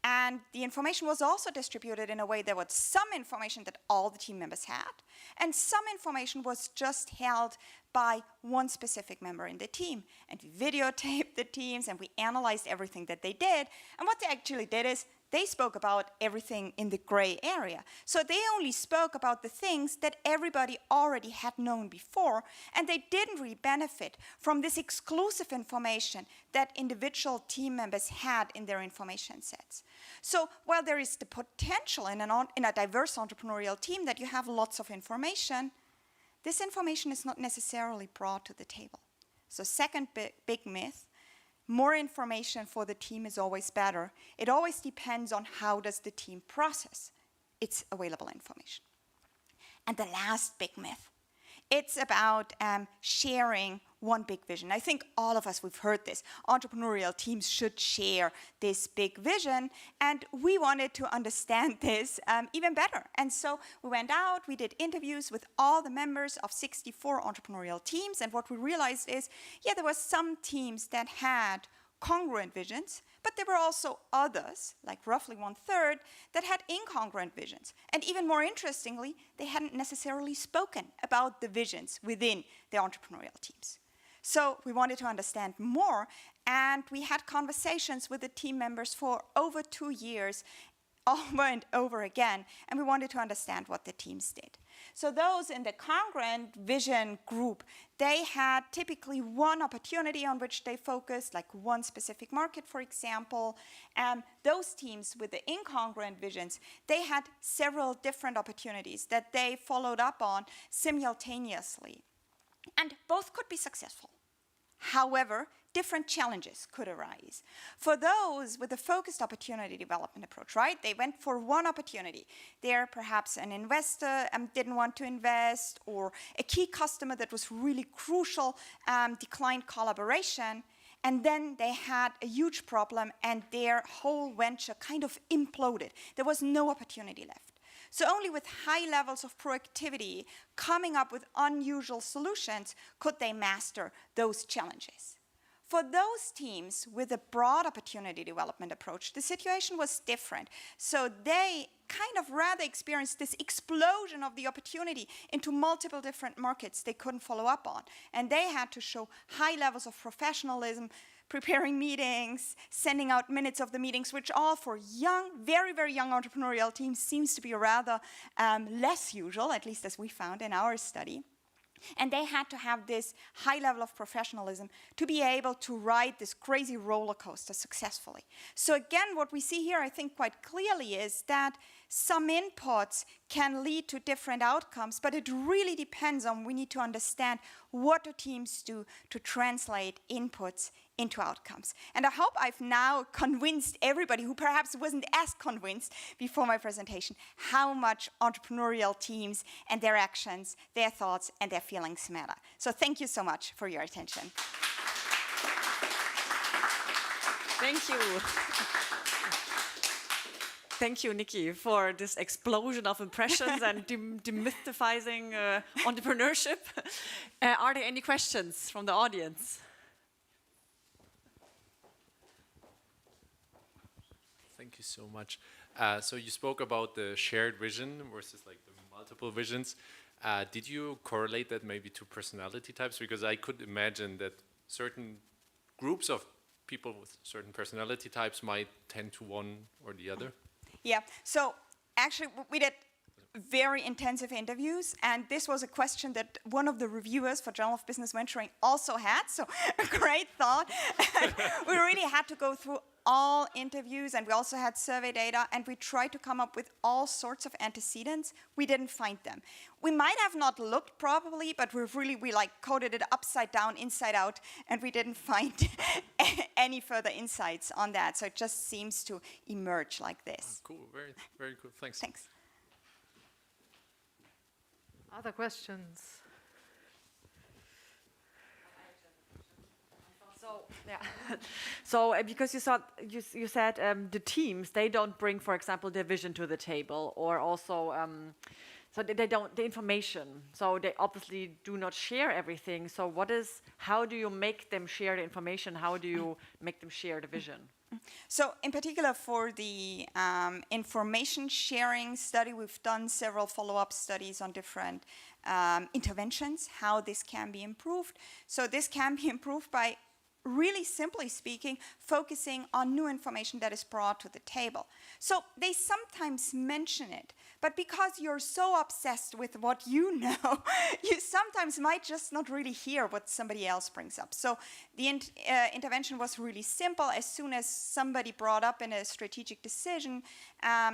And the information was also distributed in a way there was some information that all the team members had, and some information was just held by one specific member in the team. And we videotaped the teams, and we analyzed everything that they did. And what they actually did is they spoke about everything in the gray area. So they only spoke about the things that everybody already had known before, and they didn't really benefit from this exclusive information that individual team members had in their information sets. So while there is the potential in a diverse entrepreneurial team that you have lots of information, this information is not necessarily brought to the table. So second big myth, more information for the team is always better. It always depends on how does the team process its available information. And the last big myth, it's about sharing one big vision. I think all of us, we've heard this. Entrepreneurial teams should share this big vision, and we wanted to understand this even better. And so we went out, we did interviews with all the members of 64 entrepreneurial teams, and what we realized is, yeah, there were some teams that had congruent visions, but there were also others, like roughly 1/3, that had incongruent visions. And even more interestingly, they hadn't necessarily spoken about the visions within the entrepreneurial teams. So we wanted to understand more, and we had conversations with the team members for over 2 years, over and over again, and we wanted to understand what the teams did. So those in the congruent vision group, they had typically one opportunity on which they focused, like one specific market, for example. Those teams with the incongruent visions, they had several different opportunities that they followed up on simultaneously. And both could be successful. However, different challenges could arise. For those with a focused opportunity development approach, right? They went for one opportunity. There, perhaps an investor didn't want to invest, or a key customer that was really crucial declined collaboration. And then they had a huge problem, and their whole venture kind of imploded. There was no opportunity left. So only with high levels of proactivity, coming up with unusual solutions, could they master those challenges. For those teams with a broad opportunity development approach, the situation was different. So they kind of rather experienced this explosion of the opportunity into multiple different markets they couldn't follow up on. And they had to show high levels of professionalism, preparing meetings, sending out minutes of the meetings, which all for young, very, very young entrepreneurial teams seems to be rather less usual, at least as we found in our study. And they had to have this high level of professionalism to be able to ride this crazy roller coaster successfully. So again, what we see here, I think quite clearly, is that some inputs can lead to different outcomes, but it really depends on, we need to understand what do teams do to translate inputs into outcomes. And I hope I've now convinced everybody who perhaps wasn't as convinced before my presentation how much entrepreneurial teams and their actions, their thoughts, and their feelings matter. So thank you so much for your attention. Thank you. Thank you, Nikki, for this explosion of impressions and demystifying entrepreneurship. Are there any questions from the audience? Thank you so much. So you spoke about the shared vision versus like the multiple visions. Did you correlate that maybe to personality types? Because I could imagine that certain groups of people with certain personality types might tend to one or the other. Yeah, so actually we did very intensive interviews, and this was a question that one of the reviewers for Journal of Business Venturing also had, so a great thought. We really had to go through all interviews, and we also had survey data, and we tried to come up with all sorts of antecedents. We didn't find them. We might have not looked probably, but we like coded it upside down, inside out, and we didn't find any further insights on that. So it just seems to emerge like this. Oh, cool, very, very cool. Thanks. Thanks. Other questions? So because you said the teams, they don't bring, for example, their vision to the table, or also so they don't the information. So they obviously do not share everything. So how do you make them share the information? How do you make them share the vision? So in particular for the information sharing study, we've done several follow-up studies on different interventions, how this can be improved. So this can be improved by, really simply speaking, focusing on new information that is brought to the table. So they sometimes mention it, but because you're so obsessed with what you know, you sometimes might just not really hear what somebody else brings up. So the intervention was really simple. As soon as somebody brought up in a strategic decision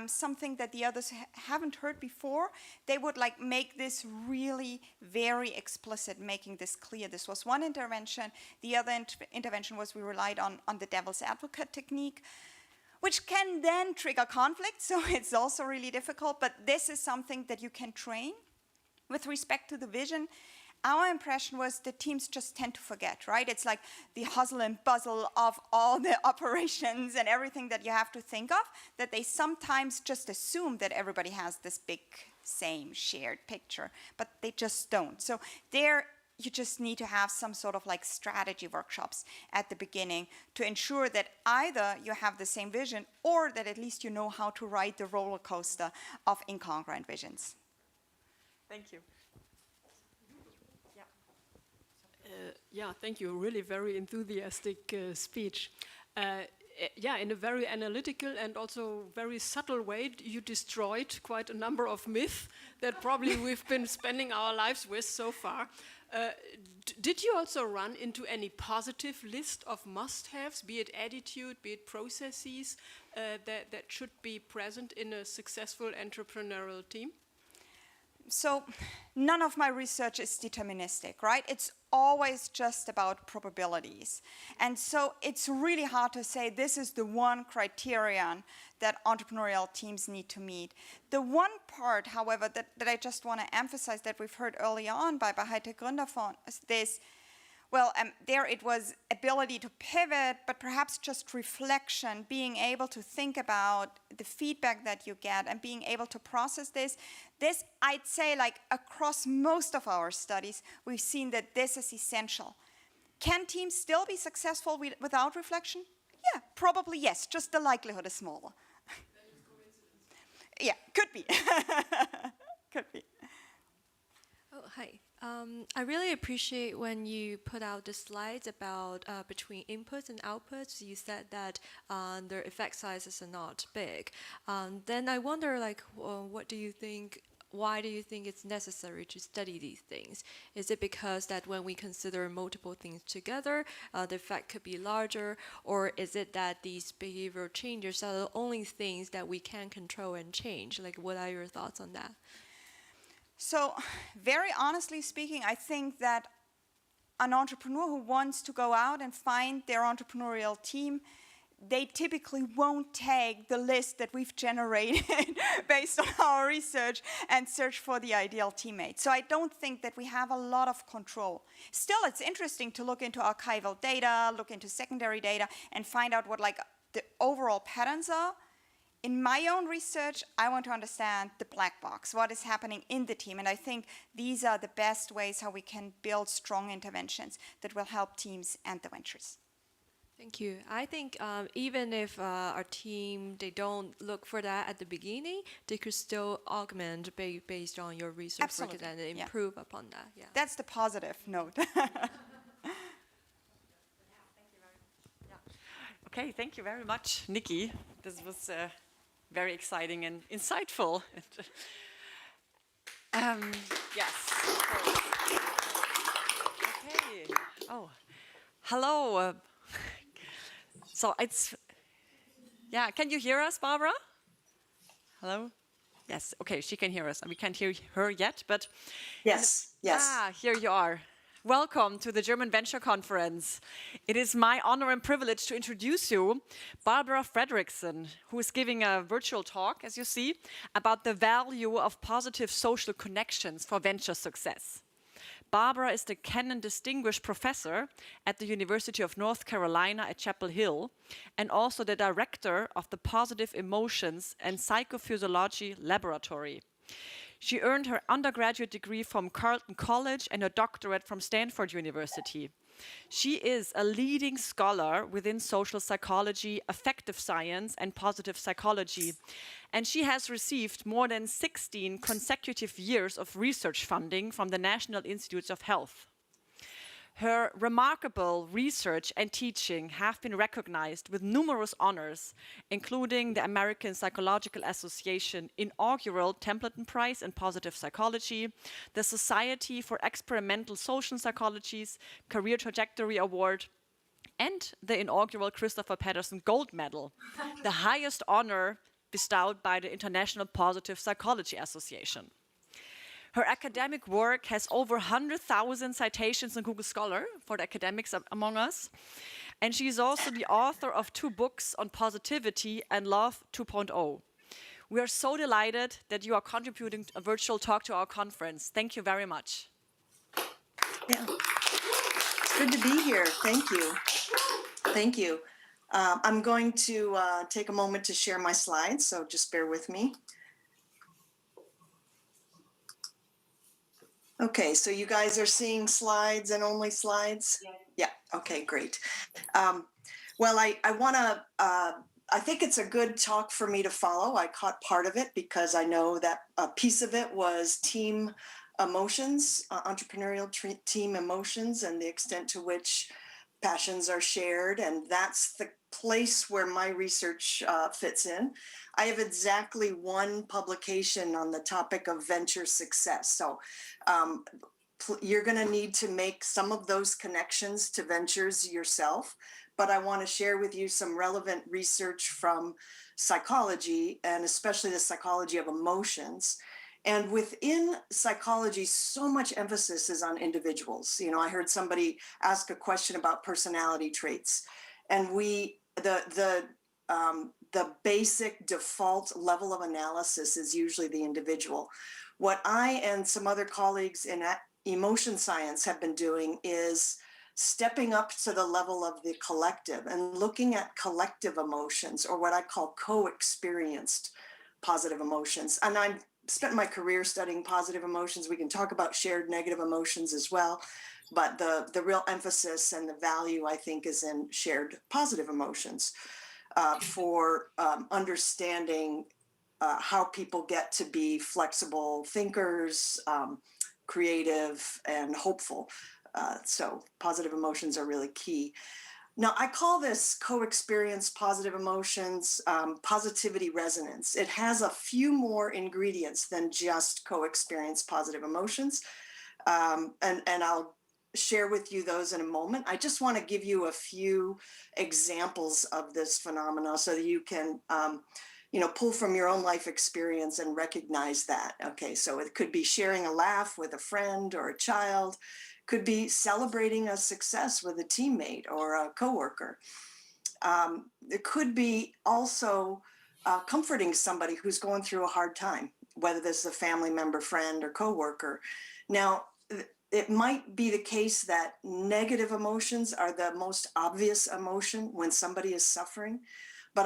something that the others haven't heard before, they would like make this really very explicit, making this clear. This was one intervention. The other intervention was we relied on the devil's advocate technique, which can then trigger conflict, so it's also really difficult, but this is something that you can train. With respect to the vision, our impression was that teams just tend to forget, right? It's like the hustle and bustle of all the operations and everything that you have to think of, that they sometimes just assume that everybody has this big, same shared picture, but they just don't. So you just need to have some sort of like strategy workshops at the beginning to ensure that either you have the same vision or that at least you know how to ride the roller coaster of incongruent visions. Thank you. Yeah, thank you. Really very enthusiastic speech. Yeah, in a very analytical and also very subtle way, you destroyed quite a number of myths that probably we've been spending our lives with so far. Did you also run into any positive list of must-haves, be it attitude, be it processes, that should be present in a successful entrepreneurial team? So none of my research is deterministic, right? It's always just about probabilities. And so it's really hard to say this is the one criterion that entrepreneurial teams need to meet. The one part, however, that I just want to emphasize that we've heard early on by Heite Gründerfonds is this. Well, there it was ability to pivot, but perhaps just reflection, being able to think about the feedback that you get and being able to process this. This, I'd say, like across most of our studies, we've seen that this is essential. Can teams still be successful without reflection? Yeah, probably yes, just the likelihood is smaller. Yeah, could be. Could be. Oh, hi. I really appreciate when you put out the slides about between inputs and outputs. You said that their effect sizes are not big. Then I wonder, like, what do you think? Why do you think it's necessary to study these things? Is it because that when we consider multiple things together, the effect could be larger, or is it that these behavioral changes are the only things that we can control and change? Like, what are your thoughts on that? So, very honestly speaking, I think that an entrepreneur who wants to go out and find their entrepreneurial team, they typically won't take the list that we've generated based on our research and search for the ideal teammate. So I don't think that we have a lot of control. Still, it's interesting to look into archival data, look into secondary data, and find out what like the overall patterns are. In my own research, I want to understand the black box, what is happening in the team. And I think these are the best ways how we can build strong interventions that will help teams and the ventures. Thank you. I think even if our team, they don't look for that at the beginning, they could still augment based on your research. Absolutely. And improve upon that. Yeah. That's the positive note. Okay, thank you very much, Nikki. This was very exciting and insightful. Yes. Okay. Oh, hello. So it's, yeah, can you hear us, Barbara? Hello? Yes, okay, she can hear us. We can't hear her yet, but... Yes, yes. Ah, here you are. Welcome to the German Venture Conference. It is my honor and privilege to introduce you, Barbara Fredrickson, who is giving a virtual talk, as you see, about the value of positive social connections for venture success. Barbara is the Kennan Distinguished Professor at the University of North Carolina at Chapel Hill, and also the Director of the Positive Emotions and Psychophysiology Laboratory. She earned her undergraduate degree from Carleton College and a doctorate from Stanford University. She is a leading scholar within social psychology, affective science, and positive psychology. And she has received more than 16 consecutive years of research funding from the National Institutes of Health. Her remarkable research and teaching have been recognized with numerous honors, including the American Psychological Association inaugural Templeton Prize in Positive Psychology, the Society for Experimental Social Psychology's Career Trajectory Award, and the inaugural Christopher Patterson Gold Medal, the highest honor bestowed by the International Positive Psychology Association. Her academic work has over 100,000 citations in Google Scholar for the academics among us. And she is also the author of 2 books on positivity and Love 2.0. We are so delighted that you are contributing a virtual talk to our conference. Thank you very much. Yeah. It's good to be here. Thank you. Thank you. I'm going to take a moment to share my slides, so just bear with me. Okay, so you guys are seeing slides and only slides? Yeah, okay, great. Well, I want to, I think it's a good talk for me to follow. I caught part of it because I know that a piece of it was team emotions, entrepreneurial team emotions, and the extent to which passions are shared, and that's the place where my research fits in. I have exactly 1 publication on the topic of venture success. So you're going to need to make some of those connections to ventures yourself, but I want to share with you some relevant research from psychology, and especially the psychology of emotions. And within psychology, so much emphasis is on individuals. You know, I heard somebody ask a question about personality traits, and the basic default level of analysis is usually the individual. What I and some other colleagues in emotion science have been doing is stepping up to the level of the collective and looking at collective emotions, or what I call co-experienced positive emotions. And I'm spent my career studying positive emotions. We can talk about shared negative emotions as well, but the real emphasis and the value, I think, is in shared positive emotions for understanding how people get to be flexible thinkers, creative, and hopeful. So positive emotions are really key. Now, I call this co-experience positive emotions positivity resonance. It has a few more ingredients than just co-experience positive emotions. And I'll share with you those in a moment. I just want to give you a few examples of this phenomena so that you can pull from your own life experience and recognize that. Okay, so it could be sharing a laugh with a friend or a child, could be celebrating a success with a teammate or a coworker. It could be also comforting somebody who's going through a hard time, whether this is a family member, friend, or coworker. Now, it might be the case that negative emotions are the most obvious emotion when somebody is suffering. But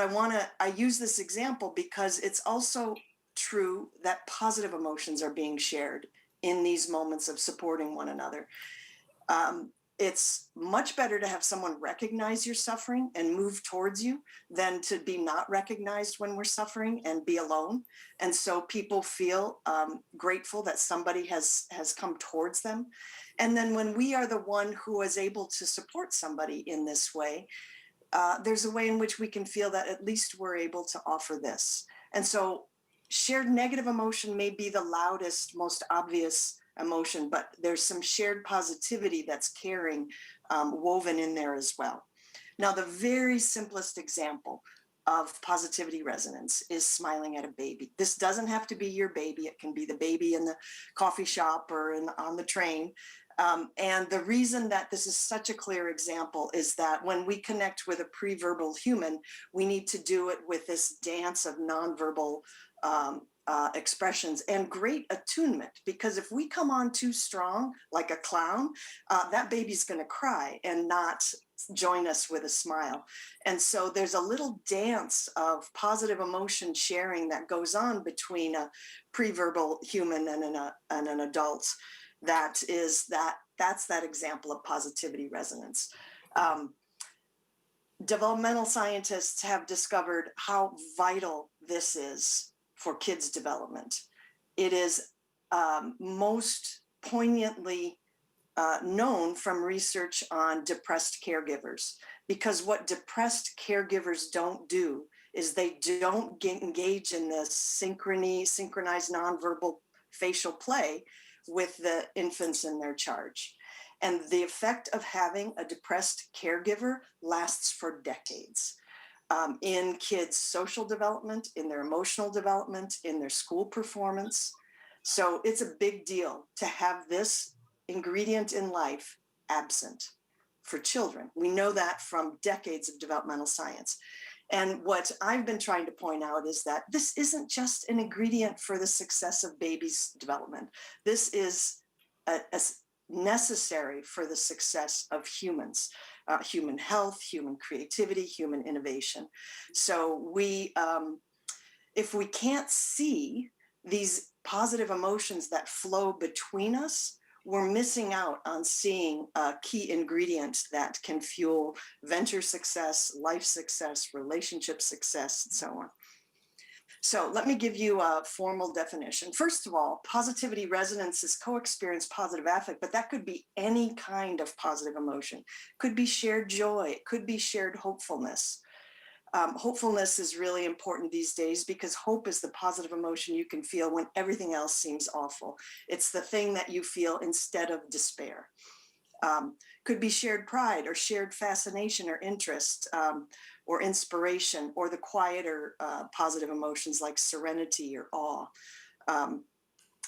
I use this example because it's also true that positive emotions are being shared in these moments of supporting one another. It's much better to have someone recognize your suffering and move towards you than to be not recognized when we're suffering and be alone. And so people feel grateful that somebody has come towards them. And then when we are the one who is able to support somebody in this way, there's a way in which we can feel that at least we're able to offer this. And so shared negative emotion may be the loudest, most obvious emotion, but there's some shared positivity that's caring woven in there as well. Now, the very simplest example of positivity resonance is smiling at a baby. This doesn't have to be your baby. It can be the baby in the coffee shop or on the train. And the reason that this is such a clear example is that when we connect with a pre-verbal human, we need to do it with this dance of nonverbal expressions and great attunement, because if we come on too strong, like a clown, that baby's going to cry and not join us with a smile. And so there's a little dance of positive emotion sharing that goes on between a pre-verbal human and an adult. That's that example of positivity resonance. Developmental scientists have discovered how vital this is for kids' development. It is most poignantly known from research on depressed caregivers, because what depressed caregivers don't do is they don't engage in this synchronized nonverbal facial play with the infants in their charge. And the effect of having a depressed caregiver lasts for decades. In kids' social development, in their emotional development, in their school performance. So it's a big deal to have this ingredient in life absent for children. We know that from decades of developmental science. And what I've been trying to point out is that this isn't just an ingredient for the success of babies' development. This is necessary for the success of humans. Human health, human creativity, human innovation. So if we can't see these positive emotions that flow between us, we're missing out on seeing key ingredients that can fuel venture success, life success, relationship success, and so on. So let me give you a formal definition. First of all, positivity resonance is co-experience positive affect, but that could be any kind of positive emotion. It could be shared joy. It could be shared hopefulness. Hopefulness is really important these days because hope is the positive emotion you can feel when everything else seems awful. It's the thing that you feel instead of despair. Could be shared pride or shared fascination or interest or inspiration, or the quieter positive emotions like serenity or awe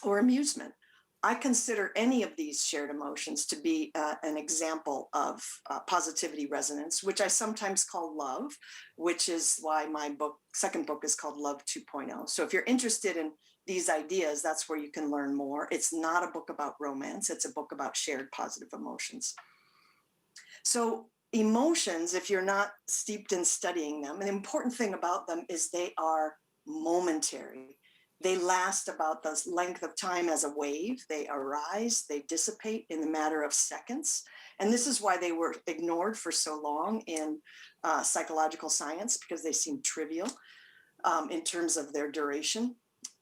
or amusement. I consider any of these shared emotions to be an example of positivity resonance, which I sometimes call love, which is why my second book is called Love 2.0. So if you're interested in these ideas, that's where you can learn more. It's not a book about romance. It's a book about shared positive emotions. So emotions, if you're not steeped in studying them, an important thing about them is they are momentary. They last about the length of time as a wave. They arise, they dissipate in the matter of seconds. And this is why they were ignored for so long in psychological science, because they seem trivial in terms of their duration.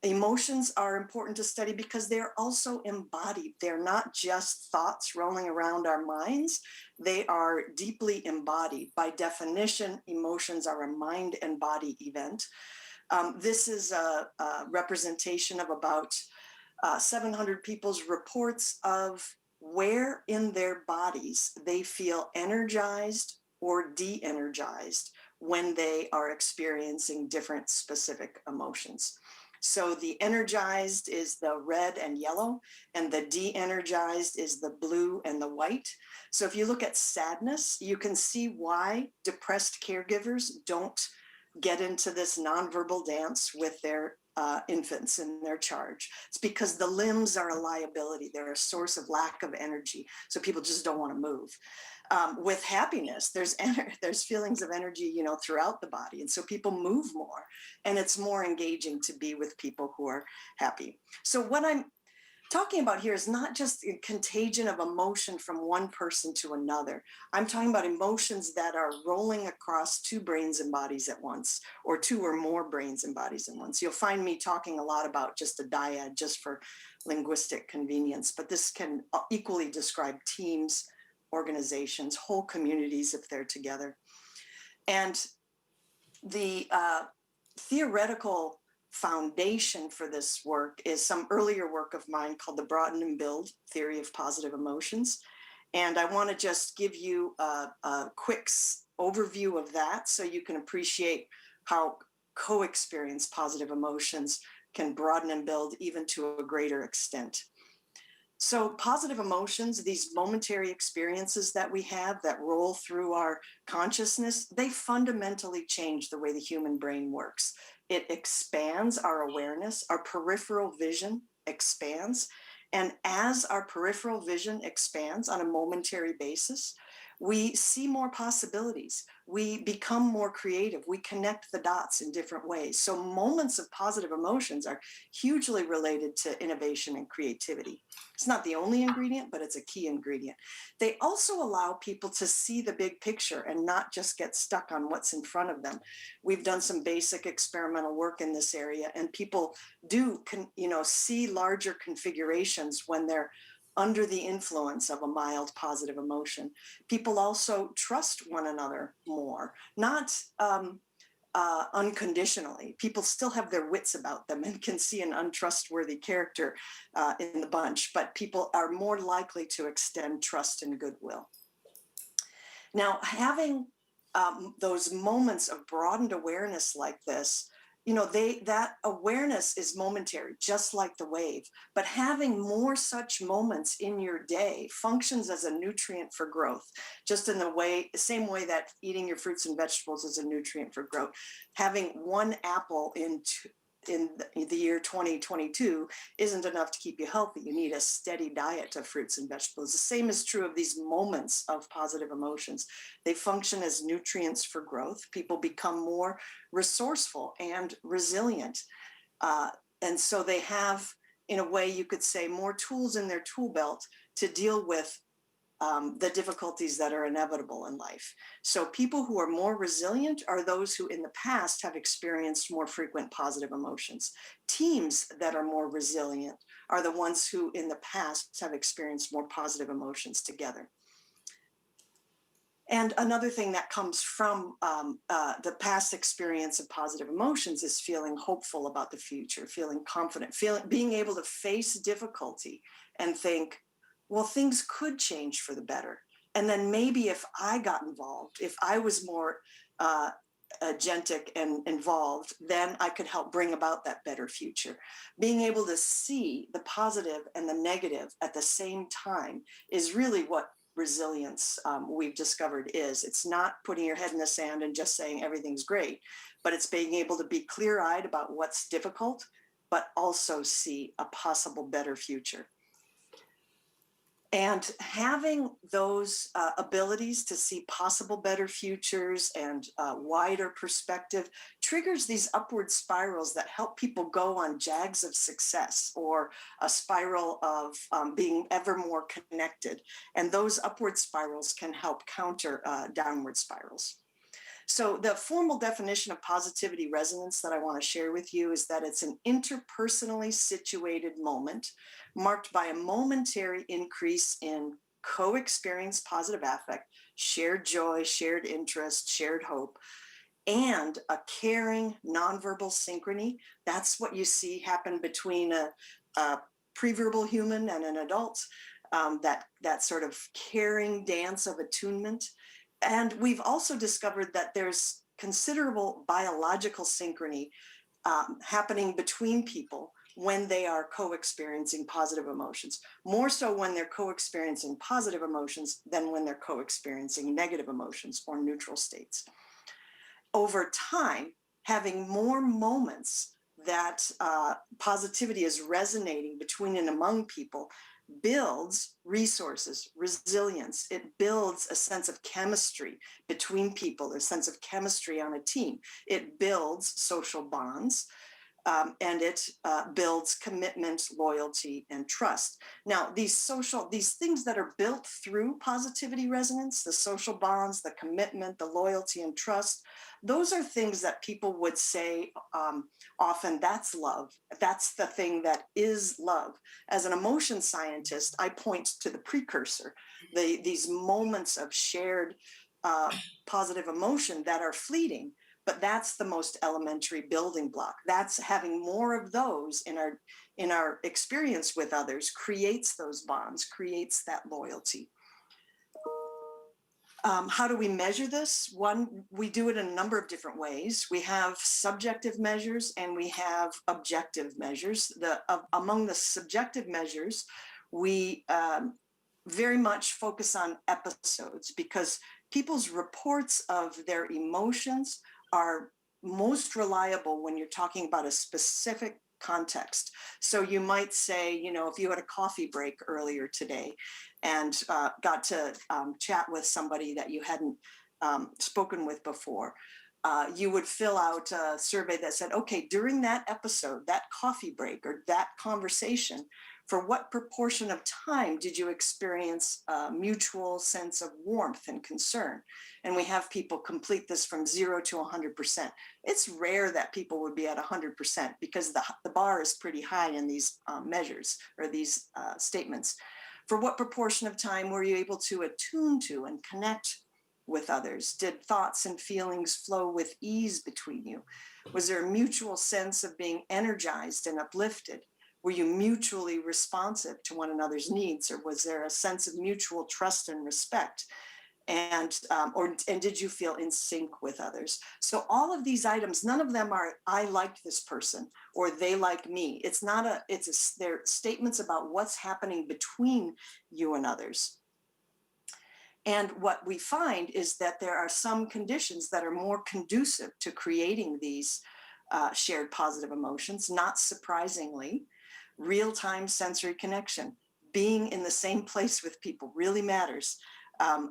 Emotions are important to study because they're also embodied. They're not just thoughts rolling around our minds. They are deeply embodied. By definition, emotions are a mind and body event. This is a representation of about 700 people's reports of where in their bodies they feel energized or de-energized when they are experiencing different specific emotions. So the energized is the red and yellow, and the de-energized is the blue and the white. So if you look at sadness, you can see why depressed caregivers don't get into this nonverbal dance with their infants in their charge. It's because the limbs are a liability. They're a source of lack of energy. So people just don't want to move. With happiness, there's feelings of energy, throughout the body. And so people move more, and it's more engaging to be with people who are happy. So what I'm talking about here is not just a contagion of emotion from one person to another. I'm talking about emotions that are rolling across two brains and bodies at once, or two or more brains and bodies at once. You'll find me talking a lot about just a dyad, just for linguistic convenience, but this can equally describe teams, organizations, whole communities if they're together. And the theoretical foundation for this work is some earlier work of mine called the Broaden and Build Theory of Positive Emotions. And I want to just give you a quick overview of that so you can appreciate how co-experience positive emotions can broaden and build even to a greater extent. So positive emotions, these momentary experiences that we have that roll through our consciousness, they fundamentally change the way the human brain works. It expands our awareness, our peripheral vision expands. And as our peripheral vision expands on a momentary basis, we see more possibilities. We become more creative. We connect the dots in different ways. So moments of positive emotions are hugely related to innovation and creativity. It's not the only ingredient, but it's a key ingredient. They also allow people to see the big picture and not just get stuck on what's in front of them. We've done some basic experimental work in this area, and people do see larger configurations when they're under the influence of a mild positive emotion. People also trust one another more, not unconditionally. People still have their wits about them and can see an untrustworthy character in the bunch, but people are more likely to extend trust and goodwill. Now, having those moments of broadened awareness like this, that awareness is momentary, just like the wave. But having more such moments in your day functions as a nutrient for growth, just in the same way that eating your fruits and vegetables is a nutrient for growth. Having one apple in the year 2022 isn't enough to keep you healthy. You need a steady diet of fruits and vegetables. The same is true of these moments of positive emotions. They function as nutrients for growth. People become more resourceful and resilient. And so they have, in a way, you could say, more tools in their tool belt to deal with the difficulties that are inevitable in life. So people who are more resilient are those who in the past have experienced more frequent positive emotions. Teams that are more resilient are the ones who in the past have experienced more positive emotions together. And another thing that comes from the past experience of positive emotions is feeling hopeful about the future, feeling confident, being able to face difficulty and think, well, things could change for the better. And then maybe if I got involved, if I was more agentic and involved, then I could help bring about that better future. Being able to see the positive and the negative at the same time is really what resilience we've discovered is. It's not putting your head in the sand and just saying everything's great, but it's being able to be clear-eyed about what's difficult, but also see a possible better future. And having those abilities to see possible better futures and wider perspective triggers these upward spirals that help people go on jags of success, or a spiral of being ever more connected. And those upward spirals can help counter downward spirals. So the formal definition of positivity resonance that I want to share with you is that it's an interpersonally situated moment marked by a momentary increase in co-experienced positive affect, shared joy, shared interest, shared hope, and a caring nonverbal synchrony. That's what you see happen between a preverbal human and an adult, that sort of caring dance of attunement. And we've also discovered that there's considerable biological synchrony happening between people when they are co-experiencing positive emotions, more so when they're co-experiencing positive emotions than when they're co-experiencing negative emotions or neutral states. Over time, having more moments that positivity is resonating between and among people builds resources, resilience. It builds a sense of chemistry between people, a sense of chemistry on a team. It builds social bonds, and it builds commitment, loyalty, and trust. Now, these things that are built through positivity resonance, the social bonds, the commitment, the loyalty, and trust, those are things that people would say often, that's love. That's the thing that is love. As an emotion scientist, I point to the precursor, these moments of shared positive emotion that are fleeting, but that's the most elementary building block. That's having more of those in our experience with others creates those bonds, creates that loyalty. How do we measure this? One, we do it in a number of different ways. We have subjective measures and we have objective measures. Among the subjective measures, we very much focus on episodes, because people's reports of their emotions are most reliable when you're talking about a specific context. So you might say, if you had a coffee break earlier today and got to chat with somebody that you hadn't spoken with before, you would fill out a survey that said, okay, during that episode, that coffee break or that conversation, for what proportion of time did you experience a mutual sense of warmth and concern? And we have people complete this from 0 to 100%. It's rare that people would be at 100% because the bar is pretty high in these measures or these statements. For what proportion of time were you able to attune to and connect with others? Did thoughts and feelings flow with ease between you? Was there a mutual sense of being energized and uplifted? Were you mutually responsive to one another's needs, or was there a sense of mutual trust and respect? And did you feel in sync with others? So all of these items, none of them are I liked this person or they like me. They're statements about what's happening between you and others. And what we find is that there are some conditions that are more conducive to creating these shared positive emotions. Not surprisingly, real-time sensory connection, being in the same place with people really matters.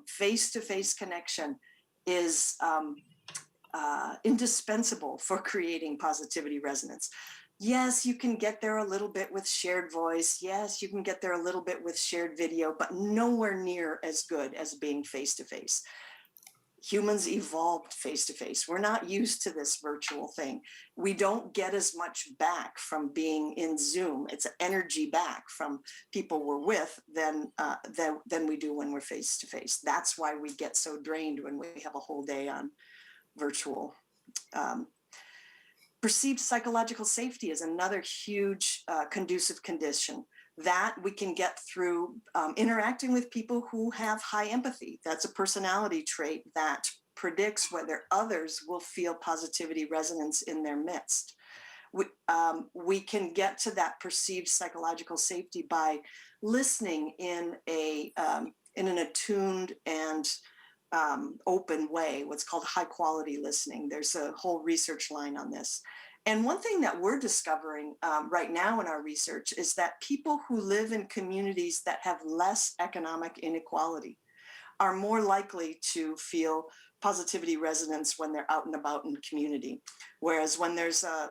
Face-to-face connection is indispensable for creating positivity resonance. Yes, you can get there a little bit with shared voice. Yes, you can get there a little bit with shared video, but nowhere near as good as being face-to-face. Humans evolved face-to-face. We're not used to this virtual thing. We don't get as much back from being in Zoom. It's energy back from people we're with than we do when we're face-to-face. That's why we get so drained when we have a whole day on virtual. Perceived psychological safety is another huge conducive condition that we can get through interacting with people who have high empathy. That's a personality trait that predicts whether others will feel positivity resonance in their midst. We can get to that perceived psychological safety by listening in an attuned and open way, what's called high quality listening. There's a whole research line on this. And one thing that we're discovering right now in our research is that people who live in communities that have less economic inequality are more likely to feel positivity resonance when they're out and about in the community. Whereas when there's a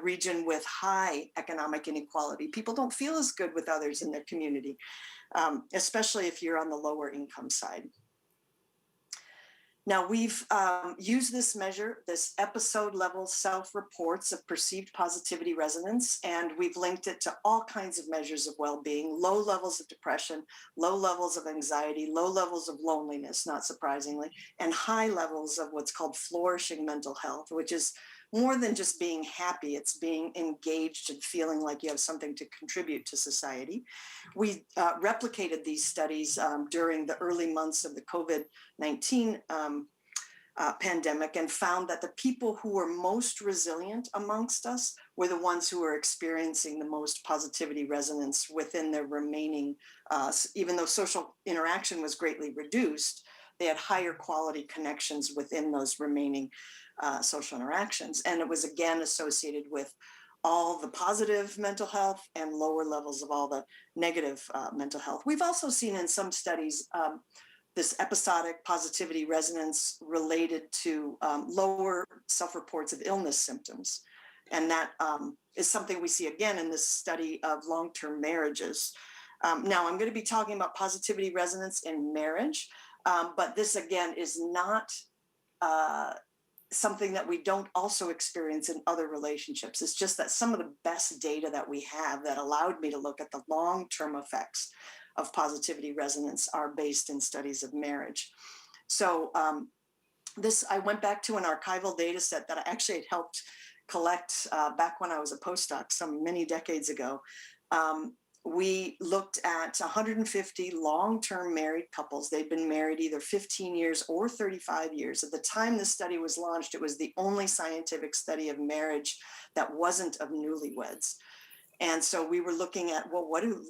region with high economic inequality, people don't feel as good with others in their community, especially if you're on the lower income side. Now we've used this measure, this episode level self-reports of perceived positivity resonance, and we've linked it to all kinds of measures of well-being, low levels of depression, low levels of anxiety, low levels of loneliness, not surprisingly, and high levels of what's called flourishing mental health, which is more than just being happy, it's being engaged and feeling like you have something to contribute to society. We replicated these studies during the early months of the COVID-19 pandemic and found that the people who were most resilient amongst us were the ones who were experiencing the most positivity resonance within their remaining, even though social interaction was greatly reduced, they had higher quality connections within those remaining social interactions. And it was again associated with all the positive mental health and lower levels of all the negative mental health. We've also seen in some studies this episodic positivity resonance related to lower self-reports of illness symptoms. And that is something we see again in this study of long-term marriages. Now I'm going to be talking about positivity resonance in marriage, but this again is not something that we don't also experience in other relationships. It's just that some of the best data that we have that allowed me to look at the long-term effects of positivity resonance are based in studies of marriage. So I went back to an archival data set that I actually had helped collect back when I was a postdoc many decades ago. We looked at 150 long-term married couples. They'd been married either 15 years or 35 years. At the time this study was launched, it was the only scientific study of marriage that wasn't of newlyweds. And so we were looking at, well, what do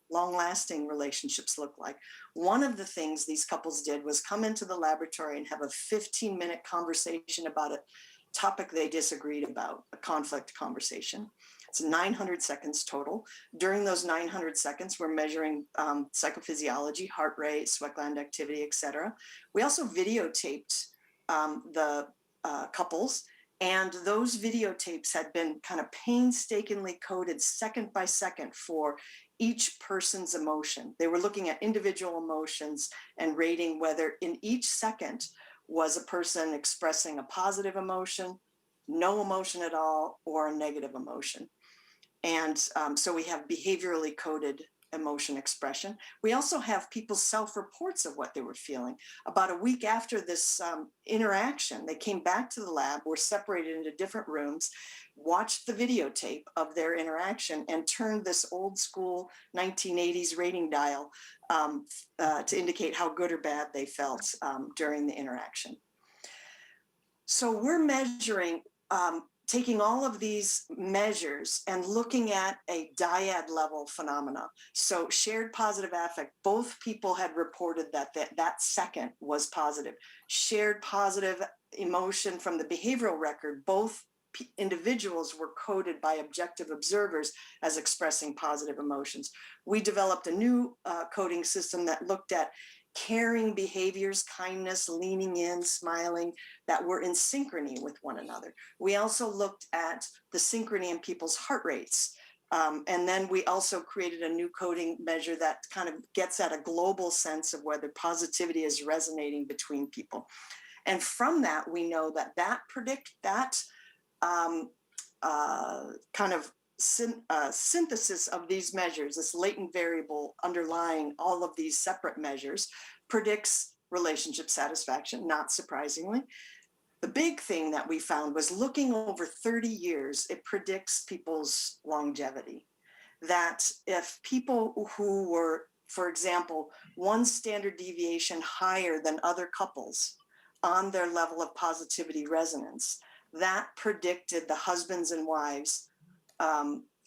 long-lasting relationships look like? One of the things these couples did was come into the laboratory and have a 15-minute conversation about a topic they disagreed about, a conflict conversation. It's 900 seconds total. During those 900 seconds, we're measuring psychophysiology, heart rate, sweat gland activity, et cetera. We also videotaped the couples, and those videotapes had been kind of painstakingly coded second by second for each person's emotion. They were looking at individual emotions and rating whether in each second was a person expressing a positive emotion, no emotion at all, or a negative emotion. And so we have behaviorally coded emotion expression. We also have people's self-reports of what they were feeling. About a week after this interaction, they came back to the lab, were separated into different rooms, watched the videotape of their interaction, and turned this old school 1980s rating dial to indicate how good or bad they felt during the interaction. So we're measuring taking all of these measures and looking at a dyad level phenomena. So shared positive affect, both people had reported that second was positive. Shared positive emotion from the behavioral record, both individuals were coded by objective observers as expressing positive emotions. We developed a new coding system that looked at caring behaviors, kindness, leaning in, smiling, that were in synchrony with one another. We also looked at the synchrony in people's heart rates. And then we also created a new coding measure that kind of gets at a global sense of whether positivity is resonating between people. And from that, we know that kind of synthesis of these measures, this latent variable underlying all of these separate measures, predicts relationship satisfaction, not surprisingly. The big thing that we found was looking over 30 years, it predicts people's longevity. That if people who were, for example, one standard deviation higher than other couples on their level of positivity resonance, that predicted the husbands and wives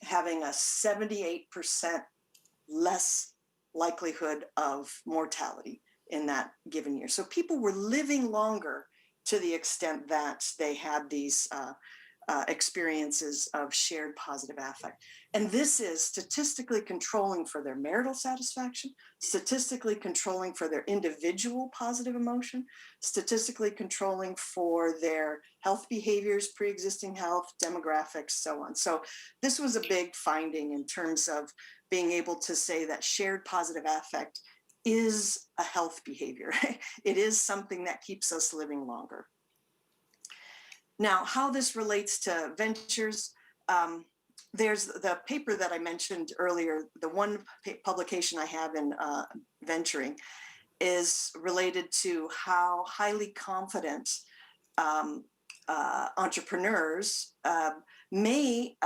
having a 78% less likelihood of mortality in that given year. So people were living longer to the extent that they had these experiences of shared positive affect. And this is statistically controlling for their marital satisfaction, statistically controlling for their individual positive emotion, statistically controlling for their health behaviors, pre-existing health, demographics, so on. So this was a big finding in terms of being able to say that shared positive affect is a health behavior. It is something that keeps us living longer. Now, how this relates to ventures, there's the paper that I mentioned earlier, the one publication I have in venturing is related to how highly confident entrepreneurs may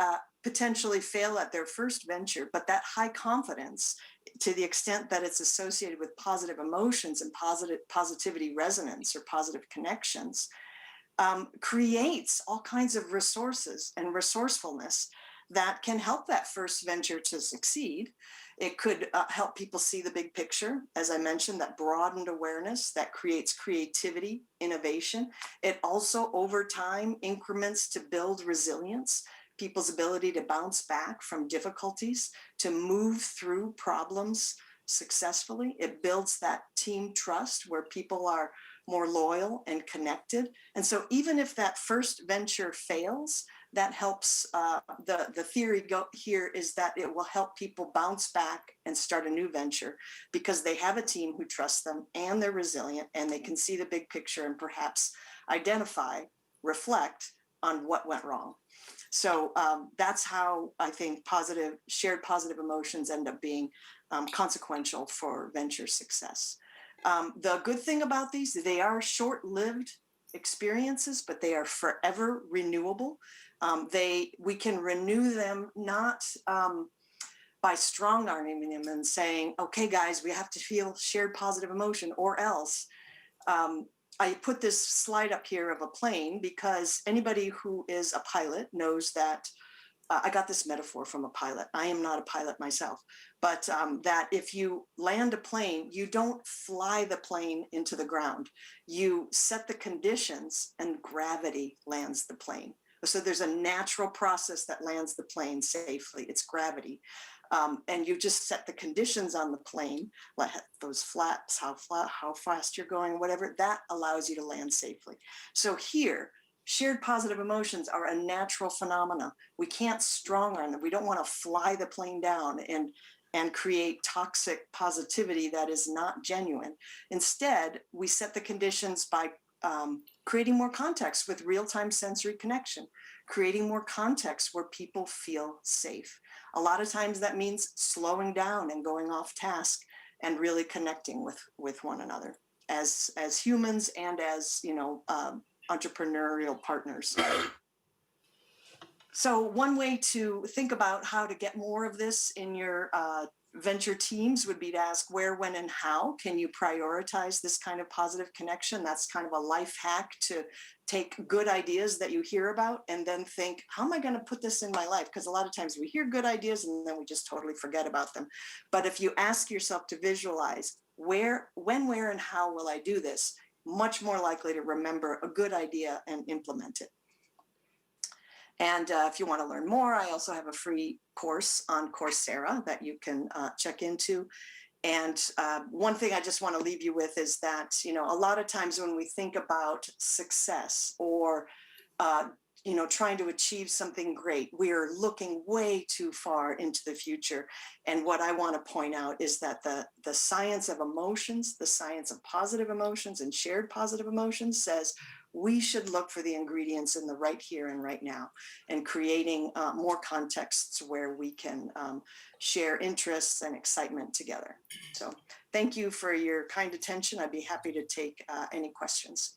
potentially fail at their first venture, but that high confidence, to the extent that it's associated with positive emotions and positivity resonance or positive connections, creates all kinds of resources and resourcefulness that can help that first venture to succeed. It could help people see the big picture, as I mentioned, that broadened awareness that creates creativity, innovation. It also, over time, increments to build resilience, people's ability to bounce back from difficulties, to move through problems successfully. It builds that team trust where people are more loyal and connected. And so even if that first venture fails, that helps, the theory here is that it will help people bounce back and start a new venture because they have a team who trusts them and they're resilient and they can see the big picture and perhaps identify, reflect on what went wrong. So that's how I think shared positive emotions end up being consequential for venture success. The good thing about these, they are short-lived experiences, but they are forever renewable. We can renew them not by strong-arming them and saying, okay, guys, we have to feel shared positive emotion or else. I put this slide up here of a plane because anybody who is a pilot knows that I got this metaphor from a pilot. I am not a pilot myself, but that if you land a plane, you don't fly the plane into the ground. You set the conditions and gravity lands the plane. So there's a natural process that lands the plane safely. It's gravity. And you just set the conditions on the plane, like those flaps, how fast you're going, whatever, that allows you to land safely. So here, shared positive emotions are a natural phenomena. We can't strong arm them. We don't want to fly the plane down and create toxic positivity that is not genuine. Instead, we set the conditions by creating more context with real-time sensory connection, creating more context where people feel safe. A lot of times that means slowing down and going off task and really connecting with one another as humans and as, entrepreneurial partners. So one way to think about how to get more of this in your venture teams would be to ask where, when, and how can you prioritize this kind of positive connection? That's kind of a life hack to take good ideas that you hear about and then think, how am I going to put this in my life? Because a lot of times we hear good ideas and then we just totally forget about them. But if you ask yourself to visualize where, when, where, and how will I do this, much more likely to remember a good idea and implement it. And if you want to learn more, I also have a free course on Coursera that you can check into. And one thing I just want to leave you with is that, a lot of times when we think about success or, trying to achieve something great, we are looking way too far into the future. And what I want to point out is that the science of emotions, the science of positive emotions and shared positive emotions says we should look for the ingredients in the right here and right now and creating more contexts where we can share interests and excitement together. So thank you for your kind attention. I'd be happy to take any questions.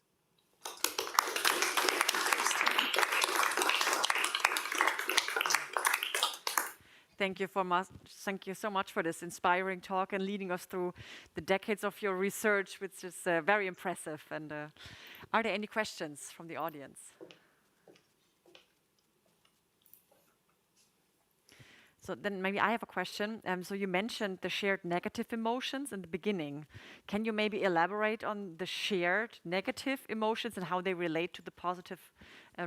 Thank you so much for this inspiring talk and leading us through the decades of your research, which is very impressive. And are there any questions from the audience? So then maybe I have a question. So you mentioned the shared negative emotions in the beginning. Can you maybe elaborate on the shared negative emotions and how they relate to the positive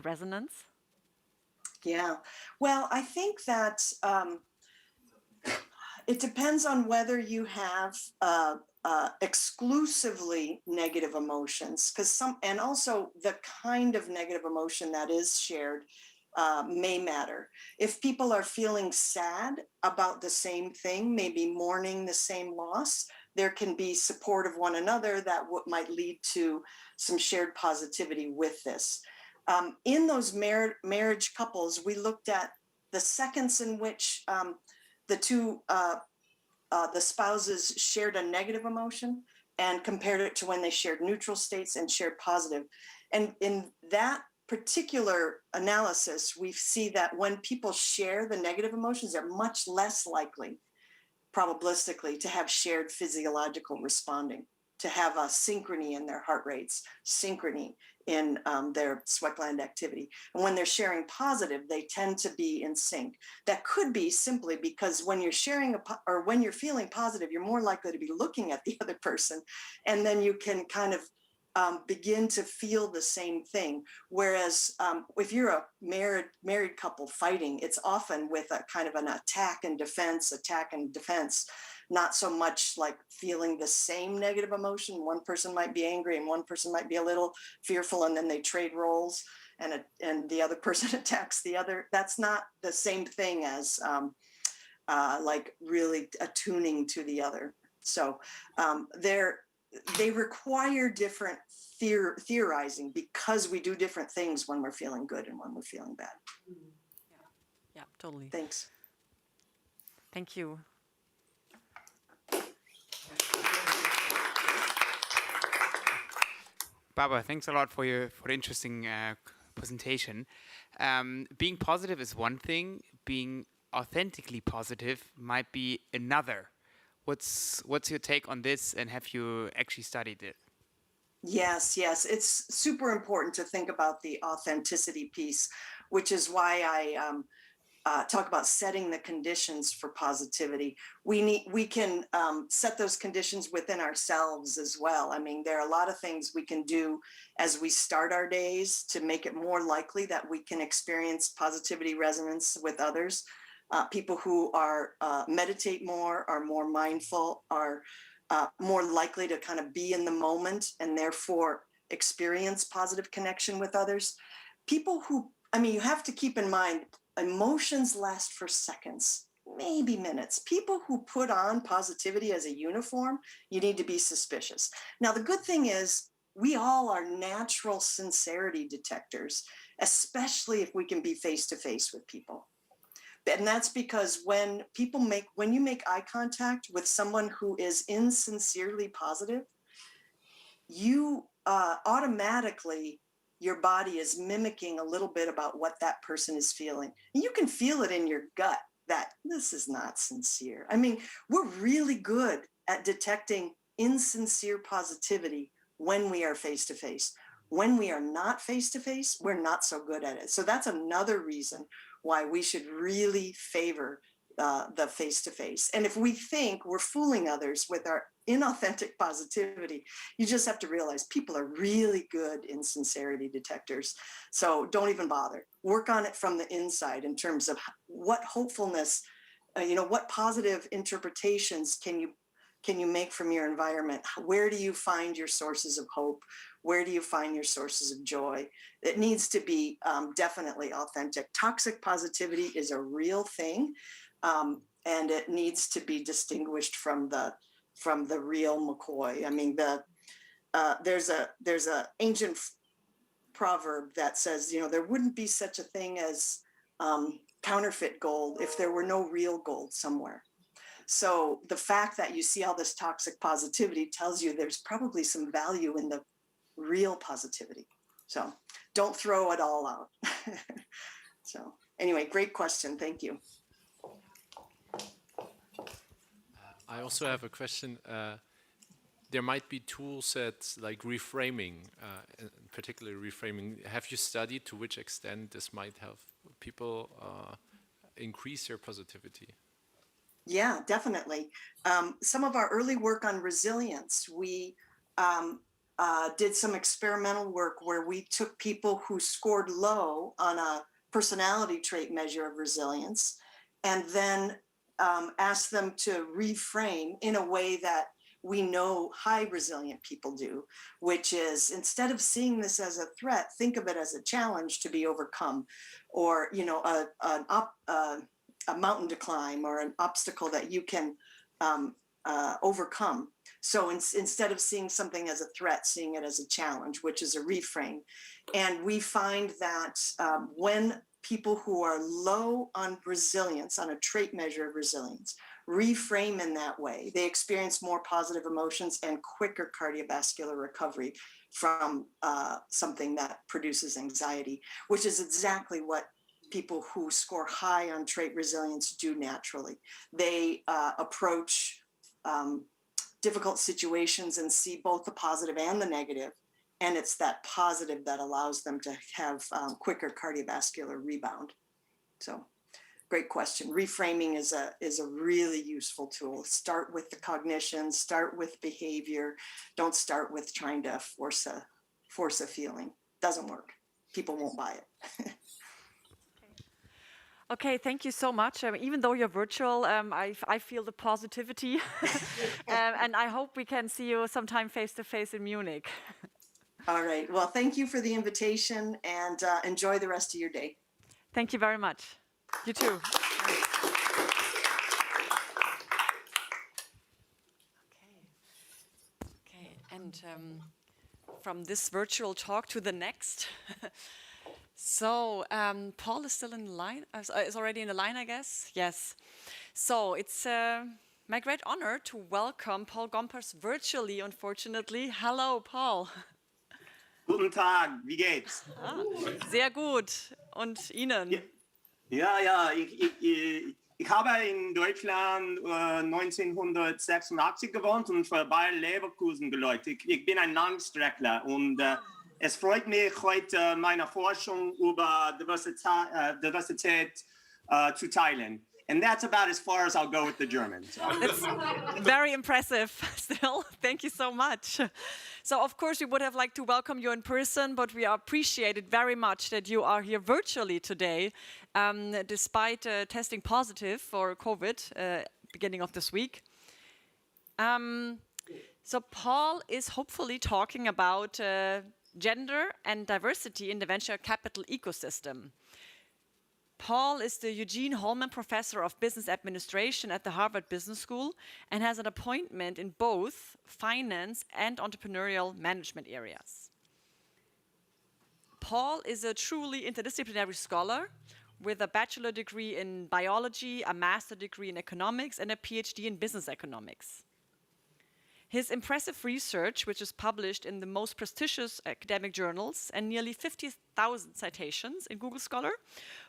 resonance? Yeah. Well, I think that it depends on whether you have exclusively negative emotions, and also the kind of negative emotion that is shared may matter. If people are feeling sad about the same thing, maybe mourning the same loss, there can be support of one another that might lead to some shared positivity with this. In those marriage couples, we looked at the seconds in which the spouses shared a negative emotion and compared it to when they shared neutral states and shared positive. And in that particular analysis, we see that when people share the negative emotions, they're much less likely, probabilistically, to have shared physiological responding, to have a synchrony in their heart rates, synchrony in their sweat gland activity. And when they're sharing positive, they tend to be in sync. That could be simply because when you're sharing or when you're feeling positive, you're more likely to be looking at the other person, and then you can kind of begin to feel the same thing. Whereas if you're a married couple fighting, it's often with a kind of an attack and defense, not so much like feeling the same negative emotion. One person might be angry and one person might be a little fearful, and then they trade roles and the other person attacks the other. That's not the same thing as like really attuning to the other. So they require different theorizing because we do different things when we're feeling good and when we're feeling bad. Yeah, totally. Thanks. Thank you. Barbara, thanks a lot for the interesting presentation. Being positive is one thing. Being authentically positive might be another. What's your take on this, and have you actually studied it? Yes, it's super important to think about the authenticity piece, which is why I talk about setting the conditions for positivity. We can set those conditions within ourselves as well. I mean, there are a lot of things we can do as we start our days to make it more likely that we can experience positivity resonance with others. People who are meditate more, are more mindful, are more likely to kind of be in the moment and therefore experience positive connection with others. People who, I mean, you have to keep in mind, emotions last for seconds, maybe minutes. People who put on positivity as a uniform, you need to be suspicious. Now, the good thing is we all are natural sincerity detectors, especially if we can be face-to-face with people. And that's because when you make eye contact with someone who is insincerely positive, you automatically, your body is mimicking a little bit about what that person is feeling. And you can feel it in your gut that this is not sincere. I mean, we're really good at detecting insincere positivity when we are face-to-face. When we are not face-to-face, we're not so good at it. So that's another reason why we should really favor the face-to-face. And if we think we're fooling others with our inauthentic positivity, you just have to realize people are really good insincerity detectors. So don't even bother. Work on it from the inside in terms of what hopefulness, what positive interpretations can you make from your environment? Where do you find your sources of hope? Where do you find your sources of joy? It needs to be definitely authentic. Toxic positivity is a real thing, and it needs to be distinguished from the real McCoy. I mean, there's a ancient proverb that says, there wouldn't be such a thing as counterfeit gold if there were no real gold somewhere. So the fact that you see all this toxic positivity tells you there's probably some value in the real positivity. So don't throw it all out. So anyway, great question. Thank you. I also have a question. There might be tool sets like reframing, particularly reframing. Have you studied to which extent this might help people increase your positivity? Yeah, definitely. Some of our early work on resilience, we did some experimental work where we took people who scored low on a personality trait measure of resilience and then asked them to reframe in a way that we know high resilient people do, which is instead of seeing this as a threat, think of it as a challenge to be overcome, or a mountain to climb or an obstacle that you can overcome. So instead of seeing something as a threat, seeing it as a challenge, which is a reframe. And we find that when people who are low on resilience, on a trait measure of resilience, reframe in that way, they experience more positive emotions and quicker cardiovascular recovery from something that produces anxiety, which is exactly what people who score high on trait resilience do naturally. They approach difficult situations and see both the positive and the negative. And it's that positive that allows them to have quicker cardiovascular rebound. So great question. Reframing is a really useful tool. Start with the cognition, start with behavior. Don't start with trying to force a feeling. Doesn't work. People won't buy it. Okay, thank you so much. Even though you're virtual, I feel the positivity. And I hope we can see you sometime face-to-face in Munich. All right. Well, thank you for the invitation and enjoy the rest of your day. Thank you very much. You too. Okay, and from this virtual talk to the next. So Paul is still in line, is already in the line, I guess. Yes. So it's my great honor to welcome Paul Gompers virtually, unfortunately. Hello, Paul. Guten Tag, wie geht's? Sehr gut. Und Ihnen? Ja, ich habe in Deutschland 1986 gewohnt und für Bayer Leverkusen geläutet. Ich bin ein Langstreckler und es freut mich, heute meine Forschung über Diversität zu teilen. And that's about as far as I'll go with the German. So. That's very impressive still. Thank you so much. So, of course, we would have liked to welcome you in person, but we appreciate it very much that you are here virtually today, despite testing positive for COVID beginning of this week. So Paul is hopefully talking about gender and diversity in the venture capital ecosystem. Paul is the Eugene Holman Professor of Business Administration at the Harvard Business School and has an appointment in both finance and entrepreneurial management areas. Paul is a truly interdisciplinary scholar with a bachelor degree in biology, a master degree in economics, and a PhD in business economics. His impressive research, which is published in the most prestigious academic journals and nearly 50,000 citations in Google Scholar,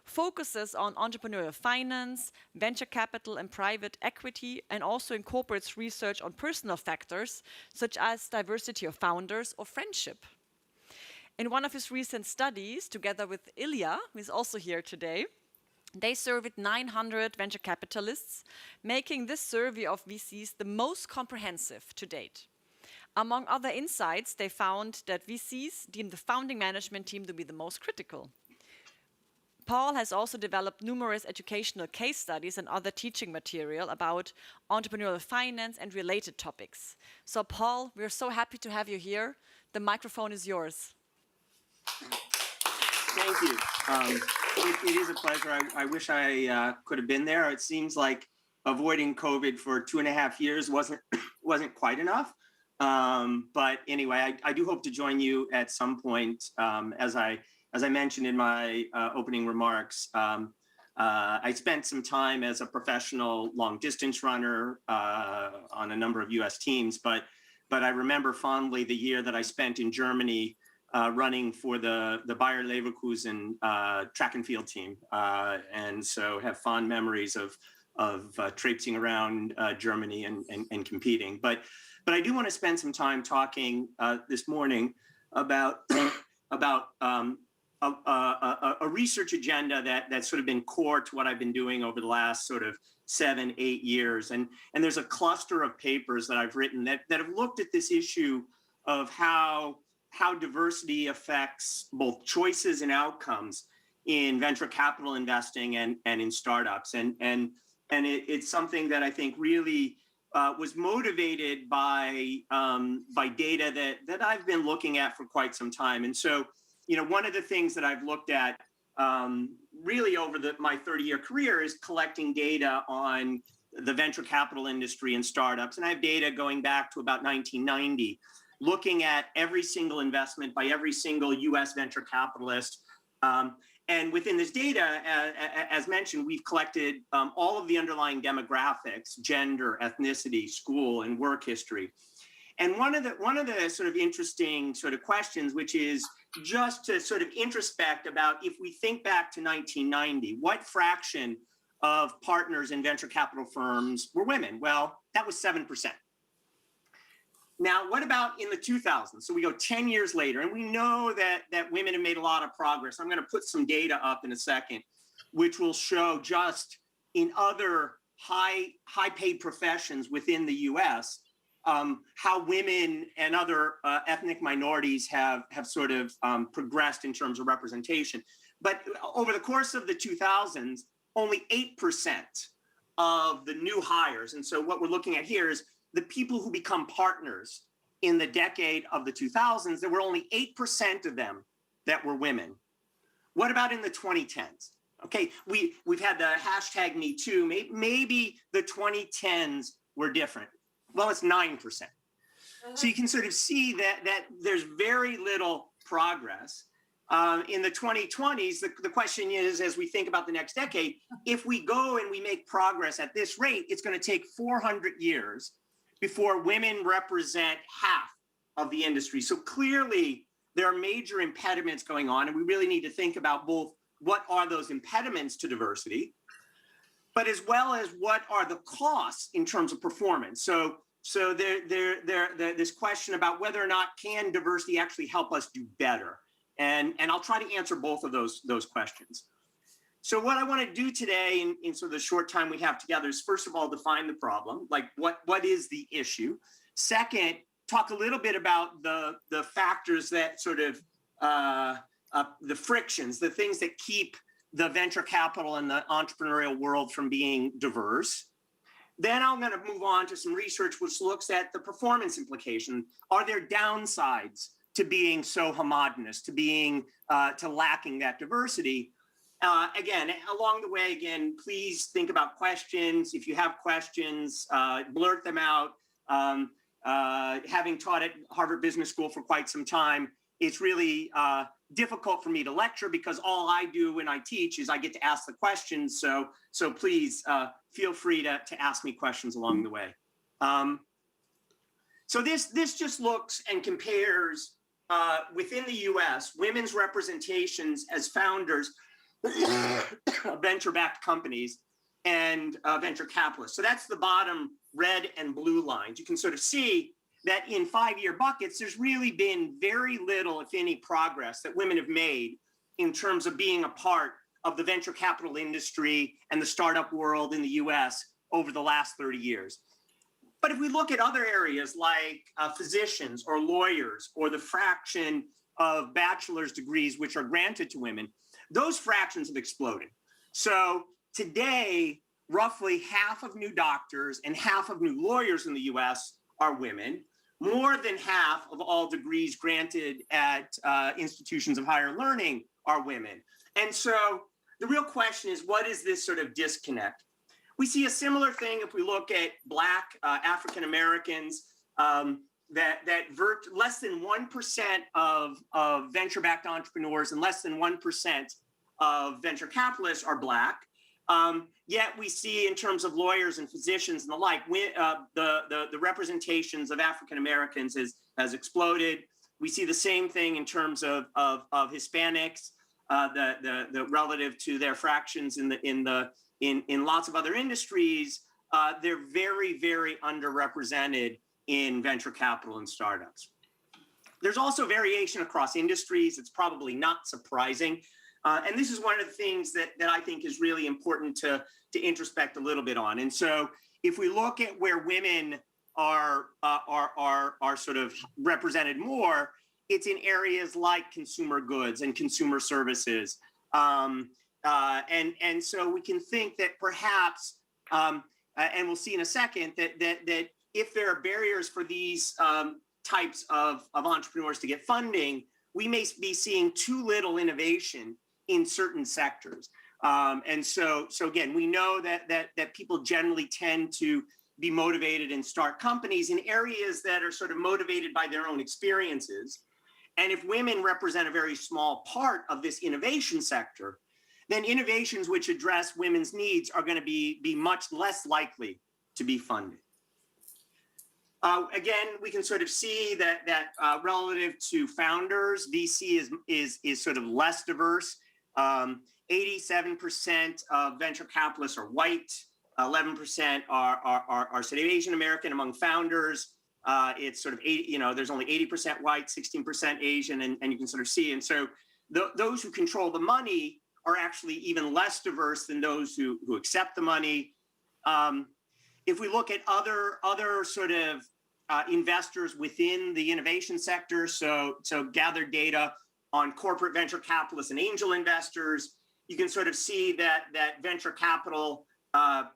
focuses on entrepreneurial finance, venture capital, and private equity, and also incorporates research on personal factors such as diversity of founders or friendship. In one of his recent studies, together with Ilya, who is also here today, they surveyed 900 venture capitalists, making this survey of VCs the most comprehensive to date. Among other insights, they found that VCs deem the founding management team to be the most critical. Paul has also developed numerous educational case studies and other teaching material about entrepreneurial finance and related topics. So Paul, we're so happy to have you here. The microphone is yours. Thank you. It is a pleasure. I wish I could have been there. It seems like avoiding COVID for 2.5 years wasn't quite enough. But anyway, I do hope to join you at some point. As I mentioned in my opening remarks, I spent some time as a professional long distance runner on a number of US teams, but I remember fondly the year that I spent in Germany running for the Bayer Leverkusen track and field team. And so have fond memories of traipsing around Germany and competing. But I do want to spend some time talking this morning about a research agenda that's sort of been core to what I've been doing over the last sort of 7-8 years. And there's a cluster of papers that I've written that have looked at this issue of how diversity affects both choices and outcomes in venture capital investing and in startups. And it's something that I think really was motivated by data that I've been looking at for quite some time. And so, one of the things that I've looked at really over my 30-year career is collecting data on the venture capital industry and startups. And I have data going back to about 1990, looking at every single investment by every single US venture capitalist. And within this data, as mentioned, we've collected all of the underlying demographics, gender, ethnicity, school, and work history. And one of the sort of interesting sort of questions, which is just to sort of introspect about, if we think back to 1990, what fraction of partners in venture capital firms were women? Well, that was 7%. Now, what about in the 2000s? So we go 10 years later, and we know that women have made a lot of progress. I'm going to put some data up in a second, which will show just in other high-paid professions within the US, how women and other ethnic minorities have sort of progressed in terms of representation. But over the course of the 2000s, only 8% of the new hires, and so what we're looking at here is the people who become partners in the decade of the 2000s, there were only 8% of them that were women. What about in the 2010s? Okay, we've had the hashtag #MeToo. Maybe the 2010s were different. Well, it's 9%. So you can sort of see that there's very little progress. In the 2020s, the question is, as we think about the next decade, if we go and we make progress at this rate, it's going to take 400 years before women represent half of the industry. So clearly, there are major impediments going on, and we really need to think about both what are those impediments to diversity, but as well as what are the costs in terms of performance. So this question about whether or not can diversity actually help us do better. And I'll try to answer both of those questions. So what I want to do today in sort of the short time we have together is, first of all, define the problem, like what is the issue? Second, talk a little bit about the factors that sort of, the frictions, the things that keep the venture capital and the entrepreneurial world from being diverse. Then I'm going to move on to some research which looks at the performance implication. Are there downsides to being so homogenous, to lacking that diversity? Again, along the way, please think about questions. If you have questions, blurt them out. Having taught at Harvard Business School for quite some time, it's really difficult for me to lecture because all I do when I teach is I get to ask the questions. So please feel free to ask me questions along the way. So this just looks and compares within the US, women's representations as founders of venture-backed companies and venture capitalists. So that's the bottom red and blue lines. You can sort of see that in 5-year buckets, there's really been very little, if any, progress that women have made in terms of being a part of the venture capital industry and the startup world in the US over the last 30 years. But if we look at other areas like physicians or lawyers or the fraction of bachelor's degrees which are granted to women, those fractions have exploded. So today, roughly half of new doctors and half of new lawyers in the US are women. More than half of all degrees granted at institutions of higher learning are women. And so the real question is, what is this sort of disconnect? We see a similar thing if we look at Black African Americans, less than 1% of venture-backed entrepreneurs and less than 1% of venture capitalists are Black. Yet we see in terms of lawyers and physicians and the like, the representations of African Americans has exploded. We see the same thing in terms of Hispanics, the relative to their fractions in lots of other industries. They're very, very underrepresented in venture capital and startups. There's also variation across industries. It's probably not surprising. And this is one of the things that I think is really important to introspect a little bit on. And so if we look at where women are sort of represented more, it's in areas like consumer goods and consumer services. And so we can think that perhaps, and we'll see in a second, that if there are barriers for these types of entrepreneurs to get funding, we may be seeing too little innovation in certain sectors. And so again, we know that people generally tend to be motivated and start companies in areas that are sort of motivated by their own experiences. And if women represent a very small part of this innovation sector, then innovations which address women's needs are going to be much less likely to be funded. Again, we can sort of see that relative to founders, VC is sort of less diverse. 87% of venture capitalists are white. 11% are sort of Asian American among founders. It's sort of there's only 80% white, 16% Asian, and you can sort of see. And so those who control the money are actually even less diverse than those who accept the money. If we look at other sort of investors within the innovation sector, so gather data on corporate venture capitalists and angel investors, you can sort of see that venture capital,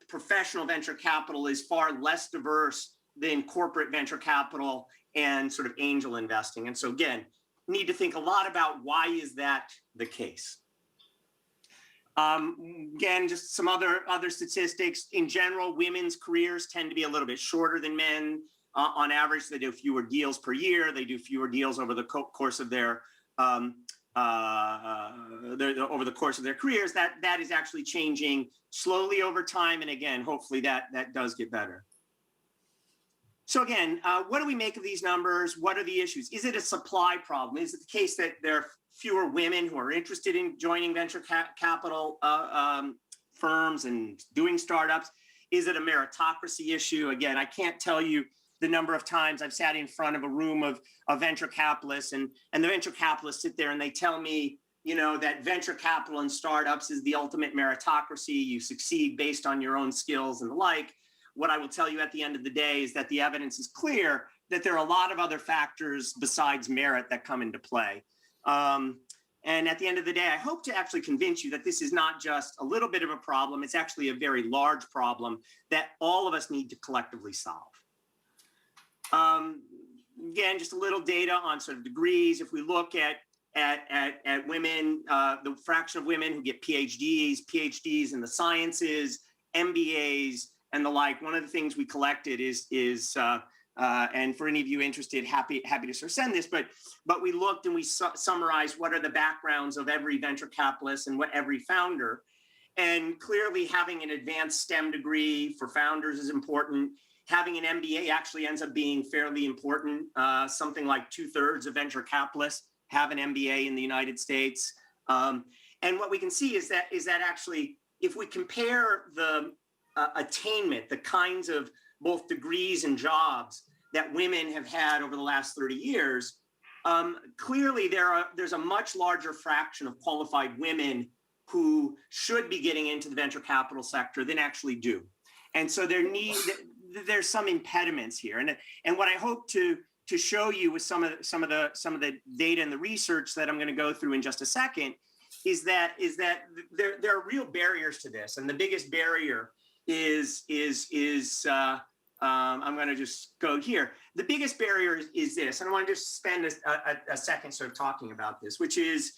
professional venture capital, is far less diverse than corporate venture capital and sort of angel investing. And so again, need to think a lot about why is that the case. Again, just some other statistics. In general, women's careers tend to be a little bit shorter than men. On average, they do fewer deals per year. They do fewer deals over the course of their careers. That is actually changing slowly over time, and again, hopefully that does get better. So again, what do we make of these numbers? What are the issues? Is it a supply problem? Is it the case that there are fewer women who are interested in joining venture capital firms and doing startups? Is it a meritocracy issue? Again, I can't tell you the number of times I've sat in front of a room of venture capitalists, and the venture capitalists sit there and they tell me, that venture capital and startups is the ultimate meritocracy. You succeed based on your own skills and the like. What I will tell you at the end of the day is that the evidence is clear that there are a lot of other factors besides merit that come into play. And at the end of the day, I hope to actually convince you that this is not just a little bit of a problem. It's actually a very large problem that all of us need to collectively solve. Again, just a little data on sort of degrees. If we look at women, the fraction of women who get PhDs in the sciences, MBAs, and the like, one of the things we collected is and for any of you interested, happy to sort of send this, but we looked and we summarized what are the backgrounds of every venture capitalist and what every founder. And clearly having an advanced STEM degree for founders is important. Having an MBA actually ends up being fairly important. Something like 2/3 of venture capitalists have an MBA in the United States. And what we can see is that actually, if we compare the attainment, the kinds of both degrees and jobs that women have had over the last 30 years, clearly there's a much larger fraction of qualified women who should be getting into the venture capital sector than actually do. And so there's some impediments here. And what I hope to show you with some of the data and the research that I'm going to go through in just a second is that there are real barriers to this. And the biggest barrier is I'm going to just go here. The biggest barrier is this, and I want to just spend a second sort of talking about this, which is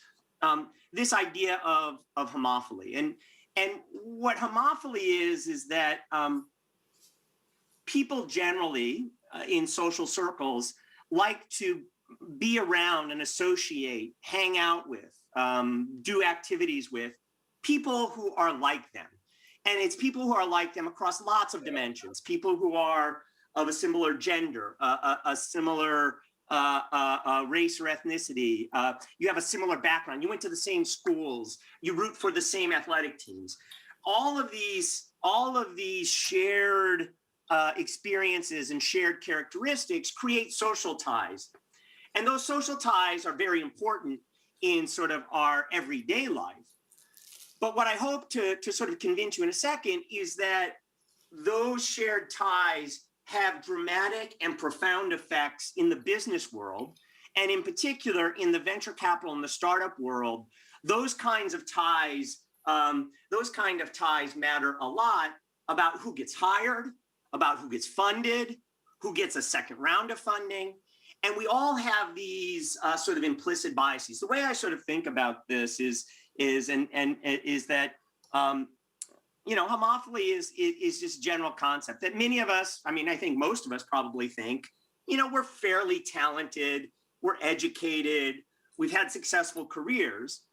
this idea of homophily. And what homophily is that people generally in social circles like to be around and associate, hang out with, do activities with people who are like them. And it's people who are like them across lots of dimensions, people who are of a similar gender, a similar race or ethnicity. You have a similar background. You went to the same schools. You root for the same athletic teams. All of these shared experiences and shared characteristics create social ties. And those social ties are very important in sort of our everyday life. But what I hope to sort of convince you in a second is that those shared ties have dramatic and profound effects in the business world, and in particular in the venture capital and the startup world. Those kinds of ties matter a lot about who gets hired, about who gets funded, who gets a second round of funding. And we all have these sort of implicit biases. The way I sort of think about this is that homophily is just general concept that many of us, I mean, I think most of us probably think, we're fairly talented, we're educated, we've had successful careers.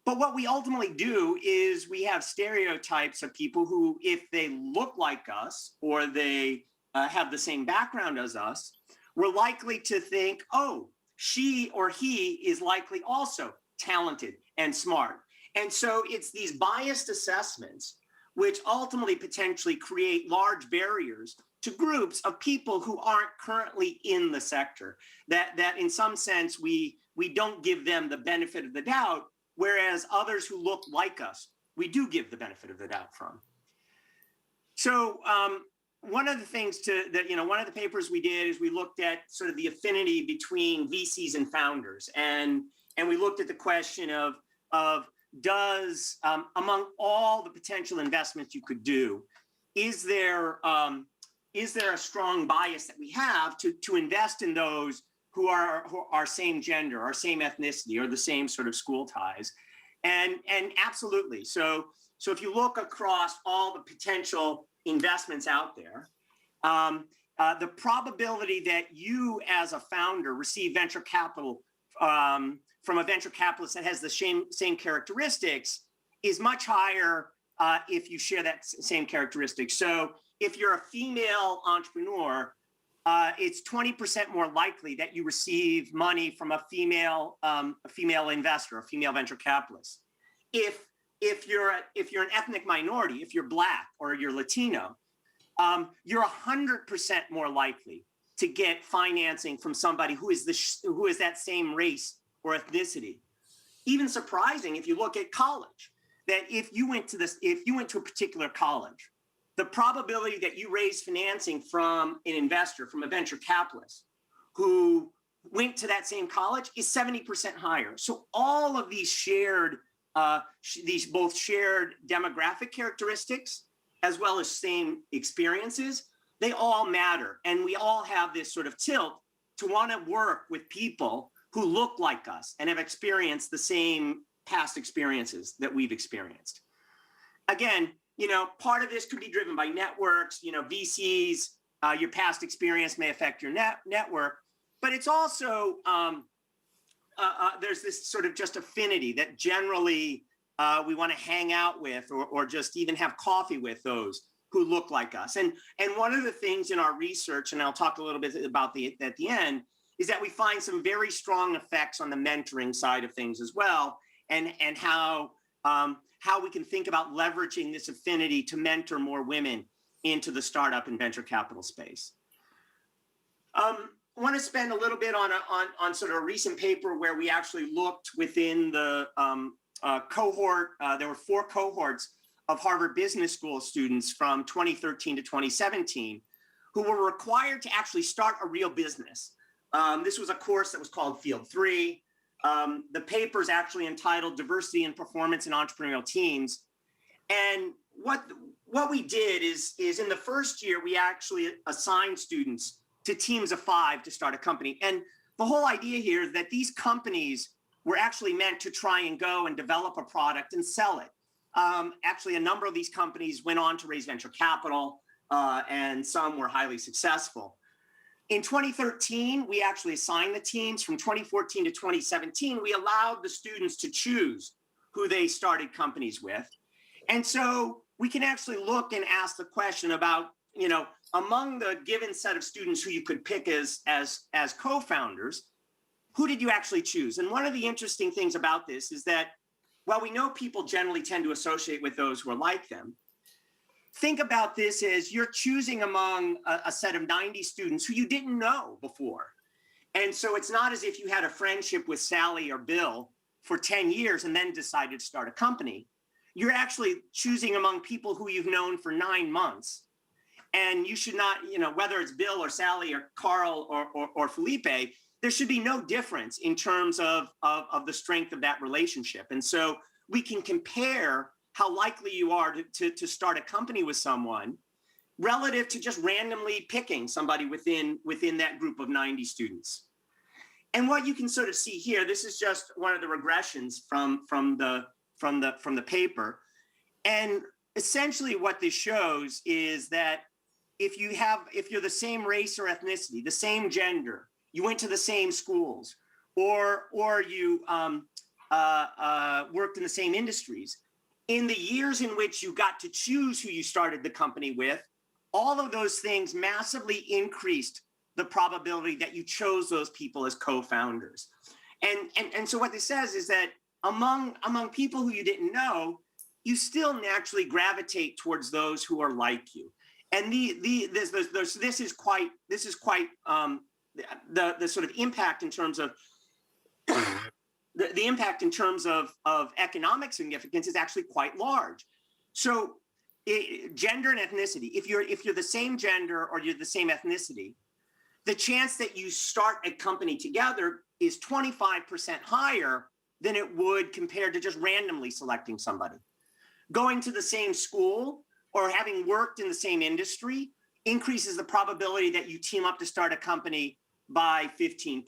But what we ultimately do is we have stereotypes of people who, if they look like us or they have the same background as us, we're likely to think, oh, she or he is likely also talented and smart. And so it's these biased assessments which ultimately potentially create large barriers to groups of people who aren't currently in the sector, that in some sense we don't give them the benefit of the doubt, whereas others who look like us, we do give the benefit of the doubt from. So one of the things one of the papers we did is we looked at sort of the affinity between VCs and founders, and we looked at the question of does among all the potential investments you could do, is there a strong bias that we have to invest in those who are same gender, or same ethnicity, or the same sort of school ties? And absolutely. So if you look across all the potential investments out there, the probability that you as a founder receive venture capital from a venture capitalist that has the same characteristics is much higher if you share that same characteristic. So if you're a female entrepreneur, it's 20% more likely that you receive money from a female investor, a female venture capitalist. If you're an ethnic minority, if you're Black or you're Latino, you're 100% more likely to get financing from somebody who is that same race or ethnicity. Even surprising if you look at college, that if you went to a particular college, the probability that you raise financing from an investor, from a venture capitalist who went to that same college is 70% higher. So all of these both shared demographic characteristics as well as same experiences, they all matter. And we all have this sort of tilt to want to work with people who look like us and have experienced the same past experiences that we've experienced. Again, part of this could be driven by networks, VCs, your past experience may affect your network, but it's also, there's this sort of just affinity that generally we want to hang out with or just even have coffee with those who look like us. And one of the things in our research, and I'll talk a little bit about at the end, is that we find some very strong effects on the mentoring side of things as well, and how we can think about leveraging this affinity to mentor more women into the startup and venture capital space. I want to spend a little bit on sort of a recent paper where we actually looked within the cohort. There were 4 cohorts of Harvard Business School students from 2013 to 2017 who were required to actually start a real business. This was a course that was called Field 3. The paper is actually entitled Diversity and Performance in Entrepreneurial Teams. And what we did is in the first year, we actually assigned students to teams of 5 to start a company. And the whole idea here is that these companies were actually meant to try and go and develop a product and sell it. Actually, a number of these companies went on to raise venture capital, and some were highly successful. In 2013, we actually assigned the teams. From 2014 to 2017, we allowed the students to choose who they started companies with. And so we can actually look and ask the question about, among the given set of students who you could pick as co-founders, who did you actually choose? And one of the interesting things about this is that while we know people generally tend to associate with those who are like them, think about this as you're choosing among a set of 90 students who you didn't know before. And so it's not as if you had a friendship with Sally or Bill for 10 years and then decided to start a company. You're actually choosing among people who you've known for 9 months. And you should not, whether it's Bill or Sally or Carl or Felipe, there should be no difference in terms of the strength of that relationship. And so we can compare how likely you are to start a company with someone relative to just randomly picking somebody within that group of 90 students. And what you can sort of see here, this is just one of the regressions from the paper. And essentially what this shows is that if you're the same race or ethnicity, the same gender, you went to the same schools, or you worked in the same industries, in the years in which you got to choose who you started the company with, all of those things massively increased the probability that you chose those people as co-founders. And so what this says is that among people who you didn't know, you still naturally gravitate towards those who are like you. And this is quite the sort of impact in terms of the impact in terms of economic significance is actually quite large. So gender and ethnicity, if you're the same gender or you're the same ethnicity, the chance that you start a company together is 25% higher than it would compared to just randomly selecting somebody. Going to the same school or having worked in the same industry increases the probability that you team up to start a company by 15%.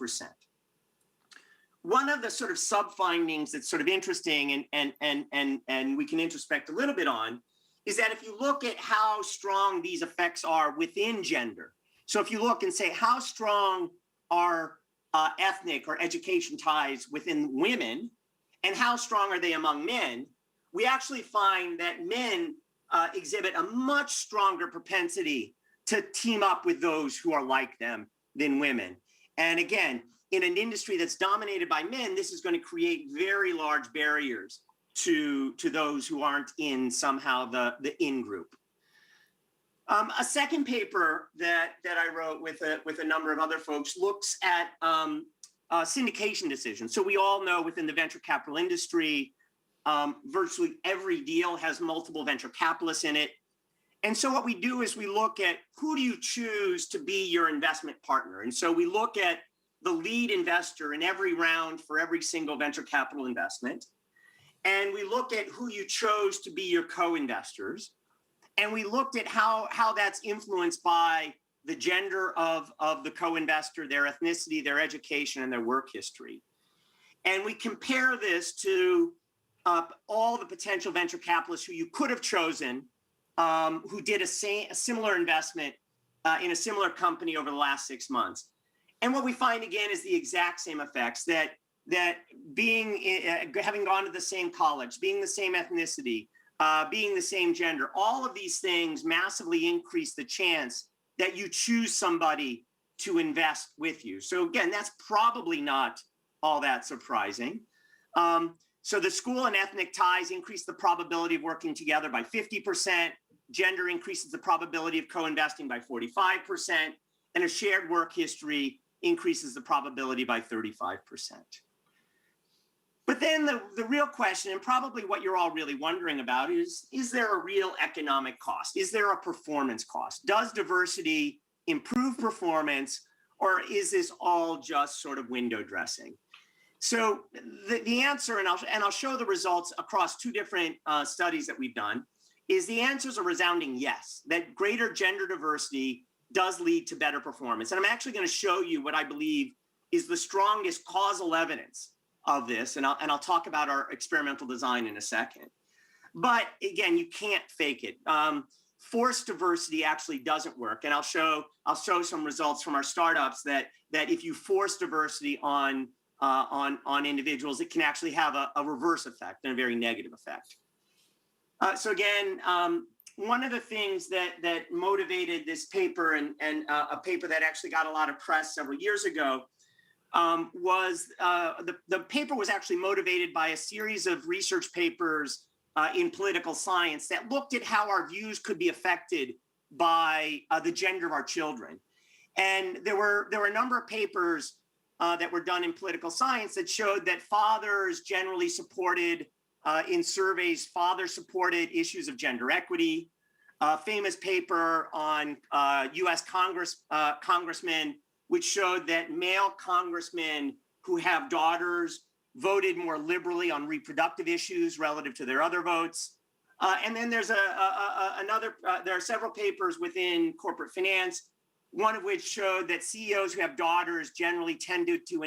One of the sort of sub-findings that's sort of interesting and we can introspect a little bit on is that if you look at how strong these effects are within gender, so if you look and say how strong are ethnic or education ties within women and how strong are they among men, we actually find that men exhibit a much stronger propensity to team up with those who are like them than women. And again, in an industry that's dominated by men, this is going to create very large barriers to those who aren't in somehow the in group. A second paper that I wrote with a number of other folks looks at syndication decisions. So we all know within the venture capital industry, virtually every deal has multiple venture capitalists in it. And so what we do is we look at who do you choose to be your investment partner. And so we look at the lead investor in every round for every single venture capital investment. And we look at who you chose to be your co-investors. And we looked at how that's influenced by the gender of the co-investor, their ethnicity, their education, and their work history. And we compare this to all the potential venture capitalists who you could have chosen who did a similar investment in a similar company over the last 6 months. And what we find again is the exact same effects, that having gone to the same college, being the same ethnicity, being the same gender, all of these things massively increase the chance that you choose somebody to invest with you. So again, that's probably not all that surprising. So the school and ethnic ties increase the probability of working together by 50%. Gender increases the probability of co-investing by 45%. And a shared work history increases the probability by 35%. But then the real question, and probably what you're all really wondering about, is there a real economic cost? Is there a performance cost? Does diversity improve performance, or is this all just sort of window dressing? So the answer, and I'll show the results across 2 different studies that we've done, is the answer is a resounding yes, that greater gender diversity does lead to better performance. And I'm actually going to show you what I believe is the strongest causal evidence of this, and I'll talk about our experimental design in a second. But again, you can't fake it. Forced diversity actually doesn't work, and I'll show some results from our startups that if you force diversity on individuals, it can actually have a reverse effect and a very negative effect. So again, one of the things that motivated this paper and a paper that actually got a lot of press several years ago was the paper was actually motivated by a series of research papers in political science that looked at how our views could be affected by the gender of our children. And there were a number of papers that were done in political science that showed that fathers generally supported, in surveys, fathers supported issues of gender equity. A famous paper on US congressmen, which showed that male congressmen who have daughters voted more liberally on reproductive issues relative to their other votes. And then there's there are several papers within corporate finance, one of which showed that CEOs who have daughters generally tended to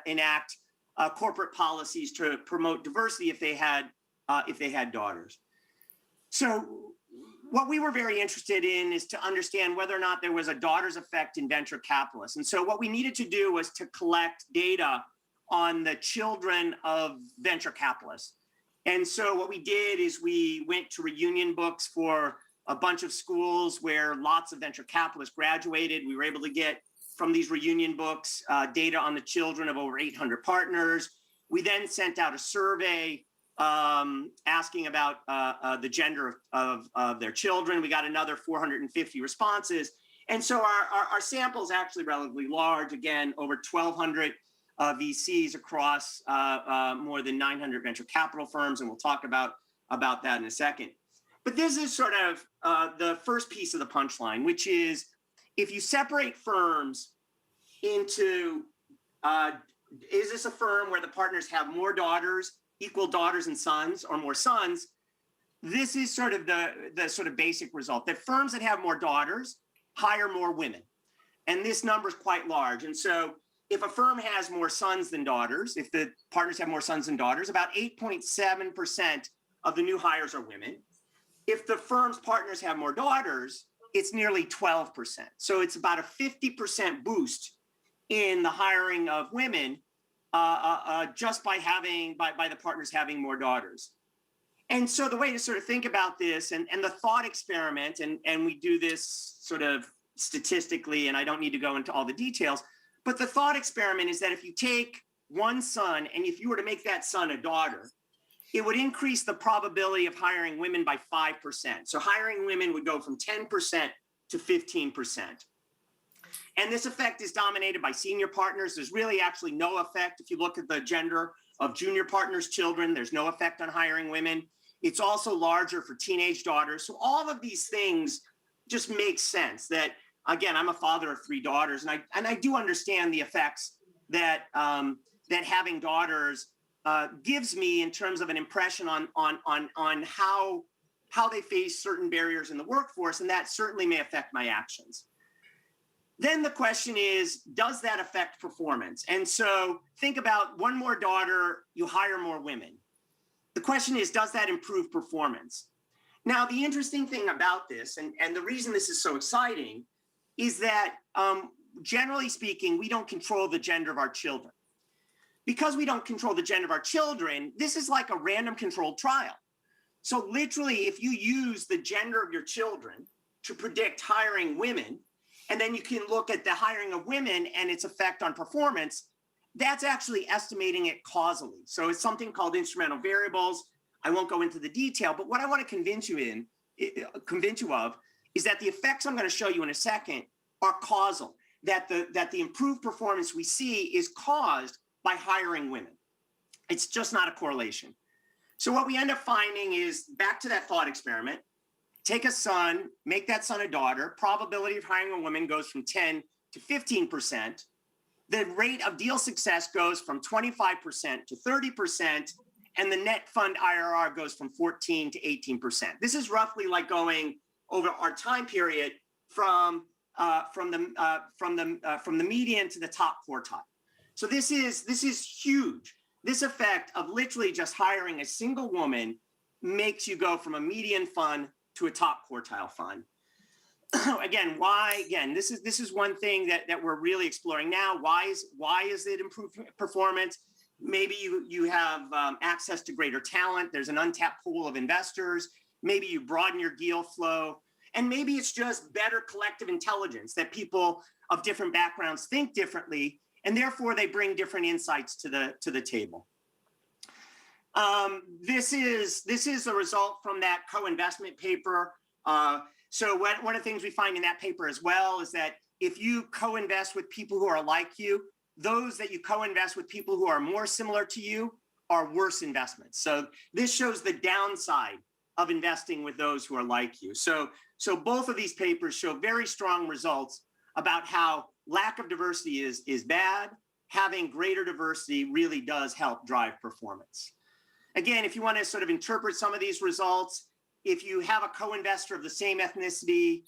enact corporate policies to promote diversity if they had daughters. So what we were very interested in is to understand whether or not there was a daughter's effect in venture capitalists. And so what we needed to do was to collect data on the children of venture capitalists. And so what we did is we went to reunion books for a bunch of schools where lots of venture capitalists graduated. We were able to get from these reunion books data on the children of over 800 partners. We then sent out a survey asking about the gender of their children. We got another 450 responses. And so our sample is actually relatively large, again, over 1,200 VCs across more than 900 venture capital firms, and we'll talk about that in a second. But this is sort of the first piece of the punchline, which is if you separate firms into, is this a firm where the partners have more daughters, equal daughters and sons, or more sons? This is sort of the sort of basic result, that firms that have more daughters hire more women. And this number is quite large. And so if a firm has more sons than daughters, if the partners have more sons than daughters, about 8.7% of the new hires are women. If the firm's partners have more daughters, it's nearly 12%. So it's about a 50% boost in the hiring of women just by the partners having more daughters. And so the way to sort of think about this and the thought experiment, and we do this sort of statistically, and I don't need to go into all the details, but the thought experiment is that if you take one son and if you were to make that son a daughter, it would increase the probability of hiring women by 5%. So hiring women would go from 10% to 15%. And this effect is dominated by senior partners. There's really actually no effect. If you look at the gender of junior partners' children, there's no effect on hiring women. It's also larger for teenage daughters. So all of these things just make sense that, again, I'm a father of 3 daughters, and I do understand the effects that that having daughters gives me in terms of an impression on how they face certain barriers in the workforce, and that certainly may affect my actions. Then the question is, does that affect performance? And so think about one more daughter, you hire more women. The question is, does that improve performance? Now, the interesting thing about this, and the reason this is so exciting, is that generally speaking, we don't control the gender of our children. Because we don't control the gender of our children, this is like a random controlled trial. So literally, if you use the gender of your children to predict hiring women, and then you can look at the hiring of women and its effect on performance, that's actually estimating it causally. So it's something called instrumental variables. I won't go into the detail, but what I want to convince you of is that the effects I'm going to show you in a second are causal, that the improved performance we see is caused by hiring women. It's just not a correlation. So what we end up finding is, back to that thought experiment, take a son, make that son a daughter, probability of hiring a woman goes from 10 to 15%. The rate of deal success goes from 25% to 30%, and the net fund IRR goes from 14 to 18%. This is roughly like going over our time period from the median to the top quartile. So this is huge. This effect of literally just hiring a single woman makes you go from a median fund to a top quartile fund. Again, why? Again, this is one thing that we're really exploring now. Why is it improved performance? Maybe you have access to greater talent. There's an untapped pool of investors. Maybe you broaden your deal flow. And maybe it's just better collective intelligence, that people of different backgrounds think differently, and therefore they bring different insights to the table. This is the result from that co-investment paper. So one of the things we find in that paper as well is that if you co-invest with people who are like you, those that you co-invest with people who are more similar to you are worse investments. So this shows the downside of investing with those who are like you. So both of these papers show very strong results about how lack of diversity is bad. Having greater diversity really does help drive performance. Again, if you want to sort of interpret some of these results, if you have a co-investor of the same ethnicity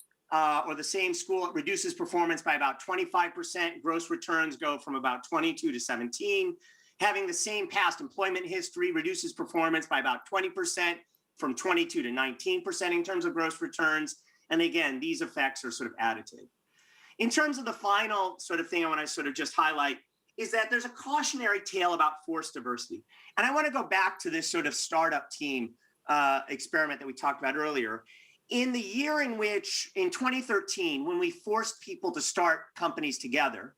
or the same school, it reduces performance by about 25%. Gross returns go from about 22 to 17. Having the same past employment history reduces performance by about 20%, from 22 to 19% in terms of gross returns. And again, these effects are sort of additive. In terms of the final sort of thing I want to sort of just highlight is that there's a cautionary tale about forced diversity. And I want to go back to this sort of startup team experiment that we talked about earlier. In the year in which, in 2013, when we forced people to start companies together,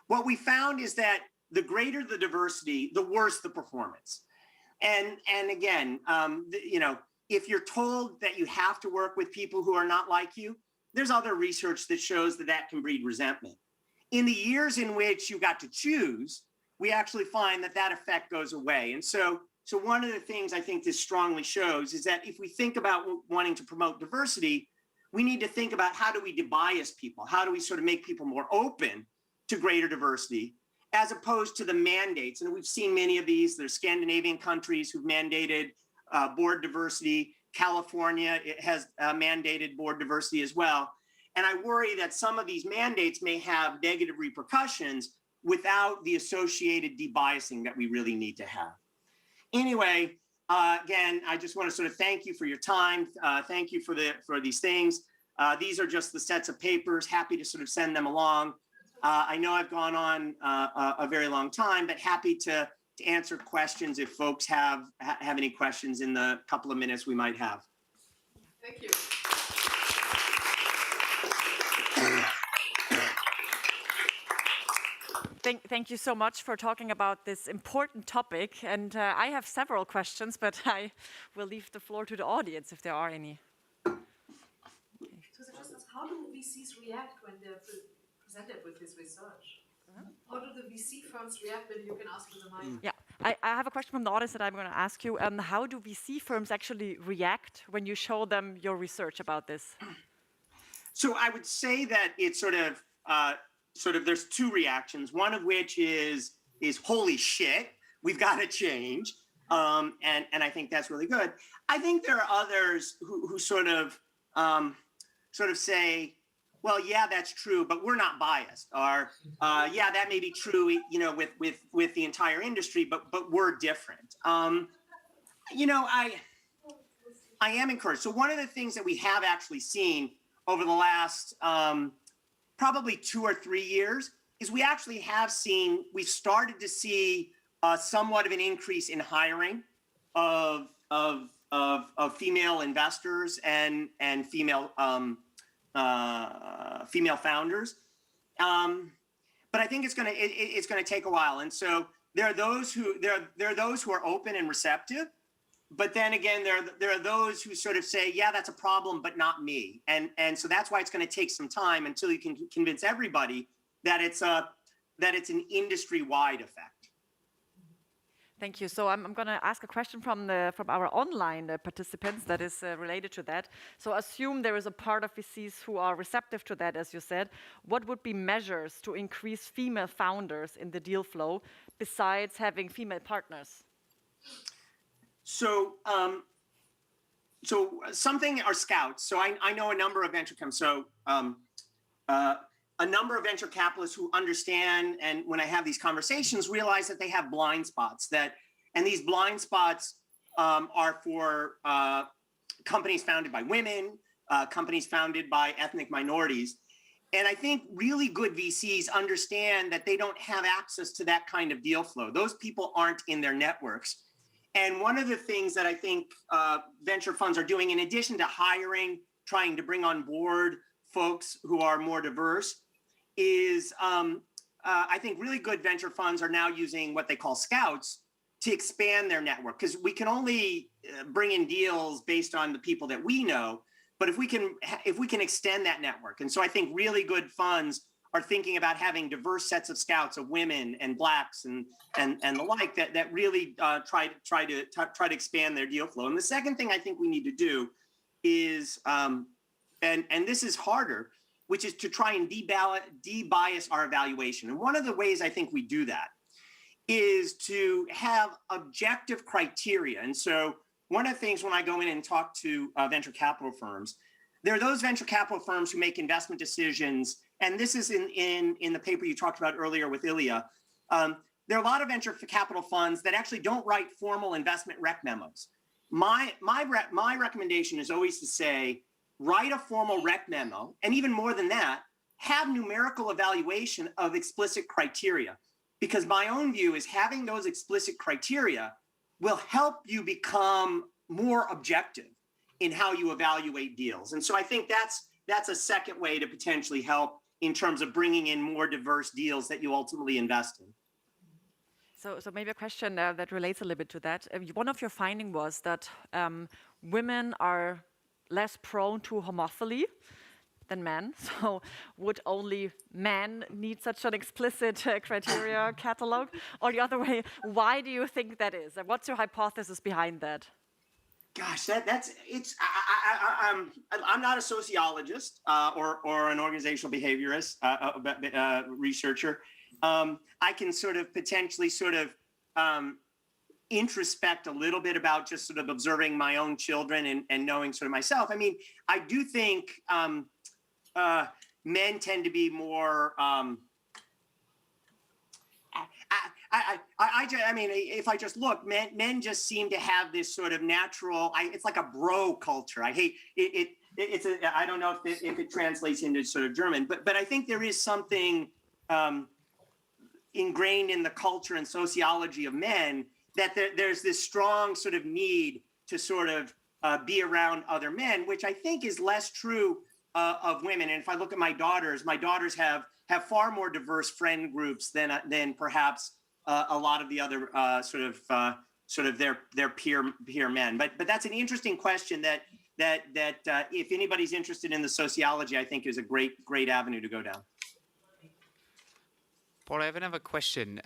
what we found is that the greater the diversity, the worse the performance. And again, you know, if you're told that you have to work with people who are not like you, there's other research that shows that that can breed resentment. In the years in which you got to choose, we actually find that that effect goes away. And so one of the things I think this strongly shows is that if we think about wanting to promote diversity, we need to think about how do we debias people? How do we sort of make people more open to greater diversity, as opposed to the mandates? And we've seen many of these. There's Scandinavian countries who've mandated board diversity. California has mandated board diversity as well. And I worry that some of these mandates may have negative repercussions without the associated debiasing that we really need to have. Anyway, again, I just want to sort of thank you for your time. Thank you for these things. These are just the sets of papers. Happy to sort of send them along. I know I've gone on a very long time, but happy to answer questions if folks have any questions in the couple of minutes we might have. Thank you. Thank you so much for talking about this important topic. And I have several questions, but I will leave the floor to the audience if there are any. So just ask, how do VCs react when they're presented with this research? How do the VC firms react? Maybe you can ask for the mic. Yeah, I have a question from the audience that I'm going to ask you. How do VC firms actually react when you show them your research about this? So I would say that it's sort of there's two reactions. One of which is holy shit, we've got to change, and I think that's really good. I think there are others who sort of say, well, yeah, that's true, but we're not biased. Or yeah, that may be true, you know, with the entire industry, but we're different. You know, I am encouraged. So one of the things that we have actually seen over the last probably 2 or 3 years is we actually have seen, we've started to see somewhat of an increase in hiring of female investors and female female founders, but I think it's going to take a while. And so there are those who are open and receptive, but then again there are those who sort of say, yeah, that's a problem, but not me. And so that's why it's going to take some time until you can convince everybody that it's an industry-wide effect. Thank you. So I'm going to ask a question from our online participants that is related to that. So assume there is a part of VCs who are receptive to that, as you said. What would be measures to increase female founders in the deal flow besides having female partners? So something are scouts. So I know a number of venture a number of venture capitalists who understand, and when I have these conversations, realize that they have blind spots. And these blind spots are for companies founded by women, companies founded by ethnic minorities. And I think really good VCs understand that they don't have access to that kind of deal flow. Those people aren't in their networks. And one of the things that I think venture funds are doing, in addition to hiring, trying to bring on board folks who are more diverse, is I think really good venture funds are now using what they call scouts to expand their network, because we can only bring in deals based on the people that we know. But if we can extend that network, and so I think really good funds are thinking about having diverse sets of scouts of women and blacks and the like that really try to expand their deal flow. And the second thing I think we need to do is, and this is harder, which is to try and de-bias our evaluation. And one of the ways I think we do that is to have objective criteria. And so one of the things when I go in and talk to venture capital firms, there are those venture capital firms who make investment decisions, and this is in the paper you talked about earlier with Ilya. There are a lot of venture capital funds that actually don't write formal investment rec memos. My recommendation is always to say, write a formal rec memo, and even more than that, have numerical evaluation of explicit criteria. Because my own view is having those explicit criteria will help you become more objective in how you evaluate deals. And so I think that's a second way to potentially help in terms of bringing in more diverse deals that you ultimately invest in. So maybe a question that relates a little bit to that. One of your findings was that women are less prone to homophily than men. So would only men need such an explicit criteria catalog? Or the other way, why do you think that is? And what's your hypothesis behind that? Gosh, I'm not a sociologist or an organizational behaviorist researcher. I can sort of potentially introspect a little bit about just sort of observing my own children and knowing sort of myself. I mean, I do think men tend to be more. I mean, if I just look, men just seem to have this sort of natural. It's like a bro culture. I hate it. I don't know if it translates into sort of German, but I think there is something ingrained in the culture and sociology of men that there's this strong sort of need to sort of be around other men, which I think is less true of women. And if I look at my daughters have far more diverse friend groups than perhaps a lot of the other sort of their peer men. But that's an interesting question that if anybody's interested in the sociology, I think is a great avenue to go down. Paul, I have another question.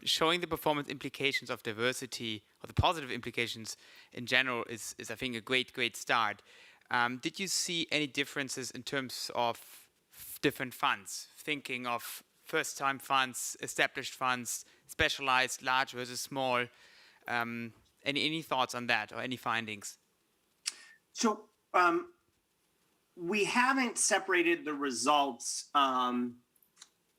Showing the performance implications of diversity, or the positive implications in general, is I think a great start. Did you see any differences in terms of different funds? Thinking of first-time funds, established funds, specialized, large versus small. Any thoughts on that or any findings? So we haven't separated the results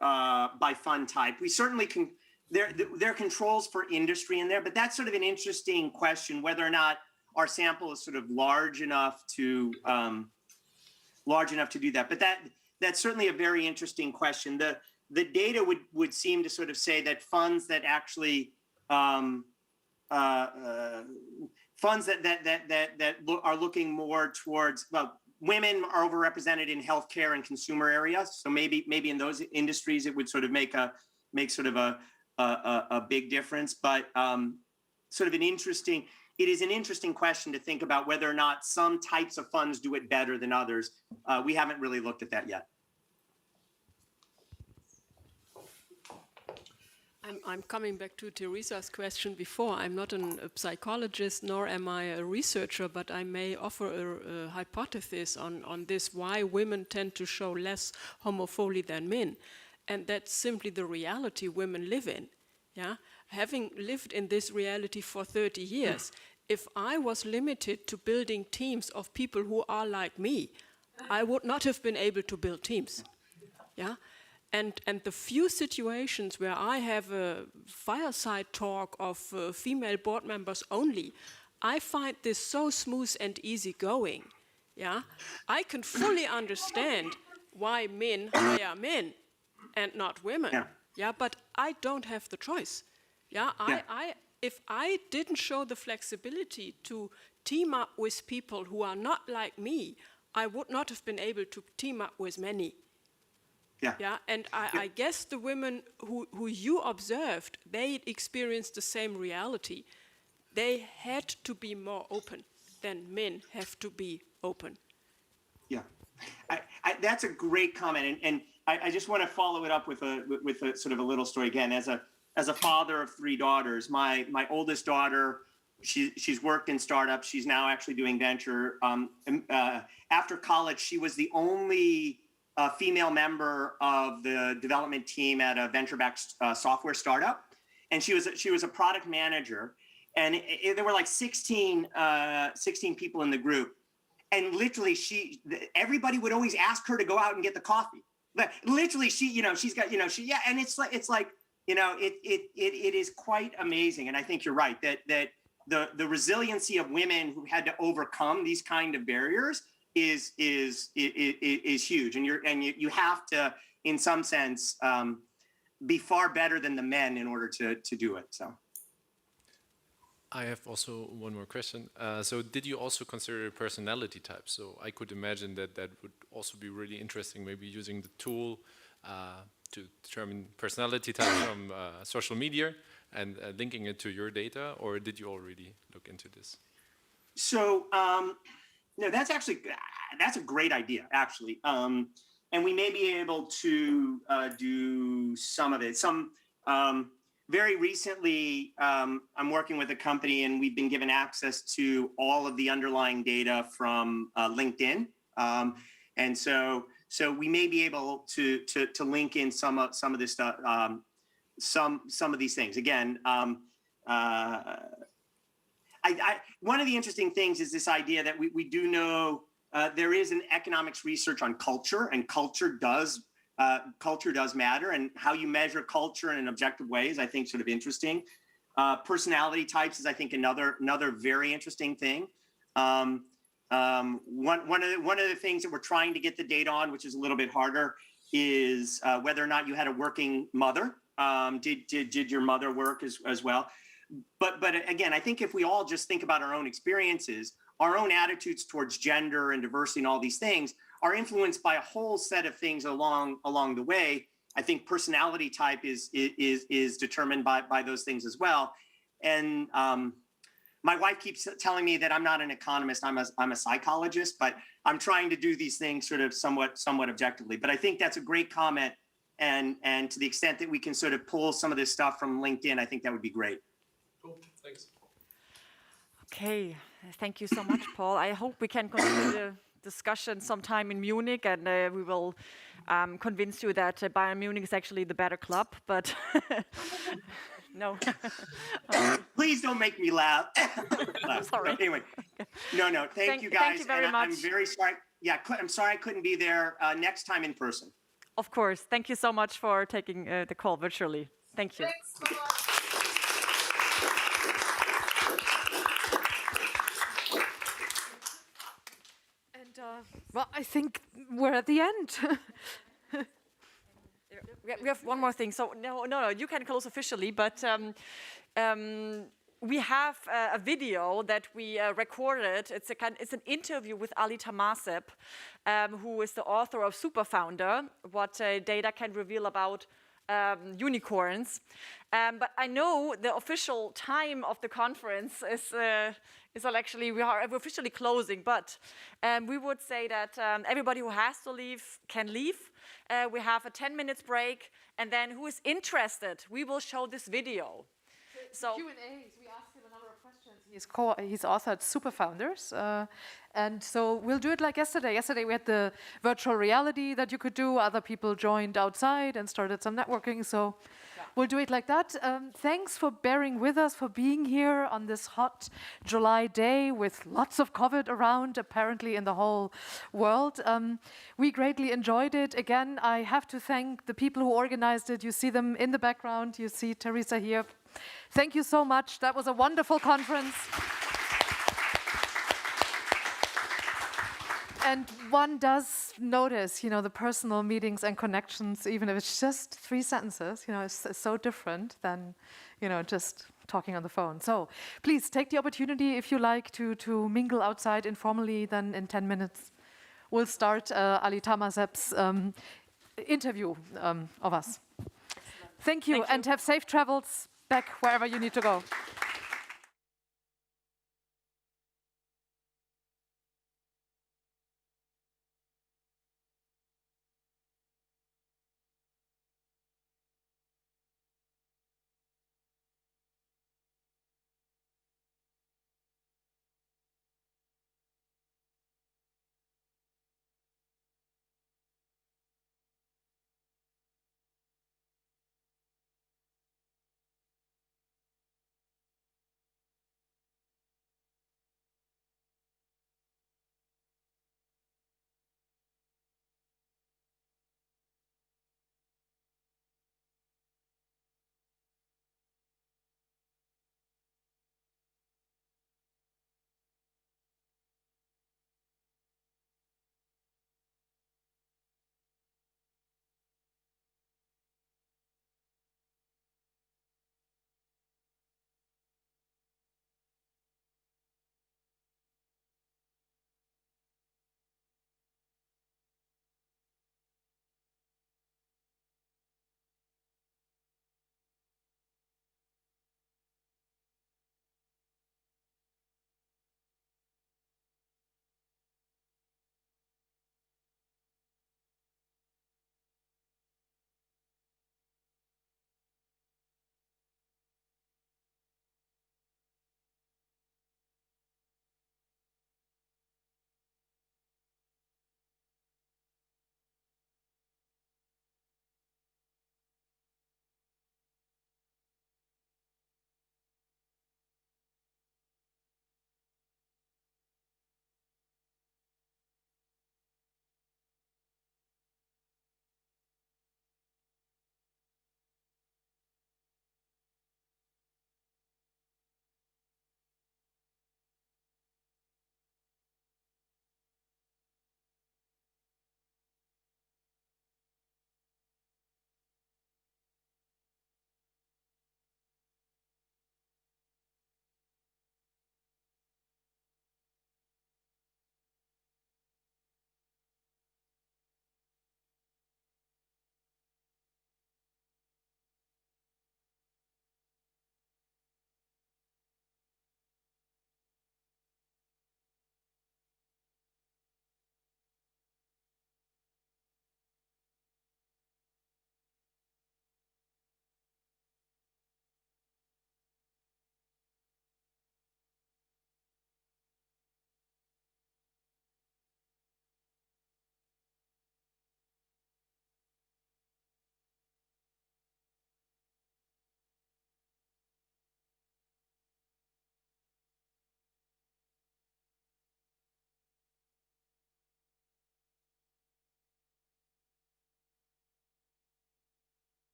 by fund type. We certainly can. There are controls for industry in there, but that's sort of an interesting question, whether or not our sample is sort of large enough to do that. But that's certainly a very interesting question. The data would seem to sort of say that funds that actually funds that are looking more towards, well, women are overrepresented in healthcare and consumer areas. So maybe in those industries it would sort of make a big difference. But it is an interesting question to think about whether or not some types of funds do it better than others. We haven't really looked at that yet. I'm coming back to Teresa's question before. I'm not a psychologist, nor am I a researcher, but I may offer a hypothesis on this, why women tend to show less homophily than men. And that's simply the reality women live in. Yeah? Having lived in this reality for 30 years, if I was limited to building teams of people who are like me, I would not have been able to build teams. Yeah? And the few situations where I have a fireside talk of female board members only, I find this so smooth and easygoing. Yeah, I can fully understand why men hire men and not women. Yeah, but I don't have the choice. Yeah, if I didn't show the flexibility to team up with people who are not like me, I would not have been able to team up with many. Yeah, and I guess the women who you observed, they experienced the same reality. They had to be more open than men have to be open. Yeah, that's a great comment, and I just want to follow it up with a sort of a little story again. As a father of 3 daughters, my oldest daughter, she's worked in startups. She's now actually doing venture. After college, she was the only female member of the development team at a venture-backed software startup, and she was a product manager. And there were like 16 people in the group, and literally everybody would always ask her to go out and get the coffee. But literally, she's got, and it's like, it is quite amazing. And I think you're right that the resiliency of women who had to overcome these kind of barriers is huge. And you have to, in some sense, be far better than the men in order to do it. So. I have also one more question. So did you also consider personality types? So I could imagine that would also be really interesting, maybe using the tool to determine personality types from social media and linking it to your data, or did you already look into this? So no, that's a great idea, actually. And we may be able to do some of it. Very recently, I'm working with a company, and we've been given access to all of the underlying data from LinkedIn, and so we may be able to link in some of this stuff, some of these things. Again, one of the interesting things is this idea that we do know there is an economics research on culture, and culture does matter, and how you measure culture in objective ways, I think, sort of interesting. Personality types is, I think, another very interesting thing. One of the things that we're trying to get the data on, which is a little bit harder, is whether or not you had a working mother. Did your mother work as well? But again, I think if we all just think about our own experiences, our own attitudes towards gender and diversity and all these things are influenced by a whole set of things along the way. I think personality type is determined by those things as well. And my wife keeps telling me that I'm not an economist, I'm a psychologist, but I'm trying to do these things sort of somewhat objectively. But I think that's a great comment, and to the extent that we can sort of pull some of this stuff from LinkedIn, I think that would be great. Cool, thanks. Okay, thank you so much, Paul. I hope we can continue the discussion sometime in Munich, and we will convince you that Bayern Munich is actually the better club, but no. Please don't make me laugh. Sorry. Anyway, no, thank you guys. Thank you very much. I'm very sorry. Yeah, I'm sorry I couldn't be there next time in person. Of course. Thank you so much for taking the call virtually. Thank you. Thanks. Well, I think we're at the end. We have one more thing. So no, you can close officially, but we have a video that we recorded. It's an interview with Ali Tamaseb, who is the author of Super Founder, what data can reveal about unicorns. But I know the official time of the conference is actually, we are officially closing, but we would say that everybody who has to leave can leave. We have a 10 minutes break, and then who is interested, we will show this video. So Q&As, we asked him a number of questions. He's authored Super Founders, and so we'll do it like yesterday. Yesterday we had the virtual reality that you could do. Other people joined outside and started some networking, so we'll do it like that. Thanks for bearing with us, for being here on this hot July day with lots of COVID around, apparently in the whole world. We greatly enjoyed it. Again, I have to thank the people who organized it. You see them in the background. You see Teresa here. Thank you so much. That was a wonderful conference. And one does notice, the personal meetings and connections, even if it's just 3 sentences, it's so different than, just talking on the phone. So please take the opportunity, if you like, to mingle outside informally. Then in 10 minutes, we'll start Ali Tamaseb's interview of us. Thank you, and have safe travels back wherever you need to go.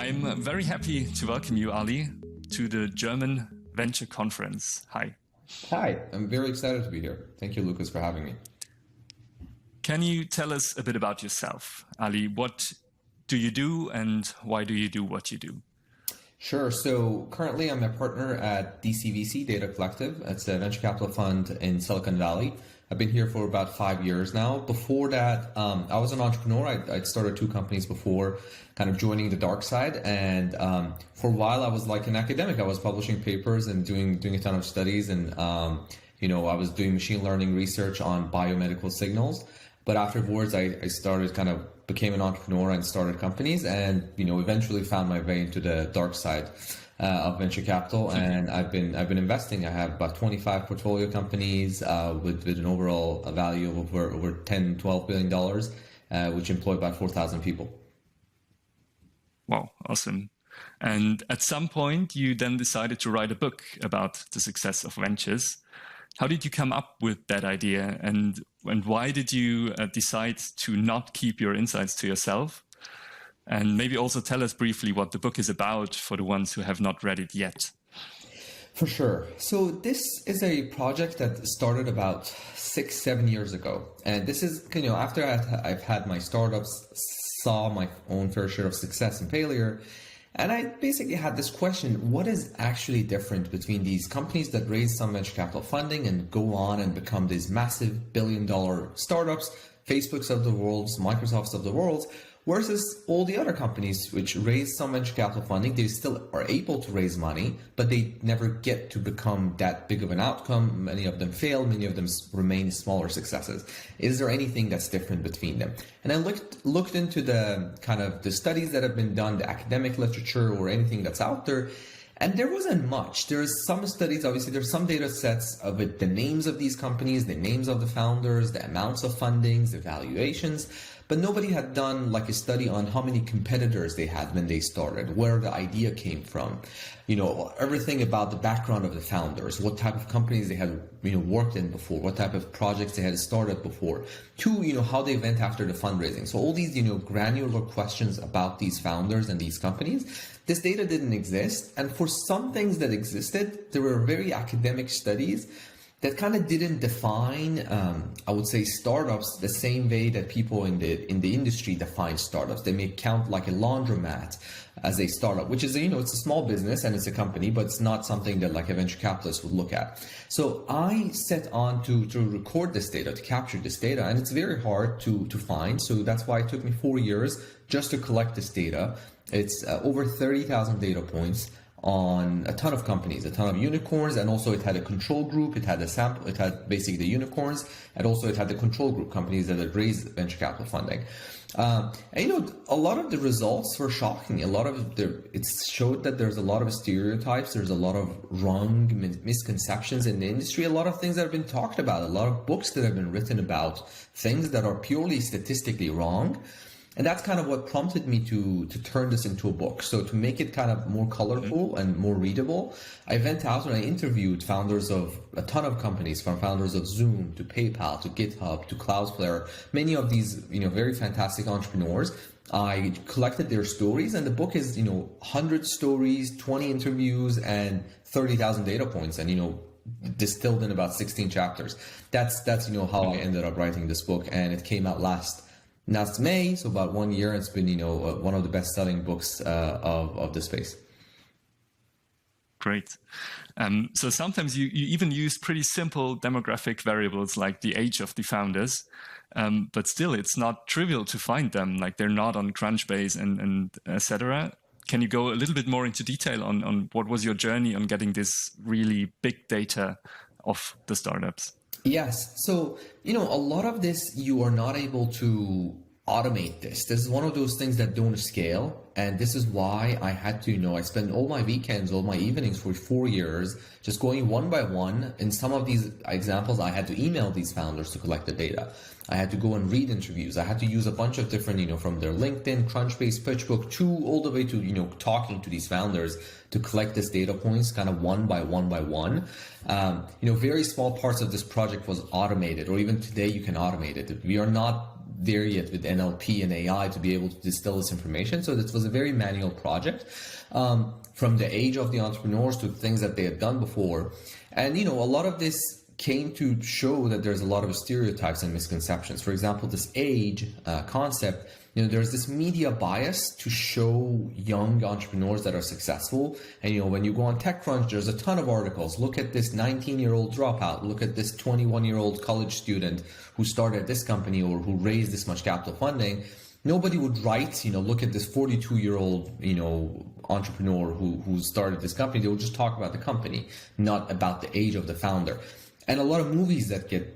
I'm very happy to welcome you, Ali, to the German Venture Conference. Hi. Hi, I'm very excited to be here. Thank you, Lucas, for having me. Can you tell us a bit about yourself, Ali? What do you do and why do you do what you do? Sure. So currently I'm a partner at DCVC Data Collective. It's a venture capital fund in Silicon Valley. I've been here for about 5 years now. Before that, I was an entrepreneur. I'd started 2 companies before kind of joining the dark side. And for a while, I was like an academic. I was publishing papers and doing a ton of studies. And, I was doing machine learning research on biomedical signals. But afterwards, I became an entrepreneur and started companies and, eventually found my way into the dark side of venture capital. And I've been investing. I have about 25 portfolio companies with an overall value of over $10, $12 billion, which employ about 4,000 people. Wow, awesome. And at some point, you then decided to write a book about the success of ventures. How did you come up with that idea, and why did you decide to not keep your insights to yourself? And maybe also tell us briefly what the book is about for the ones who have not read it yet. For sure. So this is a project that started about 6-7 years ago. And this is, after I've had my startups, saw my own fair share of success and failure. And I basically had this question: what is actually different between these companies that raise some venture capital funding and go on and become these massive billion-dollar startups, Facebooks of the world, Microsofts of the world, versus all the other companies which raise some venture capital funding? They still are able to raise money, but they never get to become that big of an outcome. Many of them fail, many of them remain smaller successes. Is there anything that's different between them? And I looked into the kind of the studies that have been done, the academic literature or anything that's out there, and there wasn't much. There's some studies, obviously, there's some data sets with the names of these companies, the names of the founders, the amounts of fundings, the valuations, but nobody had done like a study on how many competitors they had when they started, where the idea came from, everything about the background of the founders, what type of companies they had, worked in before, what type of projects they had started before, to, how they went after the fundraising. So all these, granular questions about these founders and these companies, this data didn't exist. And for some things that existed, there were very academic studies that kind of didn't define, I would say, startups the same way that people in the industry define startups. They may count like a laundromat as a startup, which is, it's a small business and it's a company, but it's not something that like a venture capitalist would look at. So I set on to record this data, to capture this data, and it's very hard to find. So that's why it took me 4 years just to collect this data. It's over 30,000 data points on a ton of companies, a ton of unicorns, and also it had a control group, it had a sample, it had basically the unicorns, and also it had the control group companies that had raised venture capital funding. And a lot of the results were shocking. It showed that there's a lot of stereotypes, there's a lot of wrong misconceptions in the industry, a lot of things that have been talked about, a lot of books that have been written about things that are purely statistically wrong. And that's kind of what prompted me to turn this into a book. So to make it kind of more colorful and more readable, I went out and I interviewed founders of a ton of companies, from founders of Zoom to PayPal to GitHub to Cloudflare, many of these, very fantastic entrepreneurs. I collected their stories, and the book is, 100 stories, 20 interviews, and 30,000 data points, and, distilled in about 16 chapters. That's how I ended up writing this book, and it came out last May, so about 1 year. It's been, one of the best-selling books of the space. Great. So sometimes you even use pretty simple demographic variables like the age of the founders, but still it's not trivial to find them. Like they're not on Crunchbase and etc. Can you go a little bit more into detail on what was your journey on getting this really big data of the startups? Yes. So, a lot of this, you are not able to automate this. This is one of those things that don't scale. And this is why I had to, I spent all my weekends, all my evenings for 4 years, just going one by one. In some of these examples, I had to email these founders to collect the data. I had to go and read interviews. I had to use a bunch of different, from their LinkedIn, Crunchbase, PitchBook, all the way to, talking to these founders to collect this data points kind of one by one. Very small parts of this project was automated, or even today you can automate it. We are not there yet with NLP and AI to be able to distill this information. So this was a very manual project, from the age of the entrepreneurs to things that they had done before. And, a lot of this came to show that there's a lot of stereotypes and misconceptions. For example, this age concept, there's this media bias to show young entrepreneurs that are successful. And, when you go on TechCrunch, there's a ton of articles. Look at this 19-year-old dropout. Look at this 21-year-old college student who started this company or who raised this much capital funding. Nobody would write, look at this 42-year-old, entrepreneur who started this company. They would just talk about the company, not about the age of the founder. And a lot of movies that get,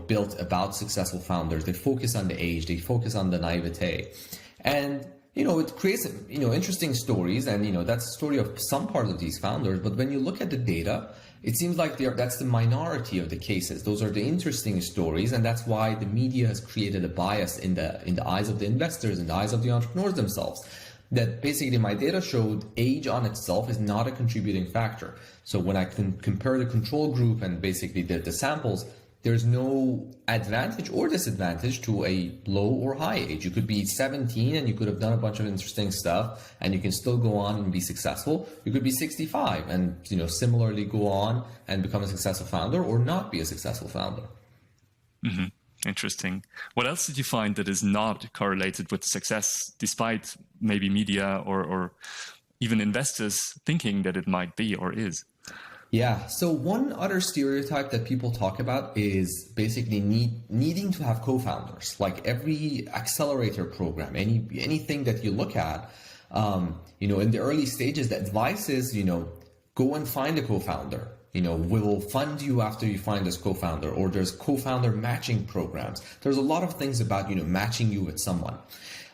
built about successful founders, they focus on the age, they focus on the naivete. And, it creates, interesting stories. And, that's the story of some part of these founders. But when you look at the data, it seems like that's the minority of the cases. Those are the interesting stories. And that's why the media has created a bias in the eyes of the investors, in the eyes of the entrepreneurs themselves. That basically my data showed age on itself is not a contributing factor. So when I can compare the control group and basically the samples, there's no advantage or disadvantage to a low or high age. You could be 17 and you could have done a bunch of interesting stuff and you can still go on and be successful. You could be 65 and, similarly go on and become a successful founder or not be a successful founder. Mm-hmm. Interesting. What else did you find that is not correlated with success, despite maybe media or even investors thinking that it might be or is? Yeah. So one other stereotype that people talk about is basically needing to have co-founders. Like every accelerator program, anything that you look at, in the early stages, the advice is, go and find a co-founder. We'll fund you after you find this co-founder, or there's co-founder matching programs. There's a lot of things about, matching you with someone.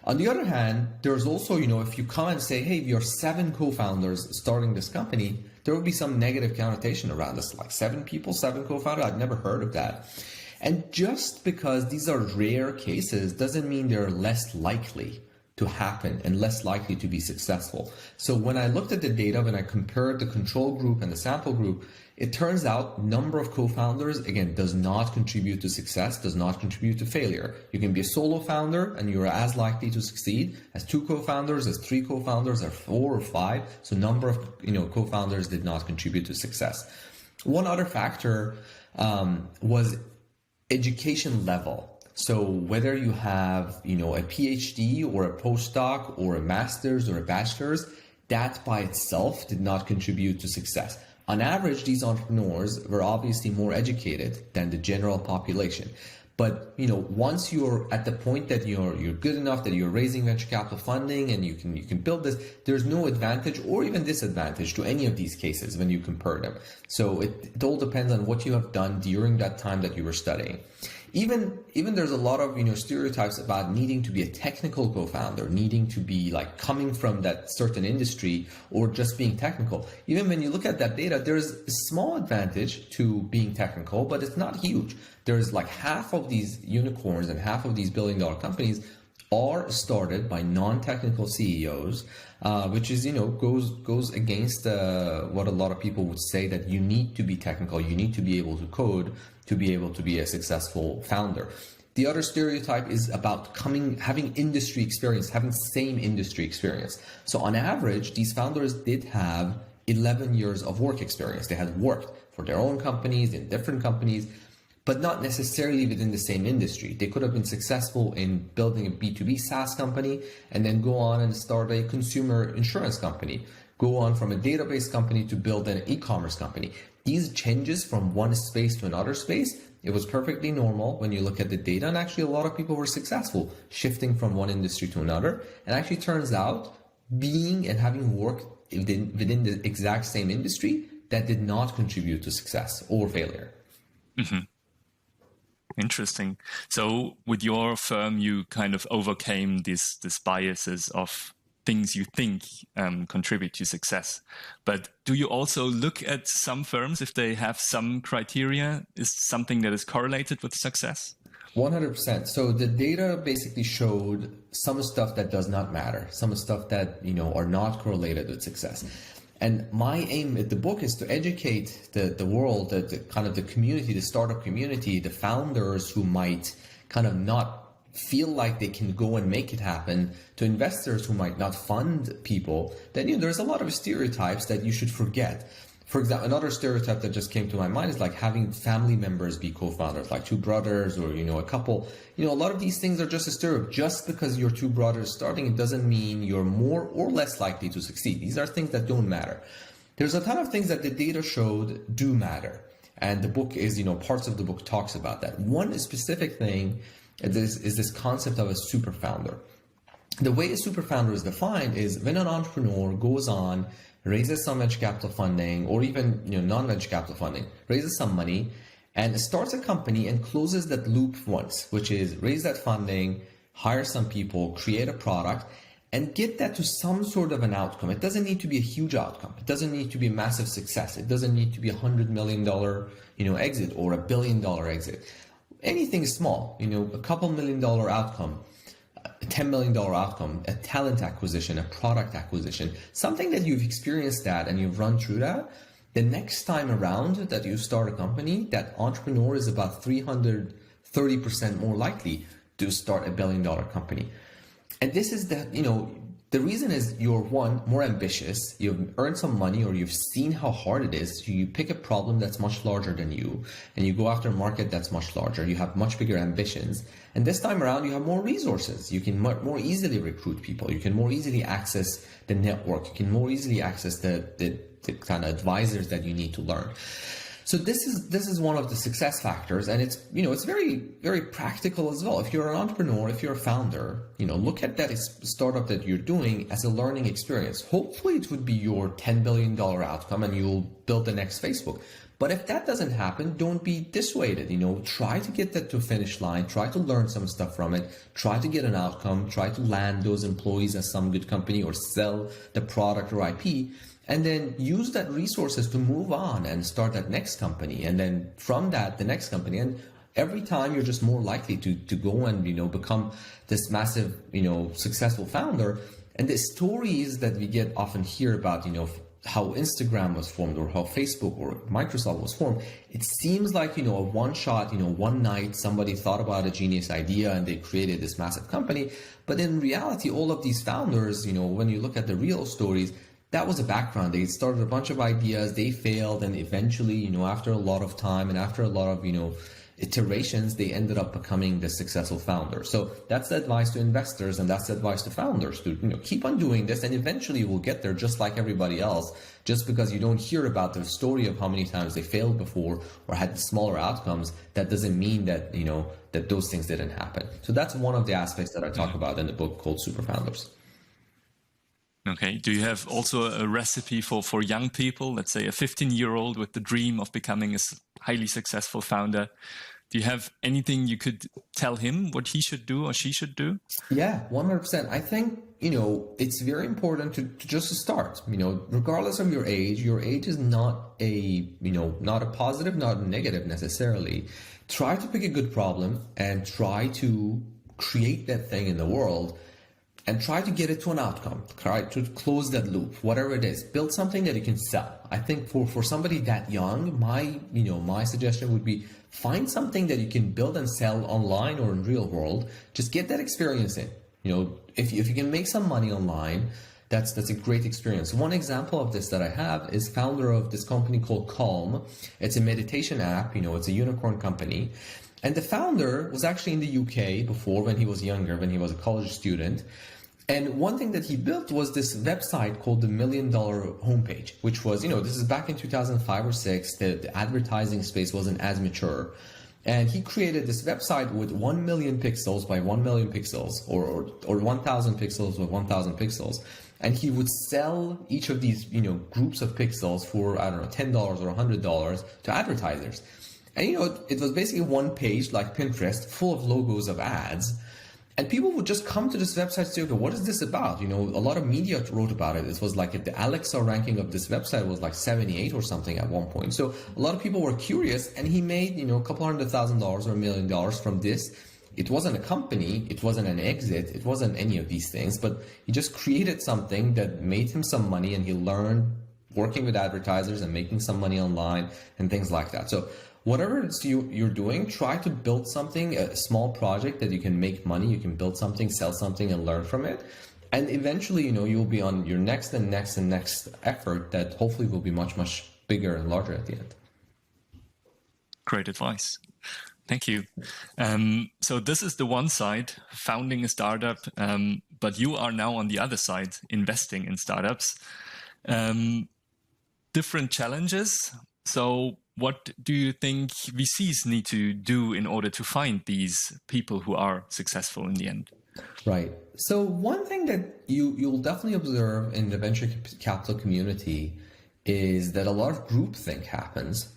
On the other hand, there's also, if you come and say, hey, we are 7 co-founders starting this company, there will be some negative connotation around this, like 7 people, 7 co-founders. I'd never heard of that. And just because these are rare cases doesn't mean they're less likely to happen and less likely to be successful. So when I looked at the data, when I compared the control group and the sample group, it turns out number of co-founders, again, does not contribute to success, does not contribute to failure. You can be a solo founder and you're as likely to succeed as 2 co-founders, as 3 co-founders, or 4 or 5. So number of co-founders did not contribute to success. One other factor was education level. So whether you have, a PhD or a postdoc or a master's or a bachelor's, that by itself did not contribute to success. On average, these entrepreneurs were obviously more educated than the general population. But, once you're at the point that you're good enough, that you're raising venture capital funding and you can build this, there's no advantage or even disadvantage to any of these cases when you compare them. So it all depends on what you have done during that time that you were studying. Even there's a lot of stereotypes about needing to be a technical co-founder, needing to be like coming from that certain industry or just being technical. Even when you look at that data, there's a small advantage to being technical, but it's not huge. There's like half of these unicorns and half of these billion-dollar companies are started by non-technical CEOs, which is goes against what a lot of people would say, that you need to be technical, you need to be able to code to be able to be a successful founder. The other stereotype is about having industry experience, having same industry experience. So on average, these founders did have 11 years of work experience. They had worked for their own companies, in different companies, but not necessarily within the same industry. They could have been successful in building a B2B SaaS company and then go on and start a consumer insurance company, go on from a database company to build an e-commerce company. These changes from one space to another space, it was perfectly normal when you look at the data, and actually a lot of people were successful shifting from one industry to another. And actually turns out being and having worked within the exact same industry, that did not contribute to success or failure. Mm-hmm. Interesting. So with your firm, you kind of overcame these biases of things you think contribute to success. But do you also look at some firms if they have some criteria? Is something that is correlated with success? 100%. So the data basically showed some stuff that does not matter, some stuff that are not correlated with success. And my aim at the book is to educate the world, the kind of the community, the startup community, the founders who might kind of not feel like they can go and make it happen, to investors who might not fund people, then there's a lot of stereotypes that you should forget. For example, another stereotype that just came to my mind is like having family members be co-founders, like two brothers or, a couple. A lot of these things are just a stereotype. Just because you're two brothers starting, it doesn't mean you're more or less likely to succeed. These are things that don't matter. There's a ton of things that the data showed do matter. And the book is, parts of the book talks about that. One specific thing is this concept of a super founder. The way a super founder is defined is when an entrepreneur goes on, raises some venture capital funding, or even non-venture capital funding, raises some money and starts a company and closes that loop once, which is raise that funding, hire some people, create a product, and get that to some sort of an outcome. It doesn't need to be a huge outcome. It doesn't need to be a massive success. It doesn't need to be $100 million exit or $1 billion exit. Anything small, a couple $1 million outcome, a $10 million outcome, a talent acquisition, a product acquisition, something that you've experienced that and you've run through that. The next time around that you start a company, that entrepreneur is about 330% more likely to start a $1 billion company. And this is the reason is you're more ambitious, you've earned some money, or you've seen how hard it is. So you pick a problem that's much larger than you, and you go after a market that's much larger. You have much bigger ambitions. And this time around, you have more resources. You can more easily recruit people. You can more easily access the network. You can more easily access the kind of advisors that you need to learn. So this is one of the success factors, and it's very, very practical as well. If you're an entrepreneur, if you're a founder, look at that startup that you're doing as a learning experience. Hopefully it would be your $10 billion outcome and you'll build the next Facebook. But if that doesn't happen, don't be dissuaded. Try to get that to a finish line, try to learn some stuff from it, try to get an outcome, try to land those employees at some good company or sell the product or IP. And then use that resources to move on and start that next company. And then from that, the next company. And every time you're just more likely to go and, become this massive, successful founder. And the stories that we often hear about, how Instagram was formed or how Facebook or Microsoft was formed, it seems like, a one shot, one night, somebody thought about a genius idea and they created this massive company. But in reality, all of these founders, when you look at the real stories, that was a background. They started a bunch of ideas, they failed, and eventually, after a lot of time and after a lot of, iterations, they ended up becoming the successful founder. So that's the advice to investors, and that's the advice to founders to, keep on doing this, and eventually you will get there just like everybody else. Just because you don't hear about the story of how many times they failed before or had smaller outcomes, that doesn't mean that, that those things didn't happen. So that's one of the aspects that I talk about in the book called Super Founders. Okay. Do you have also a recipe for young people, let's say a 15-year-old with the dream of becoming a highly successful founder? Do you have anything you could tell him what he should do or she should do? Yeah, 100%. I think, it's very important to just start, regardless of your age is not not a positive, not a negative necessarily. Try to pick a good problem and try to create that thing in the world. And try to get it to an outcome, try to close that loop, whatever it is. Build something that you can sell. I think for somebody that young, my suggestion would be find something that you can build and sell online or in real world. Just get that experience in. If you can make some money online, that's a great experience. One example of this that I have is founder of this company called Calm. It's a meditation app, it's a unicorn company. And the founder was actually in the UK before, when he was younger, when he was a college student. And one thing that he built was this website called the $1 Million Homepage, which was, this is back in 2005 or 6, the advertising space wasn't as mature. And he created this website with 1 million pixels by 1 million pixels or 1,000 pixels by 1,000 pixels. And he would sell each of these, groups of pixels for, I don't know, $10 or $100 to advertisers. And, it was basically one page like Pinterest full of logos of ads. And people would just come to this website and say, okay, what is this about? A lot of media wrote about it. It was like the Alexa ranking of this website was like 78 or something at one point. So a lot of people were curious, and he made, a couple $100,000 or $1 million from this. It wasn't a company. It wasn't an exit. It wasn't any of these things, but he just created something that made him some money, and he learned working with advertisers and making some money online and things like that. So whatever it's you're doing, try to build something, a small project that you can make money, you can build something, sell something, and learn from it. And eventually, you'll be on your next and next and next effort that hopefully will be much, much bigger and larger at the end. Great advice. Thank you. So this is the one side, founding a startup, but you are now on the other side, investing in startups. Different challenges. So what do you think VCs need to do in order to find these people who are successful in the end? Right. So one thing that you'll definitely observe in the venture capital community is that a lot of groupthink happens.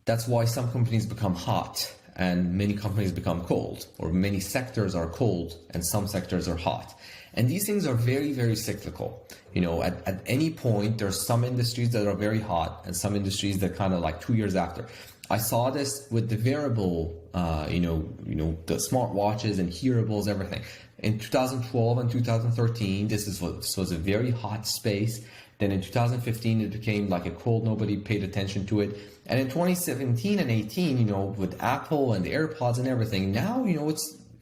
That's why some companies become hot and many companies become cold, or many sectors are cold and some sectors are hot. And these things are very, very cyclical. At any point, there's some industries that are very hot and some industries that kind of like 2 years after. I saw this with the wearable, the smartwatches and hearables, everything. In 2012 and 2013, this was a very hot space. Then in 2015, it became like a cold, nobody paid attention to it. And in 2017 and 18, with Apple and the AirPods and everything, now,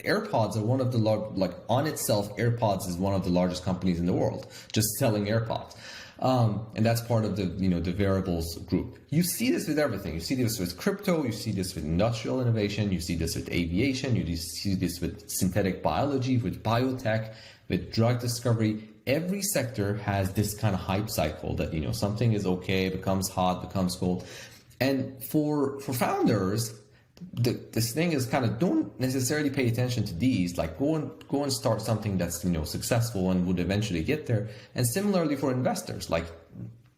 AirPods are one of the on itself, AirPods is one of the largest companies in the world, just selling AirPods. And that's part of the wearables group. You see this with everything. You see this with crypto, you see this with industrial innovation, you see this with aviation, you see this with synthetic biology, with biotech, with drug discovery. Every sector has this kind of hype cycle that, something is okay, becomes hot, becomes cold. And for founders, this thing is kind of, don't necessarily pay attention to these, like go and start something that's successful and would eventually get there. And similarly for investors, like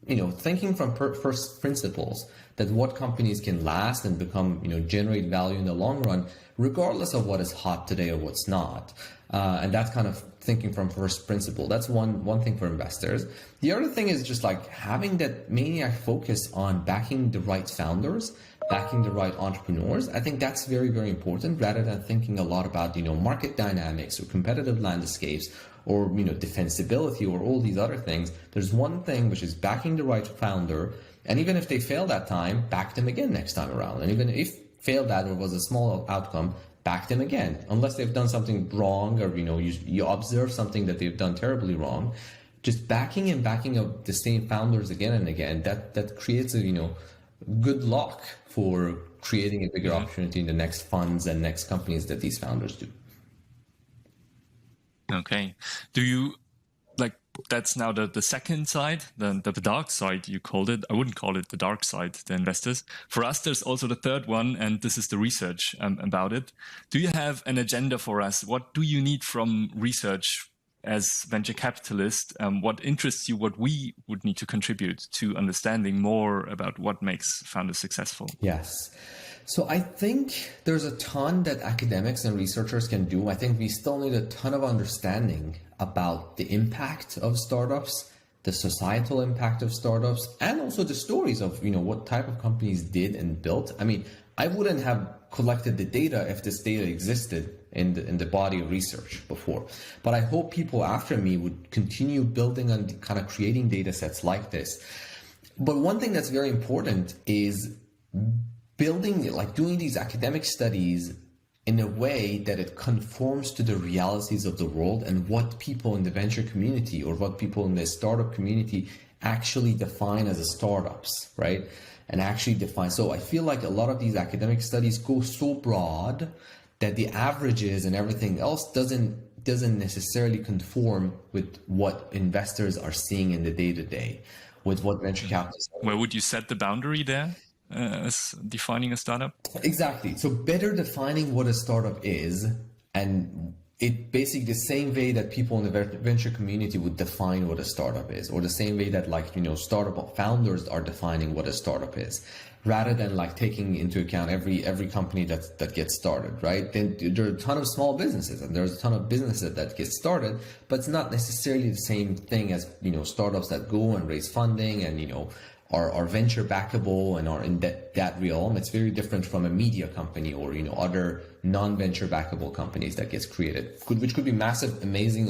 thinking from first principles, that what companies can last and become generate value in the long run, regardless of what is hot today or what's not. And that's kind of thinking from first principle. That's one thing for investors. The other thing is just like having that maniac focus on backing the right founders, backing the right entrepreneurs. I think that's very, very important, rather than thinking a lot about, market dynamics or competitive landscapes or, defensibility or all these other things. There's one thing, which is backing the right founder. And even if they fail that time, back them again next time around. And even if failed that or was a small outcome, back them again, unless they've done something wrong or, you observe something that they've done terribly wrong. Just backing up the same founders again and again, that creates a, good luck for creating a bigger opportunity in the next funds and next companies that these founders do. Okay. Do you, that's now the second side, the dark side, you called it. I wouldn't call it the dark side, the investors. For us, there's also the third one, and this is the research about it. Do you have an agenda for us? What do you need from research as venture capitalists? What interests you, what we would need to contribute to understanding more about what makes founders successful? Yes. So I think there's a ton that academics and researchers can do. I think we still need a ton of understanding about the impact of startups, the societal impact of startups, and also the stories of, what type of companies did and built. I mean, I wouldn't have collected the data if this data existed in the body of research before. But I hope people after me would continue building and kind of creating data sets like this. But one thing that's very important is doing these academic studies in a way that it conforms to the realities of the world and what people in the venture community or what people in the startup community actually define as a startups, right? And actually define. So I feel like a lot of these academic studies go so broad that the averages and everything else doesn't necessarily conform with what investors are seeing in the day-to-day, with what venture capitalists are. Where would you set the boundary there? As defining a startup? Exactly. So better defining what a startup is, and it basically the same way that people in the venture community would define what a startup is, or the same way that startup founders are defining what a startup is, rather than taking into account every company that gets started, right? Then there are a ton of small businesses and there's a ton of businesses that get started, but it's not necessarily the same thing as startups that go and raise funding and are venture backable and are in that realm. It's very different from a media company or other non-venture backable companies that gets created, which could be massive, amazing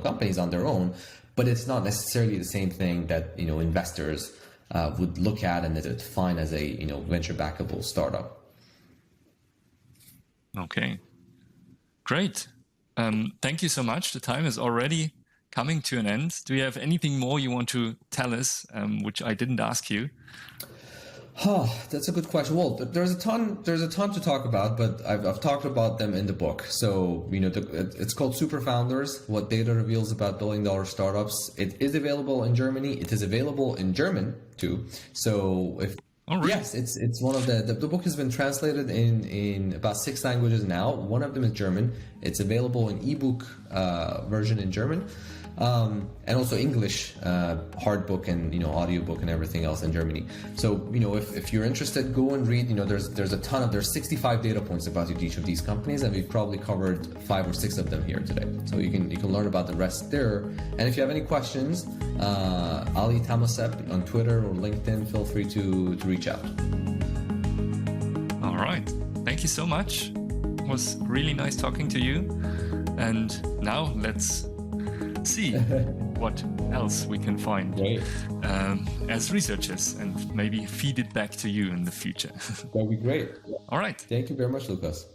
companies on their own, but it's not necessarily the same thing that investors would look at and that define as a venture backable startup. Okay, great. Thank you so much. The time is already coming to an end. Do you have anything more you want to tell us, which I didn't ask you? That's a good question. Well, there's a ton to talk about, but I've talked about them in the book. So, it's called Super Founders, What Data Reveals About Billion-Dollar Startups. It is available in Germany. It is available in German too. So yes, it's one of the book has been translated in about 6 languages now. One of them is German. It's available in ebook version in German. And also English hard book and audiobook and everything else in Germany. So if you're interested, go and read. There's 65 data points about each of these companies, and we've probably covered 5 or 6 of them here today. So you can learn about the rest there. And if you have any questions, Ali Tamasep on Twitter or LinkedIn, feel free to reach out. All right, thank you so much. It was really nice talking to you. And now let's see what else we can find as researchers, and maybe feed it back to you in the future. That'd be great. All right. Thank you very much, Lucas.